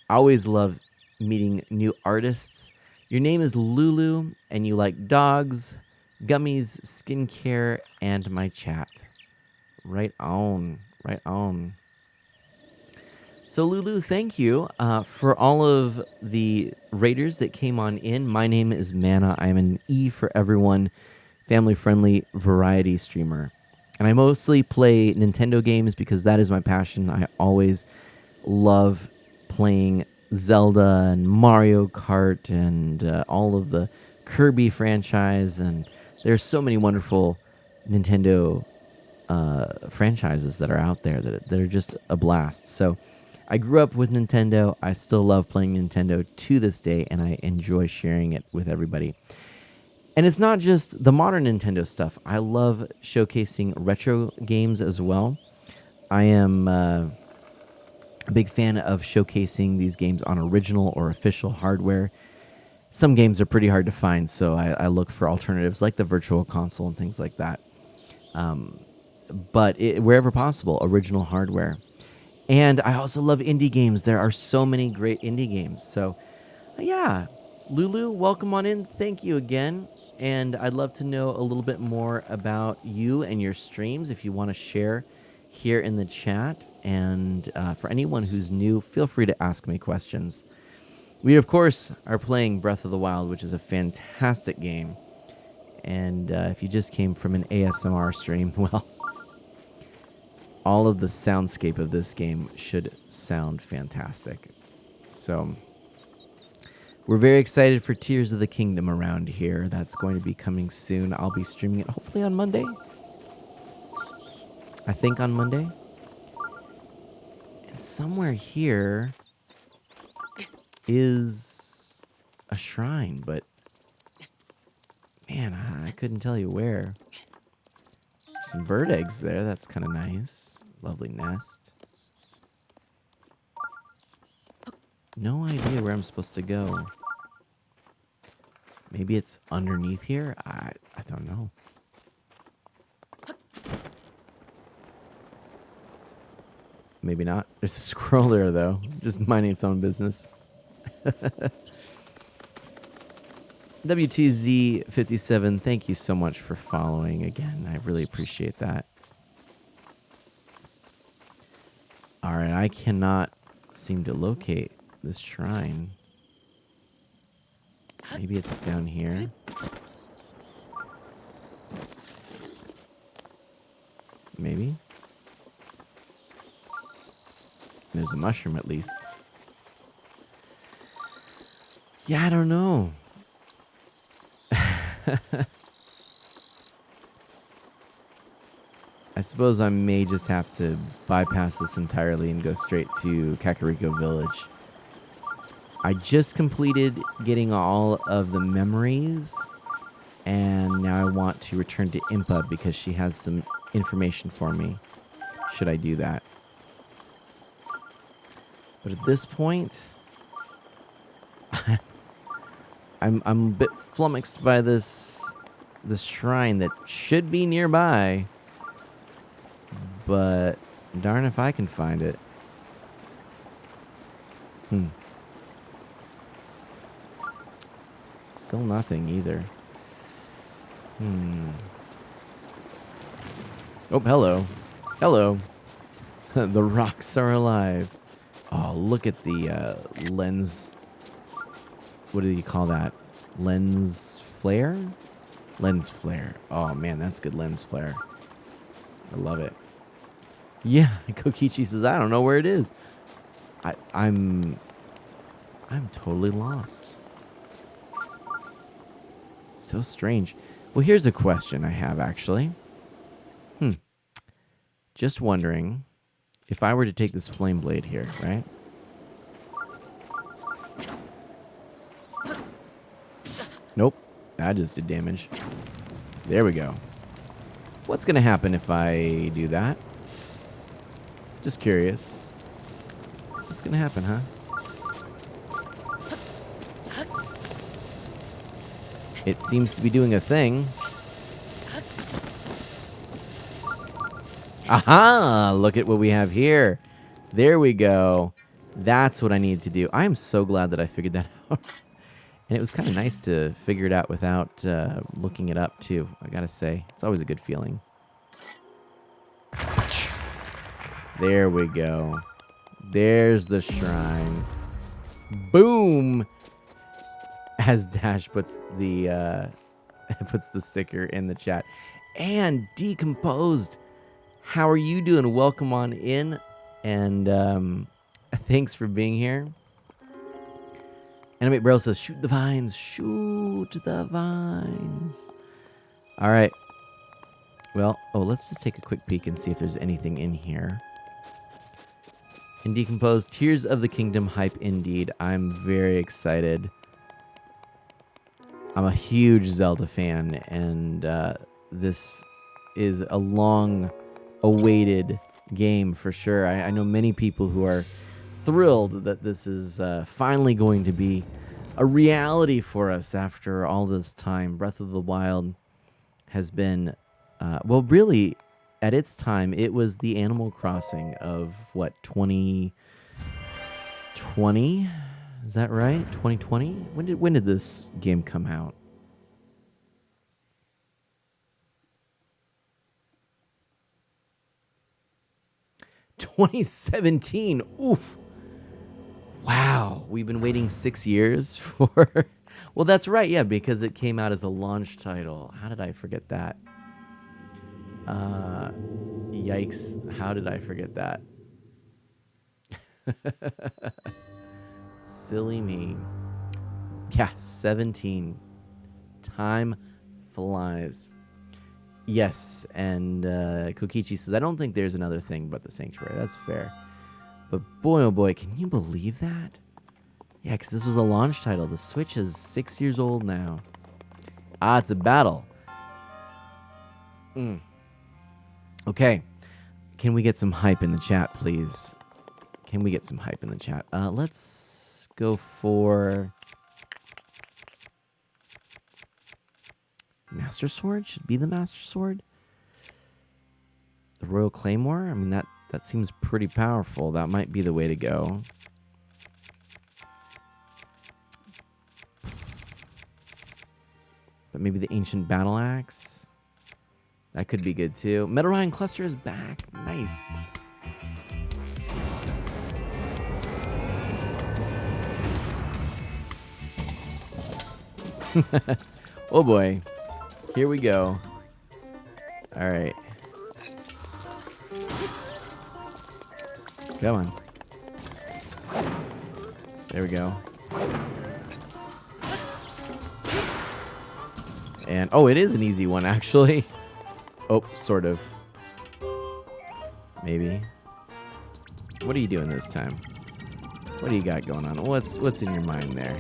Speaker 1: I always love meeting new artists. Your name is Lulu, and you like dogs, gummies, skincare, and my chat. Right on, right on. So Lulu, thank you for all of the raiders that came on in. My name is Mana. I'm an E for everyone, family-friendly variety streamer. And I mostly play Nintendo games because that is my passion. I always love playing Zelda and Mario Kart and all of the Kirby franchise. And there's so many wonderful Nintendo franchises that are out there that are just a blast. So I grew up with Nintendo. I still love playing Nintendo to this day, and I enjoy sharing it with everybody. And it's not just the modern Nintendo stuff. I love showcasing retro games as well. I am a big fan of showcasing these games on original or official hardware. Some games are pretty hard to find, so I look for alternatives like the Virtual Console and things like that. But wherever possible, original hardware. And I also love indie games. There are so many great indie games. So, yeah. Lulu, welcome on in. Thank you again. And I'd love to know a little bit more about you and your streams if you want to share here in the chat. And for anyone who's new, feel free to ask me questions. We, of course, are playing Breath of the Wild, which is a fantastic game. And if you just came from an ASMR stream, well, all of the soundscape of this game should sound fantastic. So we're very excited for Tears of the Kingdom around here. That's going to be coming soon. I'll be streaming it hopefully on Monday. I think on Monday. And somewhere here is a shrine, but man, I couldn't tell you where. Some bird eggs there. That's kind of nice. Lovely nest. No idea where I'm supposed to go. Maybe it's underneath here? I don't know. Maybe not. There's a squirrel there, though. Just minding its own business. WTZ57, thank you so much for following again. I really appreciate that. All right, I cannot seem to locate this shrine. Maybe it's down here. Maybe. There's a mushroom at least. Yeah, I don't know. I suppose I may just have to bypass this entirely and go straight to Kakariko Village. I just completed getting all of the memories, and now I want to return to Impa because she has some information for me, should I do that. But at this point, I'm a bit flummoxed by this shrine that should be nearby, but darn if I can find it. Still nothing either. Oh, hello. Hello. The rocks are alive. Oh, look at the lens. What do you call that? Lens flare? Lens flare. Oh, man, that's good lens flare. I love it. Yeah, Kokichi says, I don't know where it is. I'm totally lost. So strange. Well, here's a question I have, actually. Just wondering, if I were to take this flame blade here, right? Nope. That just did damage. There we go. What's going to happen if I do that? Just curious. What's going to happen, huh? It seems to be doing a thing. Aha! Look at what we have here. There we go. That's what I need to do. I am so glad that I figured that out. And it was kind of nice to figure it out without looking it up, too. I gotta say, it's always a good feeling. There we go. There's the shrine. Boom! As Dash puts the sticker in the chat. And Decomposed. How are you doing? Welcome on in. And thanks for being here. Animate Braille says, shoot the vines. Shoot the vines. All right. Well, let's just take a quick peek and see if there's anything in here. And Decomposed, Tears of the Kingdom hype indeed. I'm very excited. I'm a huge Zelda fan, and this is a long-awaited game for sure. I know many people who are thrilled that this is finally going to be a reality for us after all this time. Breath of the Wild has been, well, really, at its time, it was the Animal Crossing of, what, 2020? Is that right? 2020? When did this game come out? '17. Oof. Wow, we've been waiting 6 years for... Well, that's right, yeah, because it came out as a launch title. How did I forget that? Yikes, how did I forget that? Silly me. Yeah, 17. Time flies. Yes, and Kokichi says, I don't think there's another thing but the Sanctuary. That's fair. But boy, oh boy, can you believe that? Yeah, because this was a launch title. The Switch is 6 years old now. Ah, it's a battle. Okay. Can we get some hype in the chat, please? Can we get some hype in the chat? Let's go for... Master Sword? Should be the Master Sword? The Royal Claymore? I mean, that seems pretty powerful. That might be the way to go. But maybe the Ancient Battle Axe? That could be good too. Metal Ryan Cluster is back. Nice. Oh boy. Here we go. All right. Come on. There we go. And, oh, it is an easy one, actually. Oh, sort of. Maybe. What are you doing this time? What do you got going on? What's in your mind there?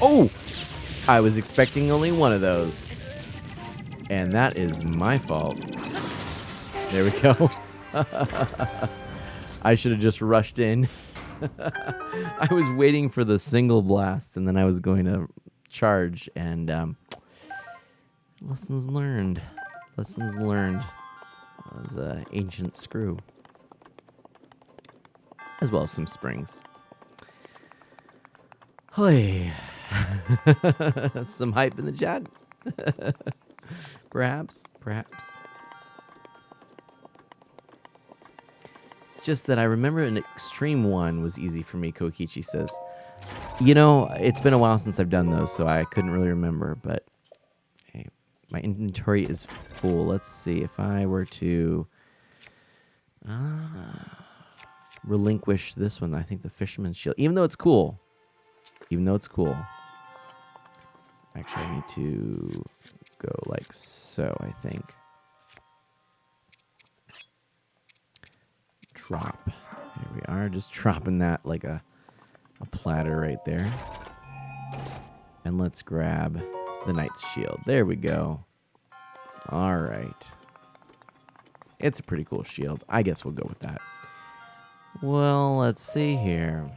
Speaker 1: Oh! I was expecting only one of those. And that is my fault. There we go. I should have just rushed in. I was waiting for the single blast, and then I was going to charge, and lessons learned. Lessons learned. That was an ancient screw. As well as some springs. Hoy. Some hype in the chat. Perhaps. It's just that I remember an extreme one was easy for me, Kokichi says. You know, it's been a while since I've done those, so I couldn't really remember, but hey, my inventory is full. Let's see if I were to relinquish this one. I think the Fisherman's Shield, even though it's cool. Actually, I need to go like so, I think. Drop. There we are, just dropping that like a platter right there. And let's grab the Knight's Shield. There we go. All right. It's a pretty cool shield. I guess we'll go with that. Well, let's see here.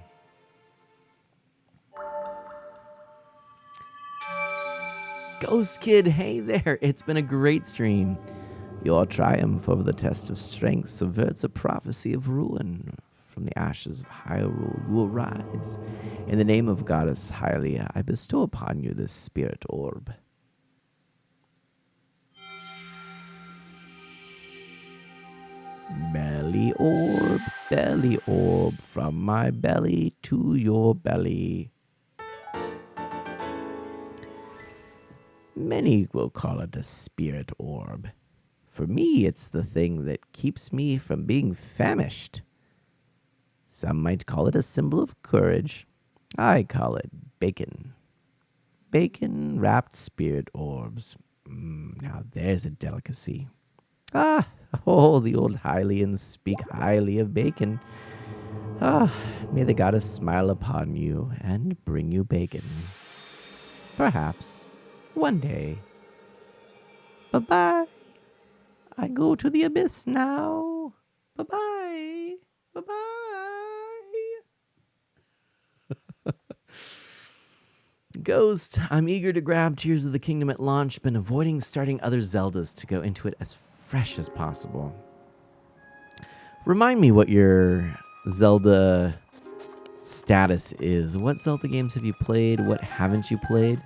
Speaker 1: Ghost Kid, hey there. It's been a great stream. Your triumph over the test of strength subverts a prophecy of ruin. From the ashes of Hyrule you will rise. In the name of Goddess Hylia, I bestow upon you this spirit orb. Belly orb, from my belly to your belly. Many will call it a spirit orb. For me, it's the thing that keeps me from being famished. Some might call it a symbol of courage. I call it bacon. Bacon-wrapped spirit orbs. Now there's a delicacy. The old Hylians speak highly of bacon. May the goddess smile upon you and bring you bacon. Perhaps, one day. Bye-bye. I go to the abyss now. Bye-bye. Bye-bye. Ghost, I'm eager to grab Tears of the Kingdom at launch, been avoiding starting other Zeldas to go into it as fresh as possible. Remind me what your Zelda status is. What Zelda games have you played? What haven't you played?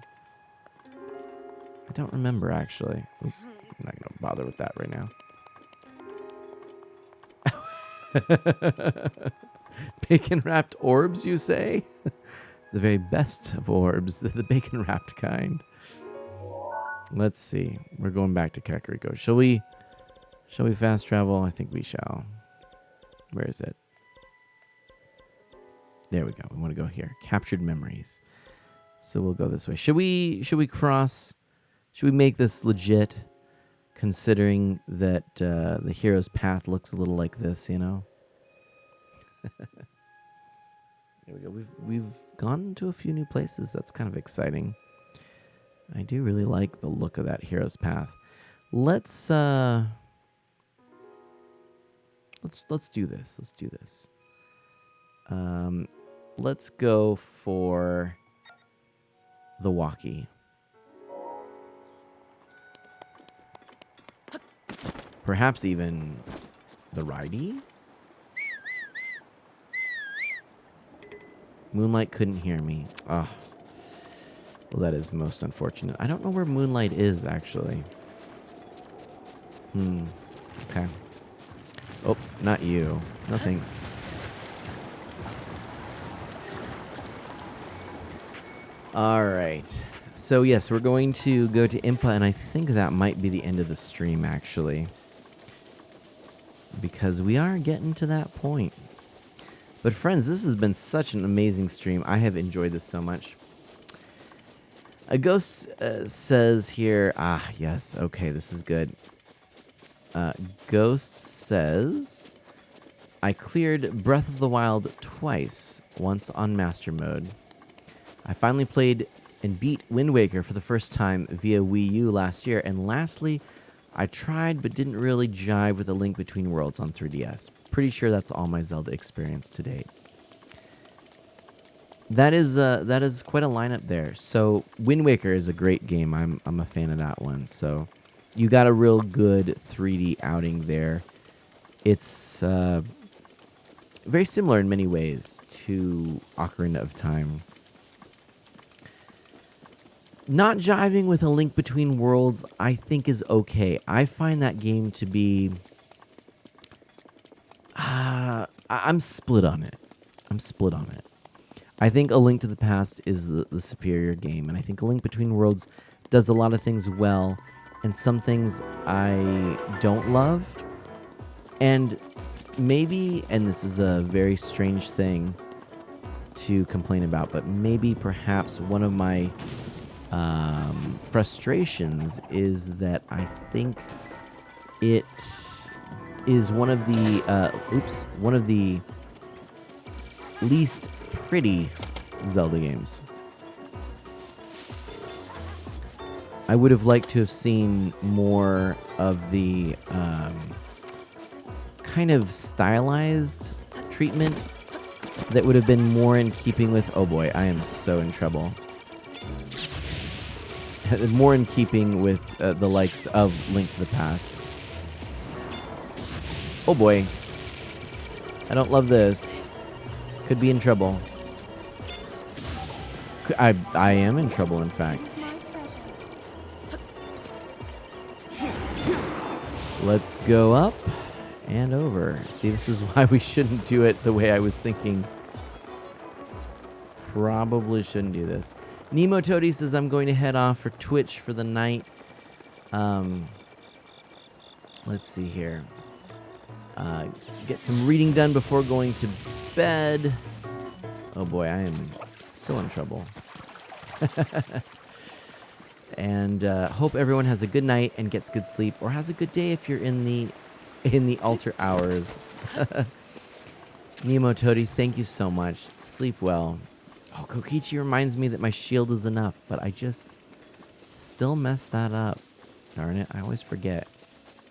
Speaker 1: I don't remember, actually. I'm not gonna bother with that right now. Bacon wrapped orbs, you say? The very best of orbs, the bacon wrapped kind. Let's see. We're going back to Kakariko. Shall we fast travel? I think we shall. Where is it? There we go. We want to go here. Captured memories. So we'll go this way. Should we cross? Should we make this legit? Considering that the hero's path looks a little like this, you know. There we go. We've gone to a few new places. That's kind of exciting. I do really like the look of that hero's path. Let's do this. Let's do this. Let's go for the walkie. Perhaps even the ridey? Moonlight couldn't hear me. Oh. Well, that is most unfortunate. I don't know where Moonlight is, actually. Okay. Oh, not you. No thanks. All right. So, yes, we're going to go to Impa, and I think that might be the end of the stream, actually. Because we are getting to that point. But, friends, this has been such an amazing stream. I have enjoyed this so much. A ghost says here... Ah, yes. Okay, this is good. Ghost says... I cleared Breath of the Wild twice, once on Master Mode. I finally played and beat Wind Waker for the first time via Wii U last year. And lastly, I tried but didn't really jive with A Link Between Worlds on 3DS. Pretty sure that's all my Zelda experience to date. That is quite a lineup there. So Wind Waker is a great game. I'm a fan of that one. So you got a real good 3D outing there. It's very similar in many ways to Ocarina of Time. Not jiving with A Link Between Worlds, I think, is okay. I find that game to be... I'm split on it. I think A Link to the Past is the superior game, and I think A Link Between Worlds does a lot of things well, and some things I don't love. And maybe, and this is a very strange thing to complain about, but maybe perhaps one of my frustrations is that I think it is one of the least pretty Zelda games. I would have liked to have seen more of the kind of stylized treatment that would have been more in keeping with... Oh boy, I am so in trouble. More in keeping with the likes of Link to the Past. Oh boy. I don't love this. Could be in trouble. I am in trouble, in fact. Let's go up and over. See, this is why we shouldn't do it the way I was thinking. Probably shouldn't do this. Nemo Toady says I'm going to head off for Twitch for the night. Let's see here. Get some reading done before going to bed. Oh boy, I am still in trouble. And hope everyone has a good night and gets good sleep, or has a good day if you're in the alter hours. Nemo Toady, thank you so much. Sleep well. Oh, Kokichi reminds me that my shield is enough, but I just still mess that up. Darn it, I always forget.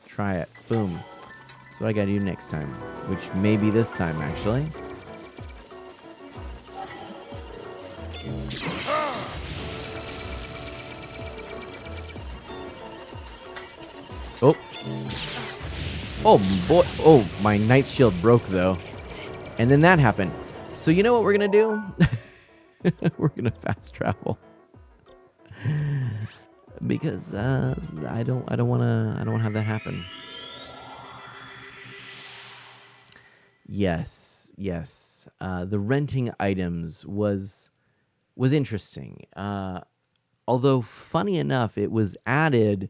Speaker 1: Try it. Boom. That's what I gotta do next time, which may be this time, actually. Oh. Oh, boy. Oh, my Knight's Shield broke, though. And then that happened. So you know what we're gonna do? We're gonna fast travel because I don't wanna have that happen. Yes. The renting items was interesting. Although funny enough, it was added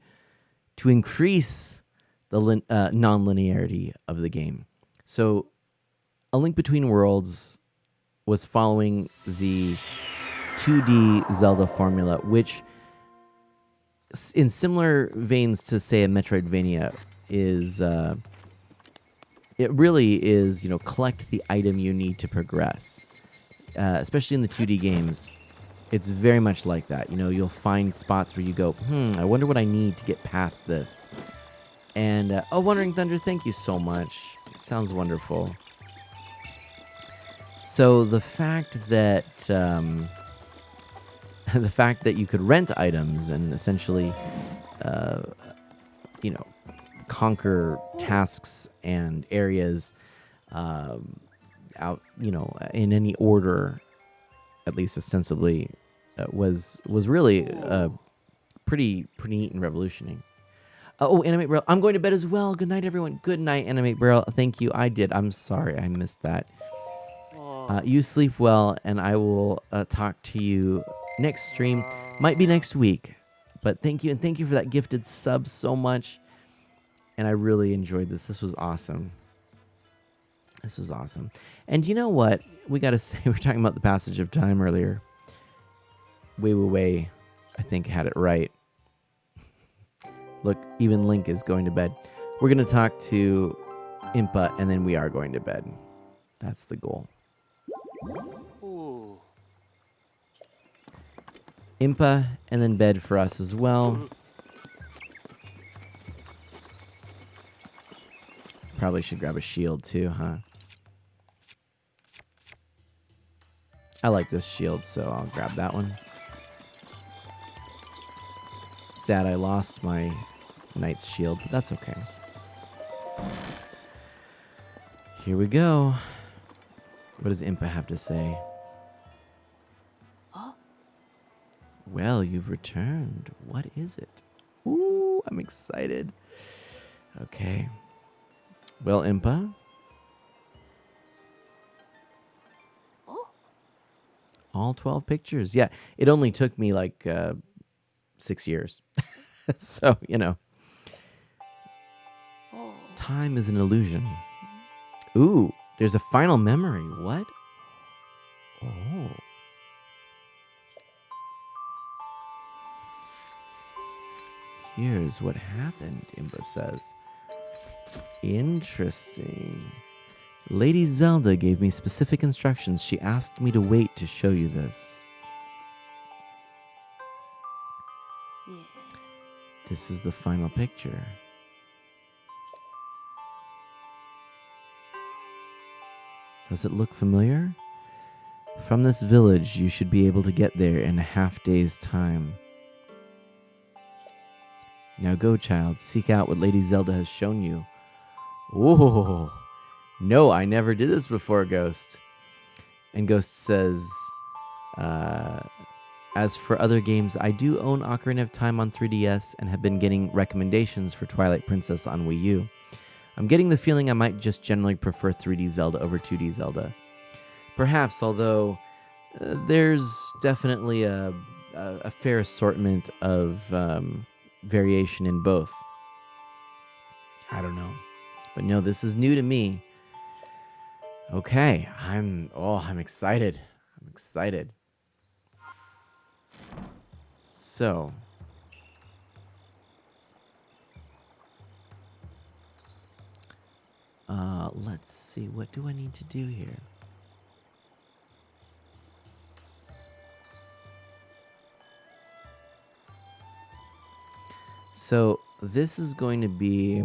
Speaker 1: to increase the non-linearity of the game. So, A Link Between Worlds was following the 2D Zelda formula, which, in similar veins to, say, a Metroidvania, is it really is, collect the item you need to progress. Especially in the 2D games, it's very much like that. You'll find spots where you go, I wonder what I need to get past this. And, Wandering Thunder, thank you so much. It sounds wonderful. So the fact that you could rent items and essentially, conquer tasks and areas out, in any order, at least ostensibly, was really pretty neat and revolutionary. Animate Braille. I'm going to bed as well. Good night, everyone. Good night, Animate Braille. Thank you. I did. I'm sorry. I missed that. You sleep well, and I will talk to you next stream. Might be next week. But thank you, and thank you for that gifted sub so much. And I really enjoyed this. This was awesome. And you know what? We got to say, we were talking about the passage of time earlier. Way, I think, had it right. Look, even Link is going to bed. We're going to talk to Impa, and then we are going to bed. That's the goal.
Speaker 8: Ooh.
Speaker 1: Impa, and then bed for us as well. Probably should grab a shield too, huh? I like this shield, so I'll grab that one. Sad I lost my knight's shield, but that's okay. Here we go. What does Impa have to say? Well, you've returned. What is it? Ooh, I'm excited. Okay. Well, Impa. All 12 pictures. Yeah, it only took me like 6 years. So, Time is an illusion. Ooh, there's a final memory. What? Oh. Here's what happened, Impa says. Interesting. Lady Zelda gave me specific instructions. She asked me to wait to show you this. This is the final picture. Does it look familiar? From this village, you should be able to get there in a half-day's time. Now go, child, seek out what Lady Zelda has shown you. Oh, no, I never did this before, Ghost. And Ghost says, as for other games, I do own Ocarina of Time on 3DS and have been getting recommendations for Twilight Princess on Wii U. I'm getting the feeling I might just generally prefer 3D Zelda over 2D Zelda. Perhaps, although there's definitely a fair assortment of variation in both. I don't know. But no, this is new to me. Okay, I'm excited. I'm excited. So, let's see. What do I need to do here? So, this is going to be...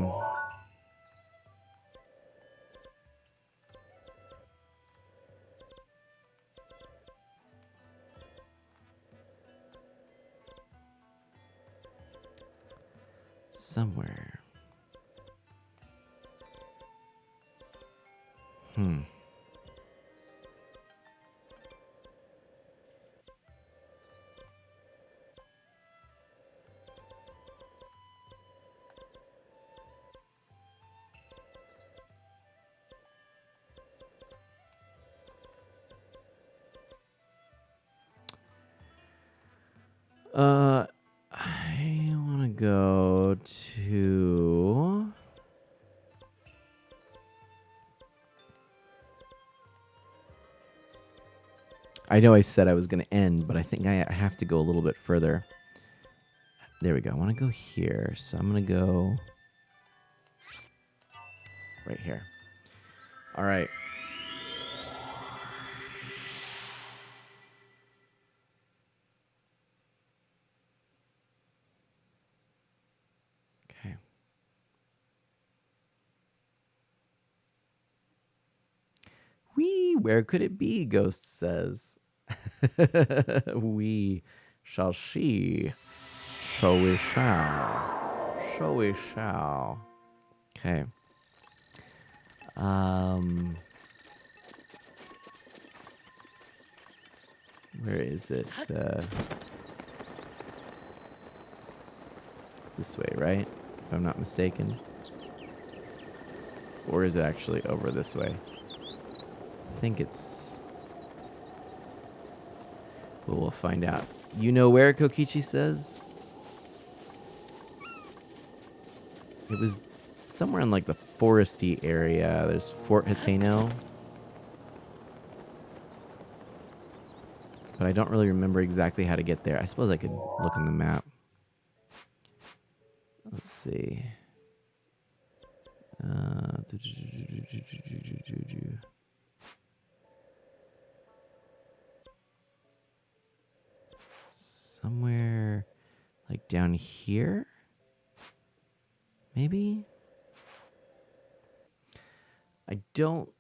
Speaker 1: somewhere. I want to go to. I know I said I was going to end, but I think I have to go a little bit further. There we go. I want to go here, so I'm going to go right here. All right. Okay. Wee, where could it be? Ghost says. We shall see. So we shall. So we shall. Okay. Where is it? It's this way, right? If I'm not mistaken. Or is it actually over this way? I think it's... Well, we'll find out. You know where, Kokichi says? It was somewhere in like the foresty area. There's Fort Hateno. But I don't really remember exactly how to get there. I suppose I could look on the map. Let's see. Somewhere like down here? Maybe? I don't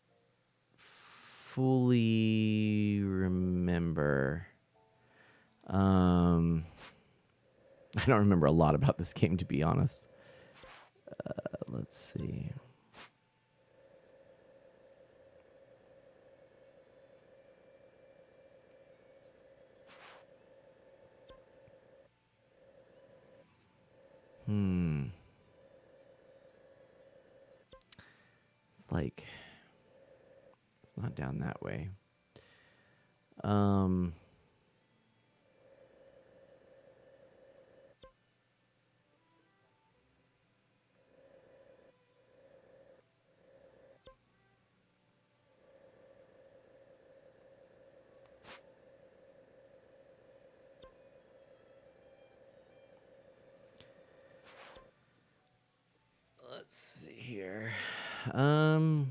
Speaker 1: fully remember. I don't remember a lot about this game, to be honest. Let's see. It's like... It's not down that way. Let's see here. Maybe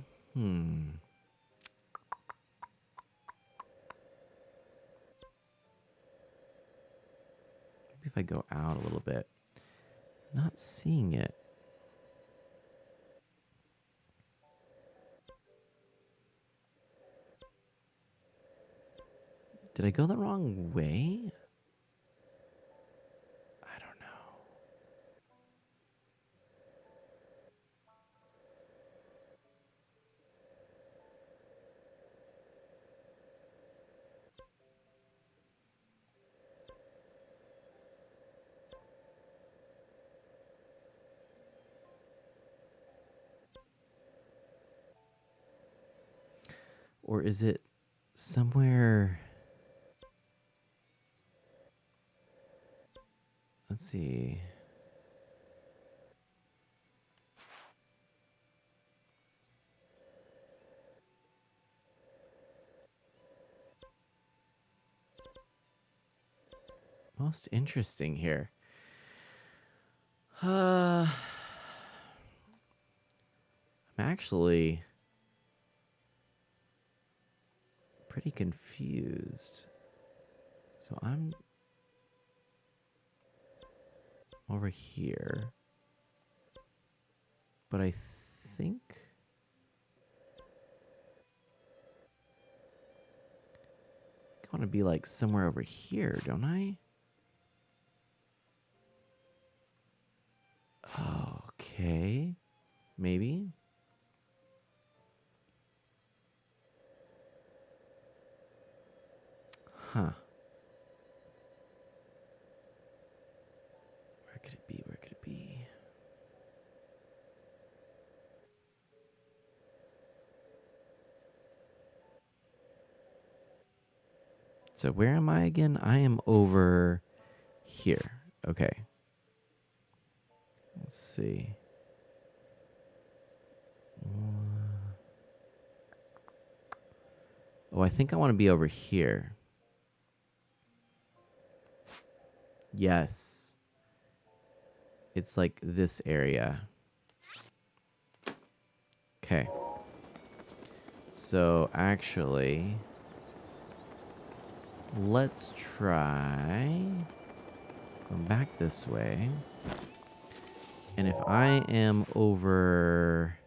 Speaker 1: if I go out a little bit. Not seeing it. Did I go the wrong way? I don't know. Or is it somewhere... Let's see. Most interesting here. I'm actually pretty confused. So I'm over here. But I think... I want to be like somewhere over here, don't I? Okay. Maybe. Huh. Where could it be? Where could it be? So where am I again? I am over here. Okay. Let's see. Oh, I think I want to be over here. Yes. It's like this area. Okay. So actually, let's try going back this way. And if I am over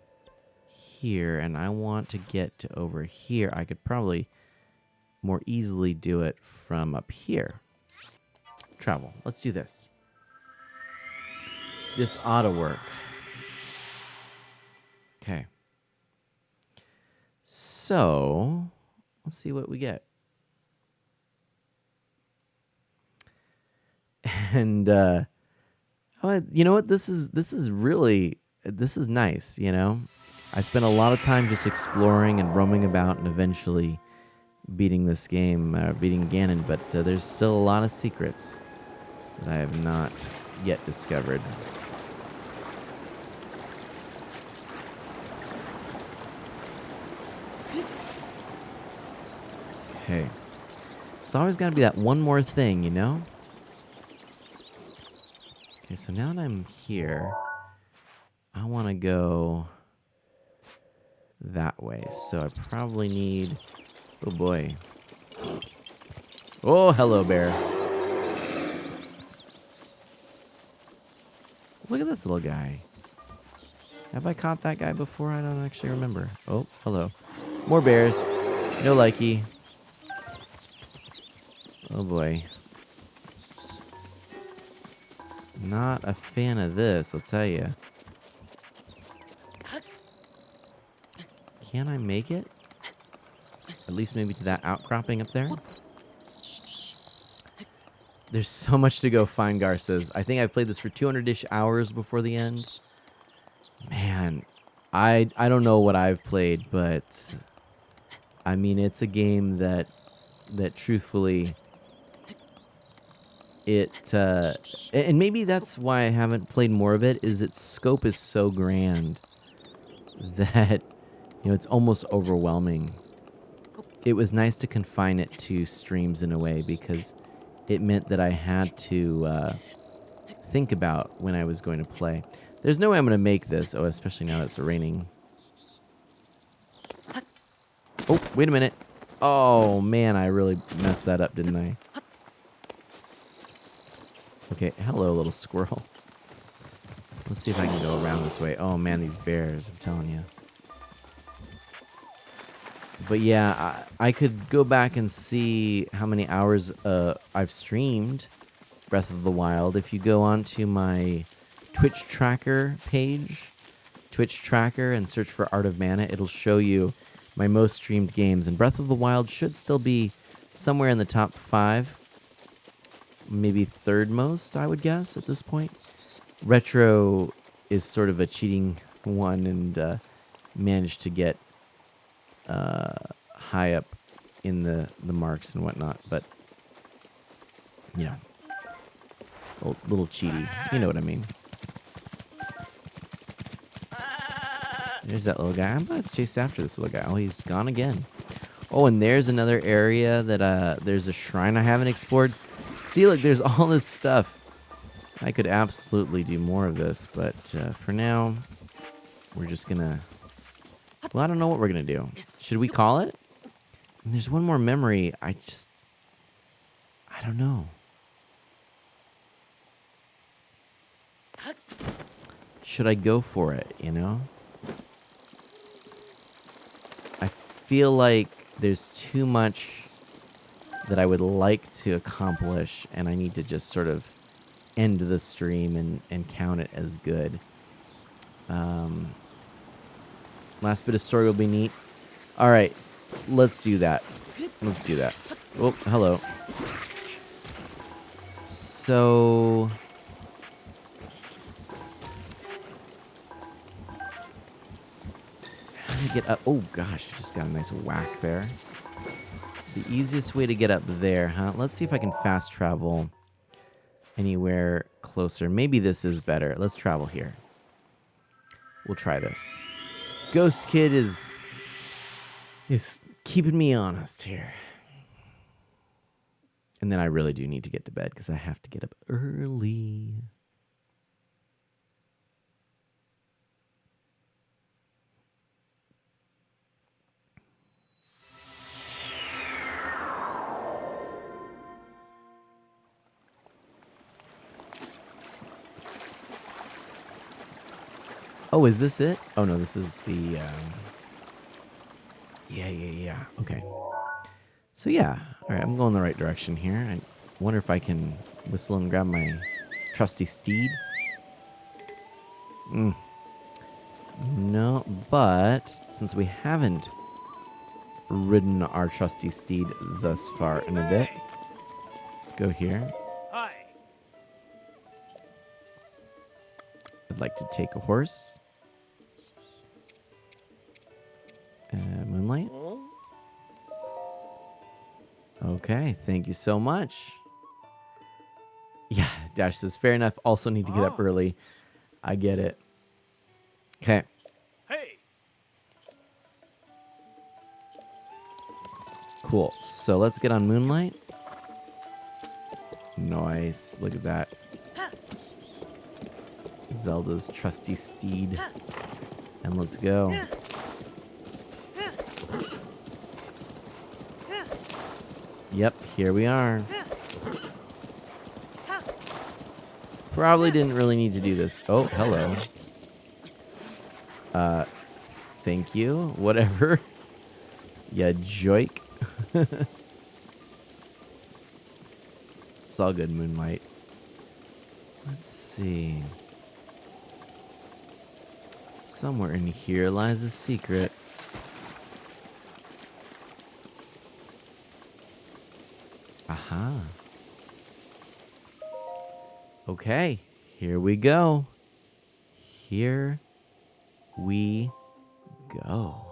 Speaker 1: here and I want to get to over here, I could probably more easily do it from up here. Travel. Let's do this. This ought to work. Okay. So, let's see what we get. And you know what? This is nice, you know? I spent a lot of time just exploring and roaming about and eventually beating this game, beating Ganon, but there's still a lot of secrets that I have not yet discovered. Okay. It's always got to be that one more thing, you know? Okay, so now that I'm here, I want to go that way. So I probably need... Oh, boy. Oh, hello, bear. Look at this little guy. Have I caught that guy before? I don't actually remember. Oh, hello. More bears. No likey. Oh, boy. Not a fan of this, I'll tell you. Can I make it? At least maybe to that outcropping up there? There's so much to go find, Gar says. I think I've played this for 200-ish hours before the end. Man, I don't know what I've played, but... I mean, it's a game that truthfully... and maybe that's why I haven't played more of it, is its scope is so grand that, you know, it's almost overwhelming. It was nice to confine it to streams in a way because it meant that I had to think about when I was going to play. There's no way I'm going to make this, especially now that it's raining. Oh, wait a minute. Oh, man, I really messed that up, didn't I? Okay, hello, little squirrel. Let's see if I can go around this way. Oh, man, these bears, I'm telling you. But yeah, I could go back and see how many hours I've streamed Breath of the Wild. If you go onto my Twitch tracker page, Twitch tracker, and search for Art of Mana, it'll show you my most streamed games. And Breath of the Wild should still be somewhere in the top 5. Maybe third most, I would guess, at this point. Retro is sort of a cheating one and managed to get high up in the marks and whatnot. But, you know, a little cheaty. You know what I mean. There's that little guy. I'm going to chase after this little guy. Oh, he's gone again. Oh, and there's another area that there's a shrine I haven't explored. See, look, there's all this stuff. I could absolutely do more of this, but for now, we're just gonna... Well, I don't know what we're gonna do. Should we call it? And there's one more memory. I don't know. Should I go for it, you know? I feel like there's too much that I would like to accomplish, and I need to just sort of end the stream and count it as good. Last bit of story will be neat. All right, let's do that. Let's do that. Oh, hello. So... how do I get up? Oh, gosh, I just got a nice whack there. The easiest way to get up there, huh? Let's see if I can fast travel anywhere closer. Maybe this is better. Let's travel here. We'll try this. Ghost Kid is keeping me honest here. And then I really do need to get to bed because I have to get up early. Oh, is this it? Oh, no, this is the... Yeah. Okay. So, yeah. All right, I'm going the right direction here. I wonder if I can whistle and grab my trusty steed. No, but since we haven't ridden our trusty steed thus far in a bit, let's go here.
Speaker 7: Hi.
Speaker 1: I'd like to take a horse. Moonlight. Okay, thank you so much. Yeah, Dash says, fair enough. Also need to get up early. I get it. Okay.
Speaker 7: Hey.
Speaker 1: Cool. So let's get on Moonlight. Nice. Look at that. Zelda's trusty steed. And let's go. Yep, here we are. Probably didn't really need to do this. Oh, hello. Thank you. Whatever. Yeah, joik. It's all good, Moonlight. Let's see. Somewhere in here lies a secret. Aha. Okay, here we go. Here we go.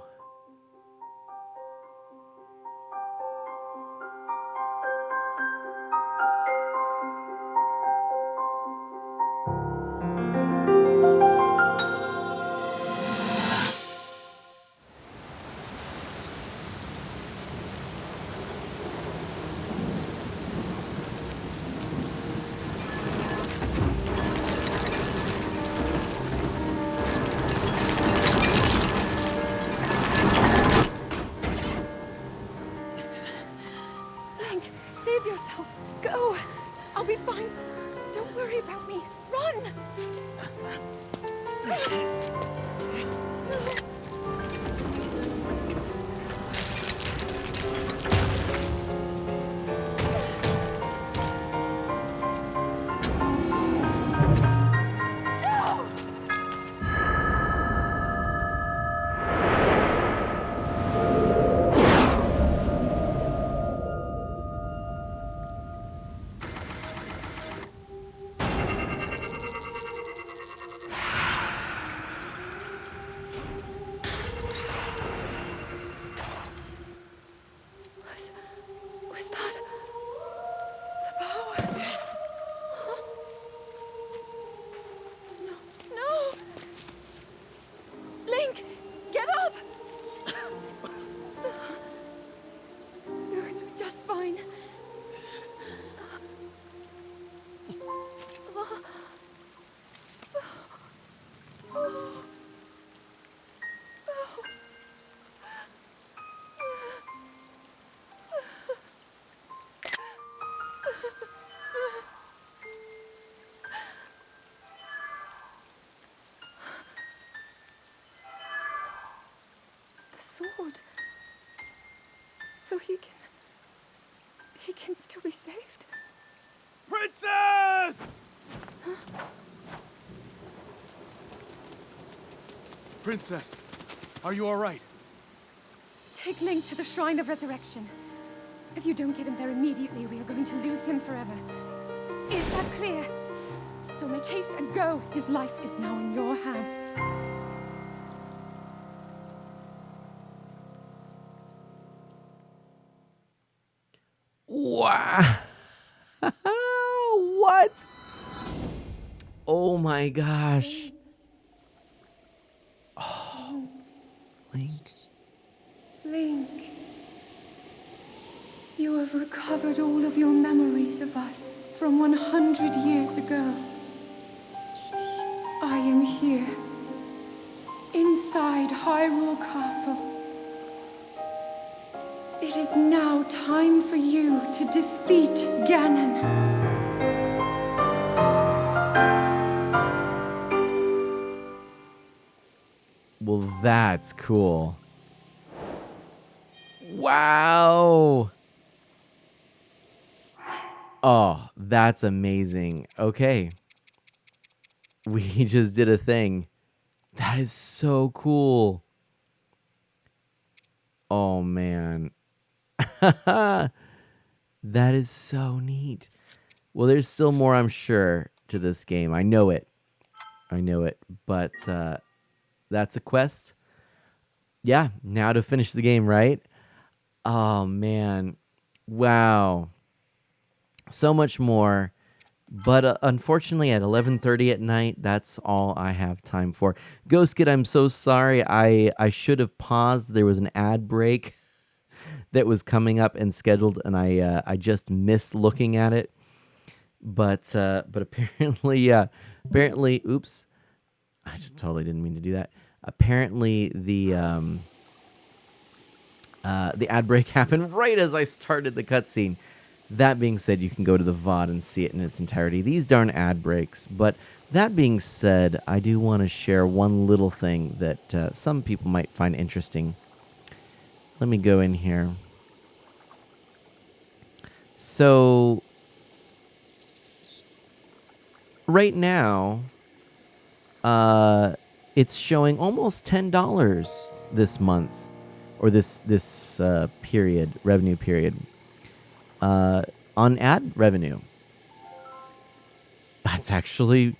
Speaker 4: Link, save yourself. Go. I'll be fine. Don't worry about me. Run. Was that the power? Huh? No. Link, get up. You're going to be just fine. The sword. So he can still be saved.
Speaker 8: Princess! Princess, are you all right?
Speaker 4: Take Link to the Shrine of Resurrection. If you don't get him there immediately, we are going to lose him forever. Is that clear? So make haste and go. His life is now in your hands.
Speaker 1: Wow. What? my gosh. Oh, Link.
Speaker 4: Link, you have recovered all of your memories of us from 100 years ago. I am here, inside Hyrule Castle. It is now time for you to defeat Ganon.
Speaker 1: Well, that's cool. Wow. Oh, that's amazing. Okay. We just did a thing. That is so cool. Oh, man. That is so neat. Well, there's still more, I'm sure, to this game. I know it. But that's a quest. Yeah, now to finish the game, right? Oh, man. Wow. So much more. But unfortunately, at 11:30 at night, that's all I have time for. Ghost Kid, I'm so sorry. I should have paused. There was an ad break that was coming up and scheduled, and I just missed looking at it. But apparently, oops, I totally didn't mean to do that. Apparently, the ad break happened right as I started the cutscene. That being said, you can go to the VOD and see it in its entirety. These darn ad breaks. But that being said, I do want to share one little thing that some people might find interesting. Let me go in here. So, right now, it's showing almost $10 this month, or this revenue period. On ad revenue. That's actually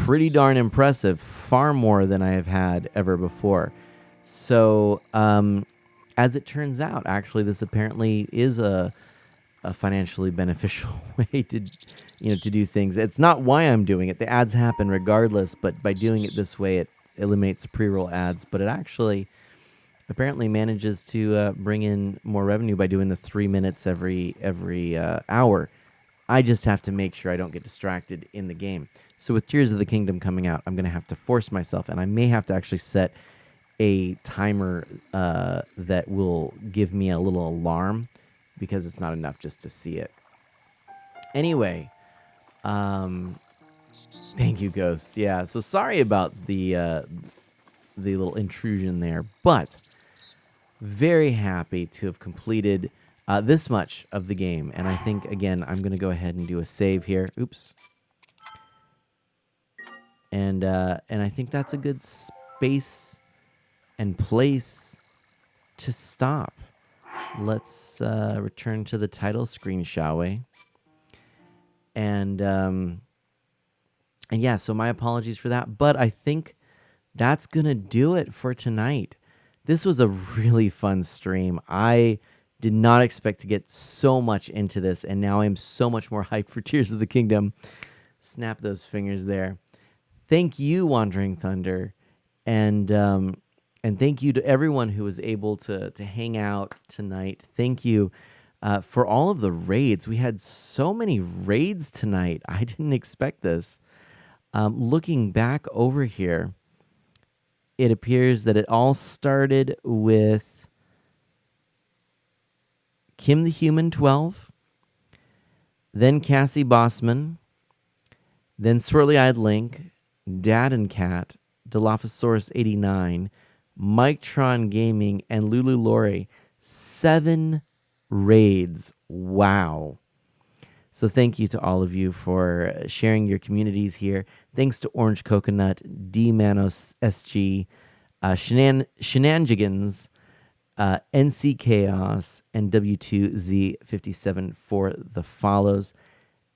Speaker 1: pretty darn impressive, far more than I have had ever before. So, as it turns out, actually, this apparently is a financially beneficial way to do things. It's not why I'm doing it. The ads happen regardless, but by doing it this way, it eliminates the pre-roll ads. But it actually apparently manages to bring in more revenue by doing the 3 minutes every hour. I just have to make sure I don't get distracted in the game. So with Tears of the Kingdom coming out, I'm going to have to force myself, and I may have to actually set a timer that will give me a little alarm, because it's not enough just to see it. Anyway, thank you, Ghost. Yeah, so sorry about the little intrusion there, but very happy to have completed this much of the game. And I think, again, I'm going to go ahead and do a save here. Oops. And I think that's a good space and place to stop. Let's return to the title screen, shall we? And yeah, so my apologies for that, but I think that's going to do it for tonight. This was a really fun stream. I did not expect to get so much into this, and now I'm so much more hyped for Tears of the Kingdom. Snap those fingers there. Thank you, Wandering Thunder, and thank you to everyone who was able to hang out tonight. Thank you for all of the raids. We had so many raids tonight. I didn't expect this. Looking back over here, it appears that it all started with Kim the Human 12, then Cassie Bossman, then Swirly Eyed Link, Dad and Cat, Dilophosaurus 89, Mike Tron Gaming, and Lulu Lori. 7 raids. Wow. So thank you to all of you for sharing your communities here. Thanks to Orange Coconut, D Manos SG, Shenanigans, NC Chaos, and W2Z57 for the follows.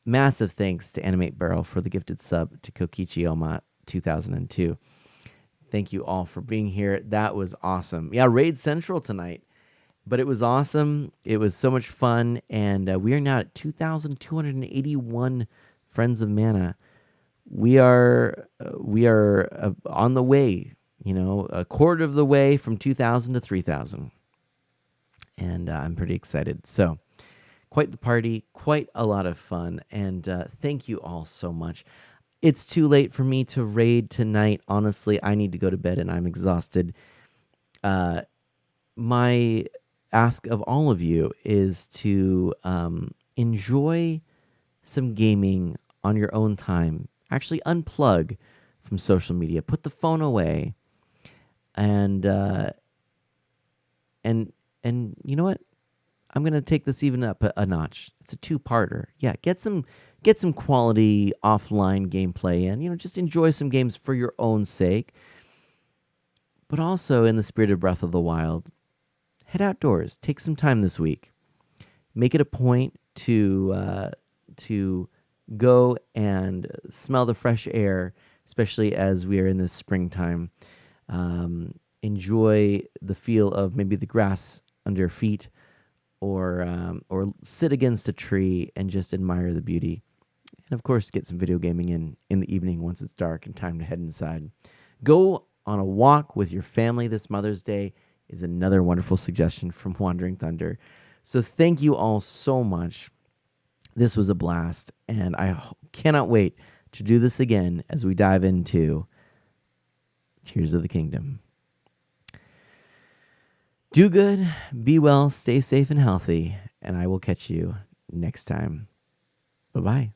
Speaker 1: Massive thanks to Animate Barrel for the gifted sub to Kokichi Oma 2002. Thank you all for being here. That was awesome. Yeah, Raid Central tonight. But it was awesome. It was so much fun. And we are now at 2,281 Friends of Mana. we are on the way. A quarter of the way from 2,000 to 3,000, and I'm pretty excited. So, quite the party, quite a lot of fun, and thank you all so much. It's too late for me to raid tonight. Honestly, I need to go to bed, and I'm exhausted. My ask of all of you is to enjoy some gaming on your own time. Actually, unplug from social media. Put the phone away, and and you know what? I'm gonna take this even up a notch. It's a two-parter. Yeah, get some quality offline gameplay in. Just enjoy some games for your own sake. But also, in the spirit of Breath of the Wild, head outdoors. Take some time this week. Make it a point to go and smell the fresh air, especially as we are in this springtime. Enjoy the feel of maybe the grass under your feet, or sit against a tree and just admire the beauty. And of course, get some video gaming in the evening once it's dark and time to head inside. Go on a walk with your family this Mother's Day is another wonderful suggestion from Wandering Thunder. So thank you all so much. This was a blast, and I cannot wait to do this again as we dive into Tears of the Kingdom. Do good, be well, stay safe and healthy, and I will catch you next time. Bye-bye.